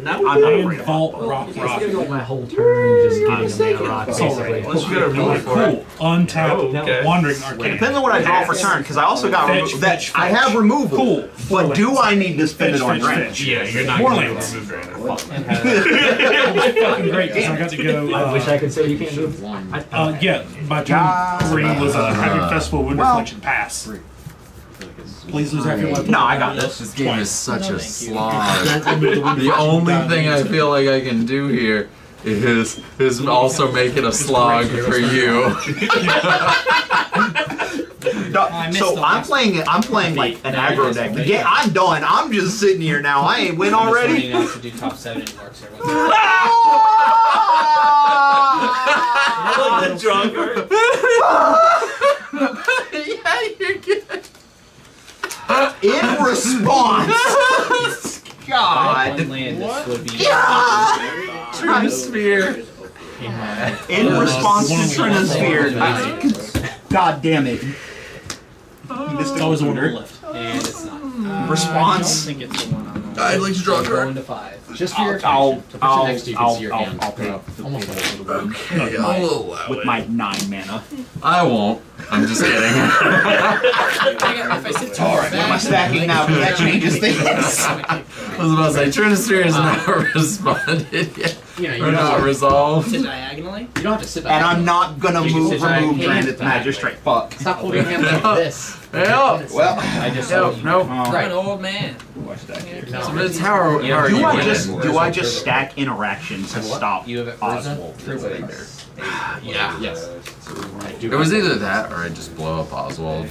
now I'm not land, afraid of vault, rock, It's rock. gonna go my whole turn just getting a mana rock, basically. unless you got a rule for it. Cool. Untap, Oh, okay. wandering It arcane. depends on what I draw for turn, because I also got Fetch, that. fetch, I fetch. have removal. Cool. But do I need to spend it on Fetch, Dranet? fetch. Yeah, you're not More gonna be able lands. to move Dragon. It was fucking great because I got to go. I wish I could say you can't move. Yeah, my turn 3 was Happy Festival Wind Reflection Pass. Please lose half your life. No, I got this. This game is such a you. slog. The only thing I feel like I can do here is also make it a slog for you. So I'm playing like an aggro deck. Yeah, I'm done. I'm just sitting here now. I ain't win already. Now to do top 7 in Dark Circle. The drunkard. Yeah, you're good. In response, God. One land, this would be. Trinisphere. In response to Trinisphere. God damn it. That was the one we left. And it's not. Response. I don't think it's the one on the I'd like to draw a Going card. to 5. Just for your I'll attention. To put you next to you, can see your hand. I'll pay Almost like Okay, I'll allow with it. my 9 mana. I won't. I'm just kidding. If I sit too Alright, what am I stacking now? Because that changes things. I was about to say, Trinisphere is not responded yet. Or not resolved. Sit diagonally? You don't have to sit back. And I'm not gonna You can sit back remove and Granite's back. Magistrate. Fuck. Stop holding your hand like this. Well, I just no, no. I'm an old man. So it's how are you Do I just stack interactions to stop You have it Oswald? Yeah. Yes. It was either that or I just blow up Oswald.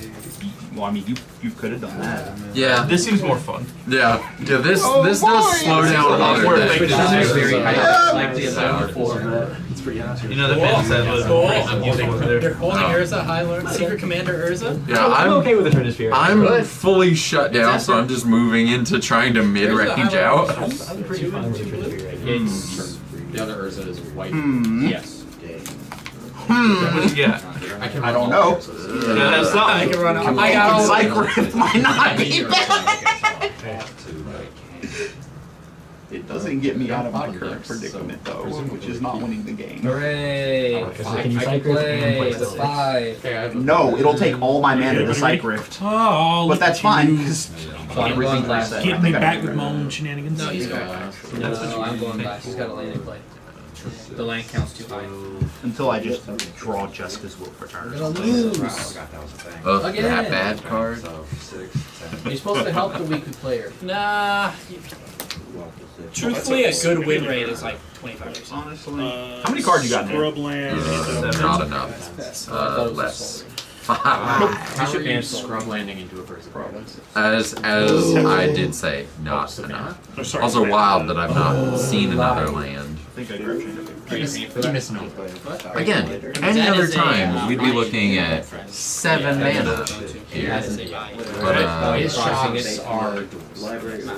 Well, I mean, you could have done that. Yeah. This seems more fun. Yeah. Yeah. This does slow down other things. Like the amount for. You know, the fan said was I'm using over They're there. holding Urza, High Lord, Secret Commander Urza. Yeah, I'm okay with the Trinisphere. I'm fully shut down, so I'm just moving into trying to mid-range out. I'm pretty fine with the Trinisphere right now. It's the other Urza is white. Yes. What you got? I don't know. Yeah, that's something. I can run out. I got Cyclip might not be bad. It doesn't get me out of my current predicament though, which is not winning the game. Hooray! Can you I can cycle and play play the six? 5. No, it'll take all my mana to Cycrift. Oh, But that's fine, because So I'm going last. Get me back with my own shenanigans. No, he's going back. No, I'm going last. He's got a land in play. The land counts too high. until I just draw Justice Will for turn. I'm gonna lose. Oh, Again. that bad card. You're supposed to help the weaker player. Nah. Truthfully, a good win rate is like 25%. Honestly. How many cards you got in there? Scrubland. Not enough. Less. How are you scrub landing into a first province? As I did say, not enough. Oh, sorry. Also wild that I've not seen another land. I think I grabbed Are you paying for that? Again, any other time we'd be looking at 7 mana here. But his shocks are.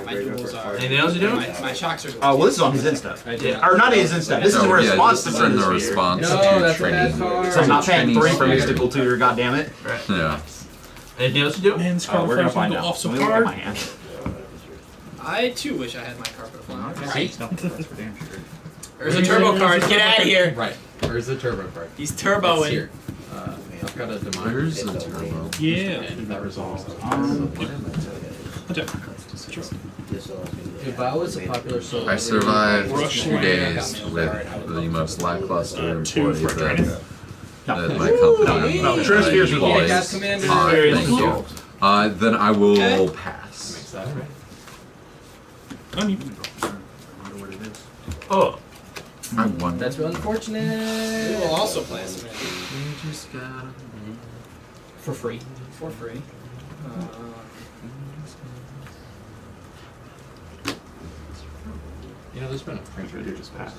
My duels are. Anything else you doing? My shocks are. Oh, well, this is on his Insta. Or not his Insta. This is a response to this is in the Trinity. response No, to that's a bad Trinity. card. So I'm not paying 3 for Trinity Mystical Tutor, goddammit. Right. Yeah. Anything else you doing? Man, this Oh, card we're gonna reflection find go out. off so Let me look at hard. my hand. I too wish I had my carpet flower. Right. That's for damn sure. There's a turbo card. Get out of here. Right. Where's the turbo card? He's It's turboing. here. I've got a demand. Where's the turbo? Yeah. And that resolves. If I was a popular solo, I survived 2 days with the most lackluster employee that my company No, Trinisphere's employs. Cast Commander. Thank you. Then I will Okay. pass. Makes that right. Oh, I won. That's real unfortunate. We will also play some For free. for free. You know, there's been a printer that just passed.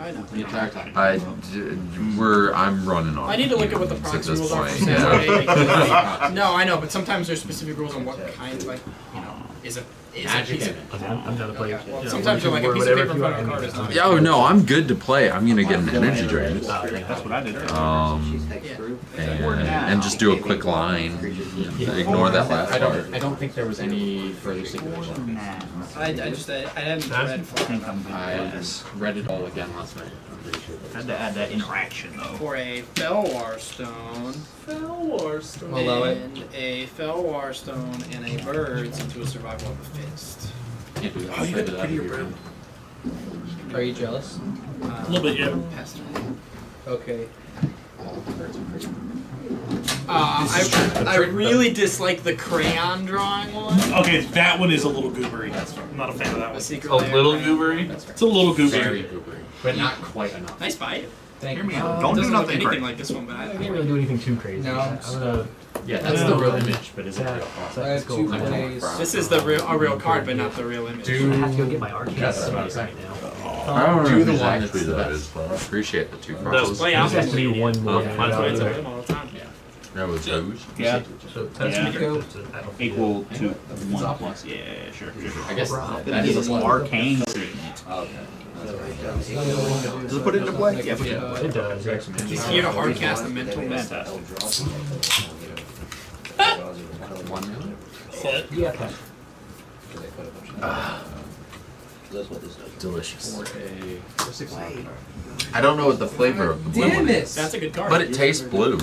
I know. The entire time. I'm running on. I need to look at what the at proxy this rules are point. for Yeah. Saturday. No, I know, but sometimes there's specific rules on what kind, like, you know, is a Magic piece of, I'm done to play. well, sometimes you're like a piece of paper in front of a card is not. Yeah, oh no, I'm good to play. I'm gonna get an energy drain. That's what I did. And just do a quick line. Ignore that last part. I don't think there was any further stipulation. I hadn't read I read it all again last night. Had to add that interaction though. for a Felwar Stone. Below it. And a Felwar Stone and a birds into a survival of the fist. Can't do that. Oh, you got the prettier brown. Are you jealous? A little bit, yeah. Okay. I really dislike the crayon drawing one. Okay, that one is a little goobery. I'm not a fan of that The one. secret a layer little crayon. goobery. It's a little Very goobery. goobery, but not quite enough. Nice bite. Thank Hear me you. out. It Don't do doesn't look nothing anything great. like this one, but I can't really do anything too crazy. No. I'm gonna. Yeah, that's the real image, but is it Yeah, real? that's cool. This is the real card, but not the real image. I have to go get my arcade That's set what I right was saying. now. I don't Do know the who's one actually that's the that best. is, but I appreciate the 2 That cards. was Play There out has to be one more. Oh, than mine's the right other. there. all the time. Yeah. That was Doge. Yeah. So that's Yeah. me go. Equal to 1 plus. Yeah, sure. I guess That that is is an arcane scene. Does it put it into play? Yeah, put it into play. It does. Yeah. He's here to hardcast the mental mist. Fantastic. Yeah. Delicious. for a I don't know what the flavor of the blue one is, That's a good card. but it tastes blue.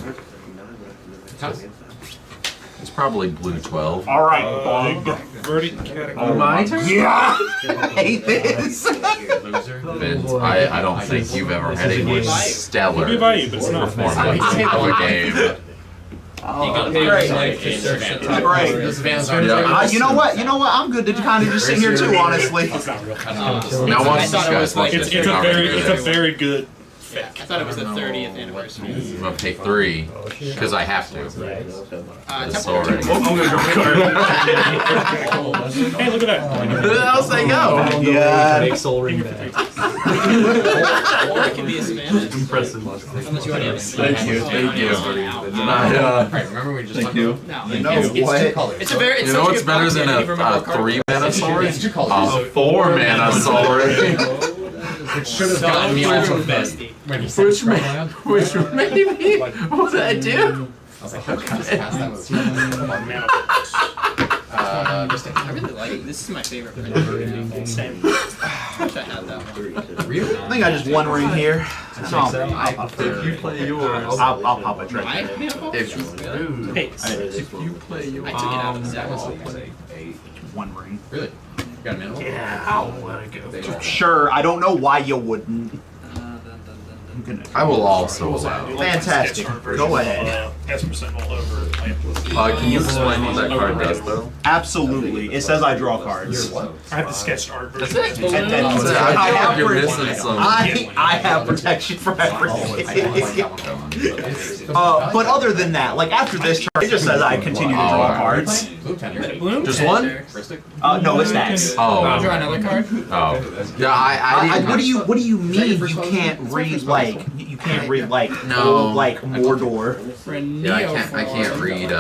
It's probably blue 12. All right, Bob. Birdie. My turn? Yeah. I hate this. loser. Vince, I don't think you've ever had a more stellar It'll be by you, but it's not. performance of a game. Oh, Great. great. Great. This Van's already Yeah. You know what? You know what? I'm good to kind of just sit here too, honestly. Now I watch thought it this was guy. like It's a very good. I thought it was the 30th anniversary. I'm gonna pay 3 because I have to. Temple. Sorry. Hey, look at that. Where the else they go? Yeah. Make Soul Ring back. Or it can be a Spanish. Impressive. Unless you already have a Thank you, thank you. Alright, remember we just Thank you. No. You know It's two what? colors. It's a very. It's You know such a what's good better card, than I can't even remember a what card 3 mana soul It's two ring? colors. A 4 mana soul ring. Which should have gotten me off of bed when he said Which maybe. What did I do? I was like, how can I just pass that with I really like it. This is my favorite. Same. I wish I had that one. Really? I think I just one ring here. So I'll pop If you play yours, I'll pop it right My there. mana if you if you play yours, I took it out of the deck. One ring. Really? You got a mana? yeah, I'll let it go. Sure, I don't know why you wouldn't. I will also allow. Fantastic. Go ahead. S% all over. Can you explain what that card does, though? Absolutely. It says I draw cards. I have the sketched art version. That's it. And then I feel like you're missing some. I have protection for everything. But other than that, like after this turn, it just says I continue to draw cards. Just one? No, it's stacks. I'll draw another card. Oh. Yeah, I didn't. What do you mean you can't read like No. like Mordor? Yeah, I can't read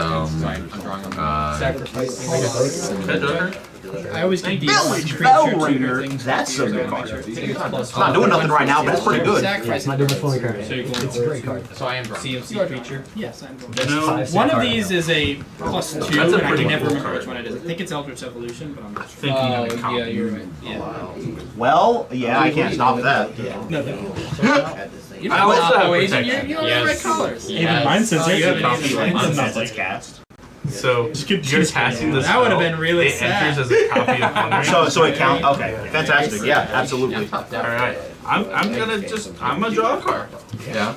I always get these Village Bellringer. That's a good card. It's not doing nothing right now, but it's pretty good. It's not doing fully current. It's a great card. So I am drawing. CMC creature. Yes, I'm drawing. No, one of these is a +2, That's a and I pretty can never cool remember card. which one it is. I think it's Eldritch Evolution, but I'm not sure. Thinking of a Yeah, copy. you're right. Yeah. Well, yeah, I can't stop that. No, You I don't also have Asian, protection. you don't have red colors. even mine says Oh, you have it. an Mine Asian. says it's cast. So you're casting this. That would have spell, been really it sad. enters as a copy of Wonder. So it counts. Okay, fantastic. Yeah, absolutely. All right. I'm gonna draw a card. Yeah.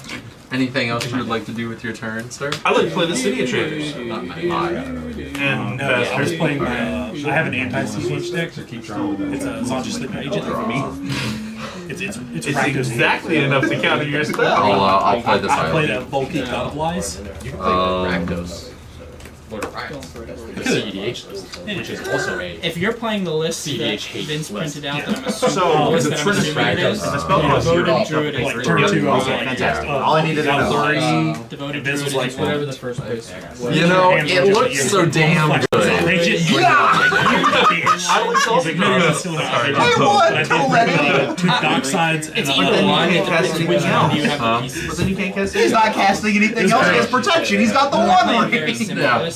Anything else you would like to do with your turn, sir? I like to play the City of Traders. And No, I was playing. I have an anti-CEH deck. It's not just an agent for me. It's Rakdos. exactly enough to counter your spell. I'll play this I played a island. bulky God of Lies. Rakdos. Lord of Rakdos. The CEDH list, which is also a. If you're playing the list that CEDH hate Vince list. printed out, then I'm assuming So, the list the that I'm Trinity assuming it is. The spell costs Devoted Druid Like is turn 2, I was Okay, like, fantastic. All I needed to know. Devoted This was Druid like is Whatever the first place. You know, it looks so damn good. Hey, what? Don't let him. Two dock sides and It's a either one, it Cast depends which anything one else, you have huh? the pieces. But then you can't cast He's not casting anything else. He has protection. He's got the one ring. Yeah.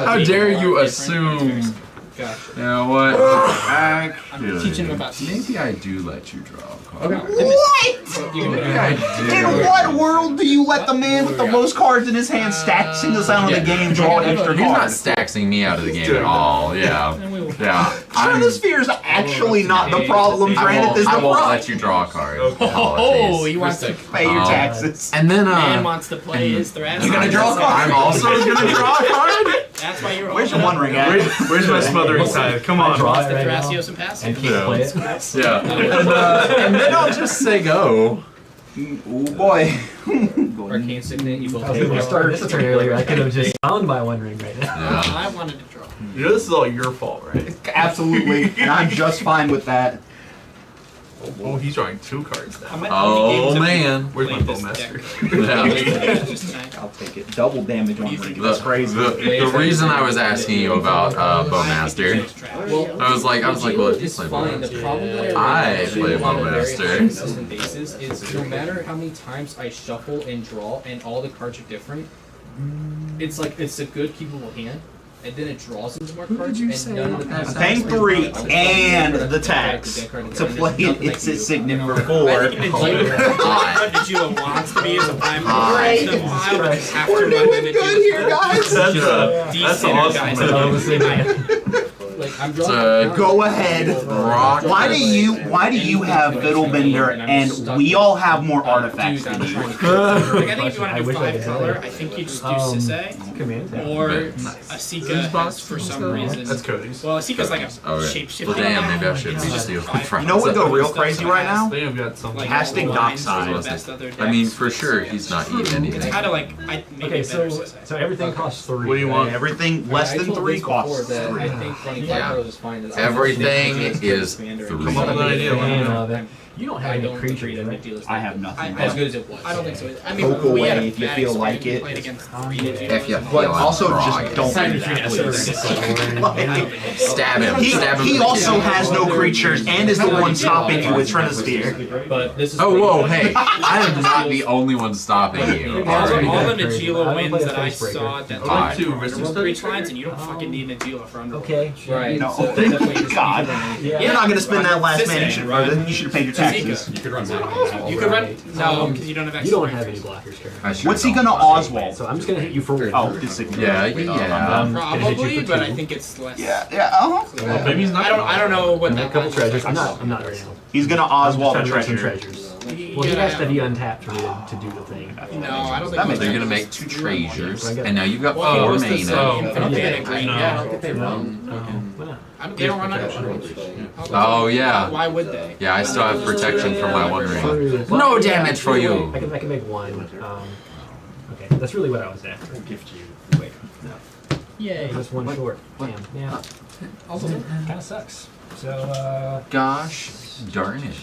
How dare you assume? You know what? I'm teaching him about Maybe I do let you draw a card. What? Maybe I do. In what world do you let the man with the most cards in his hand stack single sound of the game draw an extra He's not card? staxing me out of the game at all. Yeah. Yeah. Chronosphere is actually not the problem, Granted is the I won't problem. let you draw a card. Oh, Apologies. he wants to Pay your taxes. And then man wants to play his Thrash. You're gonna draw a card. I'm also gonna draw a card. That's why you're Where's your one ring at? Where's my smothering side? Come on. Draw Wants it the right now. Thrasios and Passive. And can't play it. Yeah. And then I'll just say go. Oh boy. Arcane Signet, you both I was going to start this turn earlier. I could have just found my one ring right now. Yeah. I wanted to draw. You know this is all your fault, right? Absolutely. And I'm just fine with that. Oh, he's drawing 2 cards now. Oh man. Where's my Bowmaster? I'll take it. Double damage on ring. That's crazy. The reason I was asking you about Bowmaster, I was like, well, if you It's play fine. The problem that I I play on a very Bowmaster. high consistent basis is no matter how many times I shuffle and draw and all the cards are different, it's like it's a good keepable hand. And then it draws into more cards, and none of the cards. Paying 3 and the tax to play it. It's a significant for 4. Najila wants to be as a prime mover. The pile would have to We're run doing into good here, guys. That's awesome. Like I'm drawing. Go ahead. Why do you have Fiddlebender and we all have more artifacts than you? Like, I think if you want to do 5 color, I think you just do Sisei. Or Asika has for some reason. That's Cody's. Well, Asika's like a Okay. shapeshifting. Well, damn, maybe I should just do it. You know what would go real crazy right now? They have got something. Casting Dockside. I mean, for sure, he's not eating It's anything. kind of like I make Okay, it better Sisei. so everything costs 3. What do you want? Everything less than 3 costs that 3. I think 25 colors is fine. That's Everything is Come up 3. with an idea. You don't have I any don't creatures, agree right? that I have nothing. as good as it was. I don't think so. I mean, Poke we had away a if you bad feel experience like it. playing against 3 Nagilas. If you But feel also I'm just wrong, don't Side do between that, SR6 please. stab him. Stab him. He also has no creatures and is the one stopping you with Trinisphere. But this is Oh, whoa, hey. I am not the only one stopping you. All Alright. the Najila wins that I saw that Alright. like 3 times, and you don't fucking need Najila for under. Okay. right. No. So that's definitely just God. Yeah. You're not gonna spend that last man. You should have paid your taxes. You could run that. You could run no because you don't have. You don't have any blockers, Karen. I sure What's he don't. gonna Oswald? So I'm just going to hit you for 1. Oh, his signature. Yeah, yeah. Probably, but I think it's less. Yeah. Maybe he's not. I don't know what I that a couple looks treasures. like. I'm not right now. He's gonna I'm just Oswald the trying to get some treasure. treasures. Well, he has to be untapped for me to do the thing. No, I don't think So you're gonna make 2 treasures, and now you've got 4 mana. I don't think they agree. Yeah, I don't think they run. They don't run out of Oh yeah. Why would they? Yeah, I still have protection from my One Ring. No damage for you. I can make 1. Okay, that's really what I was after. We'll gift you. Wait. No. Yay. Just 1 short. Damn. Yeah. Also, Kind of sucks. So, Gosh darn it.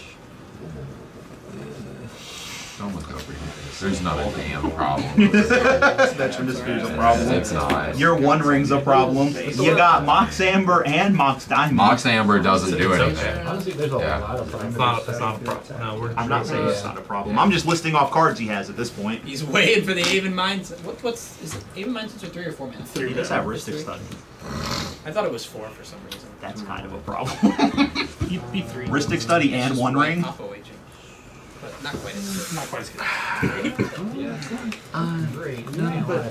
Don't look over here. There's not a damn problem. That Trinisphere's a problem. It's not. Your One Ring's a problem. You got Mox Amber and Mox Diamond. Mox Amber doesn't do anything. honestly, there's a lot of It's not a problem. No, we're I'm not saying it's not a problem. I'm just listing off cards he has at this point. he's waiting for the Aven Mindset. Is it Aven Mindsets are 3 or 4 mana? He does have Ristic Study. I thought it was 4 for some reason. That's kind of a problem. Be 3. Ristic Study and One Ring. But not quite as good. Not quite as good.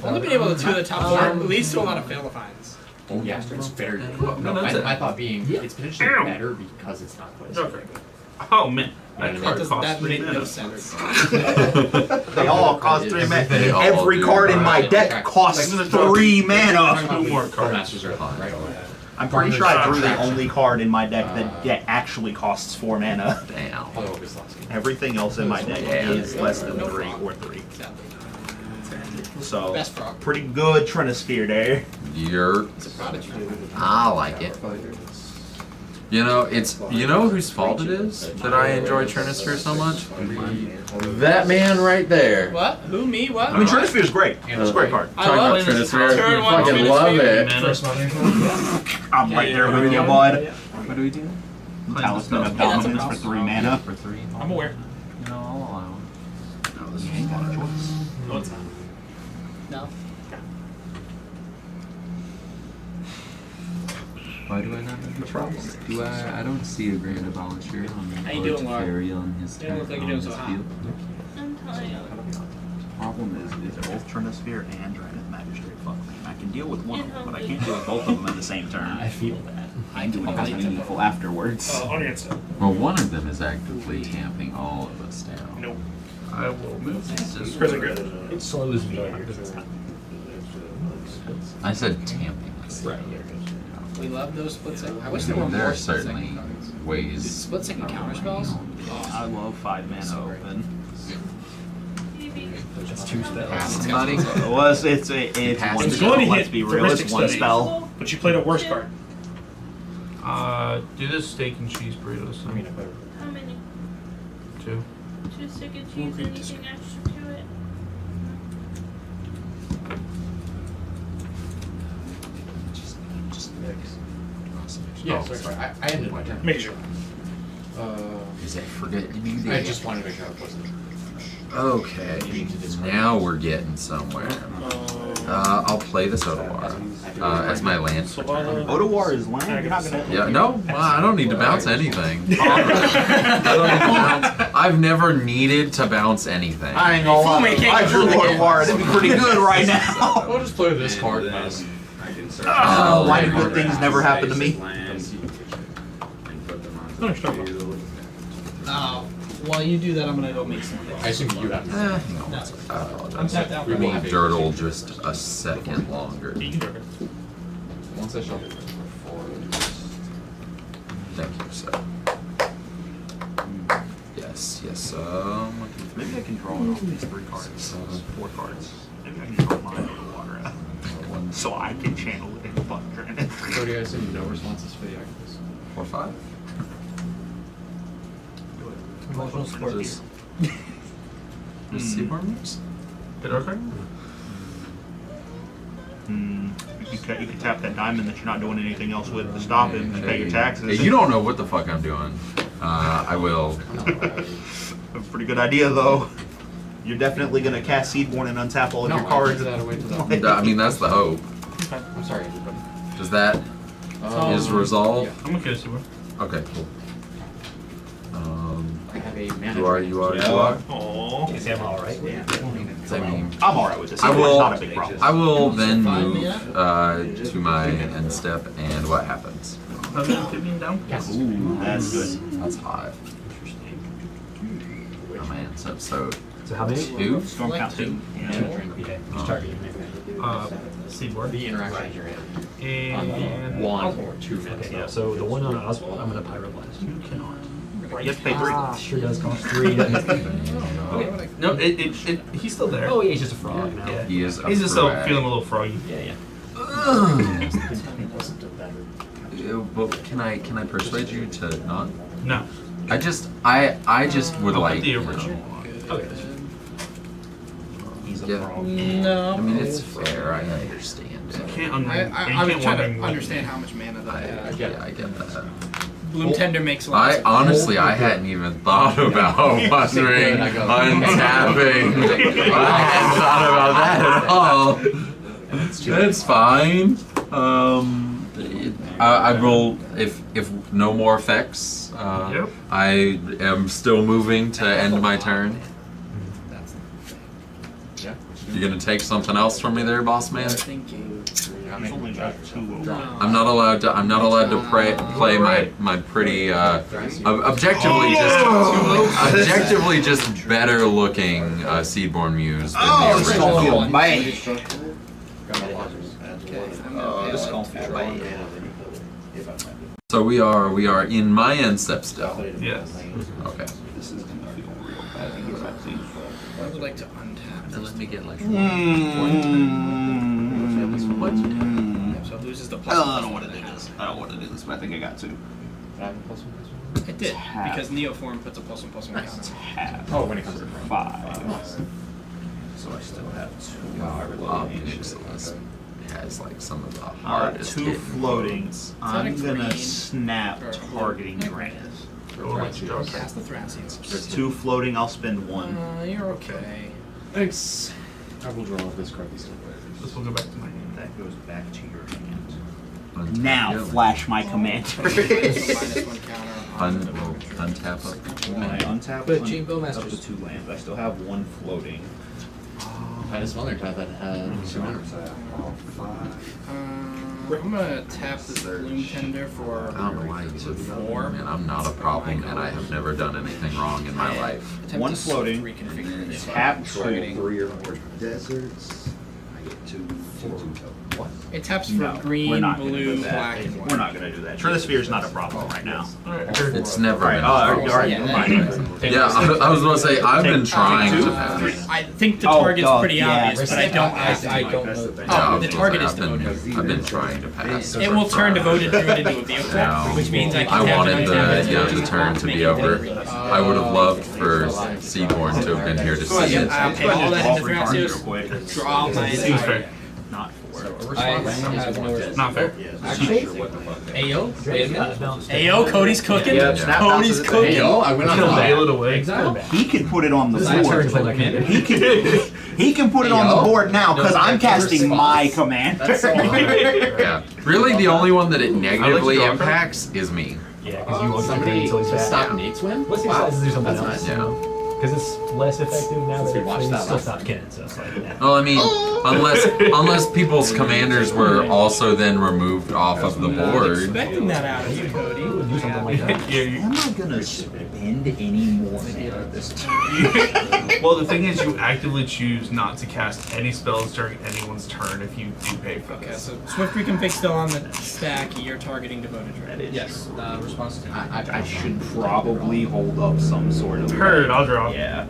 Only been able to 2 of the top 4 leads to a lot of fail-a-finds. Oh yeah, it's very good. No, I thought it's potentially better because it's not quite as good. Oh man, That card That costs made 3 no mana. sense. They all cost 3 mana. They all Every do. card in my deck costs 3 mana. 2 more cards. Masters are right. I'm pretty sure I drew the only card in my deck that actually costs 4 mana. Damn. Everything else in my deck is less than 3 or 3. So, Best frog. pretty good Trinisphere there. You're. I like it. You know, whose fault it is that I enjoy Trinisphere so much? That man right there. What? Who? Me? What? I mean, Trinisphere's great. It's a great card. I love Trinisphere. Turn 1 Fucking love it. I'm right there with you, bud. What do we do? Talisman of Dominance for 3 mana. For 3. I'm aware. No, I'll allow it. No, this is not a choice. No, it's not. No. Why do I not have the problem? Do I don't see a Grand Abolisher on How you doing, Laura? carry on his You don't look like you're doing so hot. field. I'm tired. Problem is both Trinisphere and Dragon's Magistrate fuck me. I can deal with one of them, but I can't deal with both of them at the same turn. I feel that. I do anything meaningful afterwards. On your answer. Well, one of them is actively tamping all of us down. Nope. I will move this. Prison Grid. it slows me down. I said tamping us. Right. We love those split second. I wish there were There more are split certainly second. ways. Split second counter spells? I love 5 mana open. That's 2 spells. Somebody? It's one It's spell, going to let's hit be for real, it's Ristic one Study. spell. But you played a worse card. Do this steak and cheese burritos. I mean, I better. How many? 2. 2 stick and cheese, anything extra to it? Just mix. Yeah, sorry. I ended my turn. Make sure. Is that forgetting me? I just wanted to make sure I wasn't. Okay, now we're getting somewhere. I'll play this Otawara as my land. Otawara is land? You're not gonna... Yeah, no, I don't need to bounce anything. I don't need to bounce. I've never needed to bounce anything. I ain't gonna lie. I drew Otawara. That'd be pretty good right now. We'll just play this card, man. Oh, why do good things never happen to me? While you do that, I'm gonna go make some. I assume you have to. I'm tapped out. We need Dirtle just a second longer. Once I shuffle. Thank you, sir. Yes, yes. Maybe I can draw off these 3 cards. 4 cards. Maybe I can draw mine Otawara out. So I can channel it in Thunder. Cody, I assume no responses for the activists. 4, 5. Emotional support. Just Seaborn moves? Hit our card? You can tap that diamond that you're not doing anything else with to stop him and pay your taxes. Hey, you don't know what the fuck I'm doing. I will. A pretty good idea, though. You're definitely going to cast Seedborn and untap all of your cards. I mean, that's the hope. I'm sorry, everybody. Does that is resolve? Yeah. I'm okay, Super. Okay, cool. I have a mana. You are. Aww. You say I'm alright? Yeah. I mean, I'm alright with this. I Seedborn's will. not a big problem. I will then move to my end step, and what happens? I'm gonna put me down. Ooh, that's good. That's hot. It's episode So how many? 2. Storm count 2. Okay. Just targeting. Seaboard. The interactions you're in. And One or two Okay, minutes. yeah. So the one on Oswald, I'm gonna Pyroblast. You have to pay 3. Sure does cost 3. No, he's still there. Oh yeah, he's just a frog now. Yeah. He is a He's just still frag. feeling a little froggy. Yeah. But can I persuade you to not? No. I just would I'll like. put the original on. Okay. He's a Yeah. frog. No. I mean, it's fair. I understand it. You can't unring. I you was can't trying one-ring to understand how much mana that is. I get that. Bloom Tender makes a lot of sense. Honestly, I hadn't even thought about wondering, untapping. I hadn't thought about that at all. That's fine. I will if no more effects. Yep. I am still moving to end my turn. Yeah. You gonna take something else from me there, boss man? There's only got 2 over. I'm not allowed to play my pretty objectively just better looking Seedborn Muse than the original. So we are in my end step still. Yes. Okay. This is gonna feel real bad. I would like to untap. Then let me get like. So it loses the I plus. don't want to do this. I don't want to do this, but I think I got to. It did, because Neoform puts a +1/+1 counter. Oh, when it comes to 5. So I still have 2. Pixels has like some of the 2 hardest hitting floating. ones. I'm that a gonna green snap or targeting Grant. Cast the Thracians. There's 2 floating. I'll spend 1. You're okay. Thanks. I will draw this card this time. This will go back to my hand. That goes back to your hand. Untap. Now Yeah. flash my commander. -1 counter on the Untap up. When I untap But un- Gene up Bowmasters. to 2 lands, I still have 1 floating. I had a smaller type that had 200. I'm gonna tap this Bloom Tender for I don't know why you took 4. Man, I'm not a problem, and I have never done anything wrong in my life. Attempt 1 to floating. reconfigure this. Tap Targeting. 3 or more deserts. I get 2. What? It taps for No, we're green, not gonna blue, do that. black, and white. We're not gonna do that. Trinisphere's not a problem right now. It's never been. Alright, Yeah, fine. Yeah, I was gonna say I've been trying to have. I think the target's pretty obvious, but I don't. I don't know. Oh, the target is devoted. I've been trying to pass. It will turn devoted druid into a vehicle, No. which means I can I have wanted an the untap turn to be over. I would have loved for Seaborn to have been here to see it. I'll pay all that into Thracios, draw my Seems fair. Not 4. I have no Not fair. Actually, Ayo, wait a minute. Ayo, Cody's cooking. Yeah, snap Cody's bounces cooking. Ayo, I went on Kill the bail it away. He can put it on the This is my turn to play my board. commander. He can put it on the board now because I'm casting my commander. That's so hard. Yeah. Really, the only one that it negatively draw impacts is me. Yeah, because you won't Somebody until he's back. stop Nate's win? What's your size to do something That's else? nice. Yeah. Because it's less effective now that We watched it's that still last stopped Ken, so it's like, yeah. Well, I mean, unless people's commanders were also then removed off of the board. Expecting that out of you, Cody. You would do something like that. Am I gonna spend any more mana this time? Well, the thing is, you actively choose not to cast any spells during anyone's turn if you do pay for Okay, this. so Swift Reconfig still on the stack. You're targeting devoted druid. Yes. Response to I should probably hold up some sort of. Heard, I'll draw. Yeah.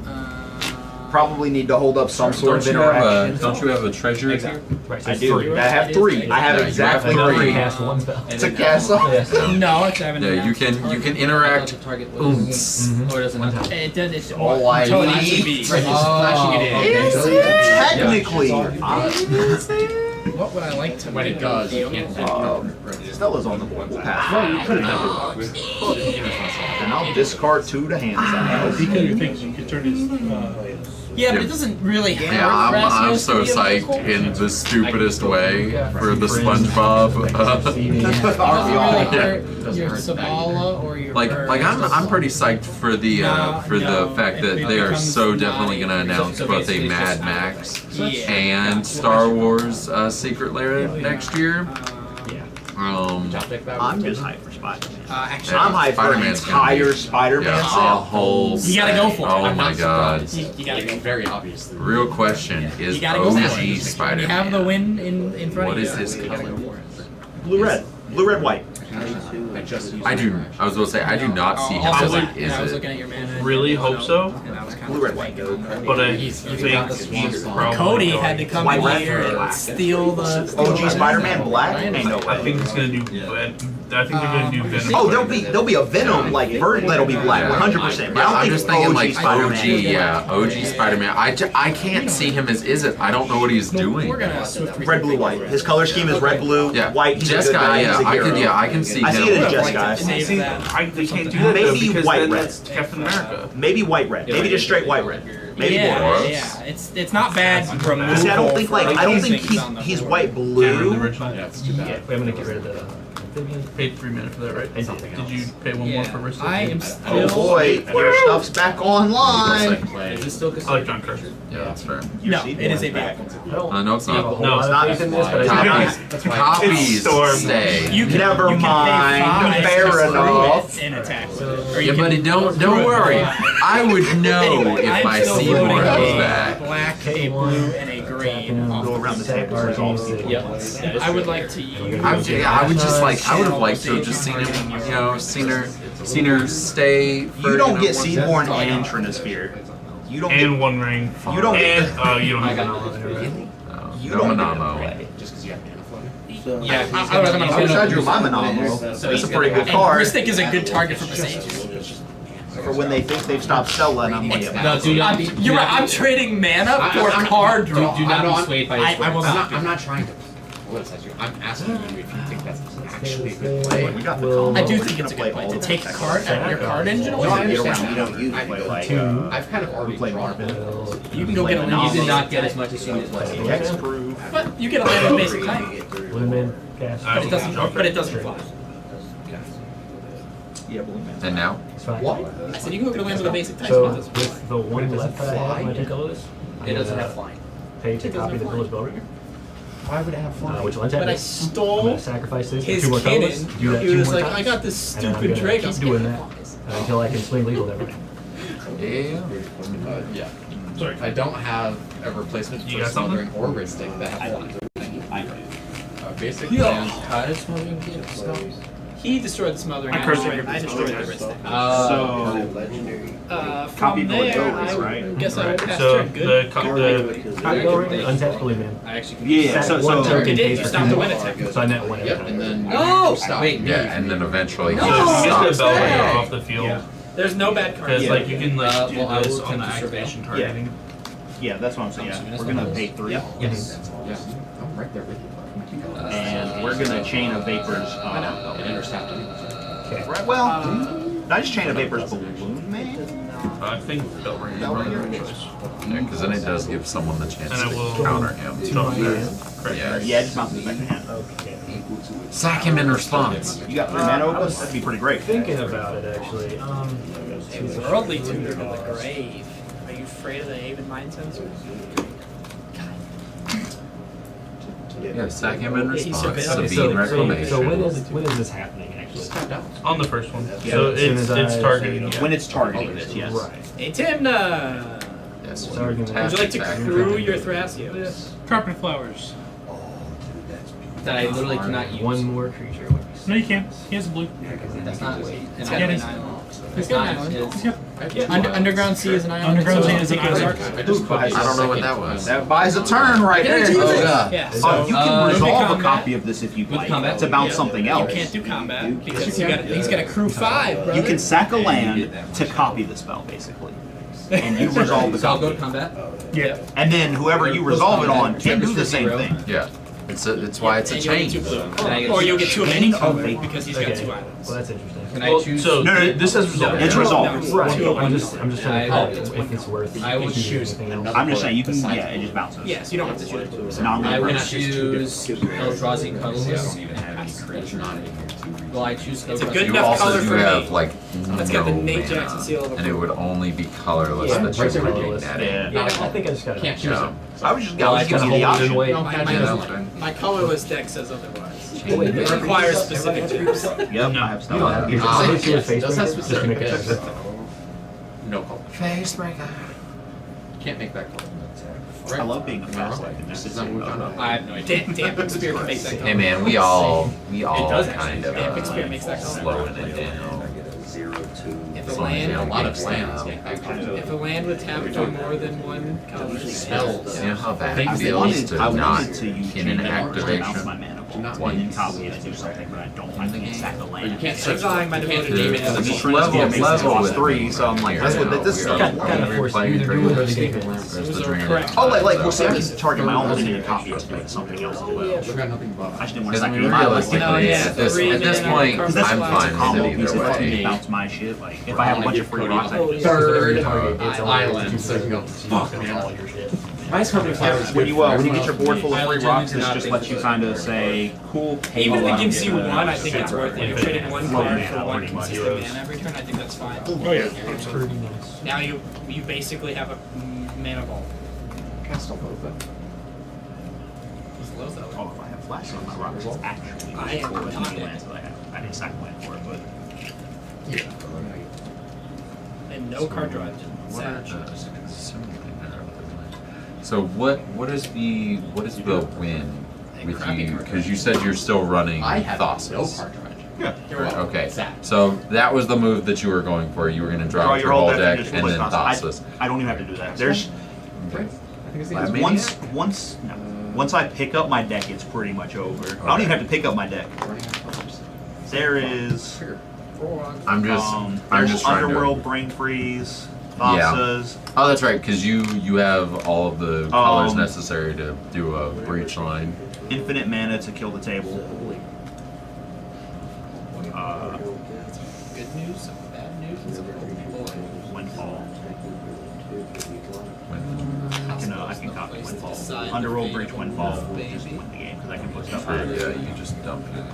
Probably need to hold up some sort of Don't you have interaction. a treasure? Exactly. Right, so I it's do. 3. I have 3. I have Yeah, you exactly have 3. three. Cast one spell. To cast up. No, it's having. Yeah, you can interact. target Oomps. Or does it not? It does. It's Oh, I until it has to need- be. Right, it's flashing it in. Is Okay, it? so- Technically, What would I like to When make it does, deal? you can't. Stella's on the board. We'll pass. Well, you could have done it. Then I'll discard 2 to hand size. You can turn his. Yeah, but it doesn't really have. Yeah, I'm Thracios so to be a psyched vehicle. in the stupidest way for the SpongeBob. It doesn't really hurt your Sabala or your Like bird. I'm pretty psyched for the fact that It they are becomes so definitely not- gonna announce so both a basically it's Mad just- Max Yeah. and Star Wars Secret Lair next year. I'm just hyped for Spider-Man. Actually, I'm hyped for an entire Spider-Man a set. whole You gotta go for it. Oh I'm my not god. surprised. You gotta go. Very obviously. Real question is You gotta go for OG it. Spider-Man. You have the win in front What of you. is his You gotta color? go for it. Blue red. Blue red white. I was gonna say I do not see him as like is I was it. looking at your mana. Really hope so. And I was kind Blue of red white. But I think he's probably Cody going- had to come White, in red, here and black. steal the OG Spider-Man black. Ain't no I way. think it's gonna do. I think they're gonna do Venom. Oh, there'll be a Venom like version that'll be black, 100%. But Yeah, I I'm don't just think thinking OG like Spider-Man. OG, yeah, OG Spider-Man. I can't see him as is it. I don't know what he's doing. We're gonna Red, blue, white. His color scheme is red, blue, Yeah, white. He's Jess a good guy. guy. He's a hero. I can see I him. see it as Jess guy. See, they can't do that though, Maybe because white then red. that's Captain America. Maybe white red. Maybe just straight white red. Maybe yeah, more. yeah. It's not bad removal. See, I don't think for I don't think things on the he's board. white Cameron, the blue. original. Yeah, it's too bad. I'm gonna get rid of the. Paid 3 mana for that, right? And something Did you pay one more for Rista? I am Oh still. boy, your stuff's back online. Is this still I like John Carter. Yeah, that's fair. No, it is a bad. No, it's not. No, It's not. Faith in this, but I Copies, That's why. copies Storm. stay. You can, Never you can mind. Pay 5 Fair to enough. split and attack. Yeah, buddy, don't worry. I would know if I'm my still Seymour voting goes a back. black, a blue, and a green. Go around the table. I would like to use. I would just like. I would have liked to have just seen him. You know, seen her stay. For, You don't know, get one Seaborn set. and Trinisphere. You don't And get. One Ring. You don't And get. you don't have You No don't Manamo. get. Just because you have mana flow. Yeah, I wish I drew my Manamo. So It's a pretty good card. Ristic is a good target for Besages. For when they think they've stopped Stella, and I'm like, No, do not be. You're right. I'm trading mana for card draw. Do not be swayed by his I will words. not. I'm not trying to politicize you. I'm asking you if you think that's actually a good play. we got the combo. I do think it's a good play to take a card out of your card engine. You don't get around. You don't usually play like. I've kind of already play drawn Marvin. You can go get a You land. did not get as much as you did last game. Hexproof. But you get a land of basic type. Lumen, cast. But it doesn't. But it doesn't fly. Yeah, blue man. And now? It's fine. I said you can go get a land with a basic type. So but it doesn't fly. with the one left that I have, when I take all this, It doesn't have flying. pay to copy the village bell ringer. Why would it have flying? Which one's But I I'm stole gonna sacrifice this his for 2 more cannon. colors. Do that He 2 was more like, times, I got this and then I'm stupid gonna Drake. keep doing that until I can swing lethal to everything. Yeah. Yeah. Sorry. I don't have a replacement You for got something? Smothering or Ristic that have flying. Basic Yeah. and cut is smothering stuff. He destroyed the smothering. I cursed I destroyed the Ristic. So, From copy there, Villador, I right? guess I will pass So turn. Good. the Copy bell ringer, untap blue man. I actually can Yeah, Sack so one token You did, pays you for stopped 2 the more. win attack. So I net one. Yep, and then No! wait. Yeah, and then eventually he No! just Just get stops. a bell Stay. ringer off the field. There's no bad cards. Because like you can like do well, I this will on the attempt to survey. activation targeting. yeah, that's what I'm saying. Yeah, we're gonna pay 3, Yes. Yeah. I'm right there with you. and we're gonna chain of vapors. It intercepted. Right. Well, did I just chain of vapors balloon man? I think bell ringer is probably the right choice. Yeah, because then it does give someone the chance And I to will counter him. stop there. Correct. Yeah. Yeah, just bounce it back to hand. Sack him in response. You got 3 mana opens? That'd be pretty great. Thinking about it actually. Worldly tutor to the grave. Are you afraid of the Avid Mind Sensor? Yeah, sack him in He's response. so busy. Sabine Reclamation. So when is this happening actually? On the first one. Yeah, So as soon it's as I targeting. say Yeah. When it's targeting this, yes. Right. Hey Timna! Yes, Sorry, when would Would you like to attack, crew your Thrasios? Carpet flowers. That I literally cannot use. One more creature. No, you can't. He has a blue. That's not. It's It's got Yeah, an it is. island. He's got got an an island. island. Yep. Yeah, Underground Sea is an island. Underground so Sea is an take it as island. archive. I just I don't know what that was. That buys a turn right there. Oh, God. Yeah, Oh, so you can resolve a combat. copy of this if you like combat? to bounce something else. You can't do combat because he's got a crew 5, brother. You can sack a land to copy the spell, basically, and you resolve the So I'll go copy. to combat. Yeah. And then whoever you resolve it on can do the same thing. Yeah. It's why it's a And you'll get chain. 2 blue. Can I get Or you'll get 2 of any Chain color of vapor. because he's got Okay. 2 Well, islands. that's interesting. Can I choose? So No, no, this has resolved. It's resolved. No, Right. 2 of I'm one. just trying to if it's worth. I would choose anything else. I'm just saying you can. Yeah, it just bounces. Yes, you don't have to shoot it. So now I'm I gonna would choose Eldrazi Colorless. Well, I choose It's a Eldrazi. good You enough also color do for have me. like That's got the no Nate mana, Jackson seal of and it would only be colorless Yeah, that you right, would be colorless. netting. Yeah. I think I just got Can't choose Yeah. it. I was just Well, I giving you the just option. wait. No, Catch my, it. my colorless deck says otherwise. It requires specific chips. Yep, I have You don't have to. stuff. Face does have breaker, just specific make it chips. check. No call. Face breaker. Can't make that call. I love being a fast like this. Is that what we've done? I have no idea. Damping Spear can make that Hey man, we all does actually. kind of Damping Spear makes that call. slowing it down. If a Slowing it land, down. A lot of Wow. lands make that call. if a land would tap for more than one color, Spells. You know how bad I it feels wanted to to not use in an activation. my mana Do not one make in copy to do something, but I don't. I think it's sack the land. You can't search. Exiling my You can't devoted name demon it as as a a swing. Level makes it level with 3, so I'm like, that's what this is. We are Kind Gotta we're force playing you to do Dragon. or the game. There's the Those are Dragon. correct. Oh, like well, see, I can target my own limited copy to make something else do it. We've got nothing but. I just didn't want to Because I sack mean, my realistically, No, yeah, at this three point, mana Because that's I'm Fine it's a fine combo with it piece. either It lets me way. bounce my shit. Like if I have a bunch of free rocks, I can just Third Island. So you go. Fuck, man. All your shit. Ice Carpet Fire is when good you for when you everyone get your else. board full of I free legitimately rocks, do this not just think lets you it's kind of say, cool. Even if it gives you uh, one, I think it's worth it. You're trading one Flow card mana, for one pretty much. consistent mana every turn. I think that's fine. Oh yeah. Pretty nice. Now you basically have a mana vault. Cast all over. It's low though. Oh, if I have flash on my rocks, it's actually I am cool with not the lands that I have. I didn't sack land for it, but And no card draw. What are Sad. So what is the win with crappy you? card Because you said you're still running I have Thassa's. no card draw. yeah. Okay, Sad. so that was the move that you were going for. You were going to draw Draw out your whole deck just and play then Thassa's. Thassa's. I don't even have to do that. There's Okay. Like, once I pick up my deck, it's pretty much over. I don't even have to pick up my deck. There is I'm there's just trying Underworld, Brain Freeze, Yeah. Thassa's. Oh, that's right, because you have all of the colors Um, necessary to do a breach line. Infinite mana to kill the table. Good news, some bad news, and some Windfall. I can copy Windfall. Decide Underworld, the Breach, fate Windfall. of the Just baby. win the game because I can put stuff Or, on. yeah, you just dump your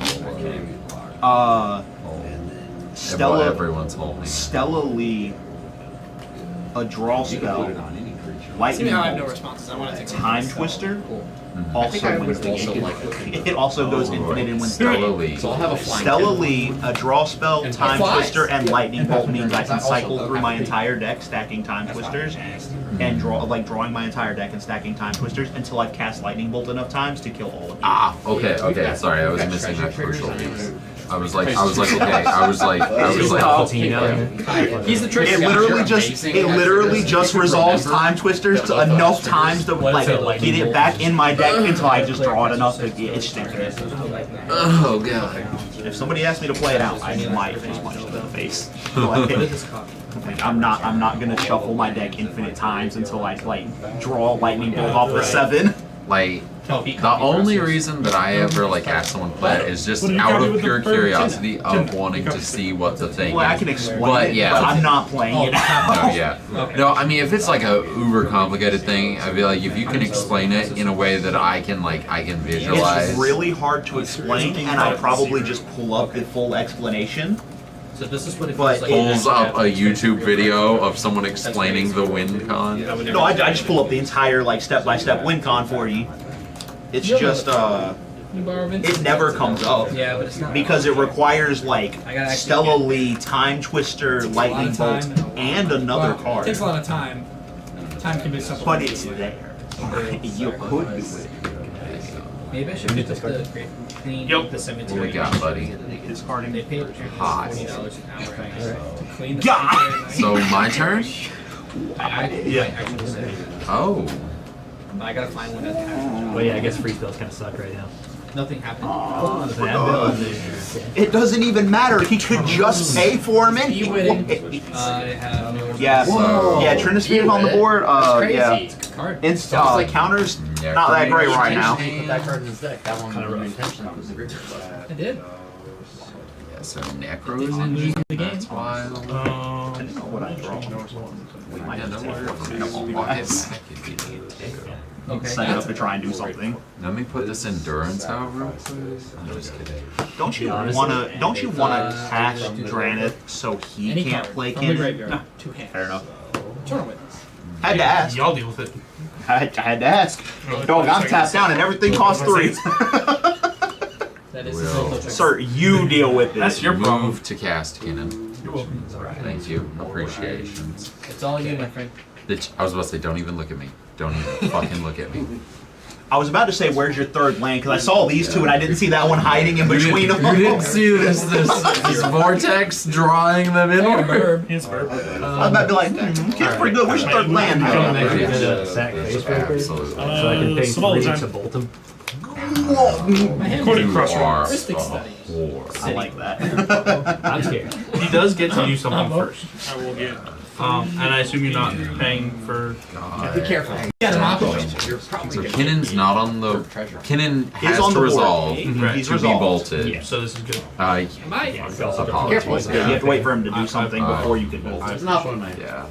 Stella. Everyone's holding. Stella Lee. A draw spell. See Lightning how I have no bolt. responses. I want to take Time Twister. I think I Also would wins the also game. like it. It also goes infinite and wins the Stella game. Lee. So I'll have a flying Stella kid. Lee, a draw spell, And Time flies. Twister, and Lightning Bolt means I can Also cycle through my happy. entire deck, stacking Time Twisters, and drawing my entire deck and stacking Time Twisters until I've cast Lightning Bolt enough times to kill all of you. Ah, okay, Yeah, we've okay. got- Sorry, I was we've got missing that treasure crucial triggers piece. on I was like, okay. I was like, He's the trick. It literally just resolves Time Twisters to enough times to like get it back in my deck until I just draw it enough to it's infinite. oh god. If somebody asked me to play it out, I might just punch them in the face. Like, I'm not gonna shuffle my deck infinite times until I like draw Lightning Bolt off the 7. Like, the only reason that I ever like ask someone to play it is just out of pure curiosity of wanting to see what the thing Well, I is. can explain But it, yeah, but I'm not playing it out. No, yeah. No, I mean, if it's like a uber complicated thing, I feel like if you can explain it in a way that I can visualize. It's really hard to explain, and I probably just pull up the full explanation. So this is what it But feels like. Pulls up a YouTube video of someone explaining the win con. No, I just pull up the entire like step-by-step win con for you. It's just it never comes up. Yeah, but it's not. Because it requires like I gotta actually Stella get- Lee, Time Twister, Takes a lot Lightning of Bolt, time and another Well, card. It takes a lot of time. Time can be something. But it's there. You could do it. Maybe I should just clean Yep. the cemetery. What we got, buddy? Discarding. They pay Hot. $40 an hour to clean the God. cemetery. So my turn? Yeah. Oh. I gotta find one that has But yeah, I guess free spells kind of suck right now. nothing happened. Bad build. It doesn't even matter. He could just pay for him anyway. I have no. Yeah. Whoa. Yeah. Trinisphere on the board. That's Yeah. crazy. It's a card. Counters not that great right now. Put that card in his deck. That one kind of intentionally was the great. I did. Yeah, so Necro's in the game. That's wild. I don't know what I draw. We might Yeah, just no take worries. one. I'll walk it back if you need it. Okay. Set it up to try and do something. Let me put this endurance out real quick. I'm just kidding. Don't you wanna cast Dranith so he Any can't card play from the Kin? graveyard. No. Two hands. Fair enough. Tournament. Had to ask. Y'all deal with it. I had to ask. Dog, I'm tapped down and everything costs 3. That is Will Sir, you deal with it. That's your problem. move to cast Kinnan. You're welcome. Thank you. Appreciations. It's all you, my friend. I was about to say, don't even look at me. Don't even fucking look at me. I was about to say, where's your third land? Because I saw these two and I didn't see that one hiding in between them. You didn't see this vortex drawing them in. I was about to be like, kid's pretty good. Where's your third land? Sack face breaker, Absolutely. so I can pay some other 3 time. to bolt him. According to You are a Crossroads. whore. I like that. I'm scared. He does get to do something first. I will get. And I assume you're not paying for. Be careful. So Kinnan's not on the. Kinnan He's has on to the board. resolve He's to be resolved. bolted. So this is good. Apologies. Yeah, you have to wait for him to do something before you can bolt. It's not one of my. Yeah.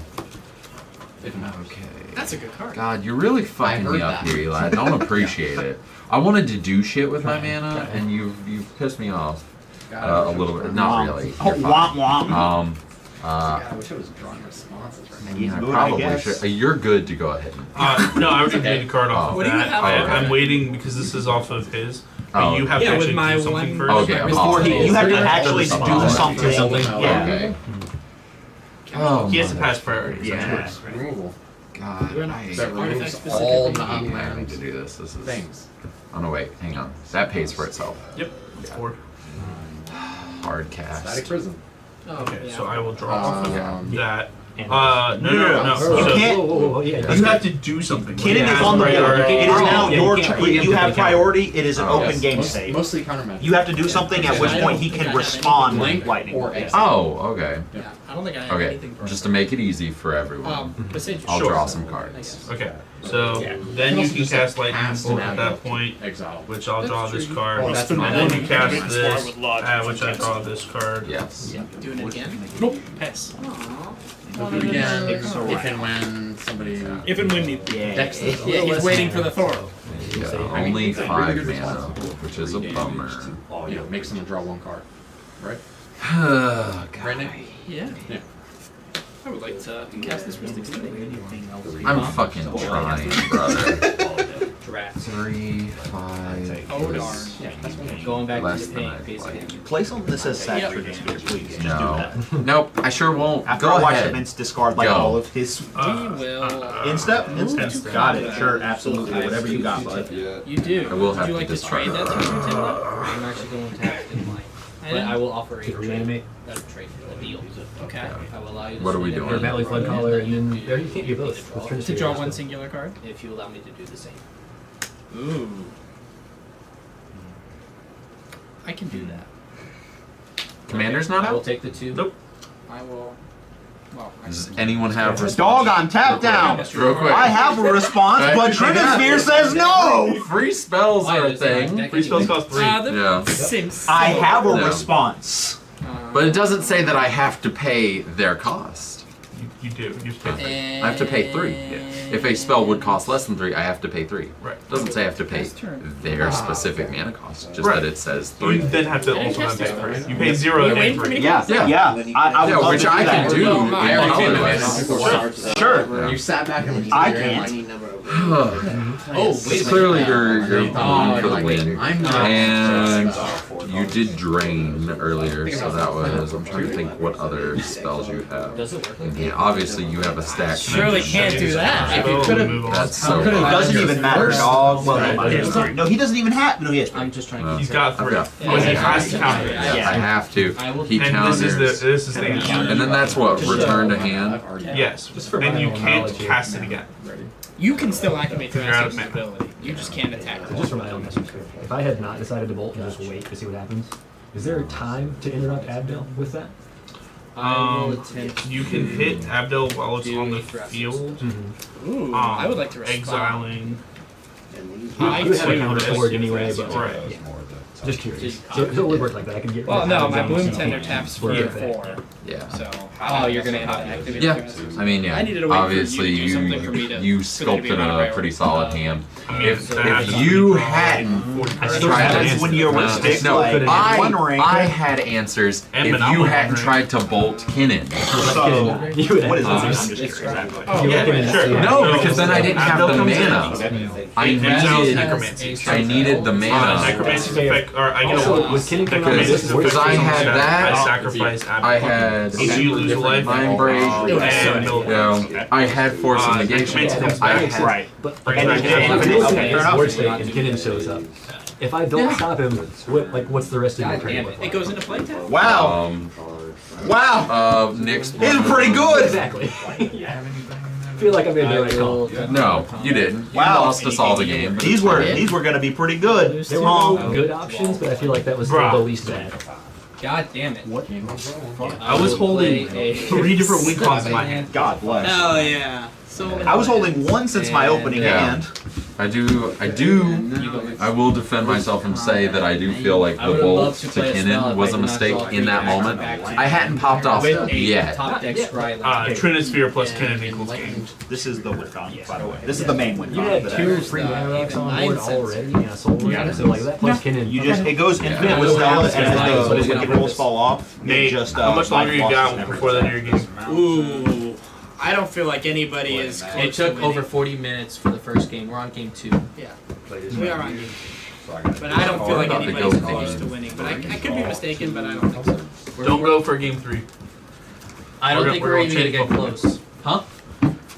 Okay. That's a good card. God, you're really fucking me heard up that. here, Eli. I don't appreciate it. I wanted to do shit with my mana, and you've pissed me off a little bit. Not really. Oh, You're womp fine. womp. I wish I was drawing responses right now. He's I good, I probably guess. should. You're good to go ahead. No, I already made a card off Oh. of that. I'm waiting because this is off of his. But Oh. you have to Yeah, with actually my do something one- first. Okay, Before you have to actually do Apologies. something. Yeah. Okay. Oh, He has to pass priorities. Yeah. Removal. God, That removes Artifact all specific I need non-land to do this. This is. things. Oh no, wait, hang on. That pays for itself. Yep. Yeah. 4. Hard cast. Static Prison. Oh, Okay, yeah. so I will draw off of that. And No. You So can't. yeah. you have to do something. Kinnan Like, is ask on the board. priority. It is now Yeah, your you can't turn. You have preemptively priority. It is an Oh, open yes. game save. Mostly counter magic. You have to do something, at which point he can respond with Blank lightning. or X. Oh, okay. Yeah, I don't think I have Okay, anything for just to make it easy for everyone, Besiege. I'll Sure. draw some cards. Okay, so Yeah. then You you can can also cast just lightning pass bolt an at avenue. that point, Exile. which I'll draw this true. card. Oh, that's and my then own. you cast That's why I this, would lodge which I draw this card. Yes. Doing it again? Nope. Pass. Again, if and when somebody If and when need. decks this. Yeah, he's waiting for the Thor. Yeah, only 5 mana, which is a bummer. You know, makes someone draw one card. Right? Right now? Yeah. Yeah. I would like to cast this Mystic City. I'm fucking trying, brother. Draft. 3, 5. Oh, darn. Yeah, going back Less to than the I'd paint, like. basically. Play something that says Saturn Sphere, please. Just do No. that. Nope, I sure won't. After Go I watched ahead. Vince discard like Go. all of his We will. instep. Instep. Got it. Sure, absolutely. Whatever you got, bud. You do. I will Would have you to like to discard trade that to that. me, Nintendo? I'm actually going to have to line. But I will offer a To trade. reanimate. A trade. A deal. Okay. I will allow you to What are we swing doing? every Valley Flood land Caller, that and then do there you can't do both. to With draw. Trinity To draw Sphere. one singular card? If you allow me to do the same. Ooh. I can do that. Commander's not I will out? take the 2. Nope. I will. Well, I Does anyone have response? Dog on tap down. Real quick. I have a response, but Trinisphere says no. Free spells Why, are a is it like thing. deck Free spells anyway? cost 3. Yeah. Sims. I have a No. response. But it doesn't say that I have to pay their cost. You do. You pay. I have to pay 3. If a spell would cost less than 3, I have to pay 3. Right. It doesn't say I have to pay their specific mana cost, just Right. that it says You 3. then have to also then pay 3. You pay 0 and waiting for 3. me to Yeah, Yeah. yeah. I would Yeah, love which to I do can that. do No, in I already did colors. Sure. You sat back and I can't. Oh, wait. Clearly you're going for the like, win. I'm not. And you did drain earlier, so that was, I'm trying to think what other spells you have. Does it work? And obviously you have a stack. Surely can't do that. That's so It doesn't even matter, dog. Well, Right. no, he doesn't even have. No, he has. I'm just trying to He's keep got 3. I've But he has to counter it. Yeah. I have to. I will- He And counters. this is the answer. And then that's what, return to hand? Yes. And you can't cast it again. You can still activate the You're out of Master's mana. ability. You just can't attack So just for my own message, if I had not decided to bolt and just wait to see what happens, is there a time to interrupt Abdel with that? I will attempt. You can hit Abdel while it's on the field. Ooh, I would like to respond. Exiling. I You have a too counter risk- for it anyway, but Right. yeah. Just curious. So it would work like that. I can get. Well, rid of no, Abdel my and Bloom see Tender if he taps works for with that. 4. Yeah. So. Oh, you're gonna have to activate Yeah, it. I mean, yeah. I needed to wait for Obviously, you to do something for me to- you for it to be sculpted my a priority. pretty solid hand. I mean, If that you happens. hadn't That's tried when you're with stick, no, like, one ring. I had answers And if Monopoly you hadn't ring. tried to bolt Kinnan. So, You would what is have this? to- I'm just curious. Oh, yeah, sure. No, because then I didn't have Abdel the comes in. mana. I exiles needed, necromancy. I needed the mana. Necromancy's effect, or I get Also, a with King necromancy's because I had that. I sacrifice I had so you lose a life Mind Break, and I had Force of Negation. I had Right. brings back Okay, fair enough. Word State and Kinnan shows up. If I don't stop him, what's the rest of your turn? It goes into playtime. Wow. Wow. Nick's It's pretty good. Exactly. I feel like I made the right call. No, you didn't. You Wow. lost us all the game. But These were gonna be pretty good. There were no good options, but I feel like that was still the least bad. God damn it. What? I was holding 3 different win cons in my hand. God bless. Oh yeah. So I was holding one since my opening hand. I will defend myself and say that I do feel like the bolt to Kinnan was a mistake in that moment. I hadn't popped off yet. Trinisphere plus Kinnan equals game. This is the WinCon, by the way. This is the main WinCon. You had that 2 free mana rocks on board already, and a soul ring, so like that plus Kinnan. You just, it goes infinite with Stella, and as the wicked rolls fall off, Nate, it just, how much longer you got before the end of your game? Ooh. I don't feel like anybody is close It took to over winning. 40 minutes for the first game. We're on game 2. Yeah. We are on game. But I don't feel like anybody's close to winning. But I could be mistaken, but I don't think so. Don't go for game 3. I don't think we're even gonna get close. Huh?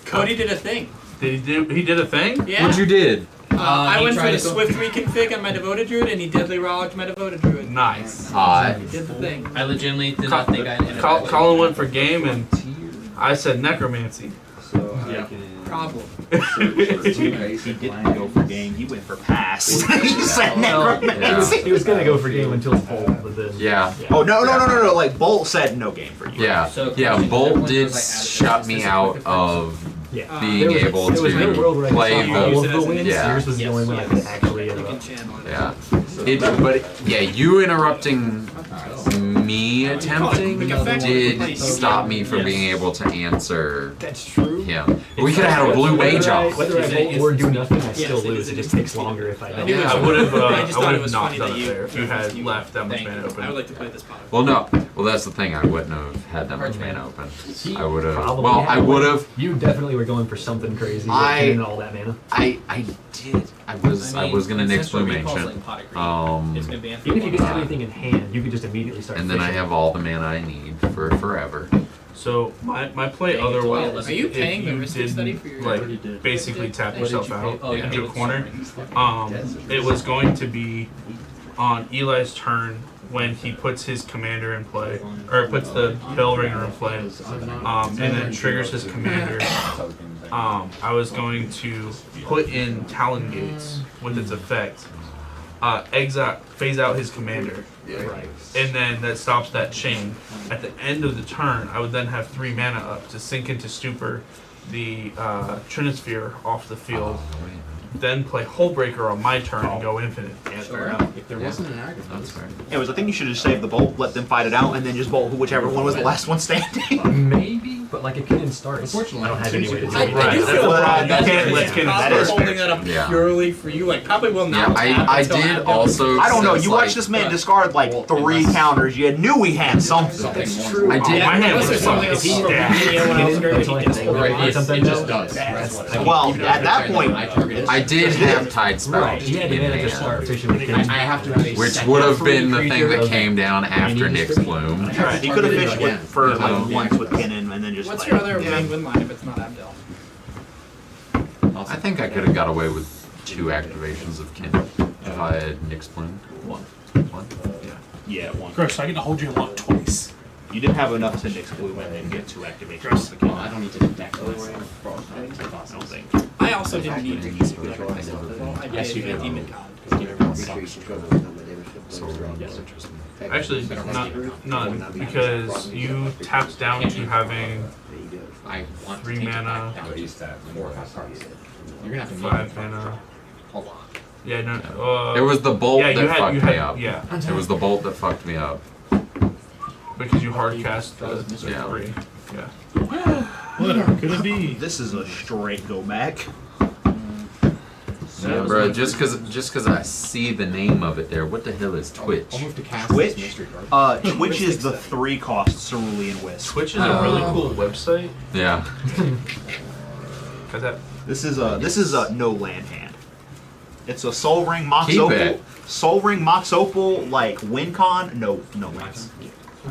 Cody did a thing. He did a thing? Yeah. What you did? I he went for tried the to go- Swift reconfig on my Devoted Druid, and he deadly rollocked my Devoted Druid. Nice. He did the thing. I legitimately did not think I'd end up. Colin went for game, and I said necromancy. Problem. He didn't go for game, he went for pass. He said necromancy. He was gonna go for game until Bolt, but then Yeah. Oh, no. Like, Bolt said no game for you. Yeah. Yeah, Bolt did shut me out of being able there was no world where to I play could all of the both. wins. Yeah. Yours was the only one I could actually You can interrupt. channel it. Yeah. But yeah, you interrupting me attempting did stop me from being able to answer That's true. him. We could have had a blue mage off. Whether I vote or do nothing, I still lose. It just takes longer if I don't. Yeah. I would have I just thought it was not funny done that it you. there if you had left that much mana I would open. like to play this pot. Well, no. Well, that's the thing. I wouldn't have had that much mana open. I would have. Probably Well, I had would one. have. You definitely were going for something crazy. And all that mana. I did. I was gonna Nyx Blue Ancient. Even if you didn't have anything in hand, you could just immediately start. And then I fishing. have all the mana I need for forever. So my play otherwise, Are you if paying the you Mystic didn't, Study for your- like basically tap What did yourself you pay? out Oh, yeah. into a corner, it was going to be on Eli's turn when he puts his commander in play, or puts the bell ringer in play, and then triggers his commander. I was going to put in Talon Gates with its effect, phase out his commander, and then that stops that chain. At the end of the turn, I would then have 3 mana up to sink into stupor the Trinisphere off the field, then play Hullbreaker on my turn and go infinite. If there wasn't an aggro, That's fair. Anyways, I think you should just save the Bolt, let them fight it out, and then just Bolt whichever one was the last one standing. Maybe, but like if Kinnan starts, Unfortunately, I don't have any way to do I it. do feel Well, bad. you can't let Kinnan Probably that is holding fair. that up Yeah. purely for you. Like probably will Yeah, not. tap I until did after. also. I don't know, since, you like, watched this man discard like 3 counters, you knew he had something. That's true. I did. Yeah, My hand unless was there's something fucking else stacked. video when I was Kinnan early, until I he can gets override override something. it just does. Well, at that point, I did have Tide Spout Right, he had the in mana to hand, start fishing with Kinnan. I have to have a which second would have free been the thing creature that of- came down after Nyx Bloom. he could have fished with, for like once with Kinnan and then just What's like, your other yeah. main win line if it's not Abdel? I think I could have got away with 2 activations of Kin if I had Nyx Bloom. One. Yeah. Yeah, one. Gross, so I get to hold you in lock twice. You didn't have enough to Nyx Blue and then get 2 activations. Gross. Well, I don't need to deck myself. I don't think. I also didn't need to use myself. I Yes, you did did. a demon god. Actually, none, because you tapped down to having I want 3 to take mana, back down to 4 or 5 cards. You're gonna have to 5 mana. Hold on. Yeah, no. It was the bolt yeah, you that had- fucked you me had- up. yeah. It was the bolt that fucked me up. Because you hard cast the Yeah. 3. Yeah. What could it be? This is a straight go back. Yeah, bro. Just cause I see the name of it there. What the hell is Twitch? I'll move to cast Twitch? this mystery card. Twitch is the 3-cost Cerulean Wisp. Twitch is a really cool website. Yeah. Cause that This is a no land hand. It's a Soul Ring Mox Keep Opal. it. Soul Ring Mox Opal, like win con. No lands.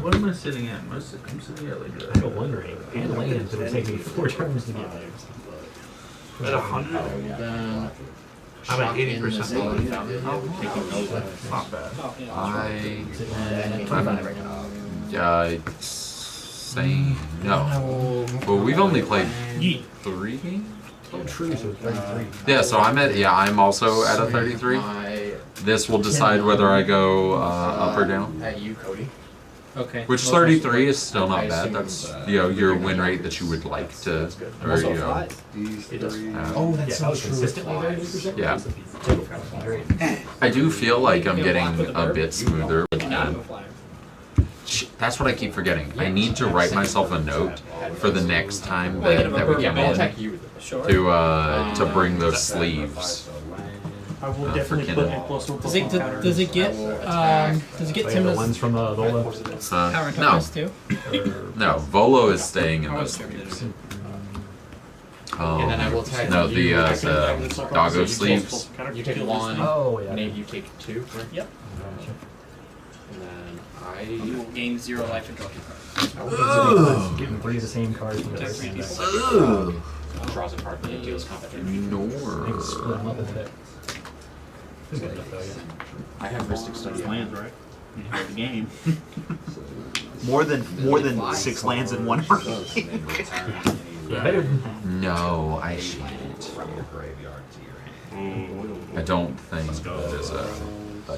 What am I sitting at? I'm sitting at like I have a one ring and lands. It would take me 4 turns to get there. at 100. Then I'm at shot in the 80%. Sailing Fountain, taking Nova. Not bad. Saying no. Well, we've only played 3 games. Oh, true. So 33. Yeah, so I'm also at a 33. This will decide whether I go up or down. At you, Cody. Okay. Which 33 is still not bad. That's your win rate that you would like to, or It does. Oh, that's so true. Consistently 30%. Yeah. Great. I do feel like I'm getting a bit smoother. That's what I keep forgetting. I need to write myself a note for the next time that we come in to bring those sleeves. I will definitely put a plus one. Does it get Tim The ones from Vola? Power and No. Compass too? No, Volo is staying in those sleeves. And then I will tag No, you. the doggo sleeves. You take 1. Oh, yeah. Nate, you take 2. Yep. And then I. You will gain 0 life and draw 2 cards. Getting 3 of the same cards from the first game. Draws a card when it deals combat damage. You can split them up in the deck. It's good enough though, yeah. I have Mystic Study Lands, right? You have the game. More than 6 lands in one army. No, I shan't. I don't think that is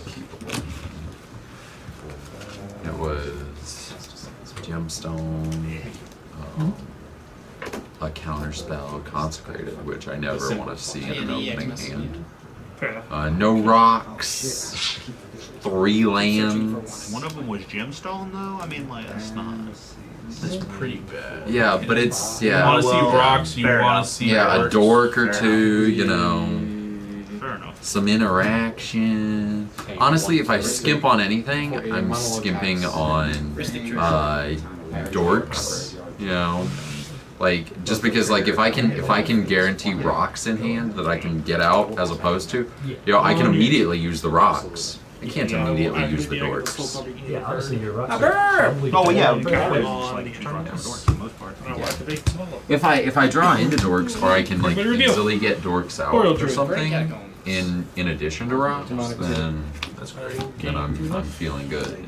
keepable. It was Gemstone, a counterspell, Consecrated, which I never want to see in an opening hand. No rocks, 3 lands. One of them was Gemstone, though. I mean, like that's not. That's pretty bad. Yeah, but it's You want to see rocks, you want to see a orcs. dork or two, Fair enough. some interaction. Honestly, if I skimp on anything, I'm skimping on dorks. Like just because if I can guarantee rocks in hand that I can get out as opposed to, I can immediately use the rocks. I can't immediately use the dorks. Yeah, honestly, you're right. Oh yeah. If I draw into dorks, or I can easily get dorks out or something in addition to rocks, then I'm feeling good.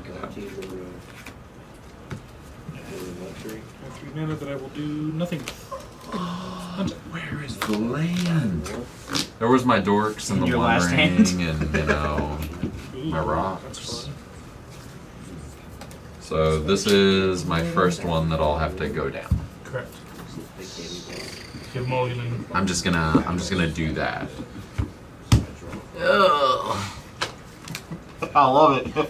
Mana that I will do nothing. Where is the land? There was my dorks and the Your one last ring hand. and my rocks. So this is my first one that I'll have to go down. Correct. Give mulligan. I'm just gonna do that. Ugh. I love it. I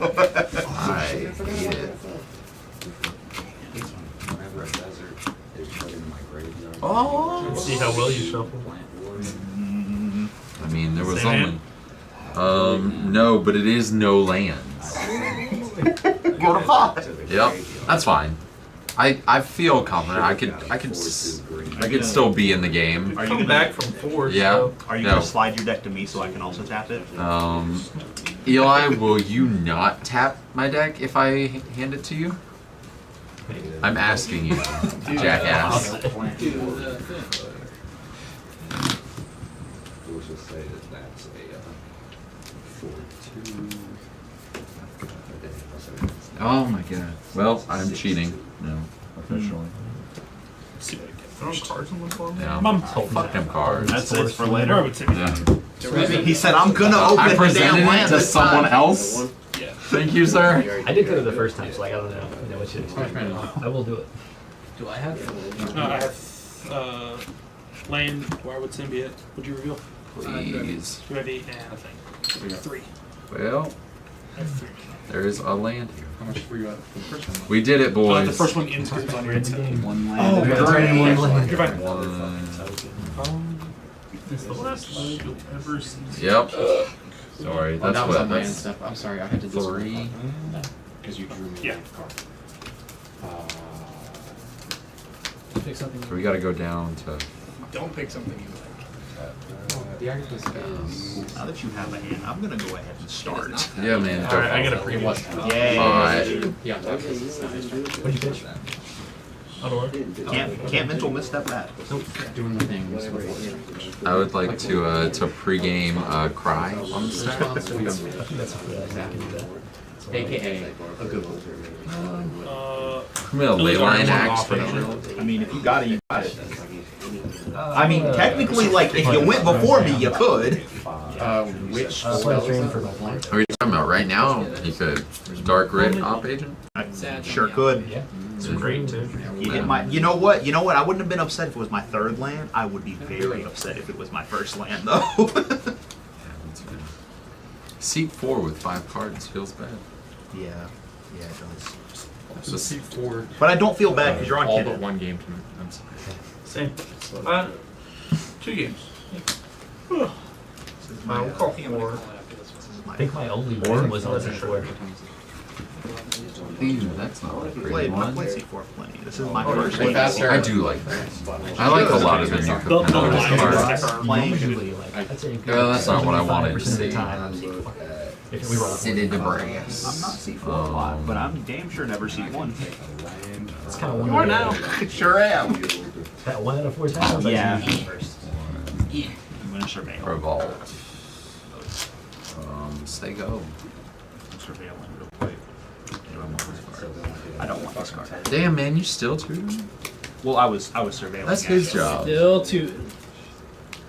hate it. Oh. Let's see how well you shuffle. I mean, there was only. No, but it is no lands. Go to 5. Yep, that's fine. I feel confident. I could still be in the game. Are you Come gonna back from 4. Yeah. So. Are you gonna slide your deck to me so I can also tap it? Eli, will you not tap my deck if I hand it to you? I'm asking you, jackass. Oh my god. Well, I'm cheating now, officially. Throw cards in one form? Yeah. Mom. Fuck them cards. That's it for later. I would say Yeah. He said, "I'm gonna open I the presented damn it land to this someone time." else. Thank you, sir. I did go to the first time, so I don't know what you expect. I will do it. Do I have? I have land, Wirewood Symbiote. Would you reveal? Please. Do I have 8 and 3? Well, I have 3. there is a land here. How much were you at for the first one? We did it, boys. The first one ends because it's on your inset. One Oh, land. great. One land. You're fine. It's the last you'll ever see. Yep. Sorry, Oh, that's that was what on my end that's stuff. I'm sorry, I had to do 3. because you drew me Yeah. a card. Pick something. So we gotta go down to. Don't pick something you like. Now that you have a hand, I'm gonna go ahead and start. Yeah, man. Alright, I got a preview. Yay. Alright. Yeah. What do you pitch? Can't mental misstep that. Doing the thing. I would like to pregame Cry on the stack. I think that's a AKA a good one. Maybe a ley line axe for no. I mean, if you got it, you got it. I mean, technically, like, if you went before me, you could. Which stream for my plan. What are you talking about? Right now, you could Dark Red Op Agent? I sure could. Yeah. It's great too. You hit my. You know what? I wouldn't have been upset if it was my third land. I would be very upset if it was my first land, though. Seat 4 with 5 cards feels bad. Yeah, it does. So seat 4. But I don't feel bad because you're on all Kindle. but one game tonight. I'm sorry. Same. 2 games. We'll call 4. I think my only one was on C4. That's not what I I've played. played C4 plenty. This is my first Way one. faster. I do like that. I like a lot of the new cards. Usually, like, I'd say Well, that's not what I wanted to 90% of the see. time, if we roll City de I'm Brass. not C4 a lot, but I'm damn sure never C1. it's kind of You are now. Sure am. that 1 out of 4 times. Yeah. I usually first. I'm gonna surveil. Revolt. Stay go. Surveil and real quick. I don't want this card. Damn, man, you still 2? Well, I was surveilling. That's his job. Still 2.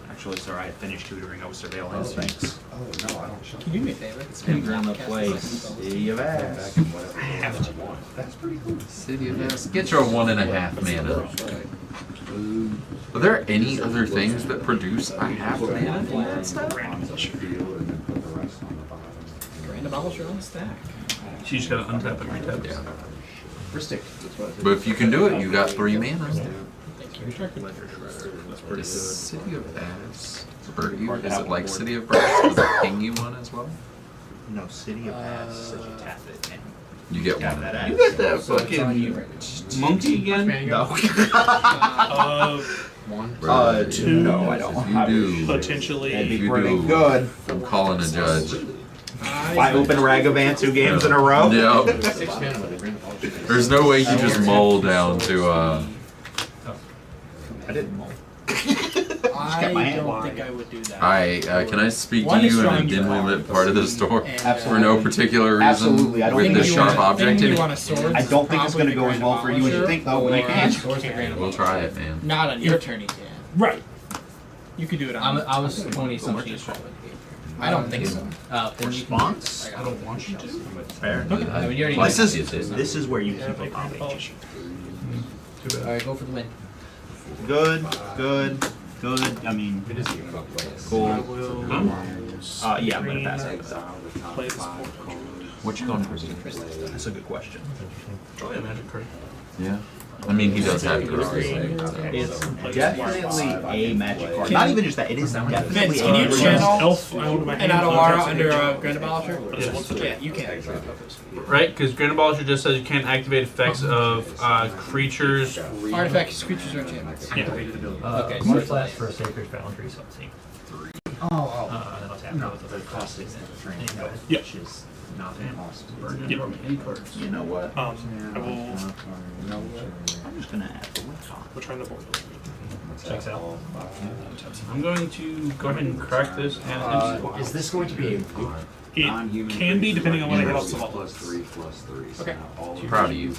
Actually, sir, I had finished tutoring. I was surveilling. Thanks. Can you do me a favor? I'm gonna play City of Ass. I have to. That's pretty cool. City of Ass. Get your 1.5 mana. Are there any other things that produce a half mana in that stuff? Grand Abolisher on the stack. So you just gotta untap and retap. Yeah. Ristic. But if you can do it, you got 3 mana. Pretty good. City of Ass. Hurt you? Is it like City of Brass? Does it ping you one as well? No, City of Ass says you tap it and You get tap one. that ass. You got that fucking monkey again? No. One. No, I don't. If you do, Potentially. if you pretty do, good. I'm calling a judge. If I open Ragavan 2 games in a row. Yep. 6 mana with a Grand Abolisher. There's no way you just mull down to I didn't mull. I my hand don't think I would do that. Alright, can I speak One to is you in a drawing you dimly cards. lit part of the store? And, For no particular reason? Absolutely, I don't with think this you sharp want- object in you it? want a sword? I don't think it's going to go as well for you as you think, though, but you can. We'll try it, man. Not on your turn, you can. Right. You could do it I on. was Tony something. I don't think so. Then you can- Response? I don't want you to. Fair. I mean, you already This is where you keep a copy. Alright, go for the win. Good. I mean, cool. Yeah, I'm gonna pass it. Play this What you going for? That's a good question. Draw a magic card. Yeah. I mean, he does have to. It's definitely a magic card. Not even just that. It is definitely Vince, can you a channel Elf, I hold my an hand. Adawara under a Grand Abolisher? Yes. Yeah, you can. Right? Because Grand Abolisher just says you can't activate effects of creatures. Artifacts, creatures, or enchantments. Okay, so flash for a Sacred Foundry, so I'll take 3. Oh, And I'll tap no, both of the those. cost is training, Yeah. which is not the cost. Any cards. You know what? I will. I'm just gonna add the win con. We're trying to avoid Checks out. I'm going to go ahead and crack this and Is this going to be a It can be depending on when I get off the ball. Okay. Proud of you.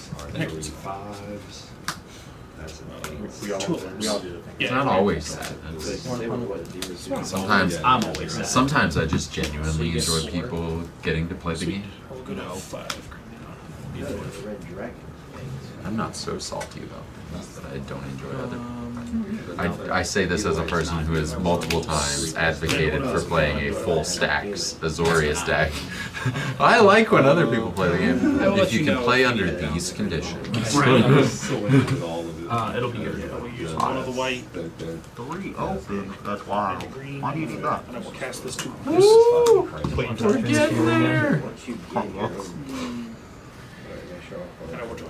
we all do the thing. It's not always sad. Sometimes I'm always sad. Sometimes I just genuinely enjoy people getting to play the game. I'll go to 5. I'm not so salty though, that I don't enjoy other. I say this as a person who has multiple times advocated for playing a full stack Azorius deck. I like when other people play the game. I will If let you you can know. play under these conditions. it'll be good. I will use one of the white 3. Oh, big. That's wild. Why do you need that? and I will cast this to Woo! We're getting there! and I will draw.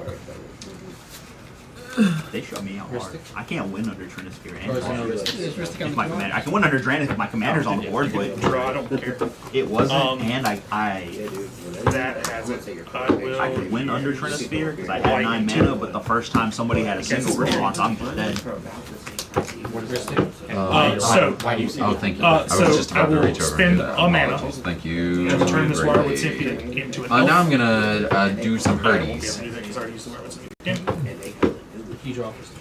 They shut me out hard. I can't win under Trinisphere and Or is it no Draft. Ristic? If my commander, I can win under Draft if my commander's on the board, but Draw, I don't care. it wasn't, and That has it. I will. I could win under Trinisphere because I had 9 mana, but the first time somebody had a single response, I'm just dead. So, Why do you say Oh, that? thank you. I was so just about I to will reach over spend and do that. a mana Apologies. Thank you. and turn this Wirewood Great. Symphony into an Now I'm gonna do some I won't be able birdies. to do that because I already used the Wirewood Symphony. You draw first.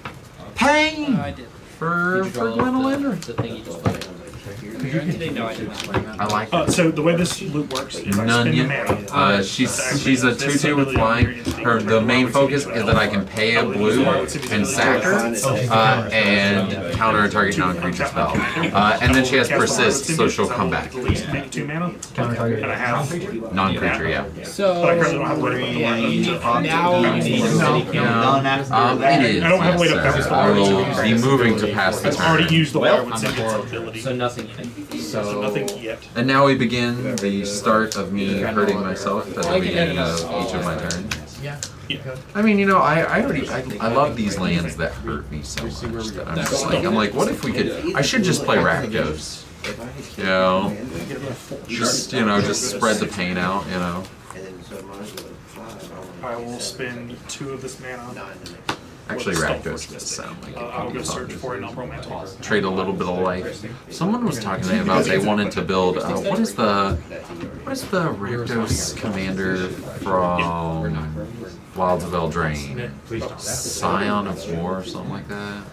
Pain! I did. For Gwendolyn? The thing you just played. No, I did not. I like it. So the way this loop works is I spend a None. mana. She's a 2/2 with flying. The main focus is that I can pay a blue and sack her, and counter a target non-creature spell. And then she has persist, so she'll come back. At least make 2 mana. Counter target. And I have. Non-creature, yeah. But I So currently don't have a way to put the Wirewood. now you need a city Done after It is. I don't have a way to yes, bounce sir. I will be moving to pass the I've already turn. used the Well, Wirewood Symphony's ability. so nothing yet. So nothing yet. And now we begin the start of me hurting myself at the beginning of each of my turns. Yeah. I mean, you know, I love these lands that hurt me so much that I'm like, what if we could? I should just play Rakdos. You know, just spread the pain out. You know. I will spend 2 of this mana. Actually, Rakdos does sound like I'll go search for an Umbral Mantle. trade a little bit of life. Someone was talking to me about they wanted to build. What is the Rakdos commander from Wilds of Eldraine? Scion of War or something like that.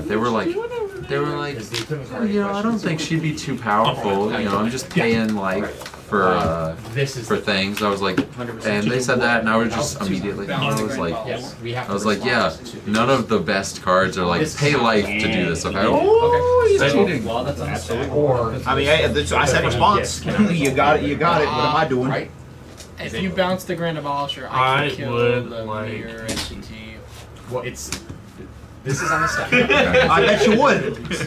They were like, oh, you know, I don't think she'd be too powerful. You know, I'm just paying life for things. I was like, and they said that, and I was just immediately, I was like, yeah, none of the best cards are like pay life to do this. Okay, oh, he's cheating. I mean, I said response. You got it, What am I doing? If you bounce the Grand Abolisher, I can kill the mirror entity. Well, this is on the stack. I bet you would.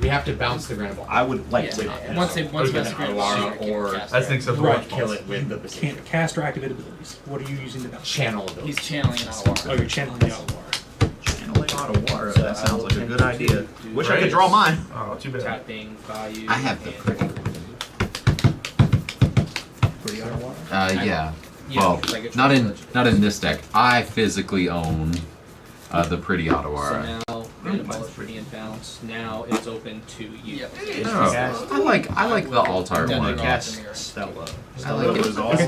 We have to bounce the Grand Ball. I would like to. Once you bounce the Grand Abolisher, or I think so. kill it with the position. Can't cast or activate abilities. What are you using to bounce? Channel ability. he's channeling an Otawara. Oh, you're channeling the Otawara. Channeling Otawara. That sounds like a good idea. Wish I could draw mine. Oh, too bad. Tapping value. I have the pretty. Yeah. Well, not in this deck. I physically own the pretty So Otawara. now Grand Abolisher and bounce. Now it's open to you. Oh, I like the Altar Then one. draw Cast the mirror. Stella. I like it. Okay.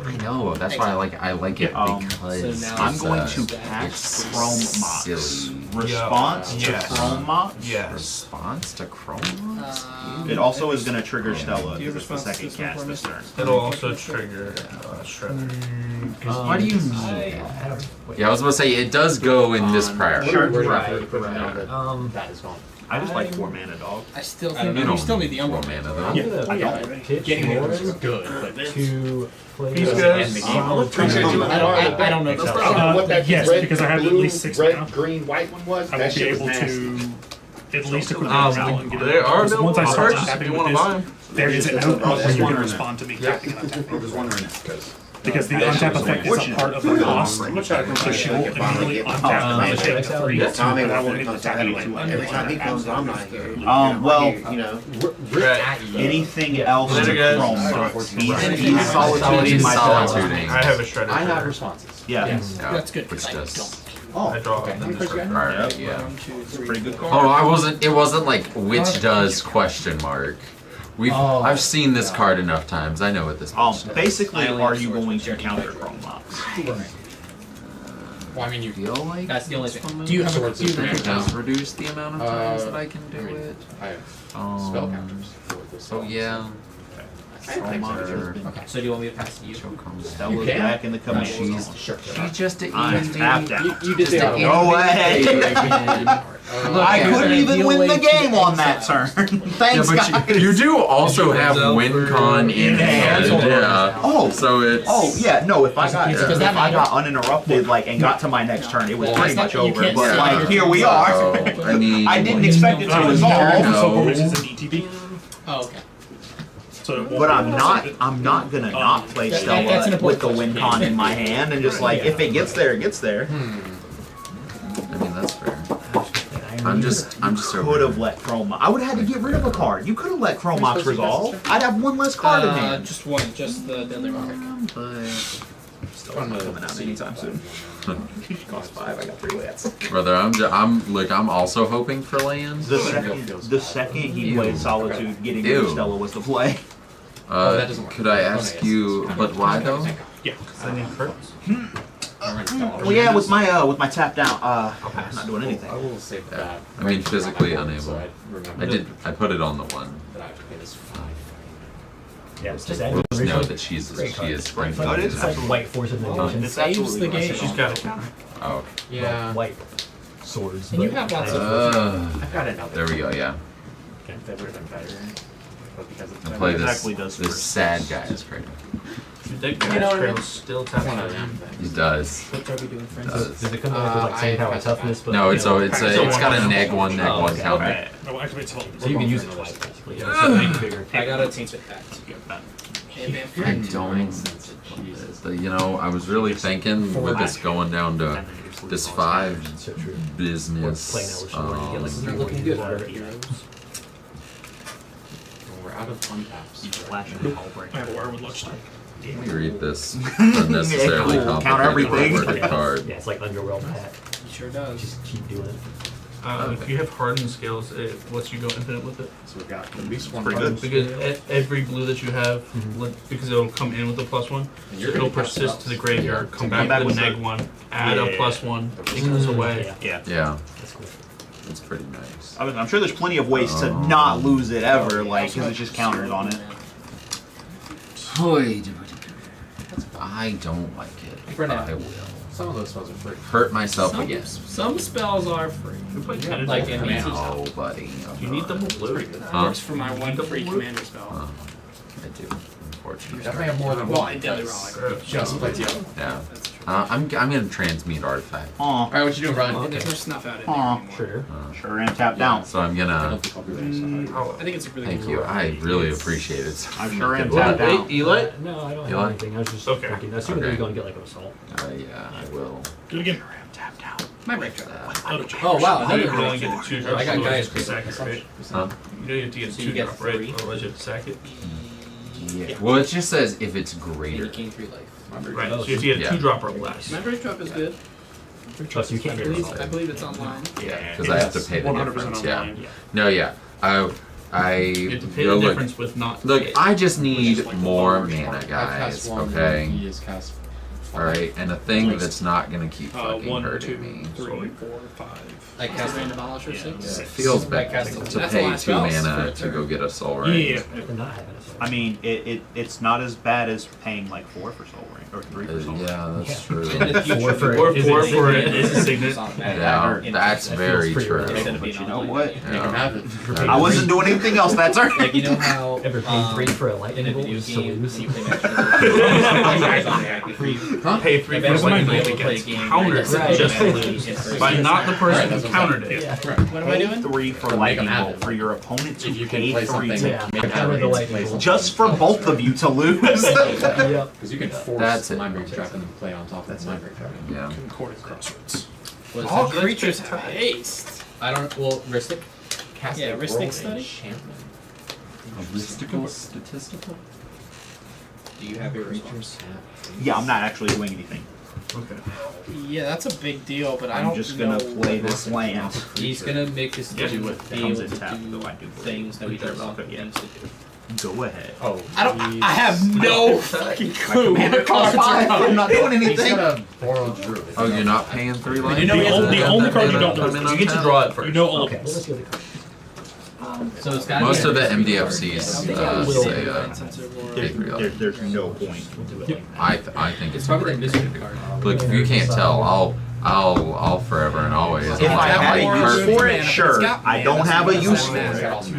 I know. That's why I like it because So now I'm it's, going to it's cast Chrome Mox. silly. Response to Yes. Chrome Mox. Yes. Response to Chrome Mox? It also is going to trigger Stella Do you have because it's the response to second this one cast for this turn. It'll also trigger Shredder. Why do you need that? Yeah, I was about to say it does go in this priority. Sure. That is gone. I just like 4 mana, dog. I still You think you don't still need the need Umbral mana Mantle. though. I don't. Getting more is good, but to play He's doesn't good. end the game. I don't know. Yes, because I have at least 6 mana. green, white one was. I will be able to at least equip Um, it and get it. there are Because once I no start cards if tapping you with want to this, buy them. there is an output where you can respond to me tapping and I untap. was wondering that Because the untap effect is a part of the cost, so she will immediately untap and take the 3, Tommy and I will was need to really tap anyway. into Every it. time he comes, I'm not here. Well, You know, anything else to Later, guys. Chrome Mox. He's He's solitude my solitude. I have a Shredder. I have trigger. responses. Yeah. Yeah, That's good, Which 'cause I does I draw okay. and then just priority, yeah. Pretty good card. Oh, I wasn't. It wasn't like which does question mark. I've seen this card enough times. I know what this means. Basically, are you going to counter Chrome Mox? Well, I mean, you feel like That's the only thing. this Do you have a Swords do you is have it a does reduce the amount of times that I can do it. I have spell counters for this. So yeah. Okay. So do you want me to pass to you? Stella's You can. back in the command. She's just an I'm easy. tapped out. You did Just the No way! I Yeah. couldn't even win the game on that turn. Thanks, Yeah, but guys. you do also have WinCon in hand. Yeah. Oh. So it's. Oh yeah, no. If I got Because if I got uninterrupted, like, and got to my next turn, it was pretty not much that you over. can't But say like, that. here we are. So, I mean. I didn't expect it to resolve. No. This is an ETB. Oh, okay. But I'm not gonna not play that's Stella an important with the question. win con in my hand and just like if it gets there, it gets there. I mean, that's fair. I'm just Could have let Chroma. I would have had to get rid of a card. You could have let Chromox resolve. I'd have one less card in hand. Just one, just the Deadly Mark. Still not coming out anytime soon. Cost 5. I got 3 lands. brother. I'm also hoping for lands. The second he played Solitude, getting rid Ew. of Stella was the play. Could I ask you, but why though? Yeah. Well, yeah, with my tap down, I'm not doing anything. I will say that. I mean, physically unable. So I put it on the one. That I have to pay this 5. Yeah, it's just We'll just know that she is great. No, it is It's like white force of negation. It's absolutely the game. She's got a counter. Oh, Yeah. White swords. And you but have lots of. I've got another. there we go. Yeah. That would have been better. But because it's I play this. Exactly does This first. sad guy is great. That You know what I mean? guy's still tapping. He does. What are we doing, friends? Does. Does it come out with like same power toughness? But No, it's you know, it's got a neg one counter. Okay. No, activate Solitude. So you can use it twice basically. Yeah, so make it bigger. I got a Tainted Pact. I don't. You know, I was really thinking with this going down to this 5 business. They're looking good. We're out of untaps. I have a Wirewood Luchstone. Let me read this unnecessarily Count complicated everything. worded card. Yeah, it's like Underworld Pack. He sure does. Just keep doing it. If you have hardened scales, it lets you go infinite with it. So we've got at least one. Pretty good. Because every blue that you have, because it'll come in with a +1, so it'll persist to the graveyard, come back with a neg 1, add a +1, it goes away. Yeah. Yeah, That's cool. it's pretty nice. I'm sure there's plenty of ways to not lose it ever, like, because it's just counters on it. I don't like it. For now. I will. Some of those spells are free. Hurt myself again. Some spells are free. Like in No, buddy. You need double blue. Huh? Works for my one free commander spell. I do, unfortunately. Definitely have more than Well, one. and Deadly Relic. Just plays yellow. Yeah. I'm gonna transmute artifact. Aw. Alright, what you doing, Brian? And there's no snuff out in there Aw. anymore. Sure. Sure am tapped down. So I'm gonna. I think it's a really Thank good you. rule. I really appreciate it. I sure am Good luck. tapped down. Eli? No, I don't You have like? anything. I was just Okay. thinking. Assuming that Okay. you're going to get like an assault. Yeah, I will. Do it again. My break trap. Oh wow, You another can only one. get the 2 drop, I got otherwise Gaia's you have to sack it, right? Huh? You know you have to get So a you 2 get drop, right? 3. Otherwise you have to sack it. Yeah. Well, it just says if it's And greater. you gain 3 life. Right, so you have to get a Yeah. 2 drop or less. My break trap is good. Plus you can't get an assault. I believe it's online. Yeah, because I have to pay the 100% difference. Yeah. online. No, yeah. You have to pay Yo, the look, difference with not. Look, I just need like more the mana, I've guys. cast one. Okay. He has cast. All right, and a thing that's not gonna keep fucking 1, hurting 2, me. 3, 4, 5. I cast Random Demolish or 6. It feels bad That's to the pay last 2 spell. mana to go get a soul ring. Yeah. For not having an assault. I mean, it's not as bad as paying like 4 for Soul Ring or 3 for Soul Ring. Yeah, that's true. In the future, Four for it. Or Is 4 it for signet? it is a signet. It's not bad. Yeah, that's That very feels pretty true. right. Instead of But being you know online. what? You can have it. I wasn't doing anything else that turn. Like you know how Ever paid 3 for a in lightning a bolt video just to game lose? you play match. Pay 3 for Eventually lightning you'll bolt be able to play a against game counters right. just to lose. By not the person who countered it. Yeah. What am I doing? 3 for lightning bolt for your opponent to If you can pay play 3 something to Yeah. make it Counter the happen, lightning play bolt. just for both of you to lose. Yep. Because you can force That's the it. mind break trap and then play on top of the mind break trap. Yeah. Concordant Crossroads. All creatures have haste. I don't. Well, Ristic. Cast Yeah, a Ristic roll study? enchantment. Statistical? Do you have your Creatures have. Yeah, I'm not actually doing anything. Okay. Yeah, that's a big deal, but I I'm don't just know. gonna play this land. He's gonna make this Yeah. dude It be comes able in to tap, do though I do believe. things that we There, don't want okay, yeah. things to do. Go ahead. Oh, I don't. I have no fucking clue. Commander what cards costs are 5. I'm coming. not doing he's anything. got a borrowed druid. Oh, you're not paying 3 life? You know, the only card you don't know is You get to draw it first. You know all Okay, of let's this. go to the card. So it's got Most of the MDFCs say pay 3 life. There's no point. I think it's It's probably the pretty mystery good. card. Look, if you can't tell, I'll forever and always. If I have a use for it, sure. I don't have a use for He's it. got also.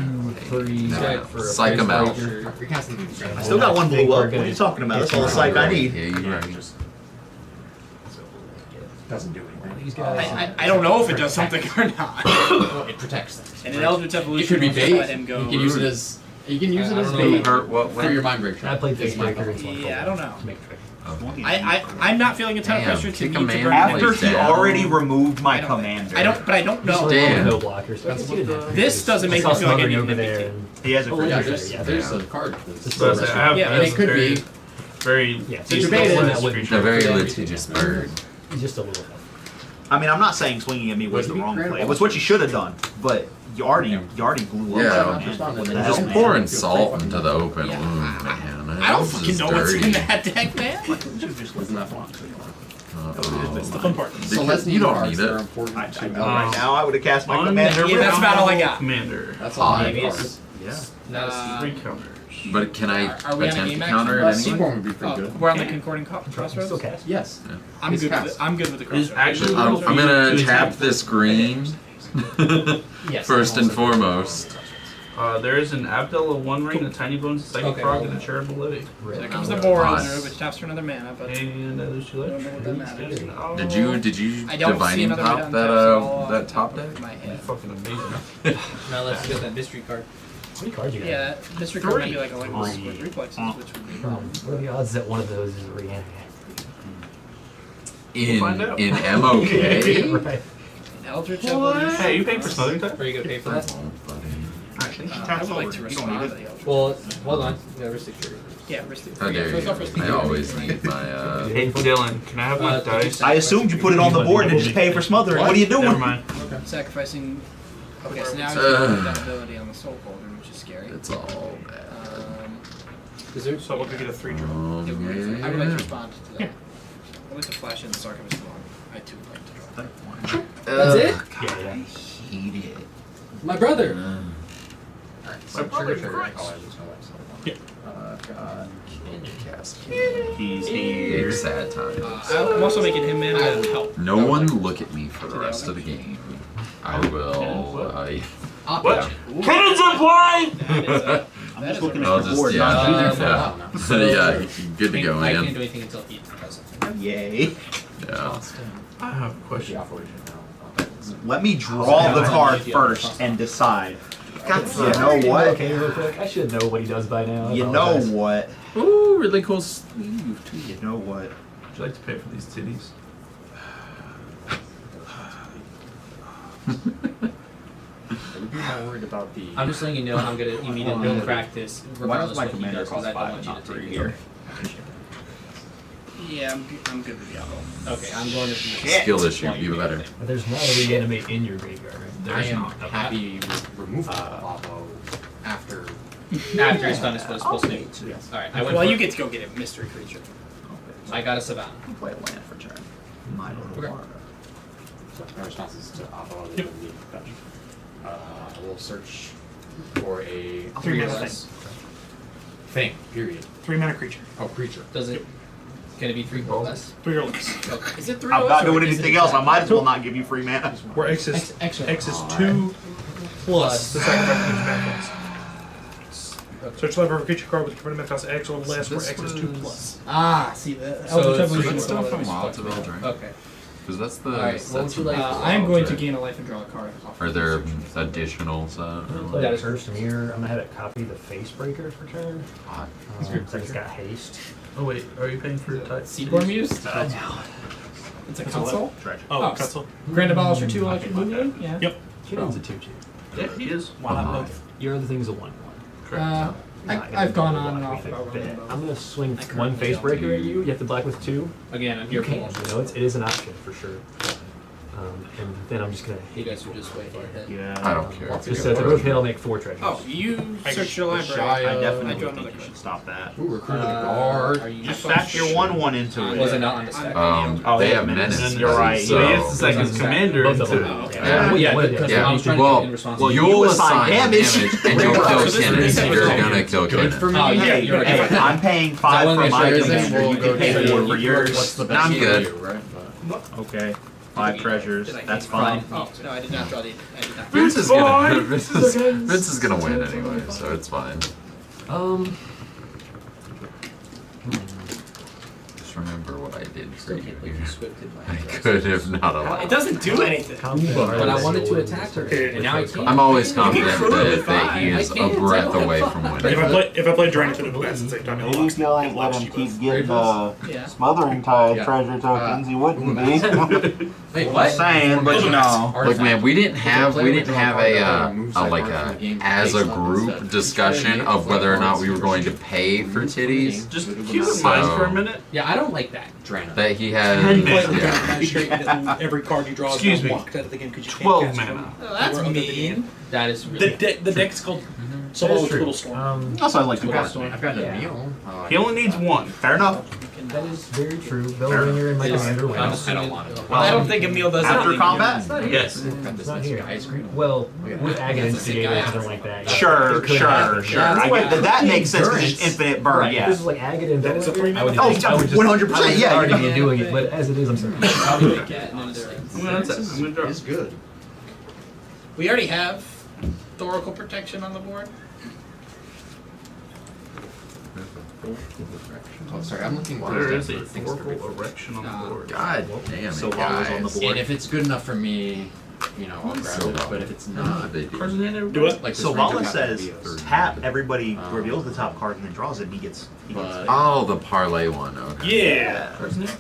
3 No, for a psych 'em out. creature. You're casting. I still got 1 blue up. What are you talking about? That's all the psych I need. Yeah, you're right. Doesn't do anything. These guys. I don't know if it does something or not. Well, it protects things. And in Eldritch It Evolution, could be we'll just bait. let him go. You can use it as You can use it as Who bait hurt what for your when? mind break. I played Face Breaker and Yeah, I don't know. to make a trick. I'm not feeling a ton of Damn, pressure to kick need a to man burn After Please he down. already removed my commander. I don't know. Damn. No blockers. So I guess you didn't have to. This doesn't make I me saw feel like I smothering need over an there. MVP. And He has a Oh yeah, creature. there's a card. So I have Yeah, and it could very, be. very Yeah, decent debated. list That wouldn't creature. A very litigious bird. He's just a little. I mean, I'm not saying swinging at me was Would the be wrong great. play. It was what you should have done, but you already blew Yeah. up. What the hell, Just man? pouring salt into the open Yeah. wound, man. I don't This fucking is know what's dirty. in that deck, man. Wasn't that fun? That's the fun part. So let's You don't cards need that are it. important I to know right now I would have cast my On- commander. Yeah, that's about all I got. Commander. That's all I Maybe need. it's- Yeah. Not a 3 counters. But can I Are we on a attempt game to action counter bus? it anyway? Seaborn would be pretty good. We're on the concording crossroads. Still cast. Yes. I'm It's good. With cast. it. I'm good with the Is crossroads. actually I'm gonna tap this green. Yes. First and foremost. There is an Abdel, a 1 ring, a Tiny Bones, a Psychic Okay. Frog, and a Charitable Levy. So there comes the boar Nice. owner, which taps for another mana, but And there's 2 I left. don't know what that matters. Did you I don't see divining another top red that on top, so I'll- that top deck? My head. Fucking amazing. Now let's get that mystery card. How many cards you got? Yeah, that mystery card might be like a Legacy with reflexes, which would be What are the odds that one of those is a reanimator? Find out. In MOK? Right. Eldritch Evolution. Hey, you paid for Smothering Type? Are you gonna pay for that? Actually, I would like to respond to the Eldritch. Well, hold on. You got Ristic Trigger. Yeah, risk it. How dare First off, you? I always need my Hey, Dylan, can I have my dice? I assumed you put it on the board and just pay for smothering. What are you doing? Never mind. Sacrificing. Okay, so now Uh. you have that ability on the Soul Holder, which is scary. It's all bad. Is there? So we'll get a 3 draw. I would like to Yeah. respond to that. I'd like to flash in the Sarcophagus Long. I too would like to draw. That's it? Yeah. Hate it. My brother. My brother's Trigger, Christ. oh, there's no way, so- God. Can you cast? He's here. Big sad times. I'm also making him mana and help. No one look at me for the rest of the game. I will. What? Cannons in play! I'm just looking I'll at the just board. yeah, not been there doing for a while now. yeah, good to go, I can't man. do anything until he's present. Yay. Yeah. I have a question. Let me draw the card first and decide. You know what? Okay, real quick. I should know what he does by now. I You know apologize. what? Ooh, really cool sleeve too. You know what? Would you like to pay for these titties? I would be more worried about the. I'm just letting you know I'm gonna immediately practice Why does regardless my what he commander does because cost I don't 5 want and you not to 3 take here? Yeah, I'm good with Diablo. Okay, I'm going to be Skill issue, even better. But there's not a reanimate in your graveyard, right? I There's am not. Okay. happy removal Pablo after. after he's done is what it's supposed to do. Yes. Alright, I went Well, for you get to go get a mystery creature. I got a Savannah. Play a land for turn. My little Okay. Varda. So my response is to Pablo. Yep. I will search for a 3 mana less. thing. Period. 3 mana creature. Oh, creature. Does it can it be 3 or less? 3 or less. Okay. Is it 3 I'm not doing anything else. I might as well not give you free mana. Where X is Extra. X is 2 plus the sacrifice creature mana cost. Search library for creature card with your mana cost X or less, where X is 2 plus. Ah, see that. So Eldritch it's Evolution Good is stuff one from of those Wild to fucking- Build, right? Okay. Because that's the. Alright, what would you like? I'm going to gain a life and draw a card. off Are of there research. additional set? I'm gonna play that Curse Mirror. I'm gonna have it copy the Face Breaker for turn. Hot. So it's got haste. Oh wait, are you paying for type? Seaborn Muse? It's a console. Oh, console. Grand Abolish for 2 electric movement. Yeah. Yep. Kidding's a 2/2. Yeah, he is. Why not both? Your other thing's a 1/1. Correct. I've gone on and off Bet. about running both. I'm gonna swing I currently one Face don't. Breaker at you. You have to black with 2. Again, I'm You here can. for You know, it is an option for sure. And then I'm just gonna You guys are just waiting for it. Yeah. I don't care. just so to both hit, I'll make 4 treasures. Oh, you search your library. Shy I of- definitely I draw think another you card. should stop that. Ooh, recruit the guard. Are you Just stack your 1/1 into Was it it. not on the stack? Oh, They yeah, have menace. menace. You're right. So he has to sack his Both commander Both of into. them. okay. Yeah, Yeah, what- because Yeah. I was trying to Well, get in response. well, to you'll assign damage, and you'll So kill this is Kennedy. reset You're with gonna kill Good for Kennedy. me. yeah, you're Hey, right. I'm paying 5 wanna for make my sure commander. we'll You go can pay to 4 you. for yours. What's the No, best I'm for good. you, right? But Okay. 5 treasures. Did I That's hate fine. Oh, no, I did not draw the. I did not. Vince is gonna. Vince is gonna win anyway, so it's fine. remember what I did for you. Like you scripted my I address. could have not allowed. It doesn't do anything. But I wanted to attack her, and now I can't. I'm always confident that he is a breath away from winning. If I play Dragon to the at the same time, Maybe if y'all ain't let him keep getting smothering Yeah. treasure tokens, he wouldn't be. Wait, Just saying, but you know. Look, man, we didn't have a as a group discussion of whether or not we were going to pay for titties. Just keep in mind for a minute. Yeah, I don't like that. Drana. That he had. Every card you draw Excuse is me. now blocked out of the game because you can't 12 cast mana. them. Oh, that's Or under the mean. game. That is really. The deck is called That Soul's is true. Little Storm. Also, I like to I've cast got, I've got a meal. He only needs one. Fair enough. That is very true. Bellringer and my commander win. I don't want it. I don't think Emil does After anything. combat? Yes. It's not here. Well, with Agate Instigator or something like that. Sure, it could sure, happen. sure. I get that makes sense because it's infinite burn, Right. If yeah. this is like Agate and That is a Bellringer, I would Oh, just, I would just 100%, yeah. already be doing it, but as it is, I'm sorry. Probably make it, and then there- I'm gonna attack. I'm gonna draw. It's good. We already have Thoracle protection on the board. Oh, sorry, I'm looking for There is a things to read. Thoracle erection on the board. God damn it, So Lala's on the guys. board. And if it's good enough for me, you know, I'll grab So it. But if it's Nah, not, they do. Cards in hand, Do everybody? it. like this So Ranger Vala Captain says, Bios. tap, everybody Um, reveals the top card and then draws it and he gets But Oh, the parlay one. Okay. Yeah. Cards in hand?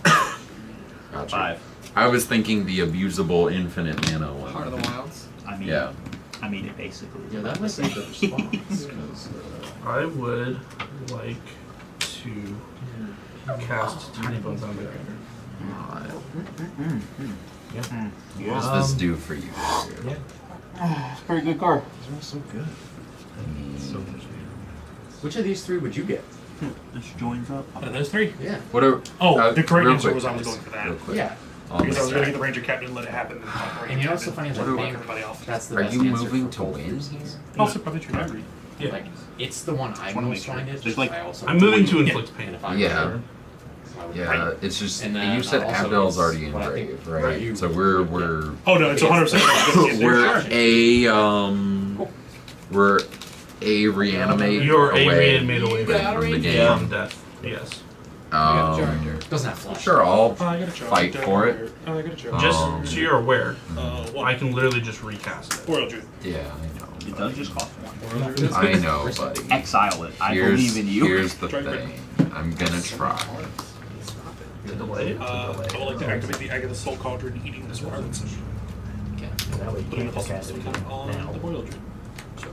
Gotcha. 5. I was thinking the abusable infinite mana one. Heart of the Wilds. I mean, Yeah. I mean it basically. yeah, that might be the response. 'Cause, I would like to cast Tiny Bones on the guy. What does this do for you? It's a pretty good card. It's so good. So much. Which of these three would you get? This joins up. Out of those three? Yeah. What are? Oh, the correct real answer quick, was I was guys, going for that. real quick. Yeah. On Because I was the going to stack. get the Ranger Captain and let it happen. And you also find What that do being, everybody off. that's the Are best you answer moving for to both win of here? these. Also, probably true. I agree. Yeah. Like, it's the one I wanna most make sure. find it. There's but like- I also I'm moving to Yeah. inflict And pain. if I'm Yeah. sure, I would- Yeah, it's just And then you said also Abdel's it's already what I think- engraved, right, right? you- So we're Oh, no, it's 100%. we're a reanimate You're a away reanimate away from the Yeah. from game. death. Yes. Doesn't have flash. Sure, I'll I got a charge. fight for it. I got a charge. Just so you're aware, One. I can literally just recast it. Royal Druid. Yeah, I know. It does just cost 1. I know, buddy. Exile it. I Here's, believe in you. here's the thing. I'm gonna try. To delay it? I would like to activate the Agatha Soul Cauldron eating this Wireless Session. And that way you Putting the can't plus cast it on now. the Royal Druid. So,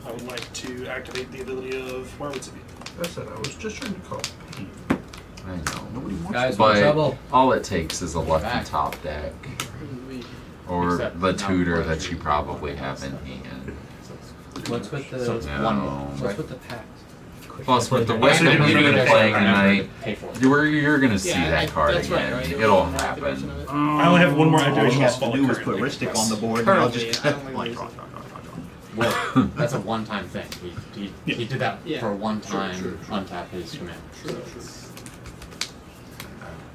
I would like to activate the ability of Wireless City. I said I was just trying to call. I know. Nobody wants Guys, But trouble. all it takes is a lucky Back. top deck. Or Except the now tutor we're that you probably have in hand. What's with the No. What's with the pact? Plus, with the way So that you we've remember been that playing card, tonight, Pay for it. you're gonna see that card that's right, again. right? It'll happen. I only have one more All he activation has spell to do is currently. put Ristic on the board and I'll just Currently, I like, don't draw, think draw, draw, draw, draw. Well, that's a one-time thing. He did that Yeah. for one time. Untap his command. So it's,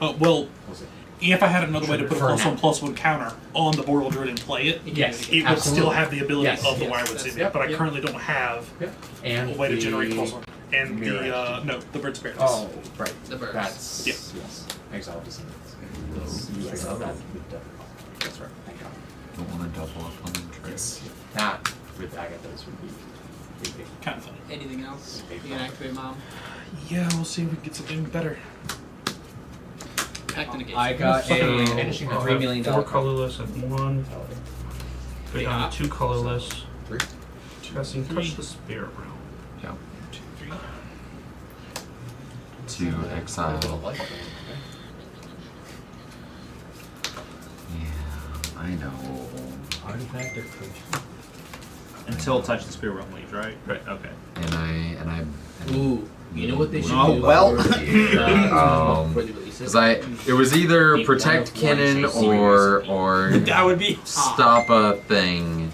Well, what was it? if I had another way to put a For now. +1/+1 counter on the Royal Druid and play it, Yes, it would absolutely. still have the ability Yes, of the yes, Wireless that's- City. yep, But I yep. currently don't have And a way to the generate +1. And mirror the, no, the Bird Spiritus. Oh, right. The birds. That's Yeah. yes. Exile descendants. You exile that with death. That's right. Thank God. Don't want to double up on the tricks. That with Agatha's would be big. Kind of funny. Anything else? You can activate Mom. Yeah, we'll see if we can get something better. Pact and a gate. I got a Finishing I'll $3 million have 4 card. colorless and 1. Go down to 2 colorless. 3. Casting Touch the Spirit Realm. Yeah. 2, 3. To exile. Yeah, I know. Artifact or creature? Until Touch the Spirit Realm leaves, right? Right. Okay. And I. Ooh, you know what they should Oh, do? well. Because it was either protect Kinnan or That would be stop a thing.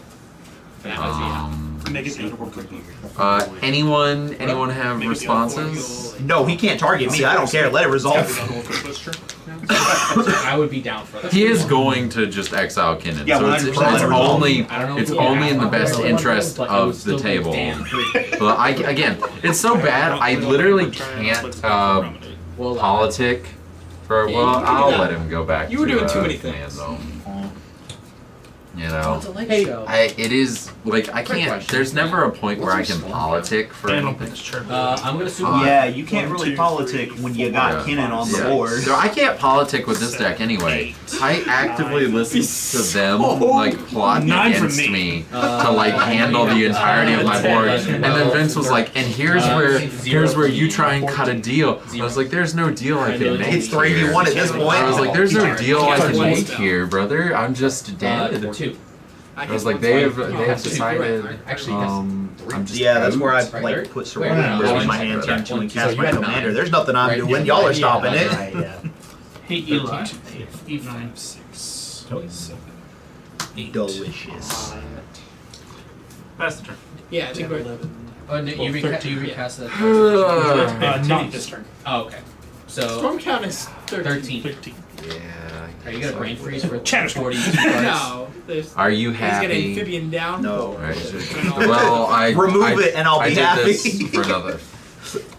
Make it beautiful. Anyone have responses? No, he can't target me. I don't care. Let it resolve. I would be down for that. He is going to just exile Kinnan, Yeah, so it's 100% only in the best interest of the table. But again, it's so bad. I literally can't politic for. Well, I'll let him go back. You were doing too many command, things. though. You know, Hey, it is like I can't. There's never a point where I can politic for anything. I'm gonna assume. Yeah, you can't really politic when you got Kinnan on the board. So I can't politic with this deck anyway. I actively listen to them like plot against me to like handle the entirety of my board. And then Vince was like, "And here's where you try and cut a deal." I was like, "There's no deal I can make." It's 3v1 at this point. I was like, "There's no deal I can make here, brother. I'm just dead." I was like, they have decided. Actually, I'm just Yeah, that's where I Right like there? put Wait, surrounding no, members no, in my no, hand no, turn no, and so cast you my had commander. 9. There's nothing I'm Right, doing. yeah, Y'all are yeah, stopping that's it. right, yeah. Hey Eli. 8, 9, 6, 7, 8. Delicious. Pass the turn. Yeah, I think we're. Oh, no, you recast that. Not this turn. Oh, okay. So Storm count is 13. 13. Yeah. Are you gonna brain freeze for Chatter 40 Squad. cards? No. Are you He's getting happy? amphibian down. No. Right. Well, Remove it and I'll be did happy. This for another.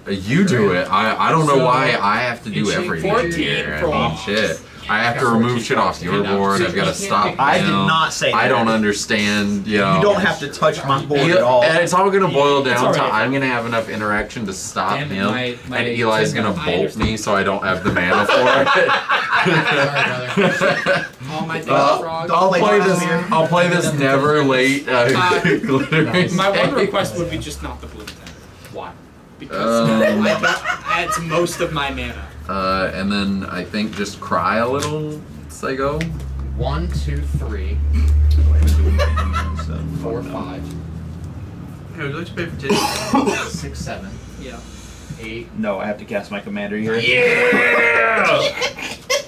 You do it. I don't know why I have to do everything 14 here. for I mean, shit. I have to remove shit off your board. I've got to stop him. I did not say that. I don't understand. You know. You don't have to touch my board at all. And it's all gonna boil down to alright. I'm gonna have enough interaction to stop Damn it, him, my and Eli's gonna bolt me, so I don't have the mana for it. All my things are frogs. I'll play this never late glittering. My one snake. request would be just not the blue tender. Why? Because that adds most of my mana. And then I think just cry a little as I go. 1, 2, 3, 4, 5, Hey, would you like to pay for titties? 6, 7, Yeah. 8. No, I have to cast my commander here. Yeah!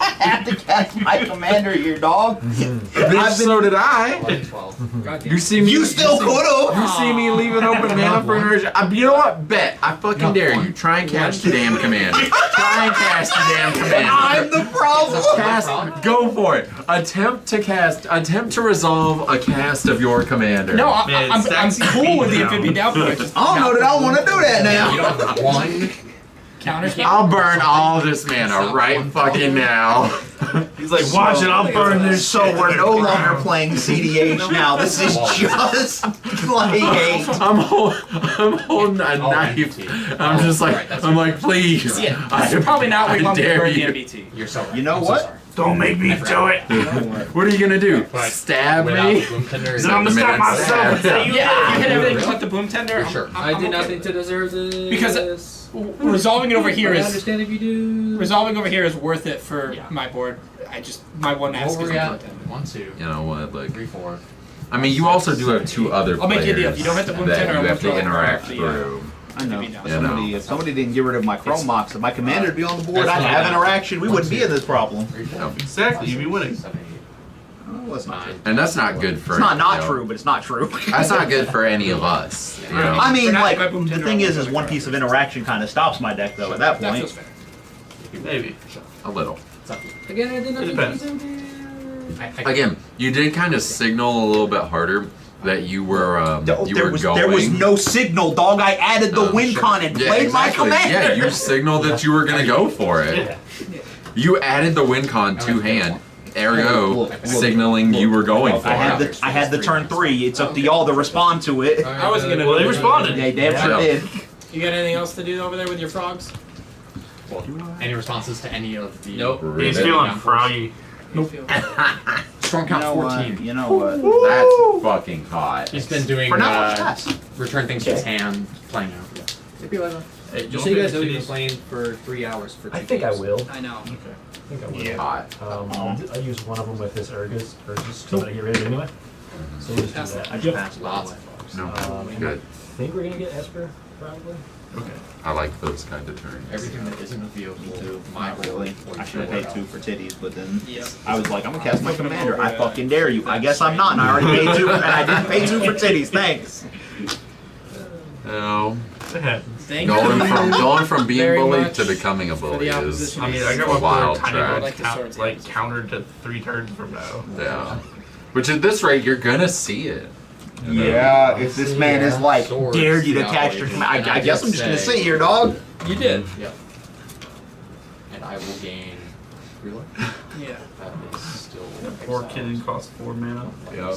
I have to cast my commander here, dog. Bitch, so did I. 11, 12. God damn. You see me. You still could've. You see me leave an open mana for interaction. You know what? Bet. I fucking dare you. Try and catch the damn commander. Try and cast the damn commander. I'm the problem. Cast. Go for it. Attempt to resolve a cast of your commander. No, Man, I'm Staxi cool with the beat amphibian down for it. Just I don't know that I want to do that now. You don't one. counter. I'll burn all this mana right fucking now. He's like, watch it, I'll burn this. So we're no longer playing CDH now. This is just like I'm holding a knife. I'm just like, I'm like, please. Yeah, I probably not. We I want to dare burn the you. MBT. You're so right. You know I'm so what? sorry. Don't make me do it. What are you gonna do? Stab Without me? Boom Tender, Is Then I'm that gonna the stab minute myself and say, you Yeah, you hit everything but the boom tender. For sure. I'm I did okay. nothing to deserve this. Because resolving it over here I is understand if you do. resolving over here is worth it for Yeah. my board. My one ask What is were we the at? boom tender. 1, 2, You know what? Like, 3, 4. I mean, you also do have two other I'll make you a players deal. If you don't hit the boom that tender, you I'll have to withdraw interact the, through. I know. You know. If somebody didn't get rid of my Chrome Mox, if my commander would be on the board, That's I'd fine. have interaction. We wouldn't be in this problem. 3, 4. Exactly, you'd be winning. 7, 8. Well, that's not true. And that's not good for. It's not you know, true, but it's not true. That's not good for any of us. You know? I mean, For now, like, my boom the tender thing will is go one back. piece of interaction kind of stops my deck, though, at that That point. feels fair. Maybe. A little. Again, I did nothing depends. to deserve it. Again, you did kind of signal a little bit harder that you were There going. was no signal, dog. I added the win con and played my commander. Yeah, you signaled that you were gonna go for it. You added the win con to hand, ergo Look, signaling you were going for I it. had the turn 3. It's up to y'all to respond to it. I wasn't gonna. Well, they responded. They damn sure Yeah. did. You got anything else to do over there with your frogs? Any responses to any of the? Nope. He's feeling froggy. Strong count 14. You know what? That's fucking hot. He's been doing For now, it's return things to his hand, playing out. Hey, Just so you guys know, you've been playing for 3 hours for 2 I think I games. will. I know. I think I will. Hot. I used one of them with this Urgus, so I'm gonna get rid of it anyway. So we'll just do that. I just passed Lots by of the way. folks. No, I good. think we're gonna get Esper, probably. Okay. I like those kind of turns. Everything that isn't a vehicle to my Not really. I should have paid 2 for titties, but then Yep. I was like, I'm gonna cast my commander. I fucking dare you. I guess I'm not, and I already paid 2, and I didn't pay 2 for titties. Thanks. No. Thank Going from being very bullied much to becoming a for bully the is opposition. I mean, I a got wild one track. tiny like countered to 3 turns from now. Yeah. Which at this rate, you're gonna see it. Yeah, if this man is like, dared you to cast your command, I guess I'm just gonna sit here, dog. You did. Yep. And I will gain 3 life. Yeah. That is still. Poor kid costs 4 mana. Yep.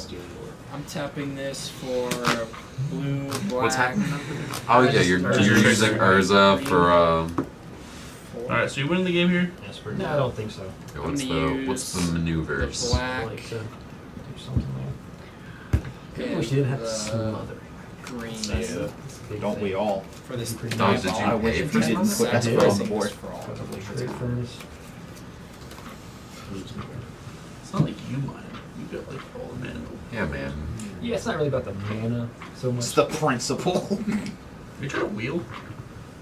I'm tapping this for blue, black. What's happening? Oh yeah, you're using Urza for Alright, so you win the game here? No, I don't think so. what's the maneuvers? The black. Like to do something like that. I wish you didn't have to smother. Green. Don't we all? For this. Did you I wish pay you for didn't smother? put Esper on the board. Great furnace. It's not like you mine. You got like all the mana. Yeah, man. Yeah, it's not really about the mana so much. It's the principle. You try to wheel?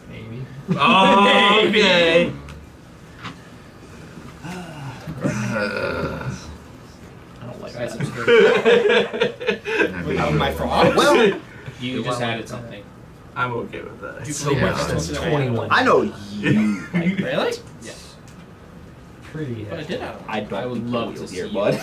Maybe. Oh, okay. I don't like Guys, that. I'm my fraud. Well, You just added something. I'm okay with that. So much that's 21. I know you. Really? Yes. Pretty But I did have. I don't I would think love the to wheels see here, you bud.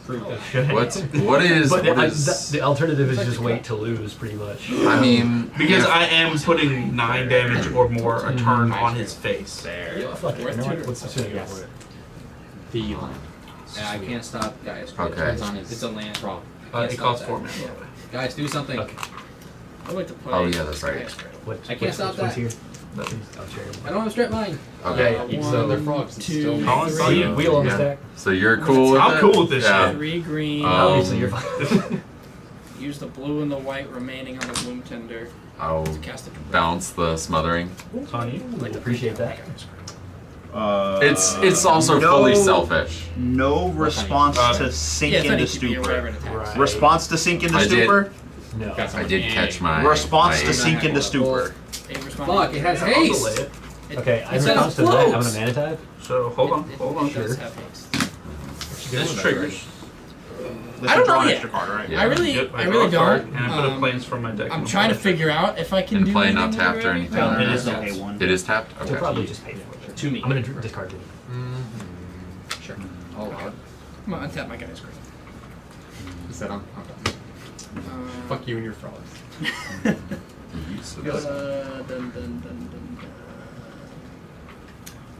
prove that. What is But what is? the alternative is just wait to lose, pretty much. I mean, Because I am putting 9 damage or more a turn on his face. Yeah, fuck it. You know what? What's the shooting for it? The land. And I can't stop, guys. Okay. It's a land. Wrong. It costs 4 mana. Guys, do something. Okay. I'd like to play. Oh yeah, that's right. What, I can't stop what's that. here? Nothing. I'll share it. I don't have a strip mine. Okay. Yeah, So they're frogs. It's still. Colin, Three. you. Wheel on the Yeah. stack. So you're cool with I'm it? cool with this Yeah. shit. 3 green. Obviously, you're fine. Use the blue and the white remaining on the bloom tender I'll to cast a. bounce the smothering. It's on you. I'd like to appreciate that. It's also fully selfish. No response to sink Yeah, it's into not ETB or whatever stupor. it attacks. Right. Response to sink into I did. stupor. No. I did catch my Response my- to sink into stupor. A response. Fuck, it has I'll delay haste. it. Okay, I It's at response to that. I'm floats. a mana type. So hold on. It Hold on. does have haste. This triggers. This I don't is draw know an yet. extra card, right? Yeah. I really Yep, I draw really a card, don't. and I put a planes from my deck. I'm in the trying to play. figure out if I can And do play not anything tapped with or it. anything? No, No, it no, is no. okay one. It is tapped. We'll Okay. probably just pay for it. To me. I'm gonna discard it. Sure. All out. I'm gonna untap my guy's green. He said I'm done. Fuck you and your frogs. Dun, So- dun, dun, dun, dun.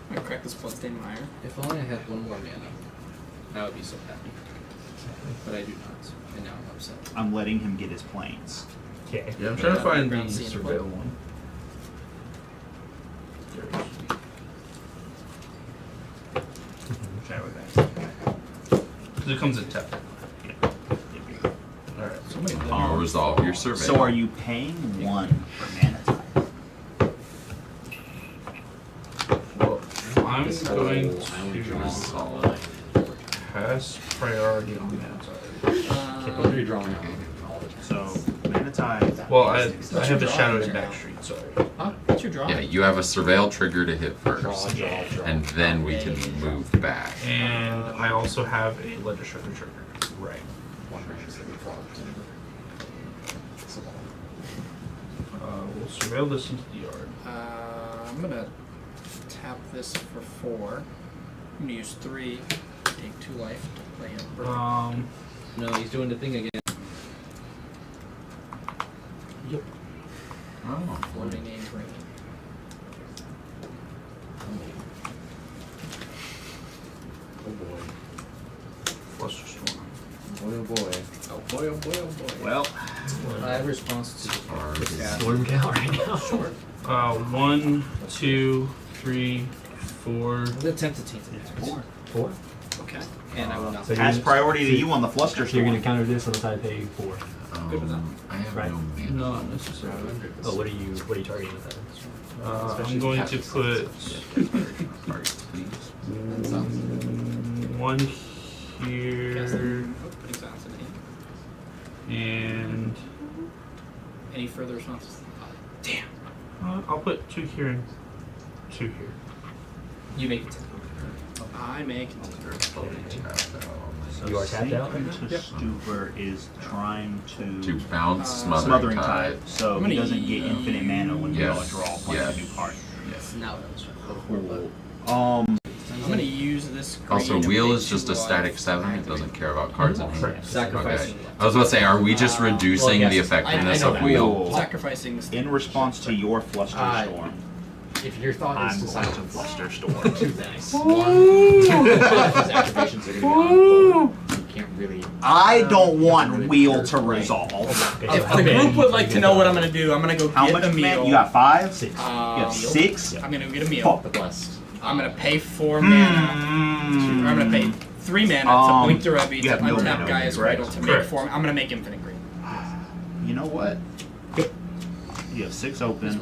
I'm gonna crack this Bloodstained Mire. If only I had one more mana, I would be so happy. But I do not, and now I'm upset. I'm letting him get his planes. Okay. Yeah, I'm trying to find the Ground scene. surveil one. Chat with that. Because it comes in tap. Alright. I'll resolve your survey. So are you paying 1 for mana type? Well, I'm going I only to draw. pass priority on that side. What are you drawing on? So mana type. Well, I have the shadow in backstreet, sorry. Huh? What's your draw? Yeah, you have a surveil trigger to hit Draw, first, draw, draw. and then we can move back. And I also have a legislature trigger. Right. One range that we frogs. We'll surveil this into the yard. I'm gonna tap this for 4. I'm gonna use 3. Take 2 life to play a bird. No, he's doing the thing again. Yep. Oh. Floating a green. Oh boy. Fluster Storm. Boy oh boy. Oh boy, oh boy, oh boy. Well, I have a response to Cards. Storm count right now. Sure. 1, 2, 3, 4. I'm gonna attempt to take it. 4. Okay. And I will not. So has priority to you on the fluster So you're gonna storm. counter this unless I pay 4. Good enough. I have Right. no mana. Not necessarily. Oh, what are you targeting with that? I'm going to put Cards, please. 1 Cast here them. Putting silence in the hand. and Any further responses? Damn. I'll put 2 here and 2 here. You make it 10. I I make. You are tapped out? Sink into Stupor is trying To bounce Smothering Tide, so I'm he gonna doesn't get infinite mana when you Yes. draw a Yes. new card. Now Cool. I'm gonna use this. Also, green to wheel make is just two a static 7. It doesn't care about cards in hand. Sacrificing. Okay. I was about to say, are we just reducing yes. the effectiveness I know of that. wheel? Sacrificing. In response to your Flusterstorm, If your thought is I'm to going sign to up Flusterstorm. two things. One, his activations are going to be on full. You can't really. I don't want wheel to resolve. If the group would like to know what I'm gonna do, I'm gonna go How get much a mana? meal. You got 5? 6. You Um, have 6? I'm gonna get a meal. Fuck. The blessed. I'm gonna pay 4 mana. Or I'm gonna pay 3 mana to blink the Rebbe you to have no untap mana, Gaia's correct? Cradle to make Correct. 4. I'm gonna make infinite green. You know what? You have 6 open.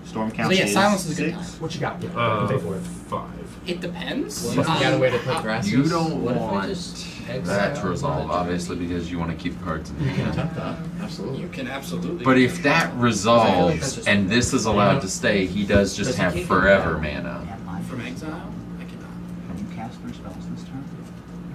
Storm count So yeah, is silence is a good 6. time. What you got? Yeah, pay for it. 5. It depends. What if you got a way to put grass? You don't What if I want just that to exile resolve, the obviously, because you want to keep cards in hand. Attempt that. Absolutely. You can absolutely. But if that that's resolves just- and this is allowed to stay, he does just Does he have keep forever it? mana. from exile, I cannot. Can you cast 3 spells this turn?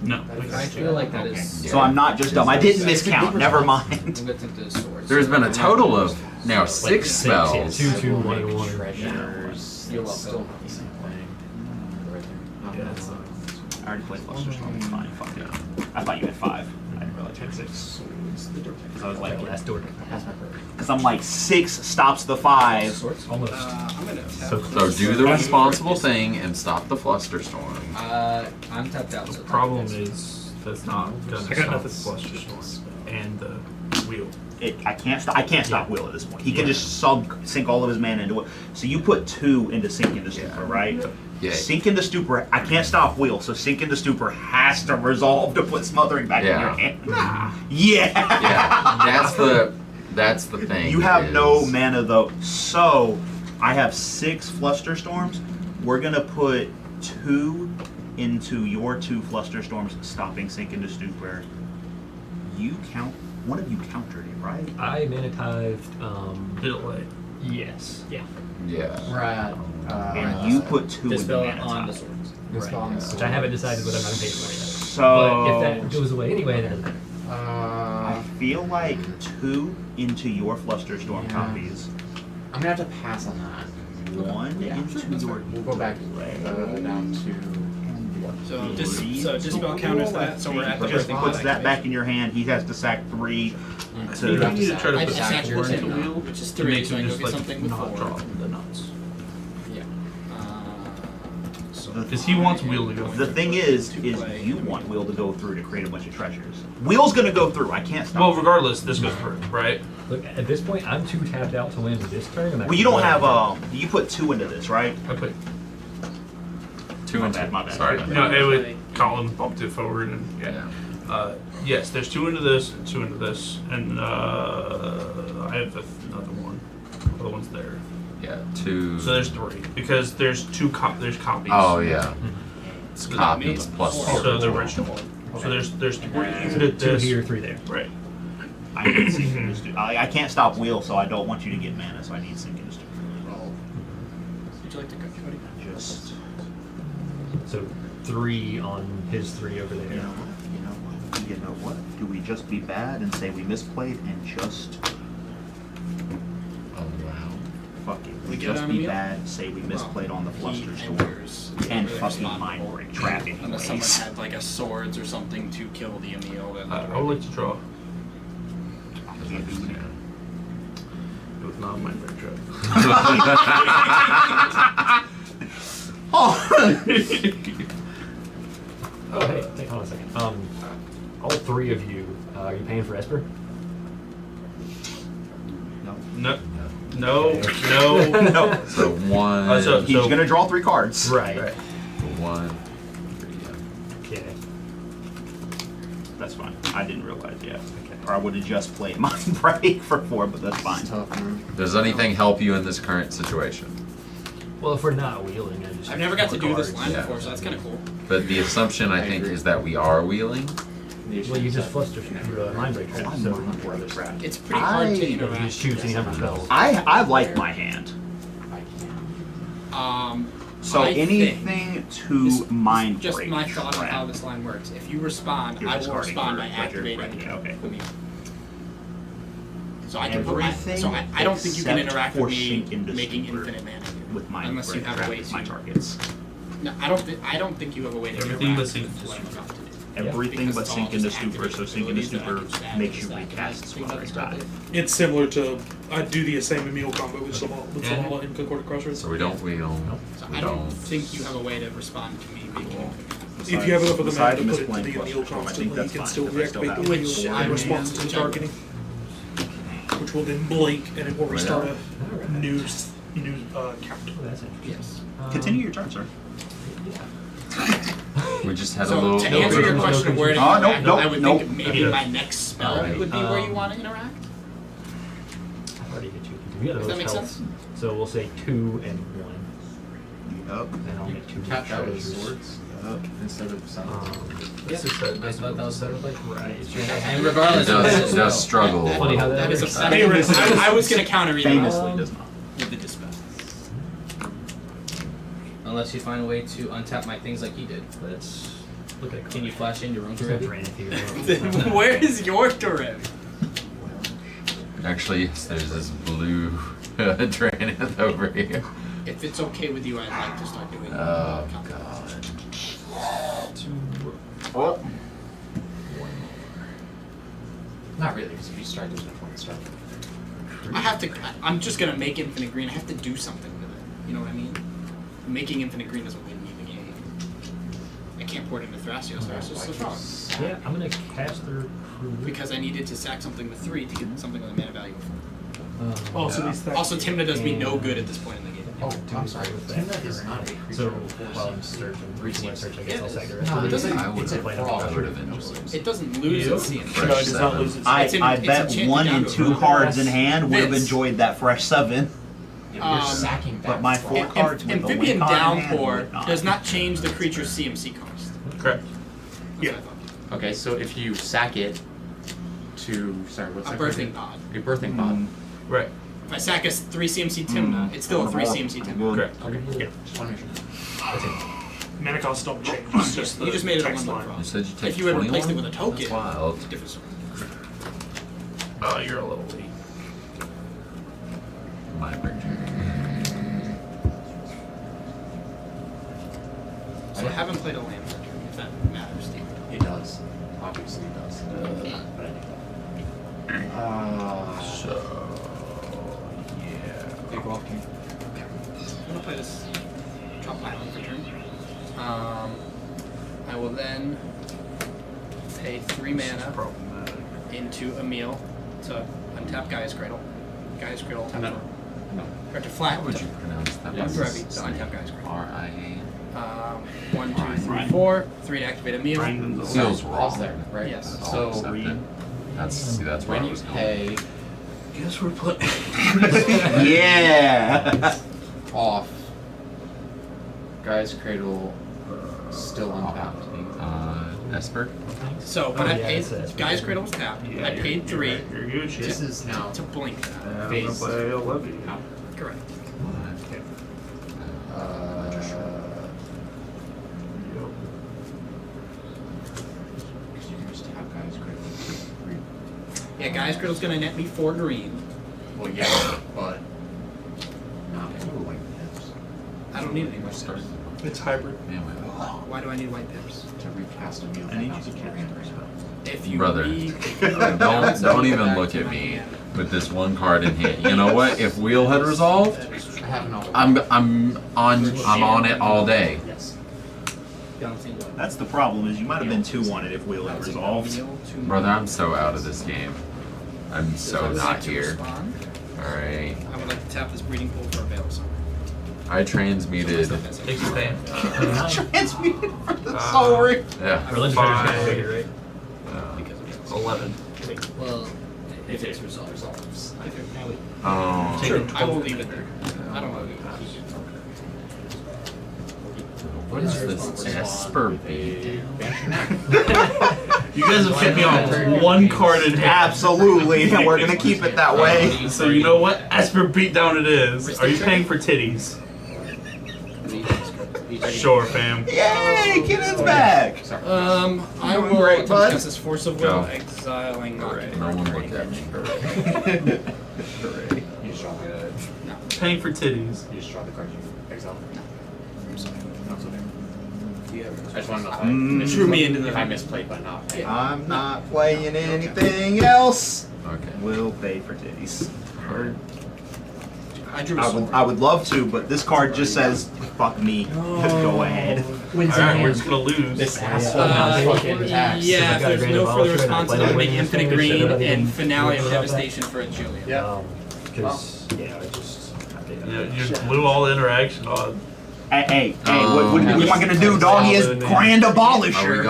No. I feel like that Okay. is. So I'm not just dumb. I didn't miscount. Never mind. I'm gonna attempt to sword. There's been a total of now 6 Like 6, yeah, spells. 2, 2, 1, 1. Treasures. You're welcome. Still not the same thing. Right there. Yeah, it's I already played Flusterstorm. It's fine. Fuck it. I thought you had 5. I didn't realize you had 6. Because I was like, Last door. That's my bird. because I'm like 6 stops the 5. Swords? Almost. I'm gonna tap. So do the responsible thing and stop the Flusterstorm. I'm tapped out. So The problem is that's not gonna I got stop nothing. the Flusterstorm and the wheel. I can't stop. I can't stop Will at this point. He can just sink all of his mana into it. So you put 2 into Sink into Stupor, right? Yeah. Sink into Stupor. I can't stop Will, so Sink into Stupor has to resolve to put Smothering back in your hand. Yeah. Yeah. That's the thing. You have no is- mana though. So I have 6 Flusterstorms. We're gonna put 2 into your 2 Flusterstorms, stopping Sink into Stupor. You count. One of you countered it, right? I mana tithed, Delay. yes. Yeah. Yeah. We're at. And you put 2 in the Dispel mana on the tile. swords. Dispel on the Which I haven't decided whether I'm going to pay for it yet. So But if that goes away anyway, then I feel like 2 into your Flusterstorm Yeah. copies. I'm gonna have to pass on that. 1 into your. We'll go back down to. So Dispel counters that. So we're at the Just birthing puts pot that back in activation. your hand. He has to sack 3 You to. need to try to I put just back sack 4 your into the 10, wheel which is to 3, make so I him go just get like something with not 4. draw the nuts. Yeah. Because he wants wheel to go. The thing is you want Will to go through to create a bunch of treasures. Will's gonna go through. I can't stop. Well, regardless, this goes through, right? look, at this point, I'm too tapped out to win this turn. and I Well, you don't can- have you put 2 into this, right? I put 2 My and bad, 2. my bad. Sorry. no. It would Colin bumped it forward and yeah. Yes, there's 2 into this and 2 into this, and I have another one. The other one's there. Yeah. 2. So there's 3 because there's there's copies. Oh yeah. It's copies plus So 4. the original. So there's 3 into 2 this. here, 3 there. Right. I need Sink into Stupor. I can't stop Will, so I don't want you to get mana, so I need Sink into Stupor to resolve. Would you like to go, Cody? Just So 3 on his 3 over there. you know what? Do we just be bad and say we misplayed and just Oh wow. fuck it? We We get just on a be meal? bad, say we misplayed on the Flusterstorm Enters. and fucking Mind Break trap Unless someone anyways. had like a swords or something to kill the Emil. Then I would like to draw. Can't do that. It was not my break trap. Oh, hey, hold on a second. All 3 of you, are you paying for Esper? No. No. No. No. So 1. So- He's gonna draw 3 cards. Right. 1. Okay. That's fine. I didn't realize yet. Or I would have just played Mind Break for 4, but that's fine. Tough, man. Does anything help you in this current situation? Well, if we're not wheeling, I just I've never got to do this line yeah. before, so that's kind of cool. But the assumption I think is that we are wheeling. Well, you just fluster your mind break trap, so It's pretty hard to you interact. just choose any number of spells. I like my hand. So I anything to mind Just break. my thought on Trent. how this line works. If you respond, You're I will discarding respond your by activating okay. the mute. So I can put my. Everything So I don't think you can except interact for with me Sink into making Super infinite mana with my unless you have a way to. my targets. No, I don't think you have a way to Everything interact but Sink with into what I'm Super. about to do. Everything Because but it's all Sink just into Super. activated So Sink into abilities that I Super can just add makes to you the stack recast and some other just guy. It's similar to I do the same Emil combo with Zavala and Concordant Crossroads. So we don't. So I don't think you have a way to respond to me making. If you have enough of the mana to put it to Besides the Emil Misplaced Plus, I think constantly, you that's can fine, still because I still reactivate have the it. Emil I in response to the targeting, which will then blink and it will restart a new count. Yes. Continue your turn, sir. We just had a So little. to answer your question of where to Oh, interact, nope, I would nope. think maybe my next spell Alright. would be where you want to interact. I've already hit you. Give me Does that make health. sense? So we'll say 2 and 1. Yup. Then I'll make 2 Tap out with treasures. swords instead of sounds. Yeah, I thought that was better. Like, Right. and regardless, It does struggle. Funny how That is a. Famously I was gonna counter either Famously does not. with the dispel. unless you find a way to untap my things like he did. Let's look at. Can you flash in your own Drain Torrevy? it here. Then where is your Torrevy? Actually, there's this blue Draenith over here. If it's okay with you, I'd like to start doing. Oh calculations. god. Oh. Not really, because if you strike, there's no point in striking. I have to. I'm just gonna make infinite green. I have to do something with it. You know what I mean? Making infinite green doesn't win me the game. I can't pour it into Thrasios. Thrasios is wrong. Yeah, I'm gonna cast their crew. Because I needed to sack something with 3 to get something with a mana value of 4. Also, these things. Also, Timna does me no good at this point in the game. Oh, I'm sorry. with Timna that. is not a creature. So while I'm searching, recently I search, I guess I'll sack the rest No, of it these. doesn't- I would It's a have. frog. I would have enjoyed. It doesn't lose its CMC. No, it does not lose its. I It's bet enchanted 1 down and to a 2 rogue. cards in hand would have Vince. enjoyed that fresh 7. You're Um, sacking but back my frog. four cards with the Amphibian win con in hand Downpour would not. does not change the creature's CMC cost. Correct. That's Yeah. what I thought. Okay, so if you sack it to what's A that birthing called? pod. A birthing pod. Right. If I sack a 3 CMC Timna, it's still a 3 CMC Timna. Correct. Okay. Yeah. Just want to make sure. That's it. Mana costs don't change. It's just You the just made it a text 1/1 line. frog. You said you take If you had replaced it 21? with a token, That's wild. it's a different story. Oh, you're a little late. My picture. So I haven't played a land for turn, if that matters to you. It does. Obviously it does. But I think So Big off game. I'm gonna play this drop island for turn. I will then pay 3 mana into Emil to untap Gaia's Cradle. Gaia's Cradle tap No. or to flat. how would you pronounce that? Yeah. Torrevy, to untap Gaia's Cradle. R-I-A. 1, 2, 3, 4. 3 to activate Emil. Feels Pause wrong. there, right? Yes. I'll So accept it. That's where when I you was going. pay Guess we're playing. Yeah. off, Guy's Cradle still untapped. Esper? So when Oh, I yeah, paid, it's a- Gaia's Cradle was tapped. I paid 3 You're good. This is now to blink that. phase. Correct. You can just tap Guy's Cradle. Yeah, Gaia's Cradle's gonna net me 4 green. Well, yeah, but not I don't need any more stars. It's hybrid. Yeah, Why do I need white pips? to recast a meal. I need you to carry If you Brother, read, don't even look at me with this one card in hand. You know what? If Wheel had resolved, I have an auto. I'm on it all day. Yes. That's the problem, is you might have been 2-1 if Wheel had resolved. Brother, I'm so out of this game. I'm so not here. Alright. I would like to tap this breeding pool for a Veil of Summer. I transmuted. Expand. Transmuted for the soul ring. Yeah. Berlin's Five. better figure, right? 11. Well, if it's resolves. Sure, I will leave it there. I don't want to keep it. What is this Esper beat? You guys have kept me on one card in hand. Absolutely, and we're gonna keep it that way. So you know what? Esper beatdown it is. Are you paying for titties? Sure, fam. Yay, Kenneth's back. I Doing will great, attempt bud. to cast this Force of Will, Go. exiling No one look at me. Hooray. You just draw the. Paying for titties. You just draw the card you exile. I'm sorry. Not so bad. I just want to know if Mm. It drew me into the. if I misplayed by not paying. I'm not playing anything else. Okay. We'll pay for titties. I drew a I sword. would, I would love to, but this card just says, fuck me. Go ahead. Alright, we're just gonna lose. This asshole has fucking attacks. Yeah, if there's no further response, I'm gonna make Infinite Green Everybody and can Finale of think about Devastation for a Julia. Because, yeah, I just. Yeah, you just blew all interaction on. Hey, what am I gonna do, dog? He is Grand Are we Abolisher. going?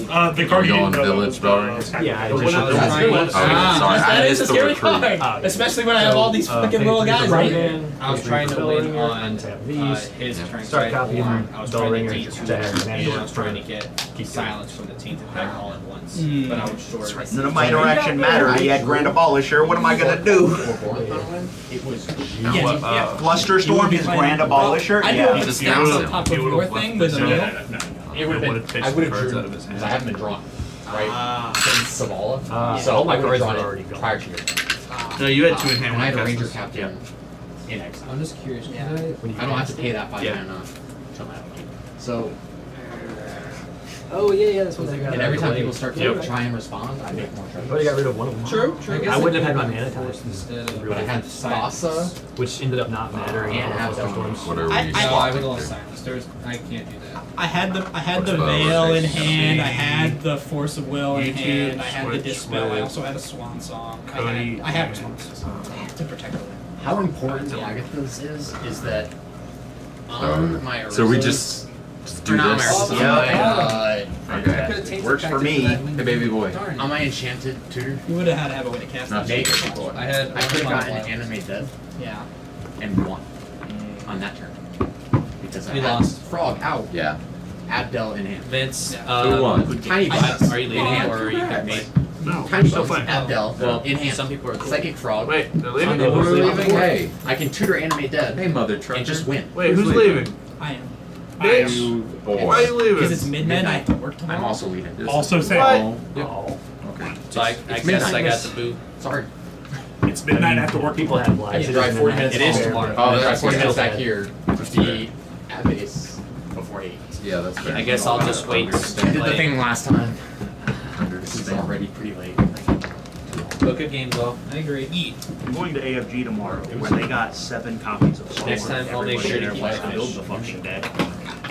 The Are card we you going didn't know Village was, Dog? Yeah, I But just. when I was that's trying- good. sorry, that I is a missed the scary recruit. card, especially when I have all these fucking little guys. Right. Right? I was trying to win on Untap these. his Yeah. turn. Start copying I was Dull trying Ringer to to D2 add and I mana was trying to get silence from the Tainted Pack all at once. But I was short. None of my interaction mattered. He had Grand Abolisher. What am I gonna do? It was. Yeah. Flusterstorm, his Grand Abolisher? I do Yeah. have a just stack announced on it. top of your thing with a mill. It would have been. I would have drew out of his hand. because I haven't been drawn, right? Since Savala, So all my I would have cards drawn are it already gone. prior to your turn. No, you had 2 in hand And I had a when I Ranger cast Captain in exile. I'm just curious. I don't have to pay that 5 mana till my upkeep. So, Oh, yeah, that's what I got. and every time people start to Yep. try and respond, I make more I already treasures. got rid of one of them. True. I wouldn't have had my mana times. But I had Thassa. Which ended up not mattering. And for have Flusterstorms. What are we I was a swapping little to? silence. I can't do that. I had the What's veil above? in hand. I had the Force of Will in You hand. can I had the switch Dispel. I with also had a Swan Song. Cody I had and- responses to protect the land. How important the Agatha's is that on my So we Urzas- just do or not my this? Urzas, on Yeah. my, Okay. Works for me. Hey, baby boy. on my enchanted tutor, You would have had to have a way to cast Not that. make I had. I could have gotten an Animate Dead Yeah. and won on that turn. Because I We had lost. Frog out, Yeah. Abdel in hand. Vince. Who won? Tiny I- Bucks. are you leaving in hand. or are you gonna make? No, Tiny still Bucks, playing. Abdel Well, in hand. some people are cool. Psychic Frog. Wait, they're leaving? No, Who's I'm leaving? bored. Hey. I can tutor Animate Dead Hey, mother trucker. and just win. Wait, who's leaving? I am. Bitch. Boy. Why are you leaving? Because it's midnight. I have to work tomorrow. I'm also leaving. Also say, What? Oh, okay. So I guess I got the boot. Sorry. it's midnight, I have to work. People have I lives. can drive 40 minutes. It is home. tomorrow. Oh, I drive that's 40 minutes fair. back here to be at base before 8. Yeah, that's fair. I guess I'll just wait. I did the thing last time. It's Understand. already pretty late. But good game though. I agree. I'm going to AFG tomorrow, where they got 7 copies of Storm. Next time I'll make sure to Everybody keep wants my build fish. the fucking deck.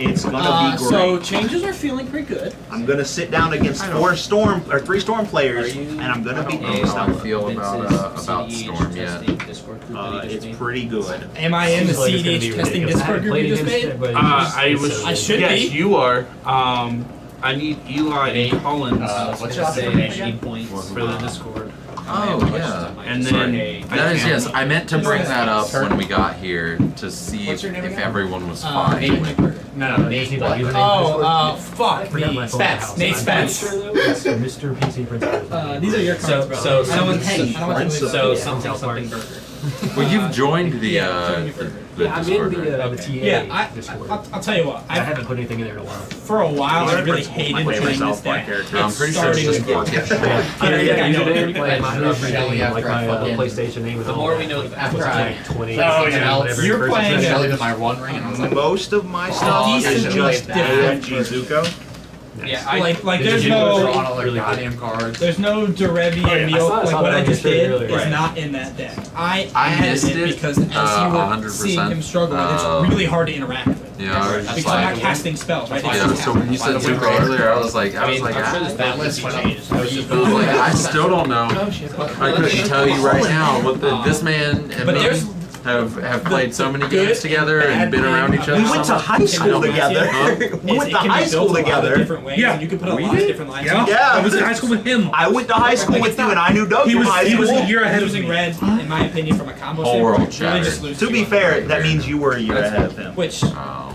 It's gonna be great. So changes are feeling pretty good. I'm gonna sit down against 3 Storm players, and I'm gonna beat I don't them. know how I feel about Storm yet. It's pretty good. Am I in the Seems like it's gonna CEDH be testing ridiculous. I Discord haven't group played you just against made? it, but I was. I should yes, be. you are. I need Eli and Collins What's your last information? points for the Discord. Oh, yeah. And then That is, can't- yes, I meant to bring that up when we got here to see What's your name if again? everyone was fine. No, you just need Nate. like username. Oh, fuck. I forgot my phone Spats. house. Nate I'm Spats. pretty sure though, it's Mr. PC Principal. These are your cards, bro. so I don't want something- I don't want to so something burger. Well, you've joined the Yeah, I'm Yeah, I'm in Discord, the right? TA Yeah, Discord. I'll tell you what. I haven't put anything in there in a while. For a while, I really hated play playing myself this by deck. character. I'm pretty sure it's Starting just with- working. Yeah, I know. username, like my Shelly username, like after I my fucking- PlayStation name. The more we know, the After was I like 20. played something else, whatever You're person playing said. Shelly to my one ring, and I was like, Most of my stuff decent is just different. AFG Zuko. Yeah, Nice. like Did there's you no draw all the really goddamn cards. there's no Derevi Oh, yeah, and I Neil. saw Like that what I just did earlier. is Right. not in that deck. I I missed added it, because as you were 100%. seeing him struggle, it's really hard to interact with. Yeah, I was just Because I'm not like, casting spells, right? It's yeah, just so when you said happening. Zuko earlier, I was like, I'm sure this that list went up. I still don't know. I couldn't tell you right now what this man and But me there's have played so many good games together and and been bad around each thing other. We went to about high school together. Huh? We went to high school together. Different ways, Yeah. and you can put a We lot of did? different lines. Yeah. Yeah. I was in high school with him. I went to high school with you, and I knew Doug He from was high he was school. a year ahead of Losing me. red, in my opinion, from a combo Whole world standpoint, really shattered. just lose To be two fair, on that means you were a year ahead of him. which Oh.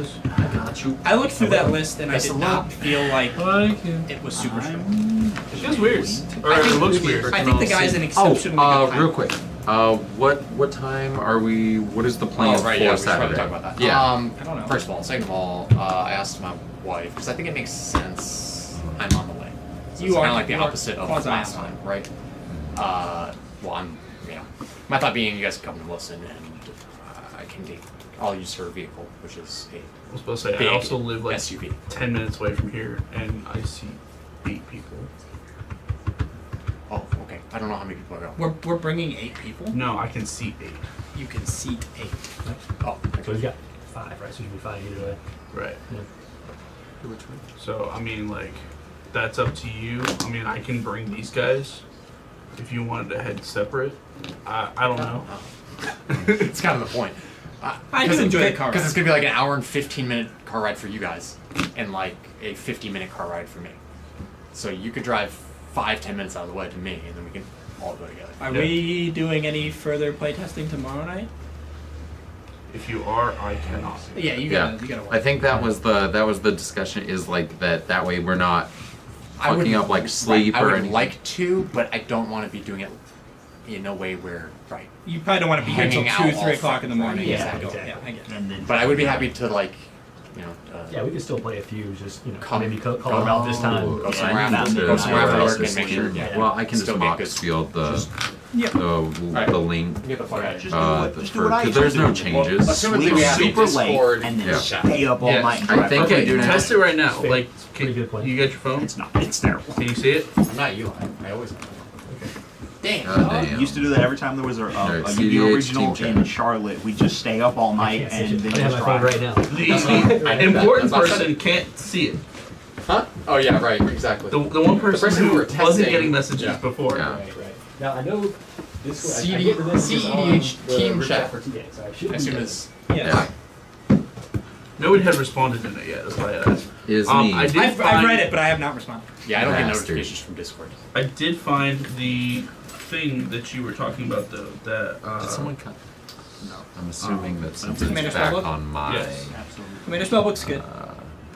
Chris. I got you. I looked through that list and Best I of did luck. not feel like Thank you. it was super strong. It feels weird. Or I it think- looks weird. I think the guy's an exceptionally good real pilot. quick. What time are we? What is the plan Oh, right, for yeah, we should Saturday? probably talk about that. Yeah. I don't know. First of all, second of all, I asked my wife because I think it makes sense. I'm on the way. So You it's are- kind of like the you are opposite of quasi last on. time, right? Well, I'm, you know, my thought being you guys can come and listen, and I can take. I'll use her vehicle, which is a I was supposed to say, big I also live like SUV. 10 minutes away from here, and I see 8 people. Oh, okay. I don't know how many people are going. We're bringing 8 people. No, I can seat 8. You can seat 8. Oh, So we've got 5, right? So you should be fine either way. Right. Yeah. So, I mean, like, that's up to you. I mean, I can bring these guys if you wanted to head separate. I don't know. It's kind of the point. I do enjoy the car ride. Because it's going to be like an hour and 15-minute car ride for you guys, and like a 50-minute car ride for me. So you could drive 5-10 minutes out of the way to me, and then we can all go together. Are we doing any further playtesting tomorrow night? If you are, I cannot. Yeah, you Yeah. gotta. You gotta. I think that was the discussion. Is like that way we're not I would fucking up like sleep I or would anything. like to, but I don't want to be doing it in a way where You probably don't want to be here until hanging 2, out 3 all o'clock in the morning. Yeah, exactly. Yeah, I get it. And then, But I would be happy to like, you know. Yeah, we could still play a few. Just Come- maybe call go- about this time. Oh, Go somewhere I need after- to go somewhere after figure out work this and make sure- link. yeah. Well, I can Still just get mock good- field the Yep. the link. Get the fuck out. just do what Because I there's no usually do. changes. assuming Sleep we have a super Discord, late and then yeah. stay up all Yes. night. And I drive think for I eight do hours. now. Test it right now. Fair. Like, Pretty good plan. you got your phone? It's not. It's terrible. Can you see it? I'm not you. I always. Damn. Damn. Used to do that every time there was a Alright, Yu-Gi-Oh CEDH original team in chat. Charlotte. We just stay up all night and then I have just my phone drive. right now. The important person can't see it. Huh? Oh yeah, right. Exactly. The one person person who we were wasn't testing- getting messages yeah. before. Yeah. Right. Now I know this. CD CEDH team chat. For TA, so I should As be soon good. as Yeah. Nobody had responded in it yet. That's why I asked. Is I me. did I've find, read it, but I have not responded. yeah, I don't get Bastard. notifications from Discord. I did find the thing that you were talking about, though. That Did someone cut? No. I'm assuming that since Commander it's back Spellbook? on my. Yes. Commander Spellbook's good.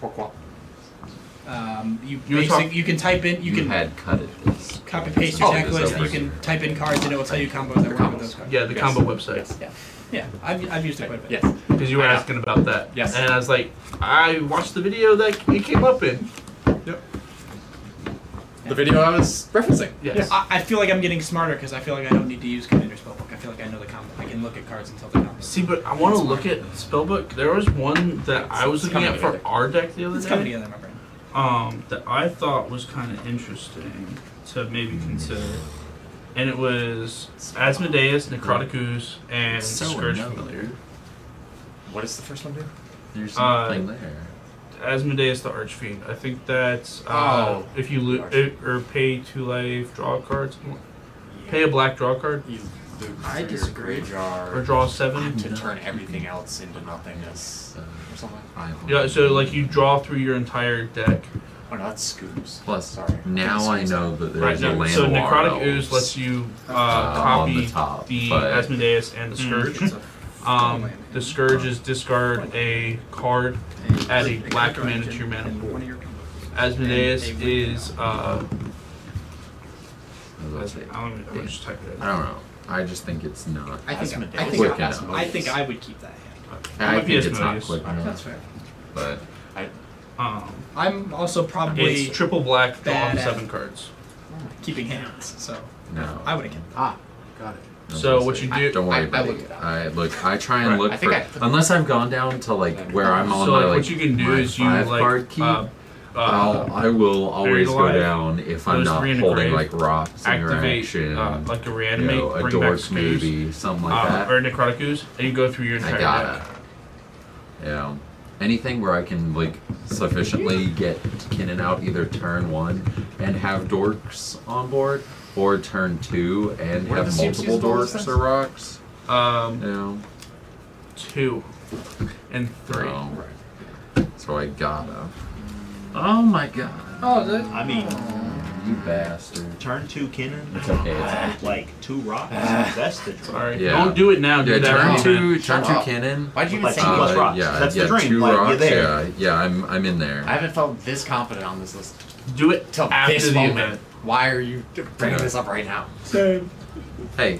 Pourquoi? You You were talk- you can type in. You can had cut it. This. copy paste your Oh, deck it's list. over You can here. type in cards, and it will tell you combos that work with those cards. yeah, the Yes. combo website. Yes. Yeah. Yeah, I've used it quite a bit. Yes. Because you were I know. asking about that. Yes. And I was like, I watched the video that it came up in. The video I was referencing. Yes. I feel like I'm getting smarter because I feel like I don't need to use Commander Spellbook. I feel like I know the combo. I can look at cards and tell the combo. See, but I want to look at Spellbook. There was one that I was It's looking coming at for together. our deck the other It's day. coming together, my brain. That I thought was kind of interesting to maybe consider. And it was Asmodeus, Necrotic Ooze, and So Scourge unknown. Familiar. What does the first one do? There's Uh, nothing there. Asmodeus the Archfiend. I think that's Oh. if you or pay 2 life, draw a card. Pay a black, draw a card, You loot I your disagree. graveyard or draw 7. to turn everything else into nothingness or something. Yeah, so like you draw through your entire deck. Oh no, that's Scoops. Plus, Sorry. now I know that there's a no, land so of Necrotic Elves, Ooze lets you on copy the top, the but- Asmodeus and the Scourge. The Scourge is discard a card, add a black mana to your mana pool. Asmodeus is I'm gonna just type it in. I don't know. I just think it's not. I think quick enough. I would keep that hand. I Might be think it's not Asmodeus. quick enough. That's fair. But I'm also probably It's triple black, draw bad at 7 cards. keeping hands, so no. I would have kept. Ah, got it. So what you do? Don't worry I about looked it. it up. I try and Right. look I think for unless I've gone down to like where I'm on So my like like what you can do my is you 5 like card key. uh, I will always go alive, down if I'm those not 3 in a holding grave, like rocks activate interaction, like a you reanimate, know, a bring back dork Scoops, maybe, something like that. or Necrotic Ooze, and you go through your I entire gotta. deck. Yeah. Anything where I can like sufficiently get Kinnan out either turn 1 and have dorks on board, or turn 2 and What are have the multiple CMCs for all this dorks then? or rocks. You know. 2 and 3. So I gotta. Oh my god. Oh, I mean, You bastard. turn 2 Kinnan. It's okay. It's Like 2 rocks. That's the dream. Sorry. Yeah. Don't do it now. Do Yeah, that turn on two, event. turn Shut 2 up. Kinnan. Why'd you even Like say 2 that? plus rocks. Yeah, That's yeah, the dream. 2 Like, rocks. you're there. Yeah, I'm in there. I haven't felt this confident on this list Do it till after this the moment. event. Why are you bringing this up right now? Hey, hey.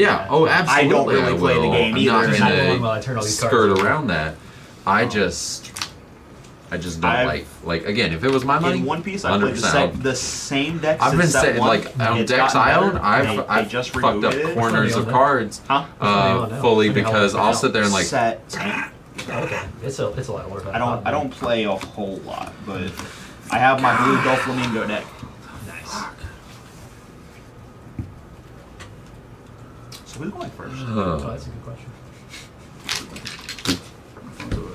Yeah. that. Oh, absolutely. I don't really play the will. game I'm either, not and gonna well, I turn all these cards skirt over. around that. I just I just don't like again. If it was my money, In One Piece, I played 100%. the same deck. I've been since that saying one. like on It's decks gotten I better. own, I've just fucked up rebooted it. corners of cards, fully because I'll sit there and like. Okay, it's a lot of work. I don't play a whole lot, but I have my blue Doflamingo deck. Nice. So who's going first? Oh, that's a good question.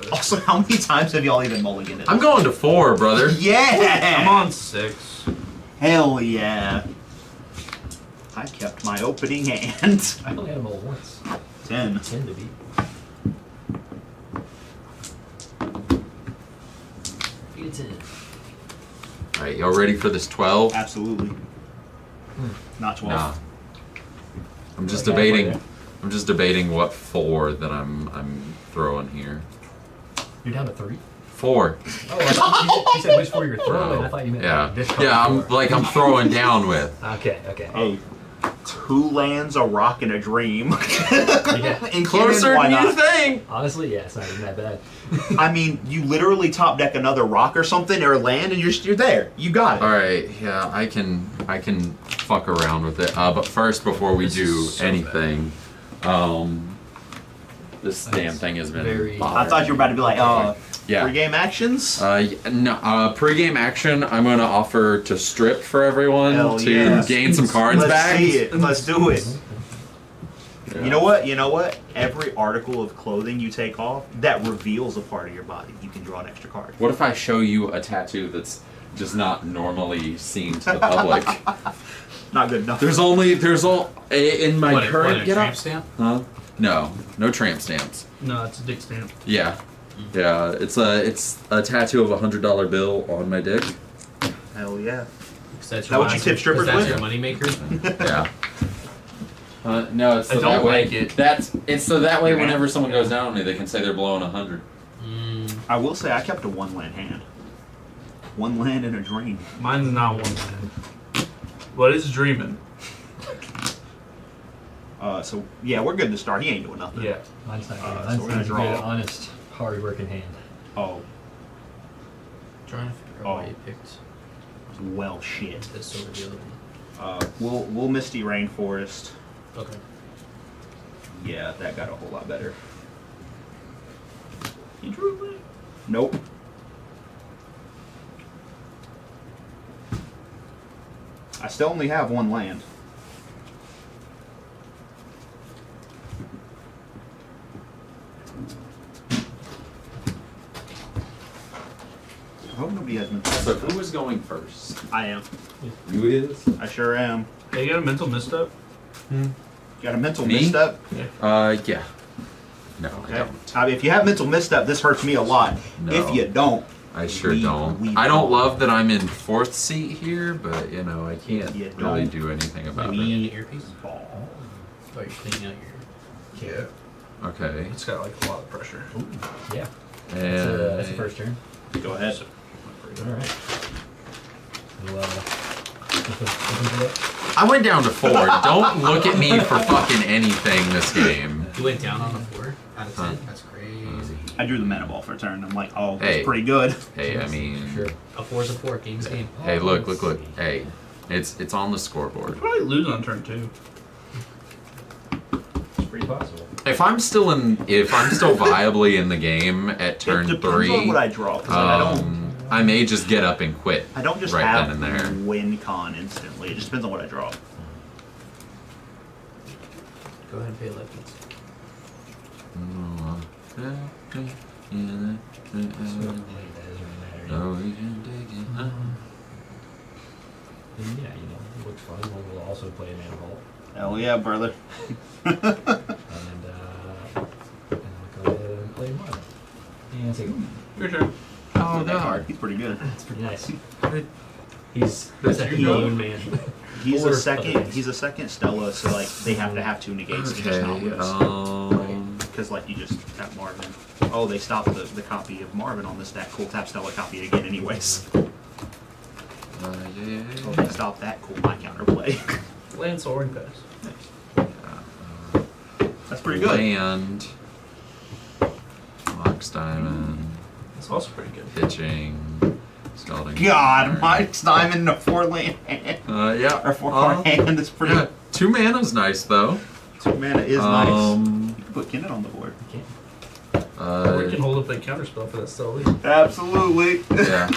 Also, how many times have y'all even mulliganed it? I'm going to 4, brother. Yeah! I'm on 6. Hell yeah. I kept my opening hand. I only had them all once. 10. 10 to beat. Beat a 10. Alright, y'all ready for this 12? Absolutely. Not 12. Nah. I'm just Okay, debating. I'm just debating what 4 that I'm throwing here. You're down to 3? 4. Oh, I thought you said which 4 you're throwing. I thought you meant Yeah. discard Yeah, I'm 4. I'm throwing down with. Okay, okay. Hey, 2 lands, a rock, and a dream. Yeah. In Closer canon, why than you not? think. Honestly, yeah, it's not even that bad. I mean, you literally top deck another rock or something or land, and you're there. You got it. All right, yeah, I can fuck around with it. But first, before we do anything, this damn thing has been. I thought you were about to be like, yeah. Pre-game actions? No, pre-game action. I'm going to offer to strip for everyone Hell to yeah. gain some cards Let's back. see it. Let's do it. Yeah. You know what? You know what? Every article of clothing you take off that reveals a part of your body, you can draw an extra card. What if I show you a tattoo that's just not normally seen to the public? Not good enough. There's all in my current a getup. tramp stamp? Huh? No tramp stamps. No, it's a dick stamp. Yeah, yeah. It's a tattoo of $100 bill on my dick. Hell yeah. Is that what you tip strippers that's with? your moneymaker? Yeah. No, it's so I don't that way. like it. It's so that way. Whenever someone goes down on me, they can say they're blowing 100. I will say I kept a 1 land hand. 1 land and a dream. Mine's not 1 land. What is dreaming? So yeah, we're good to start. He ain't doing nothing. Yeah. Mine's not good. So Mine's we're gonna a good, draw. honest, hard-working hand. Oh, Trying to figure out why you picked well, shit. this silver deal. We'll Misty Rainforest. Okay. Yeah, that got a whole lot better. You drew it? Nope. I still only have 1 land. I hope nobody has mental. So who is going first? I am. You is? I sure am. Hey, you got a mental misstep? You got a mental Me? misstep? Yeah. No, I Okay. don't. I mean, if you have mental misstep, this hurts me a lot. No. If you don't, I sure we don't. I don't love that I'm in 4th seat here, but you know I can't You really don't. do anything about Maybe it. an earpiece? Oh, you're cleaning out your. Yeah. Okay. It's got like a lot of pressure. Yeah. And That's the first turn. Go ahead. Alright. We'll, open it up. I went down to 4. Don't look at me for fucking anything this game. You went down on the 4 out of 10? Huh. That's crazy. I drew the mana ball for a turn. I'm like, oh, Hey. that's pretty good. Hey, I mean, Sure. A 4's a 4, game's game. hey, look. Hey, it's on the scoreboard. Probably lose on turn 2. It's pretty possible. If I'm still viably in the game at turn It depends 3, on what I draw. 'Cause I may just get up and quit. I don't just right have then and there. win con instantly. It just depends on what I draw. Go ahead and pay lefties. Yeah, you know, it looks fun. We'll also play a mana vault. Hell yeah, brother. And I'll go ahead and play mine. And take one. Your turn. Oh that card. He's pretty good. It's pretty nice. He's a moon man. He's Or a second. other things. He's a second Stella, so like they have to have 2 negates to just not lose. Because like you just tap Marvin. Oh, they stopped the copy of Marvin on this deck. Cool, tap Stella, copy it again anyways. Oh, they stopped that. Cool, my counterplay. Land soaring pass. That's pretty good. Land. Mox Diamond. It's also pretty good. Pitching, scalding. God, Mike's diamond in a 4-land hand. Yeah. Or 4-card hand is pretty. Yeah, 2 mana's nice though. 2 mana is nice. You can put Kinnet on the board. Or we can hold up that counter spell for that Stelly. Absolutely. Yeah.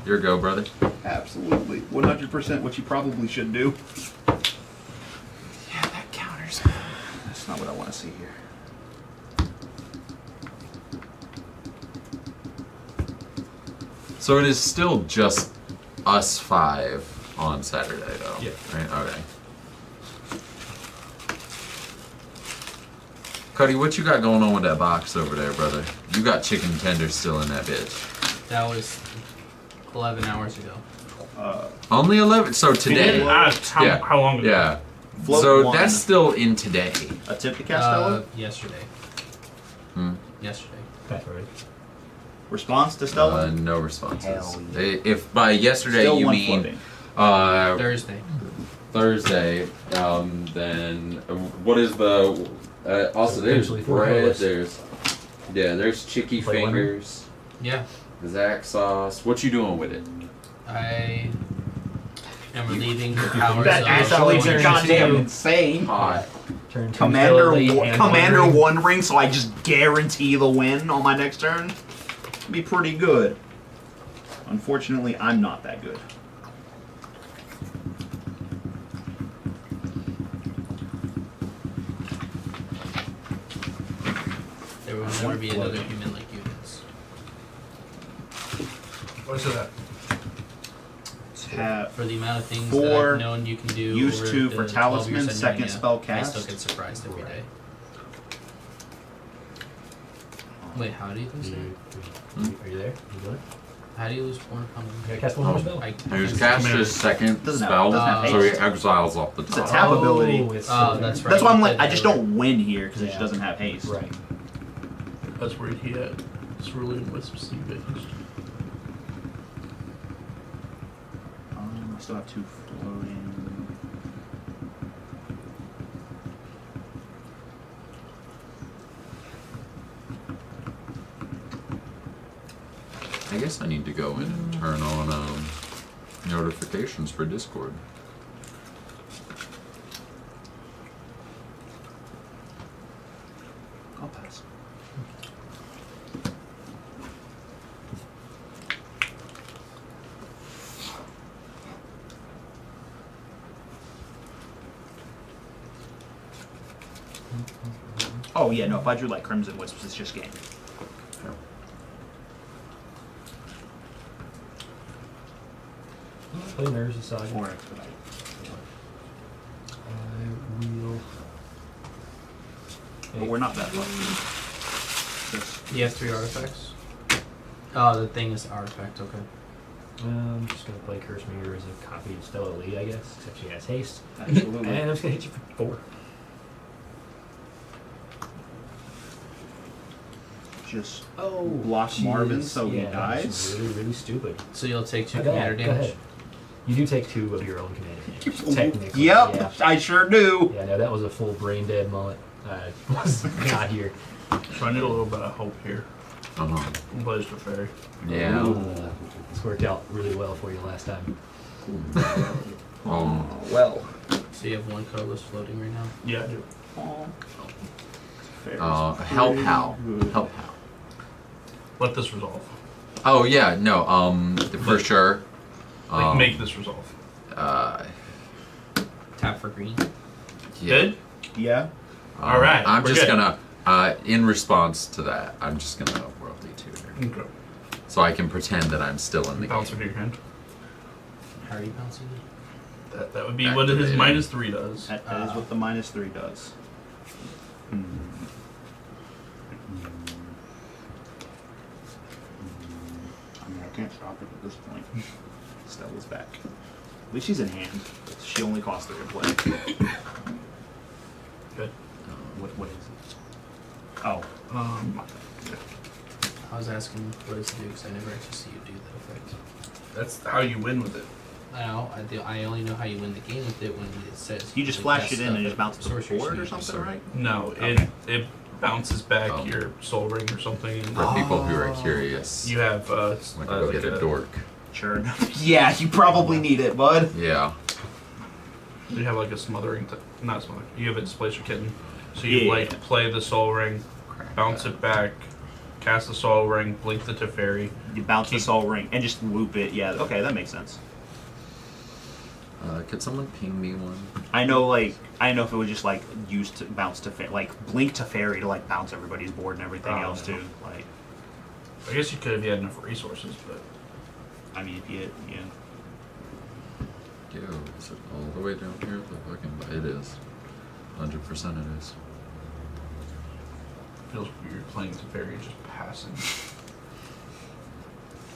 Your go, brother. Absolutely. 100% what you probably should do. Yeah, that counters. That's not what I want to see here. So it is still just us 5 on Saturday, though. Yeah. Right. Okay. Cuddy, what you got going on with that box over there, brother? You got chicken tenders still in that bitch. That was 11 hours ago. Only 11. So today. How long ago? Yeah. Float so 1. that's still in today. Attempt to cast Stella? Yesterday. Yesterday. That's right. Response to Stella? No responses. Hell yeah. If by yesterday Still you one mean floating. Thursday. Then what is the also there's Potentially 4 bread, colors. there's chicky Play lemon? fingers, Yeah. Zach sauce. What you doing with it? I am relieving the powers That of actually is Warrior goddamn 2. insane. Hot. Turn 2 Commander Stelly and Commander One Ring. 1 ring, so I just guarantee the win on my next turn. Be pretty good. Unfortunately, I'm not that good. There will never be another human like you guys. What's that? Tap For the amount of things that 4, I've known you can do use over 2 the for 12 talisman, years I've known second ya, spell I cast. still get surprised every day. Wait, how do you lose that? Are you there? You good? How do you lose Born Common? You gotta cast one more spell. He's cast his second Doesn't have- spell, doesn't have so he haste. exiles off the It's a top. tap ability. It's That's right. That's why I'm like, But I just don't win here because it just doesn't have haste. Right. That's where he had Cerulean Wisps based. I still have 2 floating. I guess I need to go in and turn on notifications for Discord. I'll pass. Oh yeah, no, if I drew like Crimson Wisps, it's just game. Play nerves aside. 4 expedite. I will. But we're not that lucky. Just You have 3 artifacts? Oh, the thing is artifact, okay. I'm just gonna play Curse Mirror as a copy of Stella Lee, I guess, except she has haste. Absolutely. And I'm just gonna hit you for 4. just Oh, block Marvin so he yeah, dies. that's really, really stupid. So you'll take 2 Go ahead, commander go damage? ahead. You do take 2 of your own commander damage. Technically. Yep, Yeah. I sure do. Yeah, no, that was a full brain dead moment. I was not here. So I need a little bit of hope here. Blaze to Fairy. Yeah. This worked out really well for you last time. Well. So you have 1 colorless floating right now? Yeah, I do. Help how? Help how? Let this resolve. Oh yeah, no, for sure. Make this resolve. Tap for green. Yeah. Good? Yeah. All right, I'm we're just good. gonna, in response to that, I'm just gonna World D2 here. Okay. So I can pretend that I'm still in the Bounce game. into your hand. How are you bouncing it? That would be what his Activated. -3 does. That is what the -3 does. I mean, I can't stop it at this point. Stella's back. At least she's in hand. She only costs 3 to play. Good. What is it? Oh. I was asking what does it do because I never actually see you do that effect. That's how you win with it. I know. I only know how you win the game with it when it says. You just like, flash cast it in and stuff just bounce at the sorcery board or speed. something, right? No, Okay. it bounces back your soul ring or something. And For people who are curious. You have Like go get a dork. Sure. Yeah, you probably need it, bud. Yeah. You have like a smothering, not smothering. You have a displacer kitten, so you Yeah. like play the soul ring, bounce it back, cast the soul ring, blink the Teferi. You bounce the soul ring and just loop it. Yeah, okay, that makes sense. Could someone ping me one? I know, like, I don't know if it would just like use to bounce to like blink to fairy to like bounce everybody's board and everything else too. Like, I guess you could have had enough resources, but I mean, if you, yeah. Yo, is it all the way down here? The fucking, it is. 100% it is. feels weird playing Teferi just passing.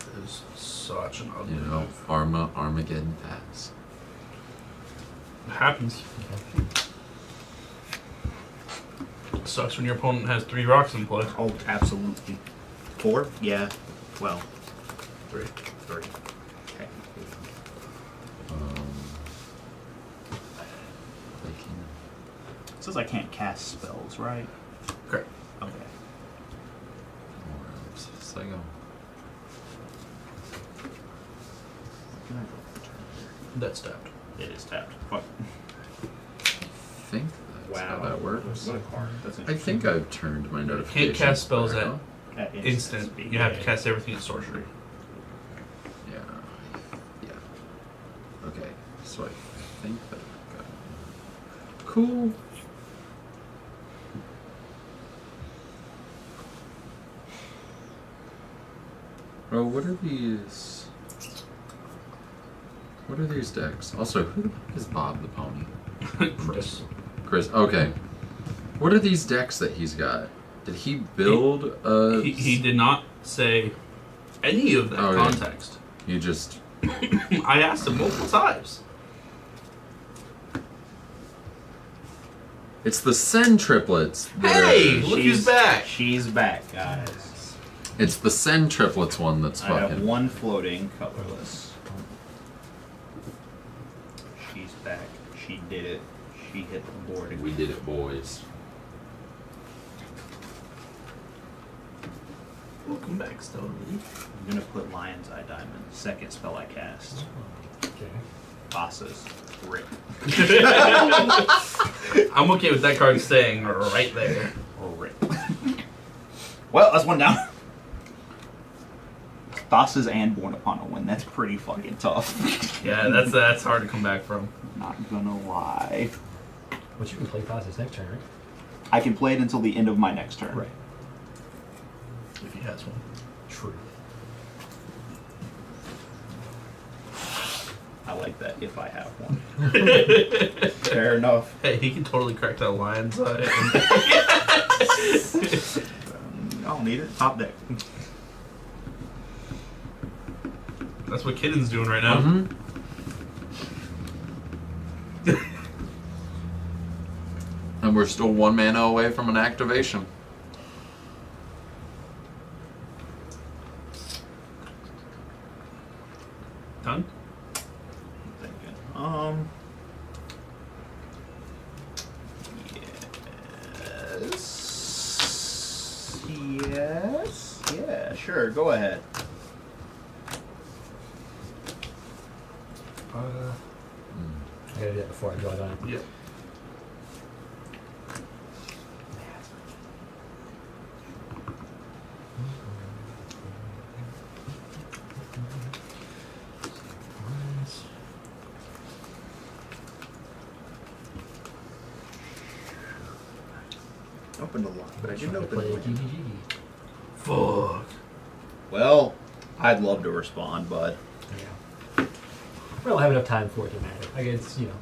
It is such an ugly You know, move. Armageddon pass. It happens. It sucks when your opponent has 3 rocks in play. Oh, absolutely. 4? Yeah. Well, 3. 3. Okay. It says I can't cast spells, right? Correct. Okay. So go. That's tapped. It is tapped. Fuck. I think that's how that works. What a card. That's I think I've turned my notifications. Can't cast spells at At instant. You have to cast everything at sorcery. Yeah. Yeah. Okay. So I think that I've got it. Cool. Bro, what are these? What are these decks? Also, who the fuck is Bob the Pony? Chris. Okay. What are these decks that he's got? Did he build a? He did not say any of that Okay. context. You just. I asked him multiple times. It's the Sen triplets. that Hey, are- look who's back. She's back, guys. It's the Sen triplets one that's I have fucking. one floating, colorless. She's back. She did it. She hit the board again. We did it, boys. Welcome back, Stone. I'm gonna put Lion's Eye Diamond. Second spell I cast. Okay. Bosses. Rip. I'm okay with that card staying right there. Or rip. Well, that's one down. Bosses and Born Upon a Win. That's pretty fucking tough. Yeah, that's hard to come back from. Not gonna lie. But you can play Bosses next turn, right? I can play it until the end of my next turn. Right. If he has one. True. I like that if I have one. Fair enough. Hey, he can totally crack that lion's eye. I don't need it. Top deck. That's what Kitten's doing right now. Mm-hmm. And we're still 1 mana away from an activation. Done? Yes. Yes. Yeah, sure. Go ahead. I gotta do that before I draw down. Yep. Opened a lot, but I didn't open Play it. GGG. Fuck. Well, I'd love to respond, but Yeah. We don't have enough time for it to matter. I guess, you know.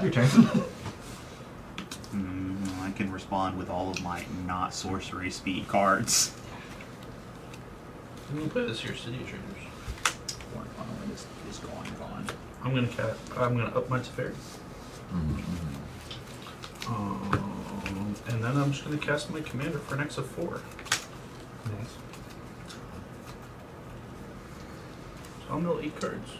Your turn. I can respond with all of my not sorcery speed cards. I'm gonna play this here, City of Traders. Born Upon a Win is gone. I'm gonna up my Teferi. And then I'm just gonna cast my commander for an X of 4. Nice. So I'll mill 8 cards.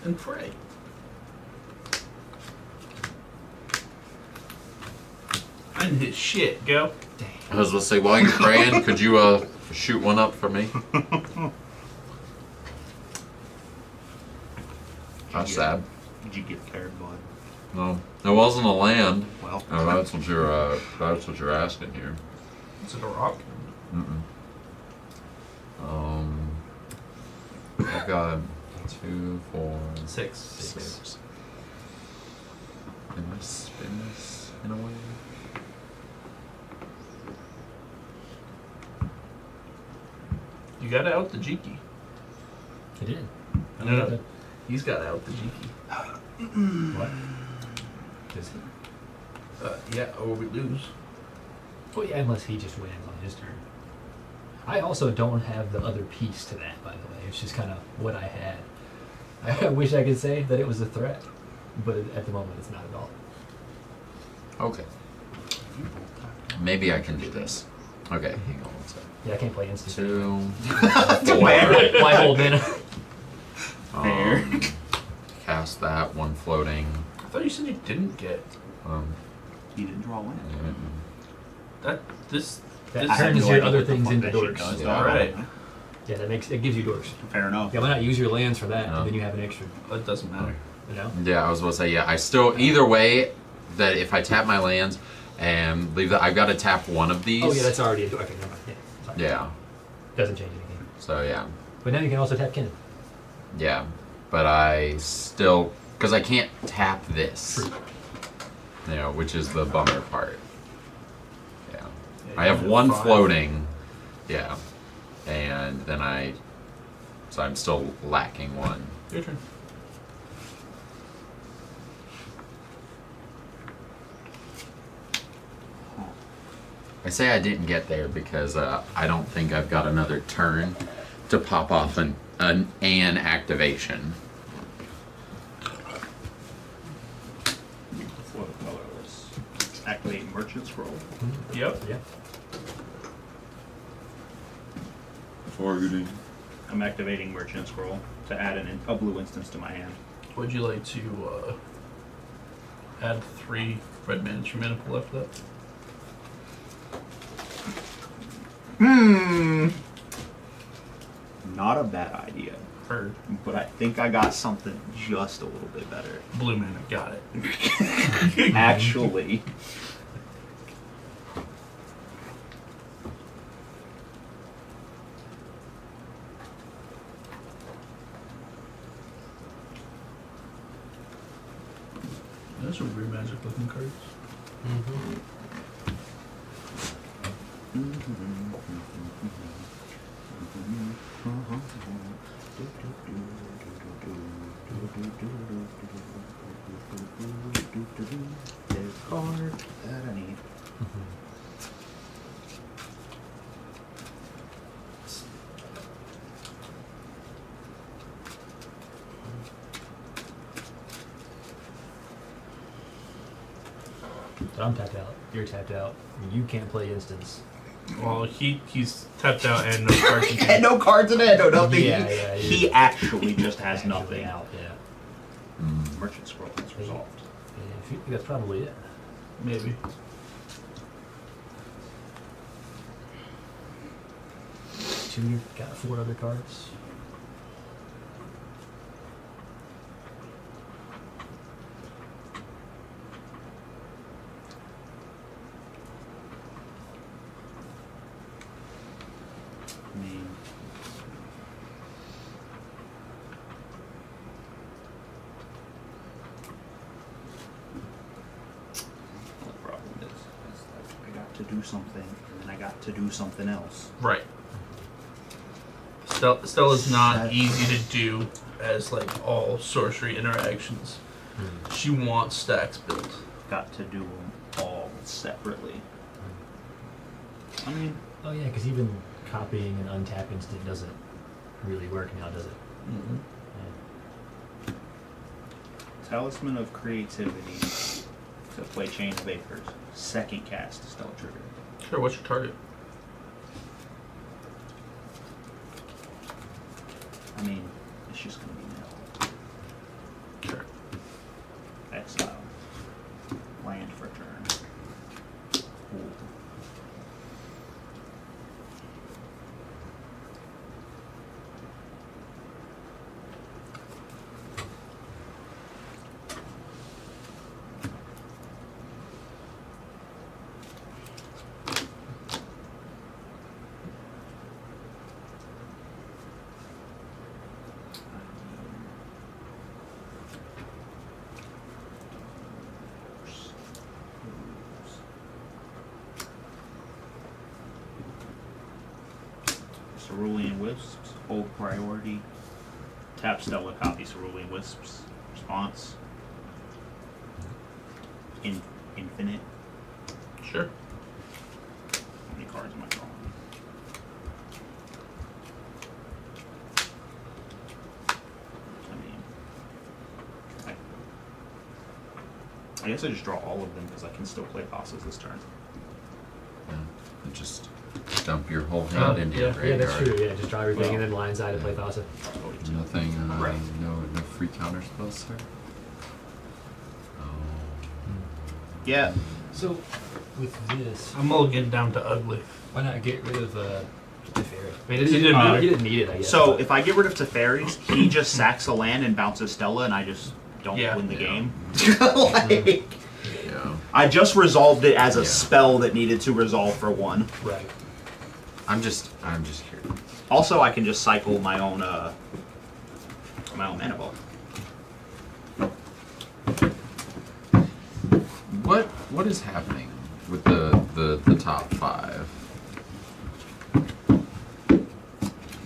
And pray. running his shit. Go. I was gonna say, while you're praying, could you shoot one up for me? That's sad. Did you get paired blood? No, it wasn't a land. Well, oh, that's what you're asking here. Is it a rock? Mm-mm. I've got 2, 4, 6. Can I spin this in a way? You got out the Jiki. I did. No. He's got out the Jiki. What? Does he? Yeah, or we lose. Oh yeah, unless he just wins on his turn. I also don't have the other piece to that, by the way. It's just kind of what I had. I wish I could say that it was a threat, but at the moment it's not at all. Okay. Maybe I can do this. Okay, hang on one second. Yeah, I can't play instant. 2, 4. Why hold mana? Cast that, 1 floating. I thought you said you didn't get. You didn't draw one. That this turns your other things into dorks. All right. Yeah, it gives you dorks. Fair enough. Yeah, why not use your lands for that, and then you have an extra. It doesn't matter. You know? Yeah, I was going to say, yeah, I still, either way, that if I tap my lands and leave that, I've got to tap one of these. Oh yeah, that's already a dork. Okay, never mind. Yeah, sorry. Yeah. Doesn't change anything. So, yeah. But now you can also tap Kinnan. Yeah. But I still, because I can't tap this. You know, which is the bummer part. Yeah. I have 1 floating. Yeah. And then so I'm still lacking 1. Your turn. I say I didn't get there because I don't think I've got another turn to pop off an activation. What colorless? Activate Merchant Scroll. Yep. Yeah. Targeting. I'm activating Merchant Scroll to add a blue instance to my hand. Would you like to add 3 red mana to your mana pool after that? Not a bad idea. Heard. But I think I got something just a little bit better. Blue mana, got it. Actually. Those are weird magic looking cards. There's a card that I need. But I'm tapped out. You're tapped out. You can't play instance. Well, he's tapped out and no cards in hand. And no cards in hand, no nothing. Yeah, He actually just has nothing. Out, yeah. Merchant Scroll is resolved. Yeah, I think that's probably it. Maybe. You got 4 other cards. I mean, the problem is I got to do something, and then I got to do something else. Right. Stella's not easy to do as like all sorcery interactions. She wants stacks built. Got to do them all separately. I mean, Oh yeah, because even copying an untap instant doesn't really work now, does it? Mm-hmm. Talisman of Creativity to play Chain of Vapors. Second cast, Stella Trigger. Sure, what's your target? I mean, it's just going to be nil. Sure. Exile. Land for turn. Cerulean Wisps. Hold priority. Tap Stella, copy Cerulean Wisps. Response. Infinite. Sure. How many cards am I drawing? I guess I just draw all of them because I can still play bosses this turn. Yeah. And just dump your whole hand into your Yeah, graveyard. that's true. Yeah, just draw everything and then lion's eye to play Thassa. Nothing, no free counter spells, sir. Yeah. So, with this, I'm all getting down to ugly. why not get rid of Teferi? I mean, He didn't need it, I guess. So if I get rid of Teferis, he just sacks a land and bounces Stella, and I just don't win the game. Like, I just resolved it as a spell that needed to resolve for 1. Right. I'm just curious. Also, I can just cycle my own mana ball. What is happening with the top 5?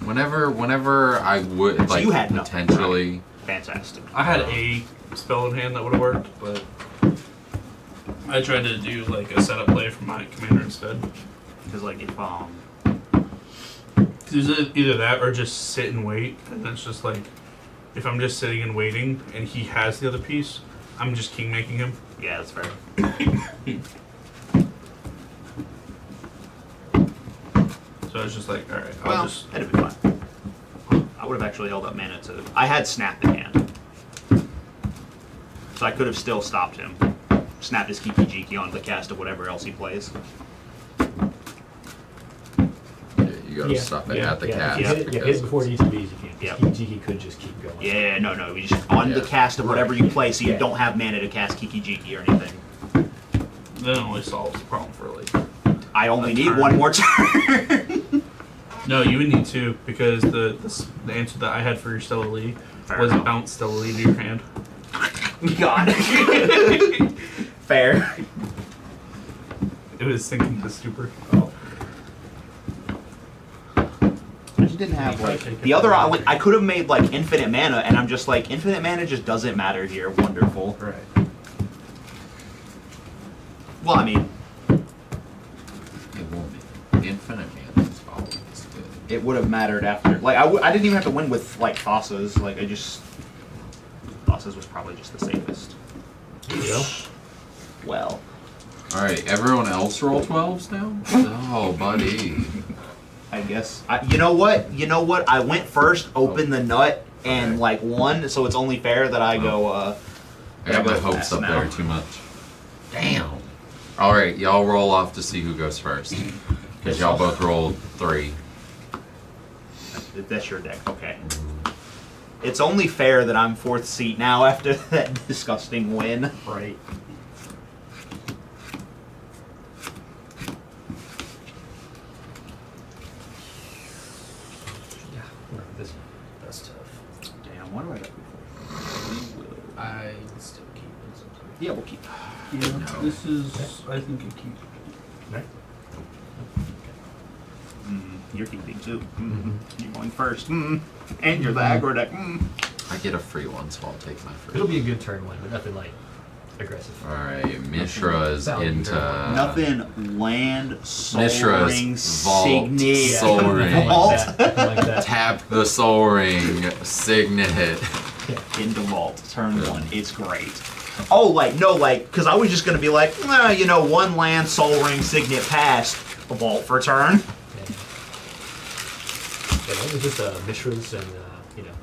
Whenever I would So like you had nothing, potentially right? Fantastic. I had a spell in hand that would have worked, but I tried to do like a setup play for my commander instead. Because like if There's either that or just sit and wait, and that's just like if I'm just sitting and waiting and he has the other piece, I'm just king making him. Yeah, that's fair. So I was just like, all right, Well, I'll just. that'd be fine. I would have actually held up mana to. I had Snap in hand, so I could have still stopped him. Snap his Kiki Jiki onto the cast of whatever else he plays. you gotta stop it at the cast. Hit it before the ETBs, you can't. Yep. He could just keep going. Yeah, no. We just on the cast of whatever you play, so you don't have mana to cast Kiki Jiki or anything. That only solves the problem for like. I only need one more turn. No, you would need 2 because the answer that I had for your Stella Lee was enough. bounce Stella Lee to your hand. God. Fair. It was sinking to stupor. I just didn't have like the other. I could have made like infinite mana, and I'm just like infinite mana just doesn't matter here. Wonderful. Right. Well, I mean, It won't be infinite mana is always good. it would have mattered after. Like I didn't even have to win with like Thassa's. Like Thassa's was probably just the safest. There you go. Well. All right, everyone else roll 12s now. Oh, buddy. I guess. You know what? I went first, opened the nut, and like won. So it's only fair that I go. I got my hopes fast up now. there too much. Damn. All right, y'all roll off to see who goes first. Because y'all both rolled 3. That's your deck. Okay. It's only fair that I'm 4th seat now after that disgusting win. Right. Yeah, that's tough. Damn, what do I got before? I still keep it sometimes. Yeah, we'll keep. Yeah, this is I think a keep. Right. You're keeping too. You're going first. And you're the aggro deck. I get a free one, so I'll take my free. It'll be a good turn one, but nothing like aggressive. All right, Mishra's into Nothing land, Soul Mishra's Ring, Vault, Signet, Soul Ring. Vault. Like that. Tap the Soul Ring, Signet. Into Vault, turn 1. It's great. Oh, like, no, like, because I was just going to be like, one land, Soul Ring, Signet passed, a Vault for turn. Yeah, it was just Mishra's and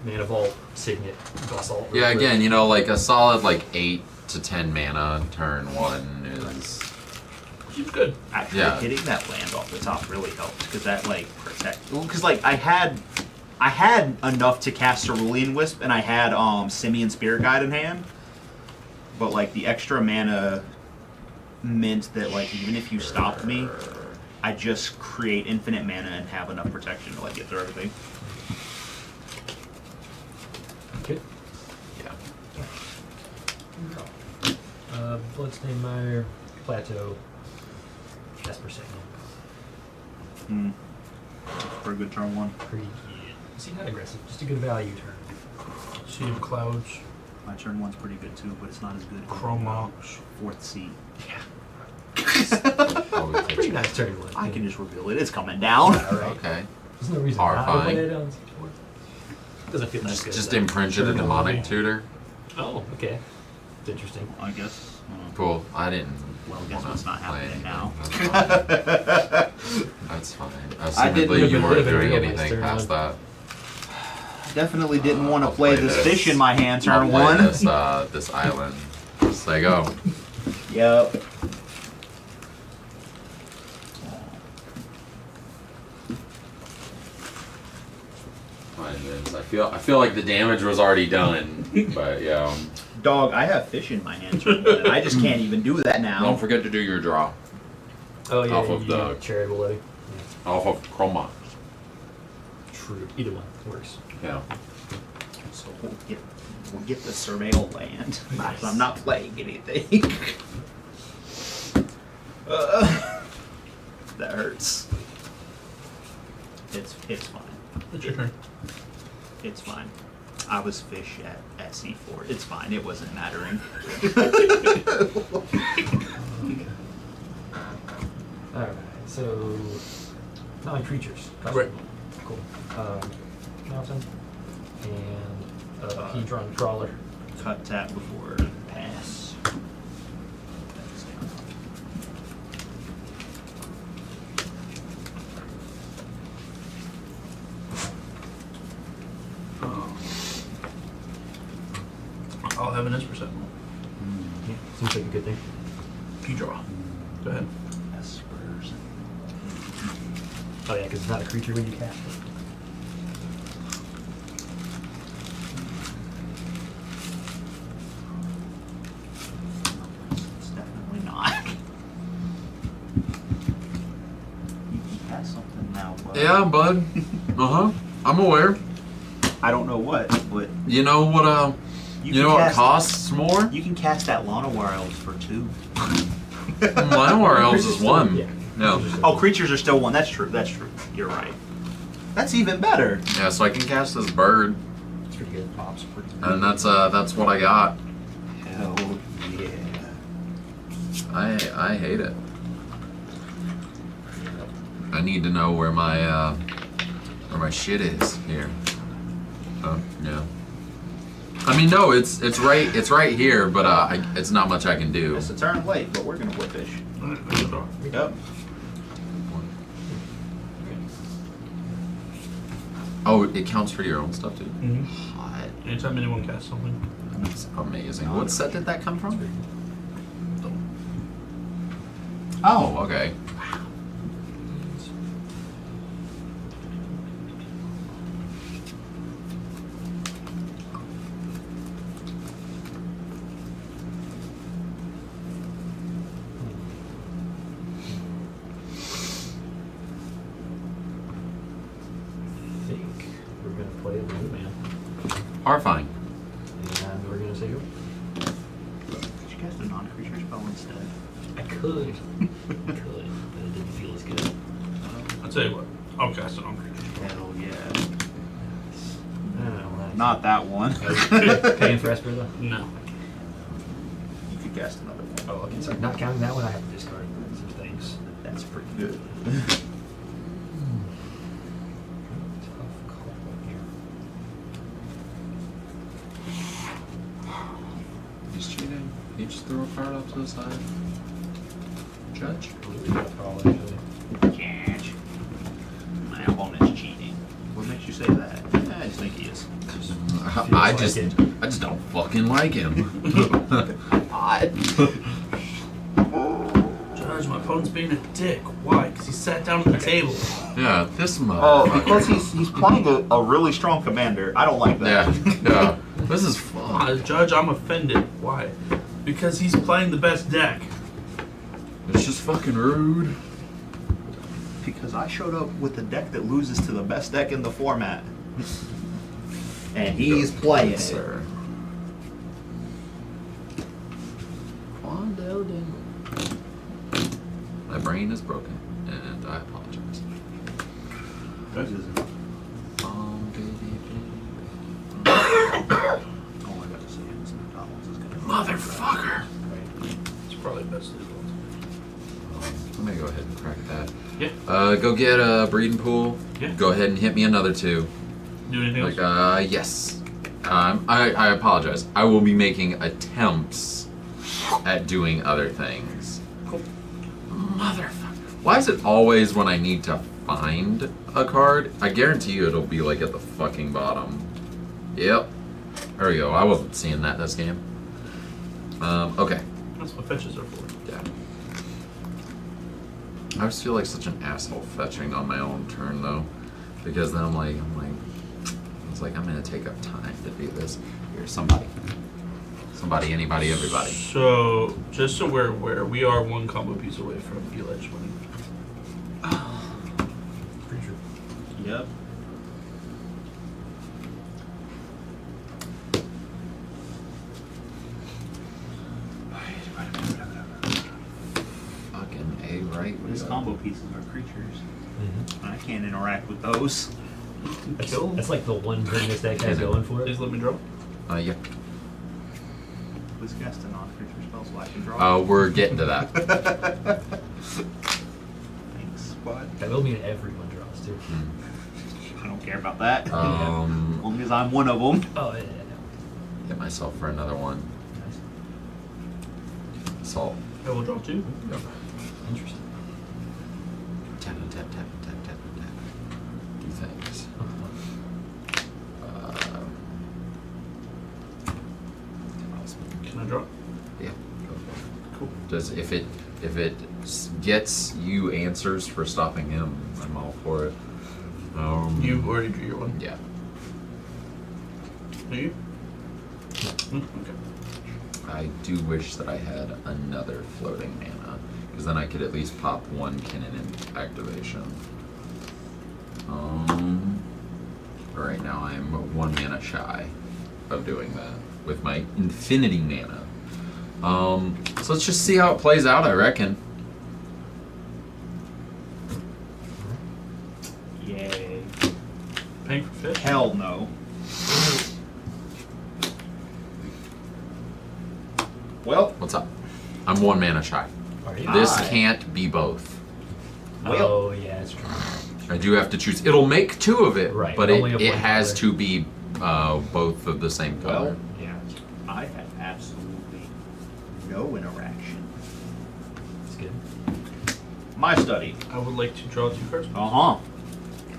Mana Vault, Signet, Basalt. Yeah, again, like a solid 8 to 10 mana turn 1 is. Keep good. Actually, Yeah. hitting that land off the top really helped because that protect. Because I had enough to cast Cerulean Wisp and I had Simian Spirit Guide in hand, but the extra mana meant that even if you stopped me, I just create infinite mana and have enough protection to get through everything. Okay. Yeah. Bloodstained Mire, Plateau, Esper Signal. for a good turn one. Pretty good. See, not aggressive, just a good value turn. Sea of Clouds. My turn one's pretty good too, but it's not as good. Chromox. Fourth seat. Pretty nice turn one. I can just reveal it. It's coming down. Okay. There's no reason not to Horrifying. put it on. Doesn't feel that good. Just though. imprint it a demonic tutor. Oh, okay. It's interesting. I guess. Cool. I didn't. Well, guess wanna what's not play happening anything. now. That's fine. I didn't Assumedly, you even weren't live in doing real life anything turn past that. Definitely didn't want to I'll play this fish in my hand I'll turn play one. This island. Just say go. Yep. Fine, Vince. I feel like the damage was already done, but yeah. Dog, I have fish in my hand turn one. I just can't even do that now. Don't forget to do your draw. Oh yeah, Off of you the- charitable levy. Off of Chroma. True. Either one works. Yeah. So we'll get the surveil land. Nice. I'm not playing anything. That hurts. It's fine. It's your turn. It's fine. I was fish at C4. It's fine. It wasn't mattering. Alright, so 9 creatures. Right. Cool. Mountain and Hedron Crawler. Cut tap before pass. I'll have an Esper Yeah, seems like a good thing. You draw. Go ahead. Espers. Oh yeah, because it's not a creature when you cast it. It's definitely not. You can cast something now, bud. Yeah, bud. Uh-huh. I'm aware. I don't know what, but You know what, you know what costs more? You can cast that Llanowar Elves for 2. Llanowar Elves is 1. Yeah. No. Oh, creatures are still 1. That's true. That's true. You're right. That's even better. Yeah, so I can cast this bird, It's pretty good. Pops pretty good. and that's what I got. Hell yeah. I hate it. I need to know where my shit is here. Oh, yeah. I mean, no, it's right here, but it's not much I can do. It's a turn late, but we're gonna whip fish. Yep. Oh, it counts for your own stuff too. Mm-hmm. Hot. Anytime anyone casts something. That's amazing. What set did that come from? Oh, okay. I think we're going to play the Blue Man. Horrifying. And we're going to say go. Did you cast a non-creature spell instead? I could. But it didn't feel as good. I'll tell you what. I'll cast it on creature. Hell yeah. Oh, Not that one. Paying for Esper though? No. You could cast another one. Oh, okay. Sorry. Not counting that one, I have to discard some things. That's pretty good. Tough call here. He's cheating. He just threw a card up to the side. Judge? Catch. My opponent's cheating. What makes you say that? I just think he is. I just don't fucking like him. Judge, my opponent's being a dick. Why? Because he sat down at the table. Yeah, this Oh, motherfucker. because he's playing a really strong commander. I don't like that. Yeah. This is fun. Judge, I'm offended. Why? Because he's playing the best deck. It's just fucking rude. Because I showed up with a deck that loses to the best deck in the format. And he's playing it. Sir. My brain is broken, and I apologize. Motherfucker! It's probably best to do I'm gonna go ahead and crack that. Yeah. Go get a breeding pool. Yeah. Go ahead and hit me another 2. Do anything else? Yes. I apologize. I will be making attempts at doing other things. Cool. Motherfucker. Why is it always when I need to find a card? I guarantee you it'll be like at the fucking bottom. Yep. There we go. I wasn't seeing that this game. Okay. That's what fetches are for. Yeah. I just feel like such an asshole fetching on my own turn though, because then I'm like, I'm gonna take up time to do this. Here's somebody, anybody, everybody. So, just so we're aware, we are 1 combo piece away from Eli winning. Creature. Yep. Fucking A, right? These combo pieces are creatures. I can't interact with those. That's like the one thing this deck has going for it. Please let me draw. Yeah. Please cast a non-creature spell so I can draw. We're getting to that. Thanks, bud. That will mean everyone draws too. I don't care about that. As Um, long as I'm one of them. Oh yeah. Get myself for another one. Salt. I will draw 2. Yep. Interesting. Tap, tap, tap, tap, tap, tap. Do things. Can I draw? Yeah. Go for it. Cool. Does if it gets you answers for stopping him, I'm all for it. You already drew your one. Yeah. Do you? Okay. I do wish that I had another floating mana, because then I could at least pop 1 cannon in activation. But right now I'm 1 mana shy of doing that with my infinity mana. So let's just see how it plays out, I reckon. Yay. Paying for fish? Hell no. Well, What's up? I'm 1 mana shy. Are you? This can't be both. Oh yeah, that's true. I do have to choose. It'll make 2 of it, Right, but only it, of it one has color. to be both of the same color. Well, yeah. I have absolutely no interaction. That's good. My study. I would like to draw 2 cards. Uh-huh.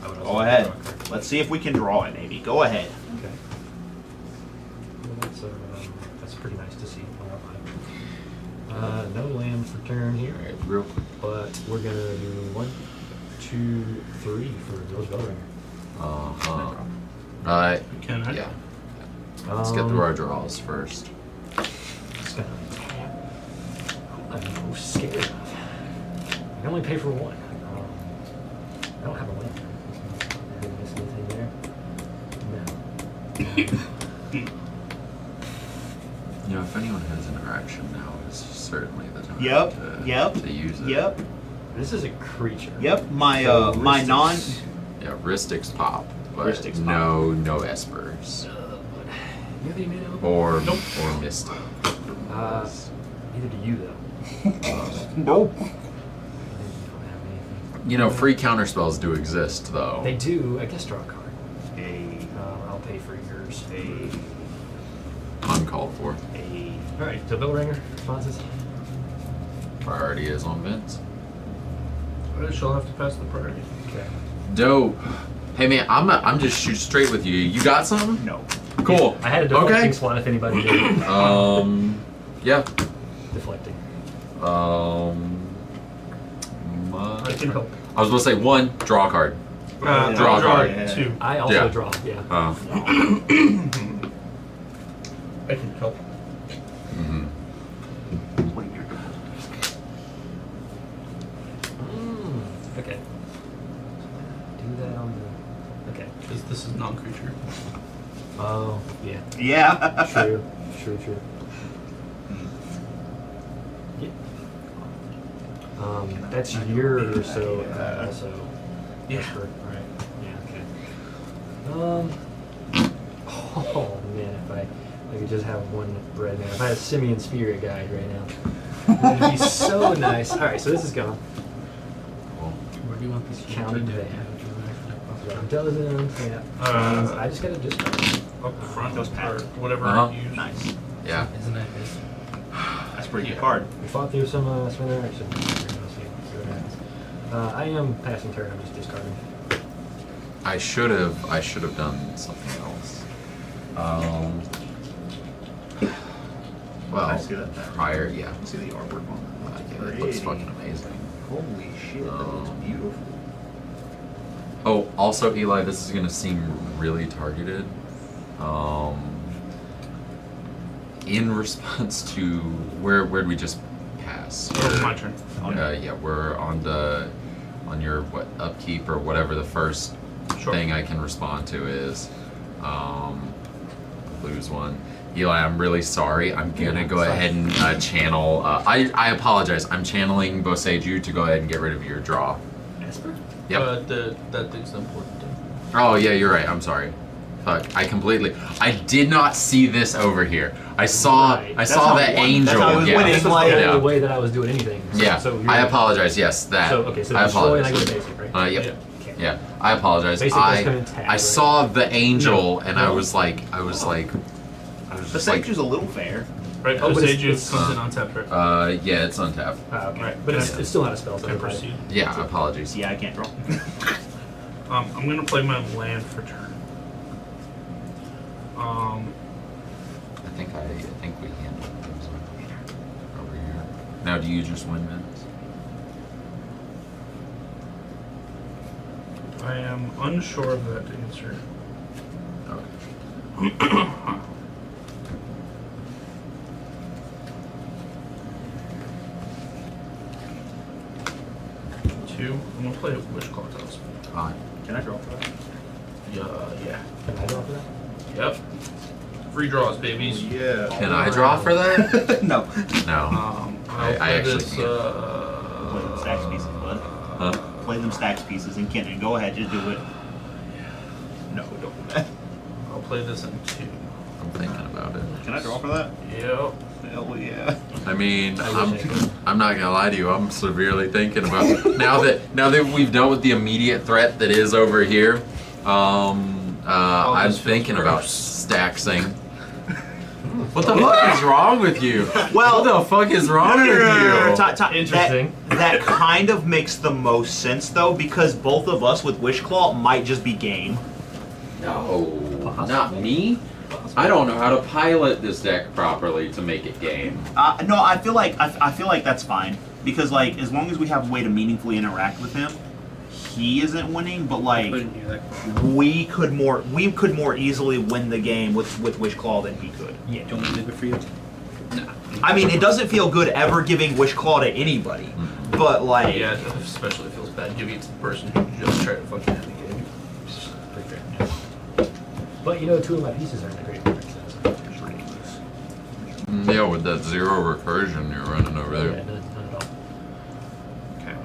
I would also Go like ahead. to draw a card. Let's see if we can draw it, maybe. Go ahead. Okay. Well, that's pretty nice to see. No land for turn here. Alright, real quick. But we're gonna do 1, 2, 3 for Rose Bellringer. Can I? Yeah. Let's get through our draws first. Just gonna tap. I'm scared of. I can only pay for 1. I don't have a land. Did I miss anything there? No. You know, if anyone has interaction now, is certainly the time Yep. to use it. Yep. This is a creature. Yep. My So my non. Yeah, Rhystics pop, but Rhystics no Espers. You have any mana? Or Misty. Neither do you though. Nope. You don't have anything. You know, free counterspells do exist, though. They do. I guess draw a card. A I'll pay for yours. Uncalled for. All right. So Bellringer responses. Priority is on Vince. I shall have to pass the priority. Okay. Dope. Hey man, I'm just shoot straight with you. You got something? No. Cool. I had a deflecting Okay. slot if anybody did. Yeah. Deflecting. I can help. I was gonna say 1, draw a card. Draw a card. Yeah. 2. I also Yeah. draw. Yeah. I can help. Mhm. Okay. Do that on the. Okay. Because this is non-creature. Oh yeah. Yeah. True. Yeah. That's yours, so also. Yeah. Right. Yeah. Oh man, if I could just have one red man. If I had a Simian Spirit Guide right now, it'd be so nice. All right, so this is gone. Where do you want these Counted to van. Dozen, yeah. I just gotta discard. Up front, Those or patterns. whatever Uh-huh. you use. Nice. Yeah. Isn't that his? That's a pretty good card. We fought through some interaction. See what happens. I am passing turn. I'm just discarding. I should have done something else. Well, I see that. prior, yeah. See the artwork on that. Yeah, it looks fucking amazing. Holy shit, that looks beautiful. Oh, also, Eli, this is gonna seem really targeted. In response to where'd we just pass? My turn. Yeah, we're on your upkeep or whatever the first thing I can respond to is. Lose one. Eli, I'm really sorry. I'm gonna go ahead and channel. I apologize. I'm channeling Boseiju to go ahead and get rid of your draw. Esper? Yep. That thing's important. Oh yeah, you're right. I'm sorry. Fuck. I did not see this over here. I saw the angel. That's how I was winning. This was Yeah. the only way that I was doing anything. Yeah. So I apologize. Yes, that. So okay, so I destroy and I apologize. go to basic, right? Yep. Yeah. I apologize. Basic was gonna attack, I right? saw the angel and I No. was like The Seju's a little fair. Right, Oh, but Boseiju it's- comes in on tap, right? yeah, it's untapped. Okay. Right. But it's still not a spell. So Can I I proceed? Yeah, apologies. Yeah, I can't draw. I'm gonna play my land for turn. I think we handled things over here. Now, do you just win minutes? I am unsure of that answer. Okay. 2. I'm gonna play a Wishclaw Talisman. Fine. Can I draw for that? Yeah. Can I draw for that? Yep. Free draws, babies. Yeah. Can I draw for that? No. No. I'll play actually this, Play them stacks pieces, bud. Huh? Play them stacks pieces and Kenan, go ahead, just do it. No, don't do that. I'll play this in 2. I'm thinking about it. Can I draw for that? Yep. Hell yeah. I mean, I'm not gonna lie to you. I'm severely thinking about it. Now that we've dealt with the immediate threat that is over here. I'm thinking about staxing. What the fuck is wrong with you? Well, what the fuck is wrong with you? Interesting. That kind of makes the most sense though, because both of us with Wishclaw might just be game. No, not me. I don't know how to pilot this deck properly to make it game. No, I feel like that's fine because like as long as we have a way to meaningfully interact with him, he isn't winning. But like we could more easily win the game with Wishclaw than he could. Yeah, don't want to do it for you. No. I mean, it doesn't feel good ever giving Wishclaw to anybody, but like Yeah, it especially feels bad giving it to the person who just tried to fucking end the game. Pretty fair. But you know, 2 of my pieces aren't that great. Yeah, with that 0 recursion you're running over there. Yeah, none at all. Okay.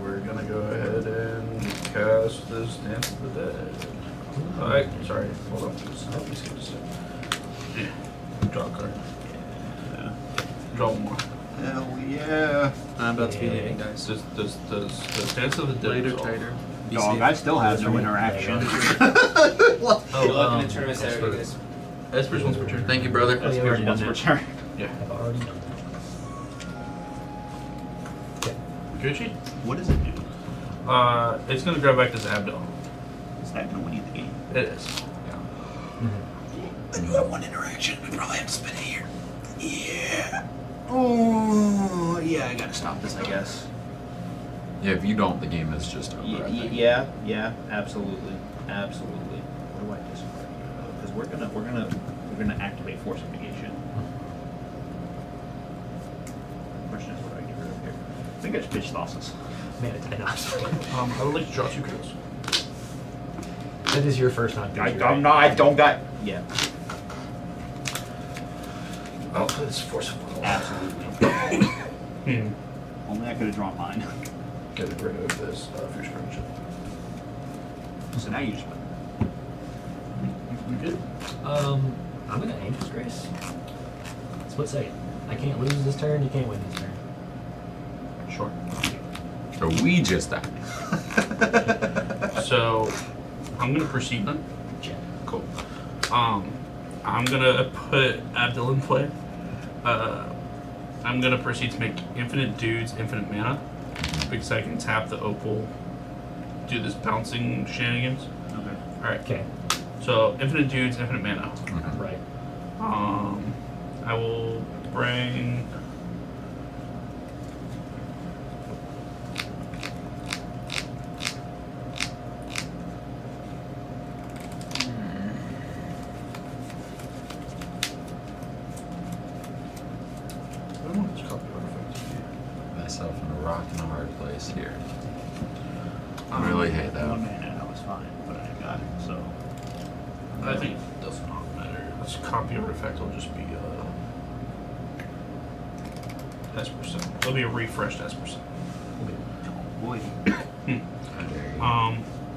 We're gonna go ahead and cast this Dance of the Dead. Alright, sorry, hold on. Yeah. Draw a card. Yeah. Draw one more. Hell yeah. I'm about to be leaving, guys. Does Dance of the Dead Later, resolve? tighter. Dog, I still have no interaction. Good luck in the tournament Saturday, guys. Esper's once per turn. Thank you, brother. Oh, yeah, we already done Once per that. turn. Yeah. I've already done Gucci? What does it do? It's gonna grab back this Abdel. Is that gonna win you the game? It is. I do have one interaction. I probably have to spin it here. Yeah. Oh, yeah. I gotta stop this, I guess. Yeah, if you don't, the game is just over. I think. Yeah, absolutely. What do I discard here though? Because we're gonna activate force of negation. Question is, what do I get rid of here? I think I just pitched Thassus. Man, I not. I would like to draw 2 cards. That is your first time. I'm not. I don't got. Yeah. I'll play this Force of Will. Absolutely. Only I could have drawn mine. getting rid of this future friendship. So now you just. You good? I'm gonna Angel's Grace. Split second. I can't lose this turn, you can't win this turn. Sure. So we just died. So I'm gonna proceed then. Yeah. Cool. I'm gonna put Abdul in play. I'm gonna proceed to make infinite dudes infinite mana because I can tap the opal, do this bouncing shenanigans. Okay. All right. Okay. So infinite dudes, infinite mana. Right. I will bring. I don't want this copy artifact. Myself in a rock and a hard place here. I really hate that. 1 mana, that was fine, but I got it, so. I think it does not matter. This copy artifact will just be S%. It'll be a refreshed S%. Oh boy.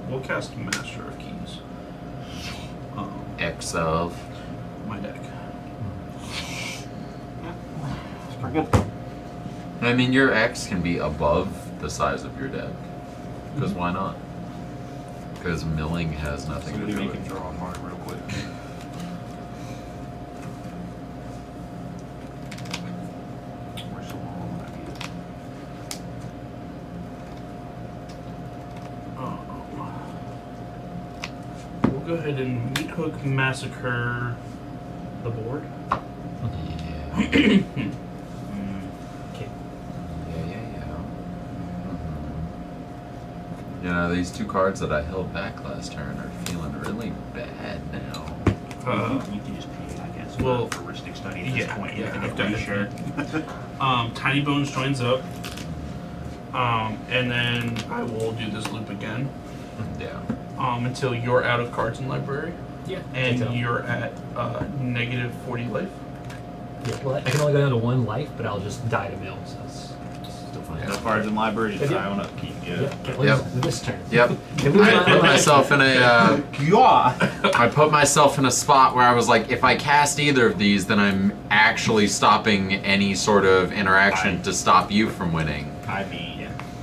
We'll cast Master of Keys. X of. My deck. It's pretty good. I mean, your X can be above the size of your deck. Because why not? Because milling has nothing to Somebody do make with him it. draw a card real quick. Where's the wall? We'll go ahead and Meat Hook Massacre the board. Yeah. Okay. Yeah. You know, these two cards that I held back last turn are feeling really bad now. You can just pay, I guess, well, for heuristic study at this point. yeah, If I've done you're sure. it. Tiny Bones joins up. And then I will do this loop again. Yeah. Until you're out of cards in library. Yeah. And take it you're at negative 40 life. Yeah, well, I can only go down to 1 life, but I'll just die to mill, so it's still fine. No cards in library, just Yeah. try on upkeep. Yeah, can't lose this turn. Yep. Can't lose I my put life. myself in a. Yeah. I put myself in a spot where I was like, if I cast either of these, then I'm actually stopping any sort of interaction to stop you from winning. I mean,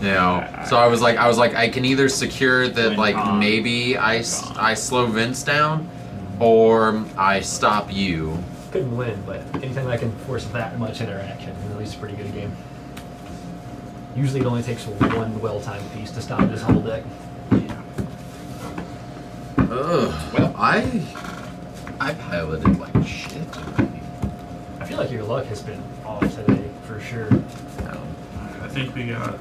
You know, so I was like, I can either secure that, Win like, con. maybe I slow Vince down, or I stop you. Couldn't win, but anytime I can force that much interaction, it's at least a pretty good game. Usually it only takes 1 well-timed piece to stop this whole deck. Ugh. Well, I piloted like shit tonight. I feel like your luck has been off today, for sure. I think we got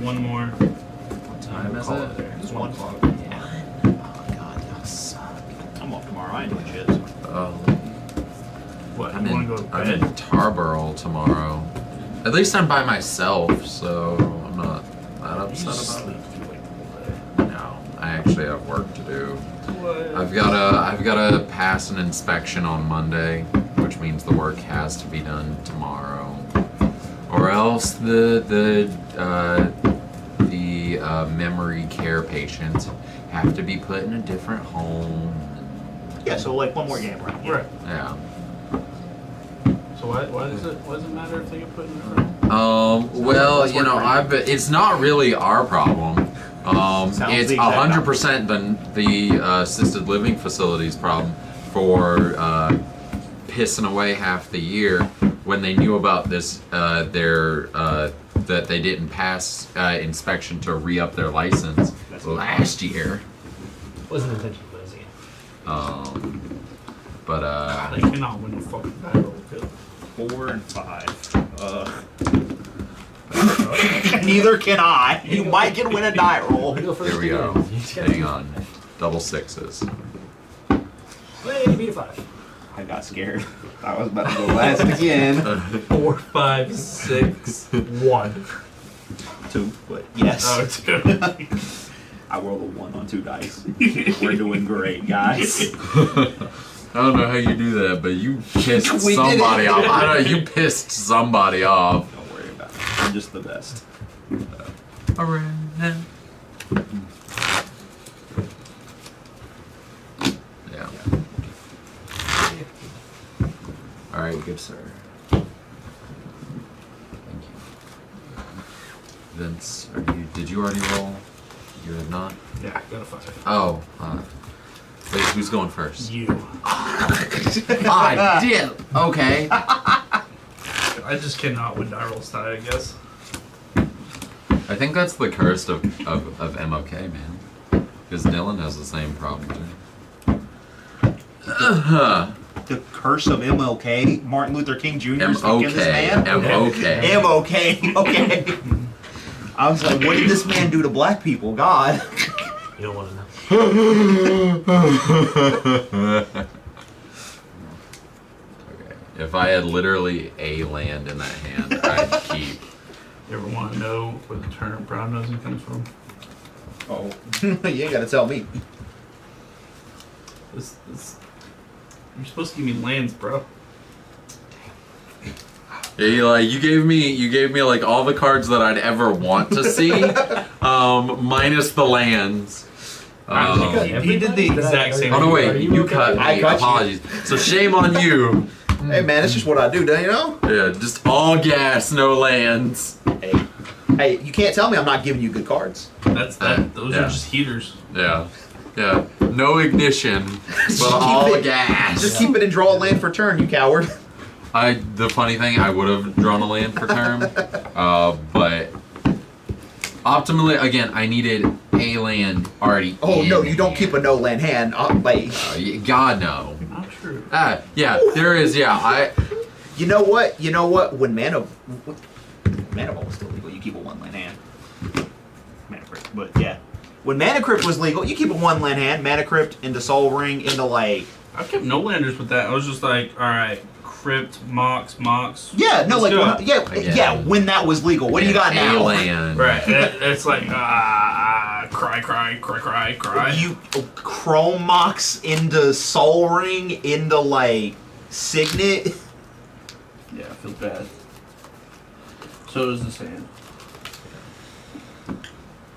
one more. What time is it? It's 1 o'clock. Yeah. Oh god, that suck. I'm off tomorrow. I ain't doing shit. Oh. What, I'm you want to go to I'm bed? in Tarboro tomorrow. At least I'm by myself, so I'm not that upset about it. No, I actually have work to do. What? I've gotta pass an inspection on Monday, which means the work has to be done tomorrow, or else the memory care patients have to be put in a different home. Yeah, so like one more game, right? Right. Yeah. So why does it matter if they get put in the room? Well, you know, it's not really our problem. Sounds It's the exact 100% the assisted living facility's problem for pissing away half the year when they knew about this, that they didn't pass inspection to re-up their license last year. Wasn't intentional, was it? But They cannot win the fucking battle. 4 and 5. Neither can I. You might get win a die roll. here we go. Hang on. Double sixes. Hey, beat a 5. I got scared. I was about to go last again. 4, 5, 6, 1. 2, but yes. Oh, 2. I rolled a 1 on 2 dice. We're doing great, guys. I don't know how you do that, but you pissed We did somebody it. off. I don't know, you pissed somebody off. Don't worry about it. I'm just the best. Around. Yeah. All right, good sir. Thank you. Vince, did you already roll? You had not? Yeah, I got a 5. Oh, wait, who's going first? You. I did. Okay. I just cannot win die rolls tie, I guess. I think that's the curse of MOK, man. Because Dylan has the same problem too. The curse of MLK, Martin Luther King Jr. speaking this man. MOK. MOK. Okay. I was like, what did this man do to black people? God. You don't want to know. Okay. If I had literally a land in that hand, I'd keep. You ever want to know where the term brown nosing comes from? Oh, you ain't gotta tell me. This, you're supposed to give me lands, bro. Yeah, you gave me like all the cards that I'd ever want to see, minus the lands. He did the exact same. Oh no, wait, you cut me. Apologies. So shame on you. Hey man, it's just what I do, don't you know? Yeah, just all gas, no lands. Hey, you can't tell me I'm not giving you good cards. Those are just heaters. Yeah. Yeah. No ignition, but all gas. Just keep it and draw a land for turn, you coward. The funny thing, I would have drawn a land for turn, but optimally, again, I needed a land already. Oh no, you don't keep a no land hand. God no. Not true. Yeah, there is. Yeah, You know what? When Mana Ball was still legal, you keep a 1-land hand. Mana Crypt, but yeah. When Mana Crypt was legal, you keep a 1-land hand. Mana Crypt into Soul Ring into like. I've kept no landers with that. I was just like, all right, Crypt, Mox. Yeah, no, let's like go. yeah. When that was legal, what do you got now? Land. Right. It's like cry. You Chrome Mox into Soul Ring into like Signet. Yeah, I feel bad. So does this hand.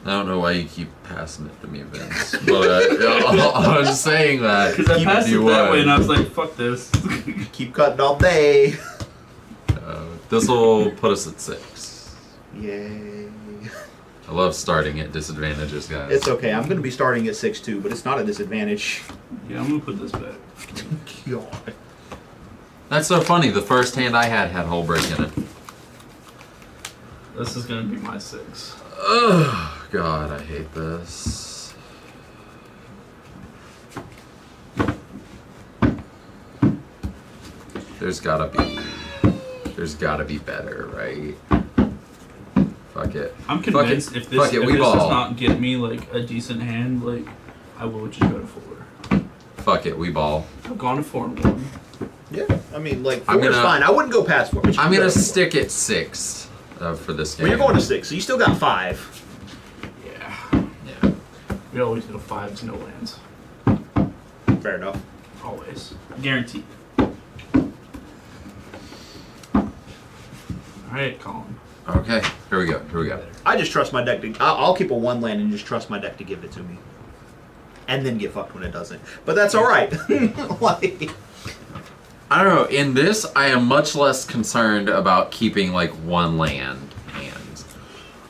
I don't know why you keep passing it to me, Vince. But I was saying that. Because I passed it that way and I was like, fuck this. Keep cutting all day. This will put us at 6. Yay. I love starting at disadvantages, guys. It's okay. I'm going to be starting at 6-2, but it's not a disadvantage. Yeah, I'm going to put this back. God. That's so funny. The first hand I had Hull Break in it. This is going to be my 6. Oh, God, I hate this. There's gotta be better, right? Fuck it. I'm convinced if this does not get me like a decent hand, like I will just go to 4. Fuck it, we ball. I've gone to 4 and 1. Yeah, I mean, like 4 is fine. I wouldn't go past 4. I'm gonna stick at 6 for this game. Well, you're going to 6, so you still got 5. Yeah. We always go 5s, no lands. Fair enough. Always. Guaranteed. Alright, Colin. Okay, here we go. I just trust my deck to. I'll keep a 1-land and just trust my deck to give it to me. And then get fucked when it doesn't. But that's alright. Like. I don't know. In this, I am much less concerned about keeping like 1 land hands.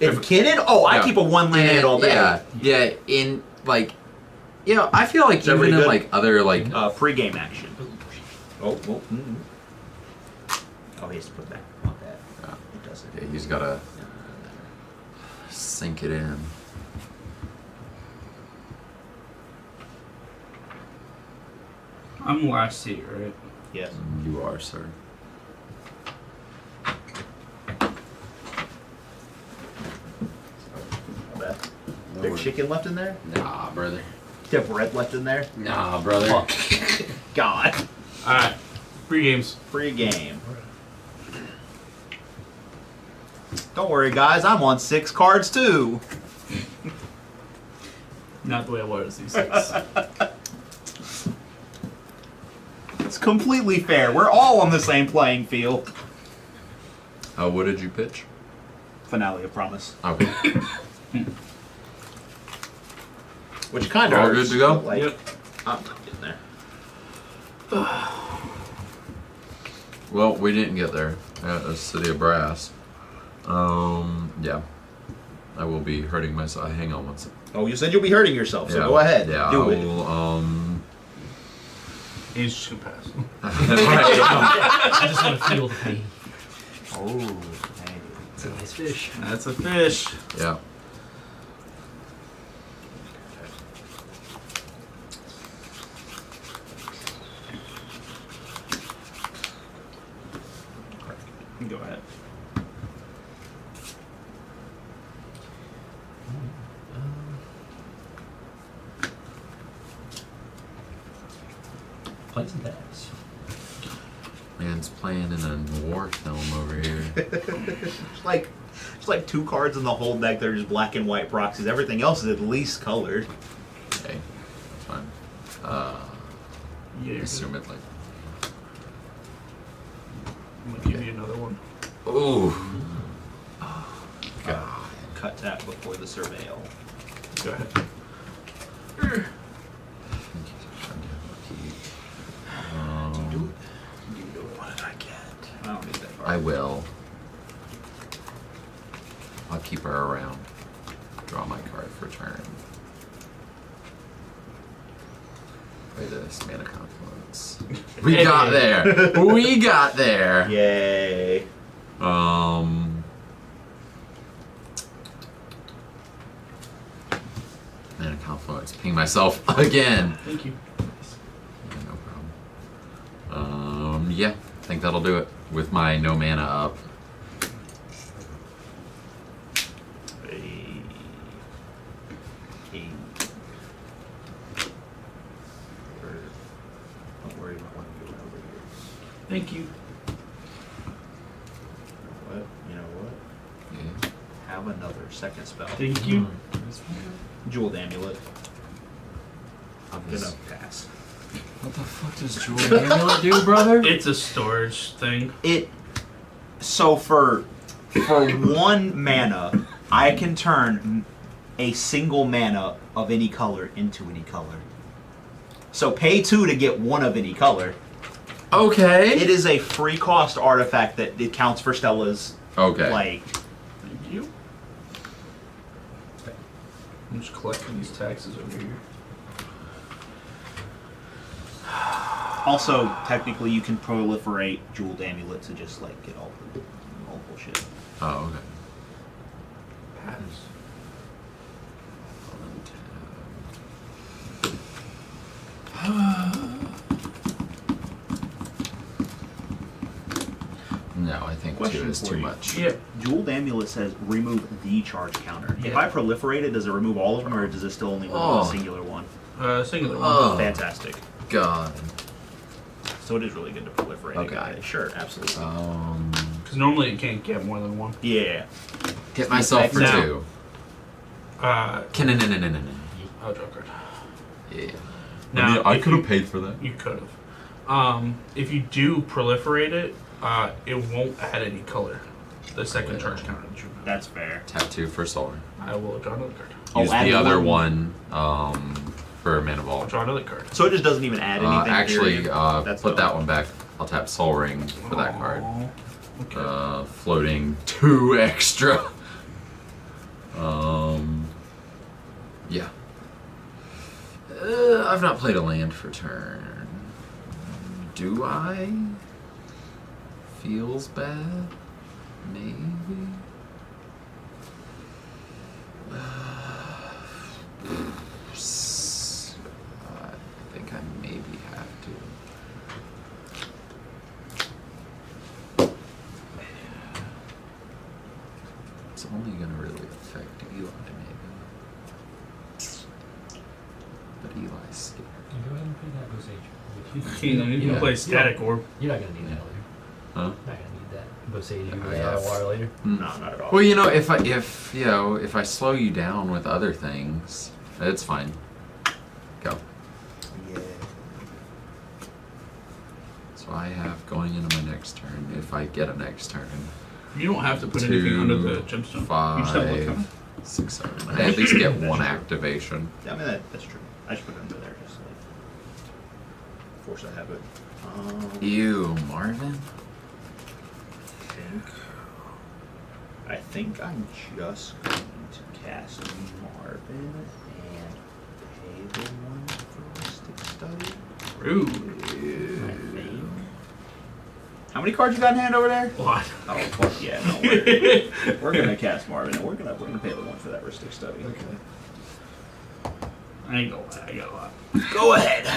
In Kinnan? Oh, I keep a 1-land hand all day. Yeah. In like, I feel like even in like other like pre-game action. Oh, he has to put that on that. It doesn't. Yeah, he's gotta sink it in. I'm last seat, right? Yes. You are, sir. There's chicken left in there? Nah, brother. You have bread left in there? Nah, brother. Fuck. God. Alright. Free games. Free game. Don't worry, guys. I'm on 6 cards, too. Not the way I was these days. It's completely fair. We're all on the same playing field. What did you pitch? Finale of Promise. Okay. Which kind of All good to go? Like, Yep. I'm not getting there. Well, we didn't get there at the City of Brass. Yeah. I will be hurting myself. Hang on one second. Oh, you said you'll be hurting yourself, so Yeah. go ahead. Yeah, Do I it. will, He's just gonna pass. I just want to feel the pain. Oh, hey. It's a nice fish. That's a fish. yeah. Go ahead. Play some tabs. Man's playing in a war film over here. It's like 2 cards in the whole deck that are just black and white proxies. Everything else is at least colored. Okay, that's fine. Yeah. Assume it like. I'm gonna give you another one. Ooh. God. Cut tap before the surveil. Go ahead. What did I get? I don't need that card. I will. I'll keep her around. Draw my card for turn. Play this, Mana Confluence. We got there! We got there! Yay. Mana Confluence. Ping myself again! Thank you. Yeah, no problem. Yeah, I think that'll do it. With my no mana up. Don't worry about when we go over here. Thank you. You know what? Yeah. Have another second spell. Thank you. Jeweled Amulet. I'm gonna pass. What the fuck does Jeweled Amulet do, brother? It's a storage thing. So for 1 mana, I can turn a single mana of any color into any color. So pay 2 to get 1 of any color. Okay. It is a free cost artifact that it counts for Stella's. Okay. Like. Thank you. I'm just collecting these taxes over here. Also, technically, you can proliferate Jeweled Amulet to just like get all the bullshit. Oh, okay. Pass. No, I think 2 is too much. Yeah. Jeweled Amulet says remove the charge counter. If Yeah. I proliferate it, does it remove all of them, or does it still only remove a singular one? Singular one. Oh. Fantastic. God. So it is really good to proliferate a guy. Sure, absolutely. Because normally it can't get more than 1. Yeah. Hit myself for Now. 2. I'll No. draw a card. Yeah. Now, I if could have you- paid for that. You could have. If you do proliferate it, it won't add any color. The second charge counter that you have. That's fair. Tap 2 for solar. I will draw another card. Use add the other one. for Mana I'll Vault. draw another card. So it just doesn't even add anything. Actually, period? That's put dope. that one back. I'll tap Soul Ring for that card. Okay. Floating 2 extra. Yeah. I've not played a land for turn. Do I? Feels bad. Maybe. I think I maybe have to. It's only gonna really affect Eli, maybe. But Eli's scared. Go ahead and play that Osage. You can play Static Orb. You're not gonna need that later. Huh? Not gonna need that. Osage, you I can have- water later. No, not at all. Well, if I slow you down with other things, it's fine. Go. Yeah. So I have going into my next turn. If I get a next turn, You don't have to put anything under the 2, gemstone. 5, You just have to look at 6, 7. They at least get one activation. Yeah, I mean that's true. I should put it under there just like force a habit. Ew, Marvin. I think I'm just going to cast Marvin and pay the one for Mystic Study. Rude. I think. How many cards you got in hand over there? What? Oh fuck yeah! No, we're gonna cast Marvin and we're gonna pay the one for that Mystic Study. Okay. I ain't gonna lie, I got a lot. Go ahead.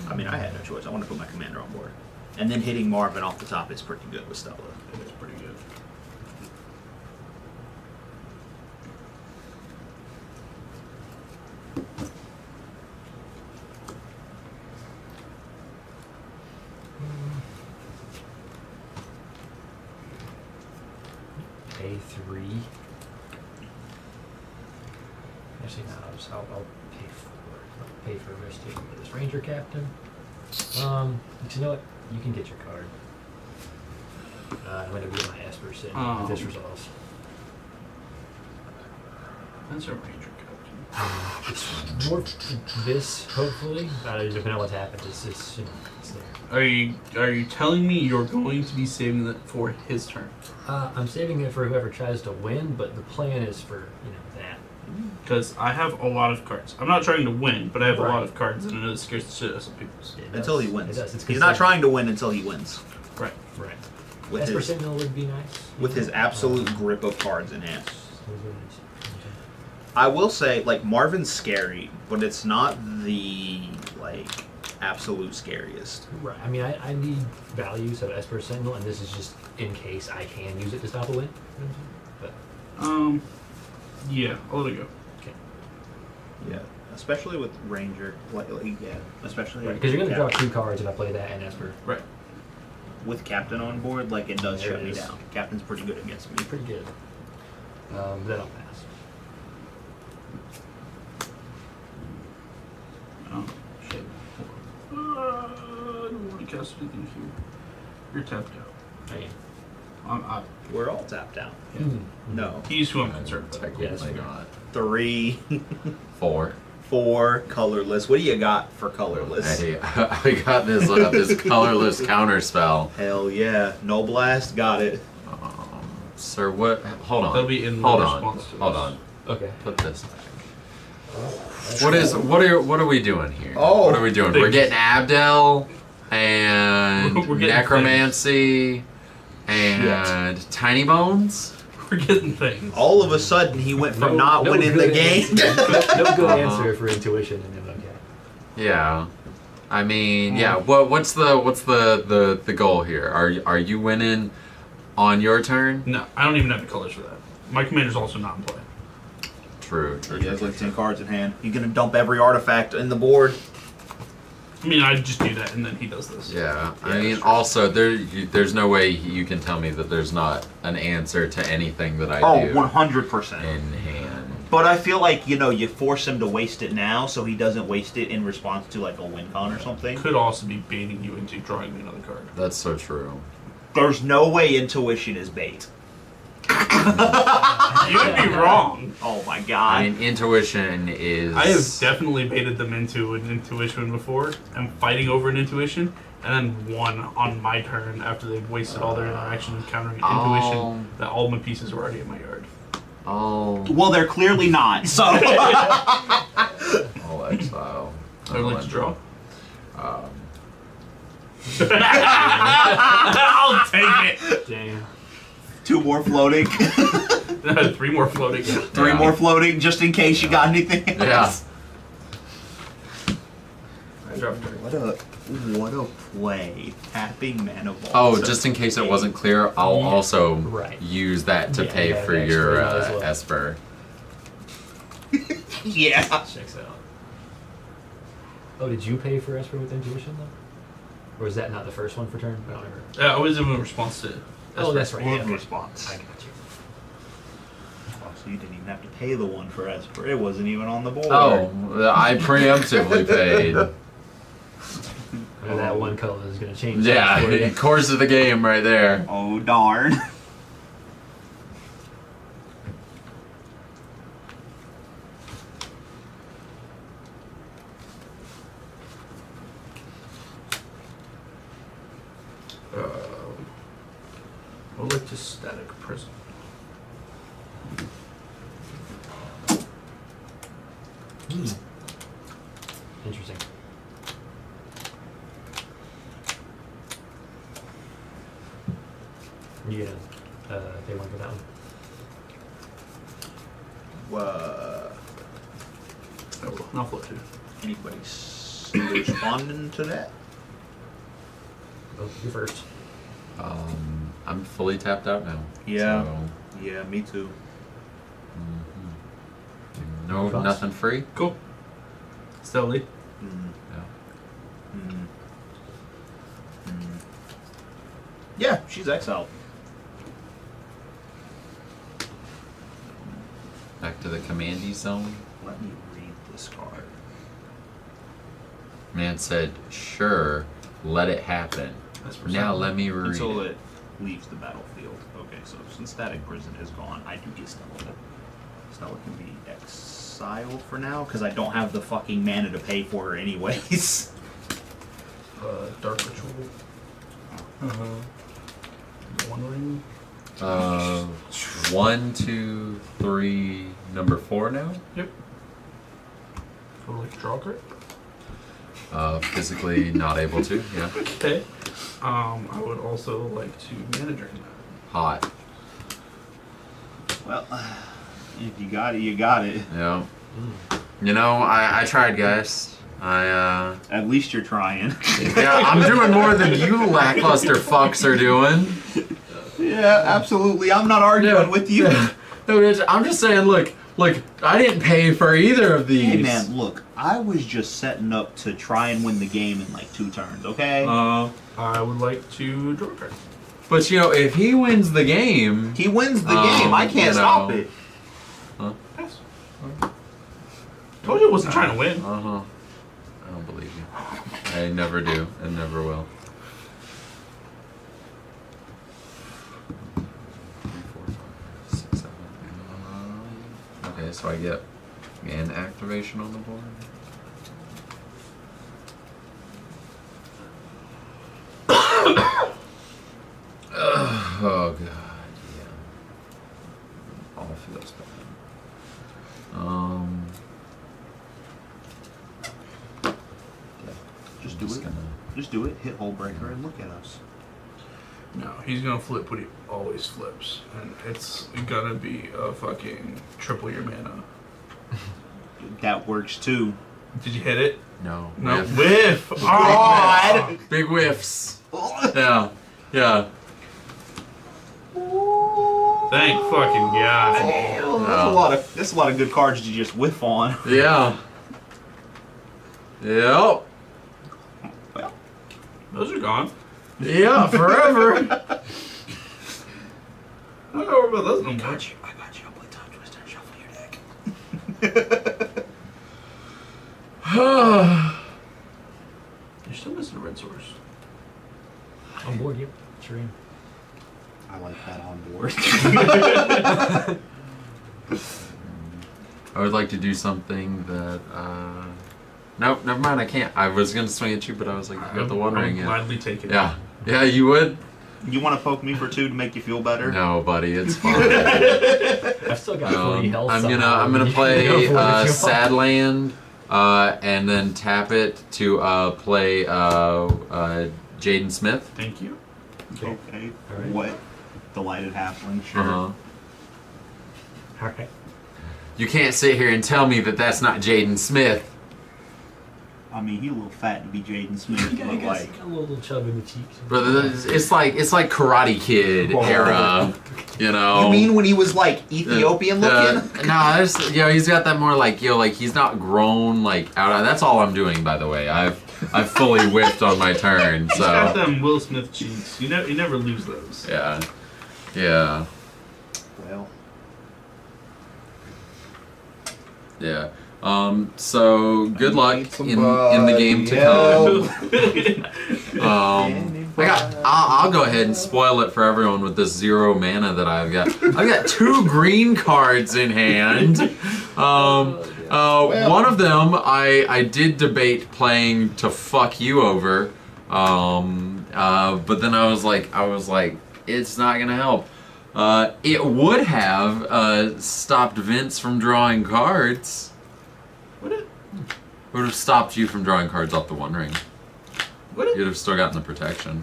I mean, I had no choice. I want to put my commander on board. And then hitting Marvin off the top is pretty good with Stella. It is pretty good. Pay 3. Actually, no, I'll pay 4. I'll pay for Mystic for this Ranger Captain. But you know what? You can get your card. I'm going to get my Esper sitting if this resolves. That's a Ranger Captain. It's more this, hopefully. Depending on what happens, it's you know, it's there. Are you telling me you're going to be saving that for his turn? I'm saving it for whoever tries to win, but the plan is for that. Because I have a lot of cards. I'm not trying to win, but I have a lot Right. of cards, and I know it scares the shit out of some people. Until he wins. It does. It's He's not considered- trying to win until he wins. Right. Right. With Esper his, Sentinel would be nice. with his absolute grip of cards in hand. I will say, like, Marvin's scary, but it's not the, like, absolute scariest. Right. I mean, I need value, so Esper Sentinel, and this is just in case I can use it to stop a win. But Yeah, I'll let it go. okay. Yeah. Especially with Ranger. Yeah. Especially Because you're gonna draw Captain. 2 cards if I play that and Esper. Right. With Captain on board, like, it does There shut it me is. down. Captain's pretty good against me. Pretty good. Then I'll pass. Oh, shit. I don't want to cast anything here. You're tapped out. I am. We're all tapped out. Yeah. No. He's who I'm concerned about. Technically not. 3, 4. 4, colorless. What do you got for colorless? Hey, I got this colorless counter spell. Hell yeah. No blast, got it. Sir, what? Hold on. That'll be in hold response to Hold this. on. Okay. Put this back. What are we doing here? Oh, what are we doing? We're getting Abdel and We're getting Necromancy and Tiny Bones. We're getting things. All of a sudden, he went from not winning the good game. No good answer for intuition and then okay. Yeah. I mean, yeah. What's the goal here? Are you winning on your turn? No, I don't even have the colors for that. My commander's also not in play. True. He has like 10 cards in hand. He's gonna dump every artifact in the board. I mean, I just do that and then he does this. Yeah. I mean, also there's no way you can tell me that there's not an answer to anything that I do 100%. in hand. But I feel like, you force him to waste it now so he doesn't waste it in response to like a win con or something. Could also be baiting you into drawing me another card. That's so true. There's no way intuition is bait. You would be wrong. Oh my god. I mean, intuition is. I have definitely baited them into an intuition before. I'm fighting over an intuition, and then won on my turn after they've wasted all their interaction encountering an intuition that all my pieces were already in my yard. Oh. Well, they're clearly not, so. I'll exile. I would like to draw. I'll take it. Damn. 2 more floating. 3 more floating. 3 more floating, just in case you got anything else. I dropped her. What a play. Tapping mana ball. Oh, just in case it wasn't clear, I'll also Right. use that to Yeah, pay yeah, for extra your might as well. Esper. Yeah. Checks out. Oh, did you pay for Esper with intuition though? Or was that not the first one for turn? I don't remember. I was in response to. Oh, that's right. One Yeah. response. I got you. Oh, so you didn't even have to pay the one for Esper. It wasn't even on the board. Oh, I preemptively paid. That one color is going to change. Yeah, things for you. course of the game right there. Oh darn. I would like to static prison. Interesting. You gonna take one for that one? I will. I'll flip two. Anybody responding to that? Go you first. I'm fully tapped out now. Yeah. So, Yeah, me too. no, Thoughts? nothing free. Cool. Stealthy. Yeah, she's exiled. Back to the commandy zone. Let me read this card. Man said, "Sure, let it happen." Now let me read Until it. it leaves the battlefield. Okay, so since Static Prison is gone, I do get Stella. Stella can be exiled for now, because I don't have the fucking mana to pay for her anyways. Dark Ritual. One ring. 1, 2, 3, number 4 now. Yep. I would like to draw a card. Physically not able to. Yeah. Okay. I would also like to mana drain that. Hot. Well, if you got it, you got it. Yeah. You know, I tried, guys. At least you're trying. Yeah, I'm doing more than you lackluster fucks are doing. Yeah, absolutely. I'm not arguing with you. No, I'm just saying, look, I didn't pay for either of these. Hey man, look, I was just setting up to try and win the game in like 2 turns, okay? I would like to draw a card. But you know, if he wins the game, he wins the game. I can't stop it. Huh? Yes. Told you I wasn't trying to win. I don't believe you. I never do, and never will. 3, 4, 5, 6, 7. Okay, so I get an activation on the board. Oh god, yeah. All feels bad. Just do it. Just do it. Hit Hull Breaker and look at us. No, he's gonna flip what he always flips, and it's gonna be a fucking triple your mana. That works too. Did you hit it? No. No. Whiff! God! Big whiffs. Yeah. Yeah. Thank fucking God. That's a lot of good cards to just whiff on. Yeah. Yep. Those are gone. Yeah, forever. I don't know about those no more. I got you. I'll play Time Twister and shuffle your deck. You're still missing a red source. On board, yep. Sure am. I like that on board. I would like to do something that, nope, never mind, I can't. I was gonna swing at you, but I was like, you got the One Ring. I'll gladly take it. Yeah. Yeah, you would? You want to poke me for 2 to make you feel better? No, buddy, it's fine. I've still got 40 health. I'm somehow. gonna You play can go for it if you want. Sad Land, and then tap it to play Jaden Smith. Thank you. Okay. Alright. What? Delighted Halfling, sure. Alright. You can't sit here and tell me that that's not Jaden Smith. I mean, he's a little fat to be Jaden Smith, You but got like, a little chub in the cheeks. Brother, it's like Karate Kid era, you know. you mean when he was like Ethiopian looking? No, there's, he's got that more like, like he's not grown like out. That's all I'm doing, by the way. I've fully whiffed on my turn, He's got so them Will Smith cheeks. You never lose those. yeah, yeah, Well, yeah. So good luck in the game to come. I'll go ahead and spoil it for everyone with this 0 mana that I've got. I've got 2 green cards in hand. One of them I did debate playing to fuck you over, but then I was like, it's not gonna help. It would have stopped Vince from drawing cards. Would it? Would have stopped you from drawing cards off the One Ring. Would it? You'd have still gotten the protection.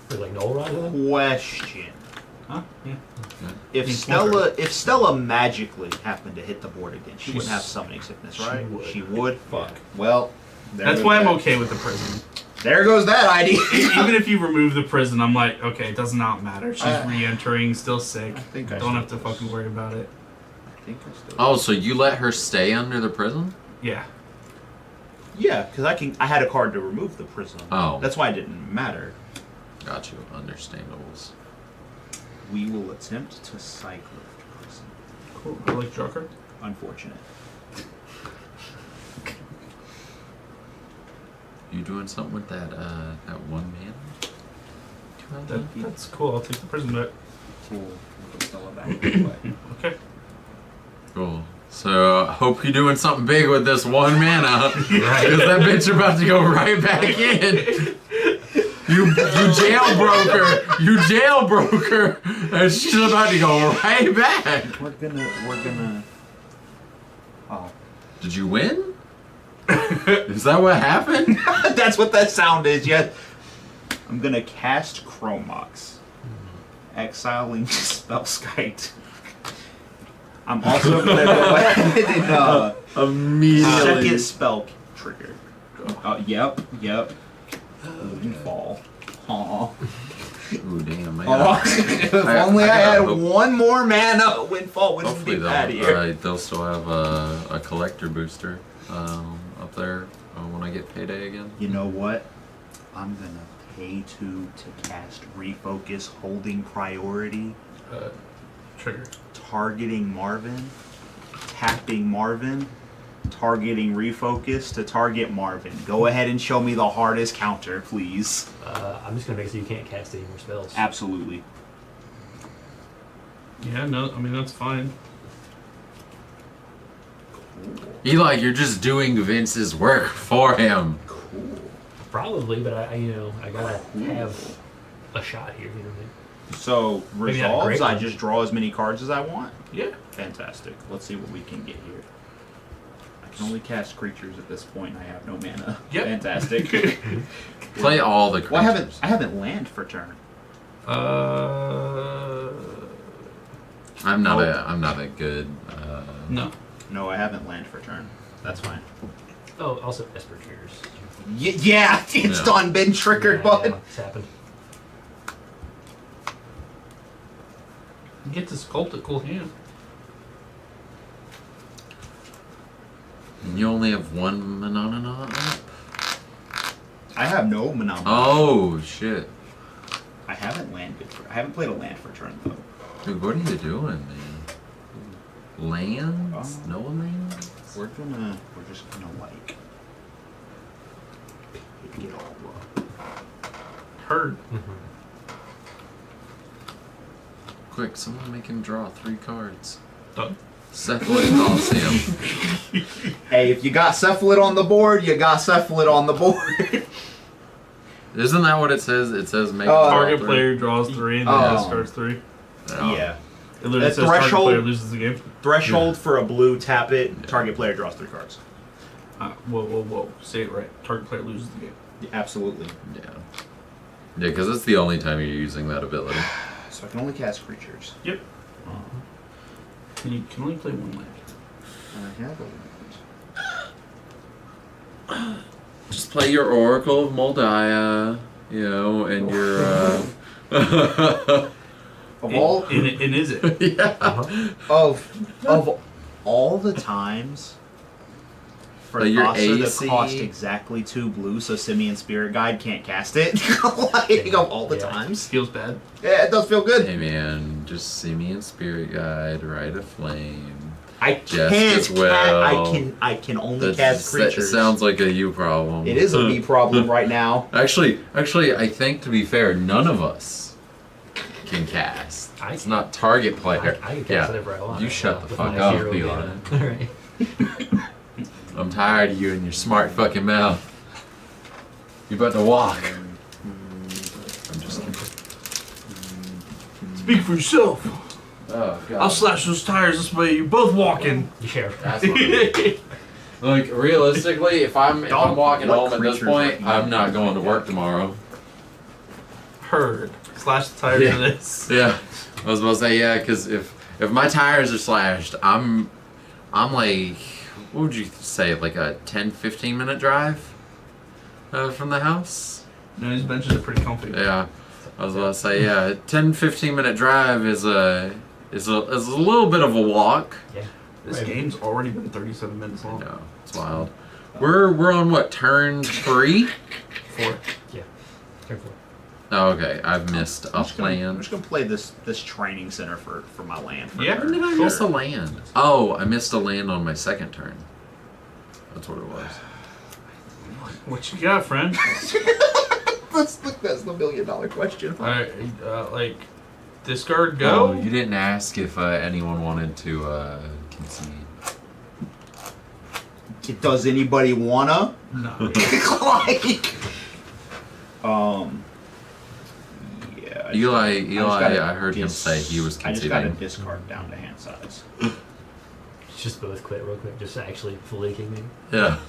Like Null Rider then? Question. Huh? Yeah. If Stella magically happened to hit the board again, she wouldn't have summoning sickness, right? She would. Fuck. Well, That's why I'm okay with the prison. There goes that idea. Even if you remove the prison, I'm like, okay, it does not matter. She's re-entering, still sick. Don't have to fucking worry about it. I think I still. Oh, so you let her stay under the prison? Yeah. Yeah, because I had a card to remove the prison. Oh. That's why it didn't matter. Got you. Understandables. We will attempt to cycle the prison. Cool. I like draw card. Unfortunate. You doing something with that 1 mana? That's cool. I'll take the prison back. Cool. We'll put Stella back in the way. Okay. Cool. So hope you're doing something big with this 1 mana, because that bitch about to go right back in. You jailbroke her. You jailbroke her, and she's about to go right back. We're gonna. Oh. Did you win? Is that what happened? That's what that sound is. Yeah. I'm gonna cast Chromox, exiling Spellskite. I'm also gonna go ahead and immediately second spell trigger. Yep. Windfall. Aw. Ooh, damn. If only I had 1 more mana, Windfall wouldn't Hopefully be bad here. they'll still have a collector booster up there when I get payday again. You know what? I'm gonna pay to cast Refocus, holding priority. Trigger. Targeting Marvin, tapping Marvin, targeting Refocus to target Marvin. Go ahead and show me the hardest counter, please. I'm just gonna make it so you can't cast any more spells. Absolutely. Yeah, no, I mean, that's fine. Eli, you're just doing Vince's work for him. Probably, but I gotta have a shot here. You know what I mean? So Maybe not a resolves, great I one. just draw as many cards as I want. Yeah. Fantastic. Let's see what we can get here. I can only cast creatures at this point. I have no mana. Yep. Fantastic. Play all the creatures. Well, I haven't land for turn. I'm not a good. No. No, I haven't land for turn. That's fine. Oh, also Esper triggers. Yeah, it's done. Been triggered, bud. Yeah, it's happened. You get to sculpt a cool hand. And you only have 1 Manana up? I have no mana. Oh shit! I haven't played a land for turn though. Dude, what are you doing, man? Lands? No lands? We're just gonna like pick it all up. Heard. Quick, someone make him draw 3 cards. Done. Cephalid Coliseum. Hey, if you got Cephalid on the board, you got Cephalid on the board. Isn't that what it says? It says make Target player draws 3 and then discards 3. Yeah. It literally says target player loses the game. Threshold for a blue, tap it, target player draws 3 cards. Whoa. Say it right. Target player loses the game. Yeah, absolutely. Yeah. Yeah, because it's the only time you're using that ability. So I can only cast creatures. Yep. You can only play 1 land. I have a land. Just play your Oracle of Moldiah, and your of all and is it? Yeah. Of all the times for your Thassa that AC. cost exactly 2 blue, so Simian Spirit Guide can't cast it. Like, of all the times. Feels bad. Yeah, it does feel good. Hey man, just see me in Spirit Guide, ride a flame. I Jesk can't. as well. I can only That cast creatures. sounds like a you problem. It is a me problem right now. Actually, I think to be fair, none of us can cast. It's not target player. I can cast yeah, whatever I want. you shut the With fuck my up, hero Eli. Alright. I'm tired of you and your smart fucking mouth. You about to walk. I'm just kidding. Speak for yourself. Oh god. I'll slash those tires this way. You're both walking. Yeah. That's fine. Like realistically, if I'm walking what home at this creatures point, are- I'm not going to work tomorrow. Heard. Slash the tires of this. Yeah, I was about to say yeah, because if my tires are slashed, I'm like, what would you say, like a 10-15 minute drive from the house? No, these benches are pretty comfy. Yeah, I was about to say yeah, 10-15 minute drive is a little bit of a walk. Yeah. This game's already been 37 minutes long. No, it's wild. We're on what, turn 3? 4. Yeah. Turn 4. Oh, okay, I've missed a I'm plan. just gonna play this training center for my land. For Yeah, her. When did I miss a land? Oh, I missed a land on my second turn. That's what it was. What you got, friend? That's the $1 million question. Alright, like, discard go? Oh, you didn't ask if anyone wanted to concede. Does anybody wanna? No. Like, yeah. Eli, I heard him say he was I just got to conceding. discard down to hand size. Just both quit real quick. Just actually fully kick me. Yeah.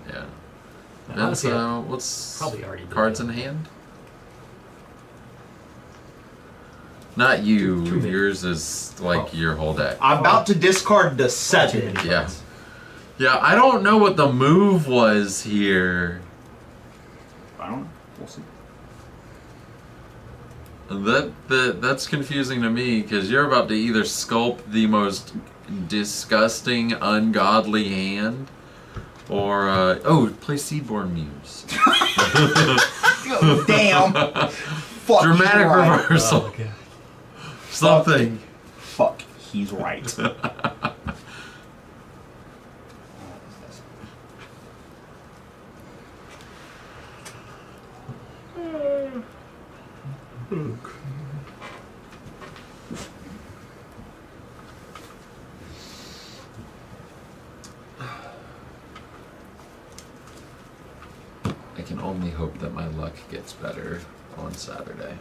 Yeah. And Honestly, I what's probably already did cards that. in hand? Not you. Two Yours is like your whole deck. I'm about to discard the 7. Yeah. Yeah, I don't know what the move was here. I don't know. We'll see. That's confusing to me because you're about to either sculpt the most disgusting, ungodly hand, or play Seedborn Muse. Damn. Fuck. Dramatic he's right. reversal. Oh, okay. Something. Fuck. He's right. I can only hope that my luck gets better on Saturday.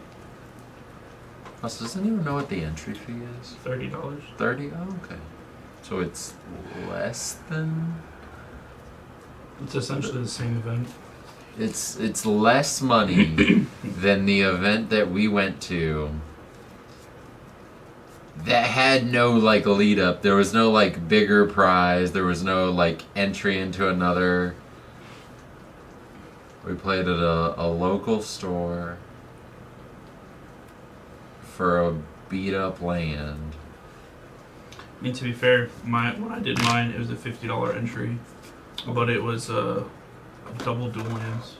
Plus, does anyone know what the entry fee is? $30. 30? Oh, okay. So it's less than. It's essentially the same event. It's less money than the event that we went to. That had no like lead up. There was no like bigger prize. There was no like entry into another. We played at a local store for a beat up land. I mean, to be fair, when I did mine, it was a $50 entry, but it was a double dual lands.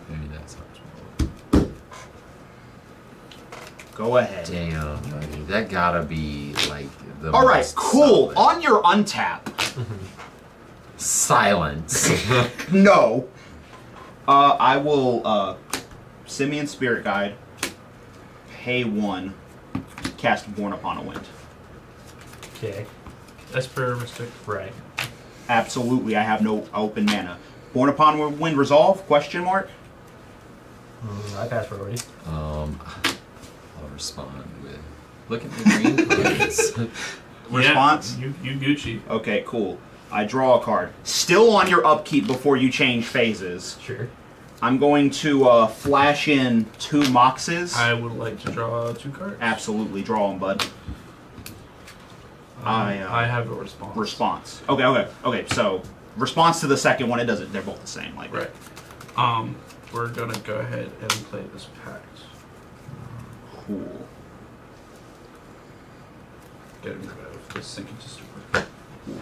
Maybe that's not. Go ahead. Damn, buddy, that gotta be like the. All right, most cool. solid. On your untap. Silence. No. I will Simeon Spirit Guide, pay 1, cast Born Upon a Wind. Okay. That's realistic. Right. Absolutely, I have no open mana. Born Upon a Wind resolve? Question mark. I passed priority. I'll respond with. Look at the green cards. Response? Yeah, you Gucci. Okay, cool. I draw a card. Still on your upkeep before you change phases. Sure. I'm going to flash in 2 Moxes. I would like to draw 2 cards. Absolutely, draw them, bud. I have a response. Response. Okay. So response to the second one, it doesn't. They're both the same. Like Right. We're gonna go ahead and play this pact. Cool. Getting rid of this sinking to stupor.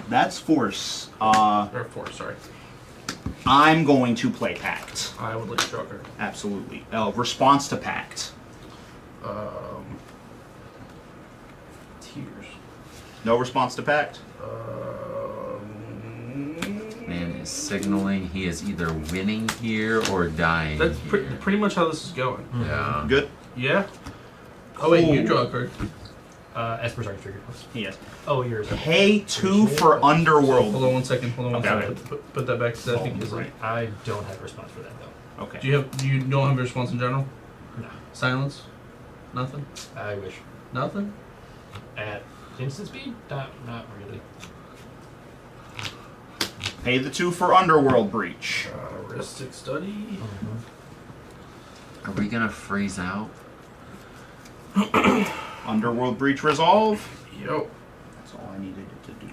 That's force. Or 4, sorry. I'm going to play Pact. I would like to draw a card. Absolutely. Response to Pact. tears. No response to pact. Man is signaling he is either winning here or dying. That's pretty much how this is going. Yeah. Good. Yeah. Oh wait, you draw a card. Esper's already triggered. Yes. Oh, yours. Pay 2 for Underworld. Hold on one second. Hold on one Okay. second. Put that back because I think it's right. I don't have a response for that though. Okay. You don't have a response in general? No. Silence? Nothing? I wish. Nothing? At instant speed? Not really. Pay the 2 for Underworld Breach. Heuristic study. Are we gonna freeze out? Underworld Breach resolve. Yo. That's all I needed it to do.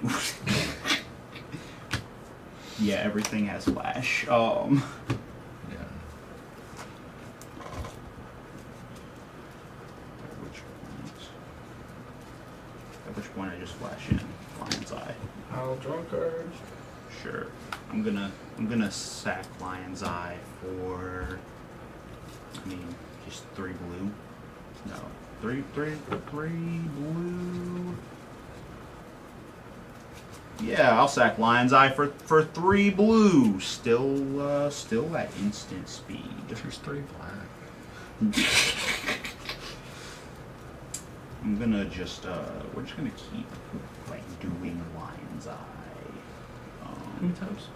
Yeah, everything has flash. Yeah. At which point I just flash in Lion's Eye. I'll draw cards. Sure. I'm gonna sack Lion's Eye for, I mean, just 3 blue. No. 3 blue. Yeah, I'll sack Lion's Eye for 3 blue. Still at instant speed. There's 3 black. I'm gonna just we're just gonna keep like doing Lion's Eye. How many times?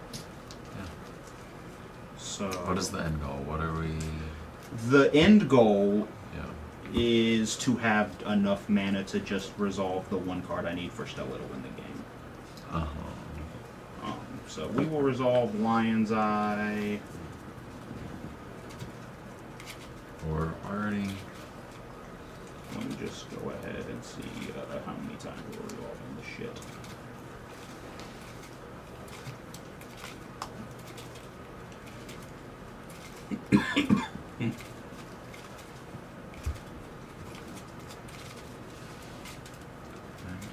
So What is the end goal? What are we? the end goal Yeah. is to have enough mana to just resolve the 1 card I need for Stella to win the game. So we will resolve Lion's Eye. We're already. Let me just go ahead and see how many times we're resolving the shit.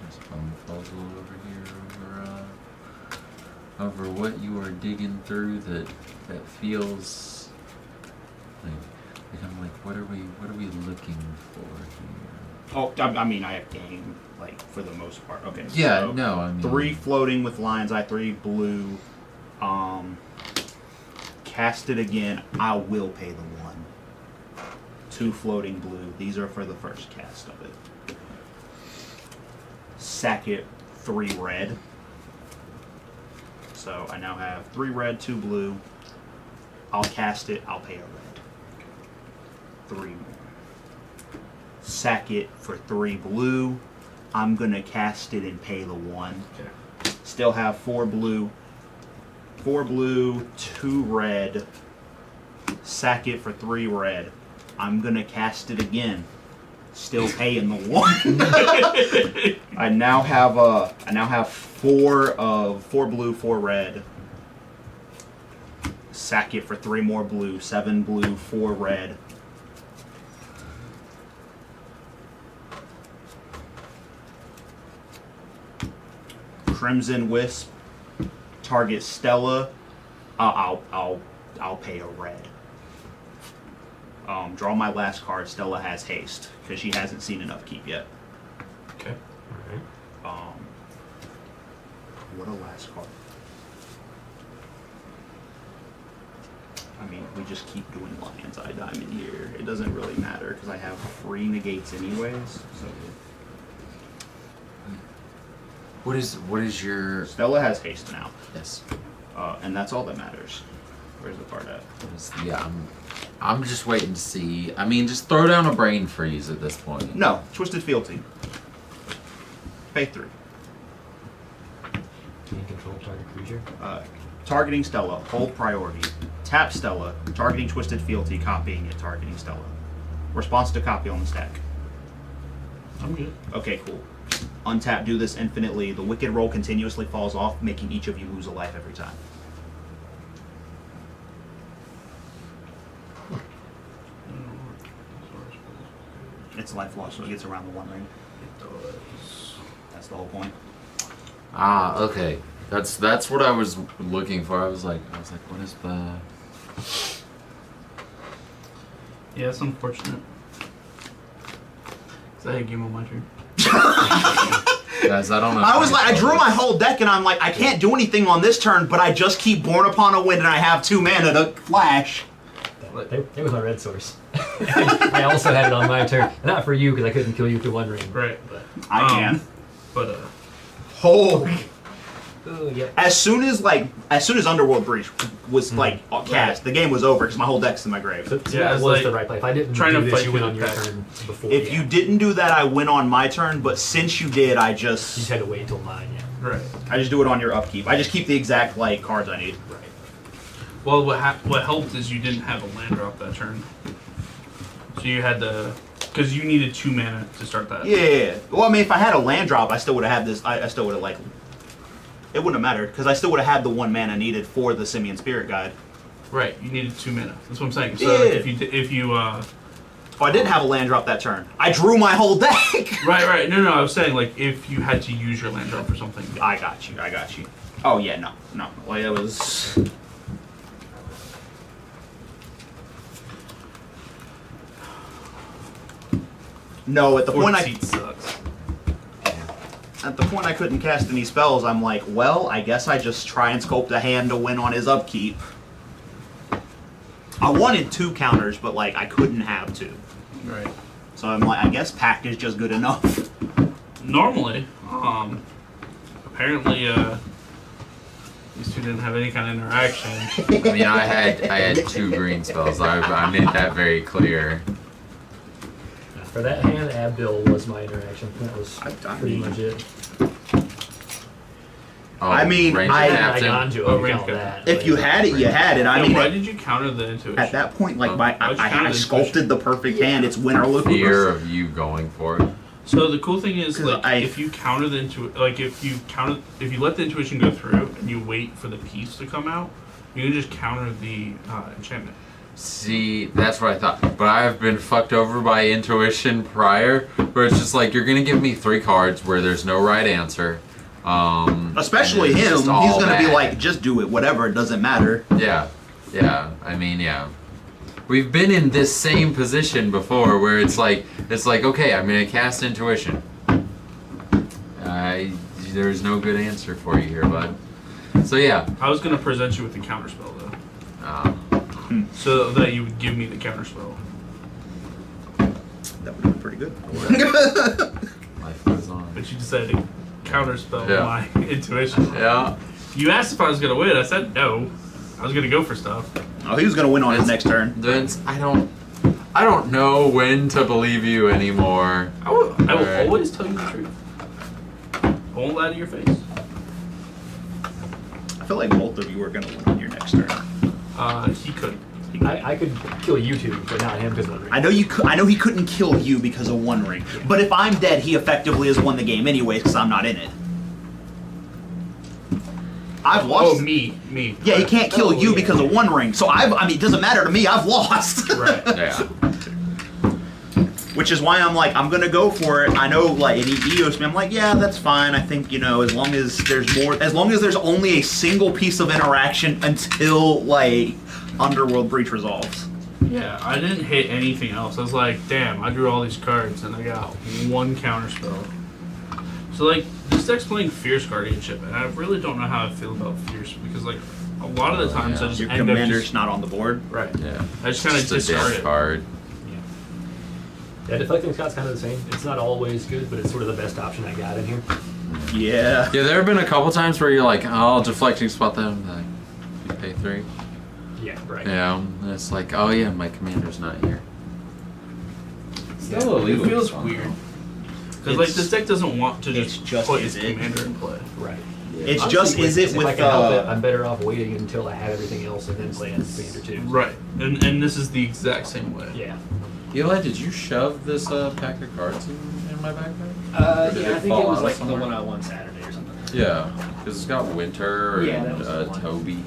Just puzzle over here over what you are digging through that feels like I'm like what are we looking for here? Oh, I mean, I have game, like, for the most part. Okay. Yeah, so no, I mean 3 floating with Lion's Eye, 3 blue. Cast it again. I will pay the 1. 2 floating blue. These are for the first cast of it. Sack it, 3 red. So I now have 3 red, 2 blue. I'll cast it. I'll pay a red. 3 more. Sack it for 3 blue. I'm gonna cast it and pay the 1. Okay. Still have 4 blue. 4 blue, 2 red. Sack it for 3 red. I'm gonna cast it again. Still paying the 1. I now have 4 blue, 4 red. Sack it for 3 more blue. 7 blue, 4 red. Crimson Wisp. Target Stella. I'll pay a red. Draw my last card. Stella has haste because she hasn't seen enough keep yet. Okay. What a last card. I mean, we just keep doing Lion's Eye Diamond here. It doesn't really matter because I have 3 negates anyways. So What is your Stella has haste now. Yes. And that's all that matters. Where's the card at? Yeah, I'm just waiting to see. I mean, just throw down a brain freeze at this point. No, Twisted Fealty. Pay 3. Can you control target creature? Targeting Stella, hold priority. Tap Stella, targeting Twisted Fealty, copying it, targeting Stella. Response to copy on the stack. I'm good. Okay, cool. Untap, do this infinitely. The Wicked roll continuously falls off, making each of you lose a life every time. It's life loss, so it gets around the 1 ring. It does. That's the whole point. Ah, okay. That's what I was looking for. I was like, what is the? Yeah, it's unfortunate. Is that a game on my turn? Guys, I don't know. I was like, I drew my whole deck, and I'm like, I can't do anything on this turn, but I just keep Born Upon a Wind, and I have 2 mana to flash. That was my red source. I also had it on my turn. Not for you, because I couldn't kill you with the One Ring. Right. But I can. But Oh. yep. As soon as Underworld Breach was cast, the game was over because my whole deck's in my grave. So that was the right play. If I didn't trying do to this, fight you went through on the your pack. turn before. If you didn't do that, I went on my turn. But since you did, I You just just had to wait until mine. Yeah. right. I just do it on your upkeep. I just keep the exact cards I need. Right. Well, what helped is you didn't have a land drop that turn, so you had to, because you needed 2 mana to start that. Yeah. Well, I mean, if I had a land drop, I still would have had this. I still would have it wouldn't have mattered because I still would have had the 1 mana needed for the Simian Spirit Guide. Right. You needed 2 mana. That's what I'm saying. So like, if you If I didn't have a land drop that turn, I drew my whole deck. right. No. I was saying like if you had to use your land drop or something. I got you. Oh yeah, no. Like it was. No, at the point sucks. At the point I couldn't cast any spells, I'm like, well, I guess I just try and sculpt a hand to win on his upkeep. I wanted 2 counters, but I couldn't have 2. Right. So I'm like, I guess pact is just good enough. Normally, apparently, these two didn't have any kind of interaction. I mean, I had 2 green spells. I made that very clear. For that hand, Abdul was my interaction. That was pretty much it. Oh, I mean, Ranger Captain. If you had it, you had it. I mean, why did you counter the intuition? At that point, Why'd you counter I the sculpted the perfect hand. It's win or lose. Fear of you going for it. So the cool thing is, if you counter the if you let the intuition go through and you wait for the piece to come out, you can just counter the enchantment. See, that's what I thought. But I have been fucked over by intuition prior, where it's just like, you're gonna give me 3 cards where there's no right answer. Especially and it's him. He's just all gonna be bad. like, just do it, whatever. It doesn't matter. Yeah. I mean, yeah. We've been in this same position before, where it's like, okay, I'm gonna cast intuition. There's no good answer for you here, bud. So yeah. I was gonna present you with the counterspell though. So that you would give me the counterspell. That would be pretty good. Life goes on. But you decided to counterspell Yeah. my intuition. Yeah. You asked if I was gonna win. I said no. I was gonna go for stuff. Oh, he was gonna win on his next turn. Vince, I don't know when to believe you anymore. I will Alright. always tell you the truth. I won't lie to your face. I feel like both of you are gonna win on your next turn. He couldn't. I could kill you 2, but not him because One Ring. I know you. I know he couldn't kill you because of 1 ring. But if I'm dead, he effectively has won the game anyways because I'm not in it. I've lost. Oh, me. Yeah, he can't kill you because of 1 ring. So I mean, it doesn't matter to me. I've lost. Right. Yeah. Which is why I'm like, I'm gonna go for it. I know, and he EOS me. I'm like, yeah, that's fine. I think as long as there's only a single piece of interaction until Underworld Breach resolves. Yeah, I didn't hit anything else. I was like, damn, I drew all these cards and I got 1 counterspell. So this deck's playing Fierce Guardianship, and I really don't know how I feel about Fierce because a lot of the times I just Your end up commander's not on the board. Right. Yeah. I just kind of Just a discard dead it. card. Yeah, Deflecting Scott's kind of the same. It's not always good, but it's sort of the best option I got in here. Yeah. Yeah, there have been a couple times where you're like, oh, deflecting spot them. You pay 3. Yeah, right. Yeah, and it's like, oh yeah, my commander's not here. Still illegal. It feels weird. Because this deck doesn't want to just put its commander in play. Right. It's just, is it if with I can help it, I'm better off waiting until I have everything else and then play as Commander 2. Right. And this is the exact same way. Yeah. Eli, did you shove this pack of cards in my backpack? Or did Yeah, I it think it fall was out like the somewhere? one I won Saturday or something. Yeah, because it's got Winter Yeah, that and was the one. Toby.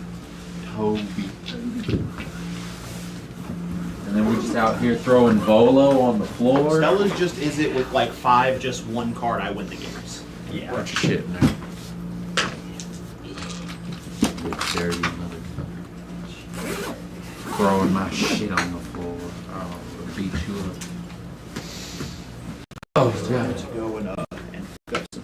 And then we're just out here throwing Volo on the floor. Stella's just, is it with 5, just 1 card, I win the games. Yeah. Bunch of shit now. Dare you, motherfucker. Throwing my shit on the floor. Oh, beat you up. Oh, God. Go and Go.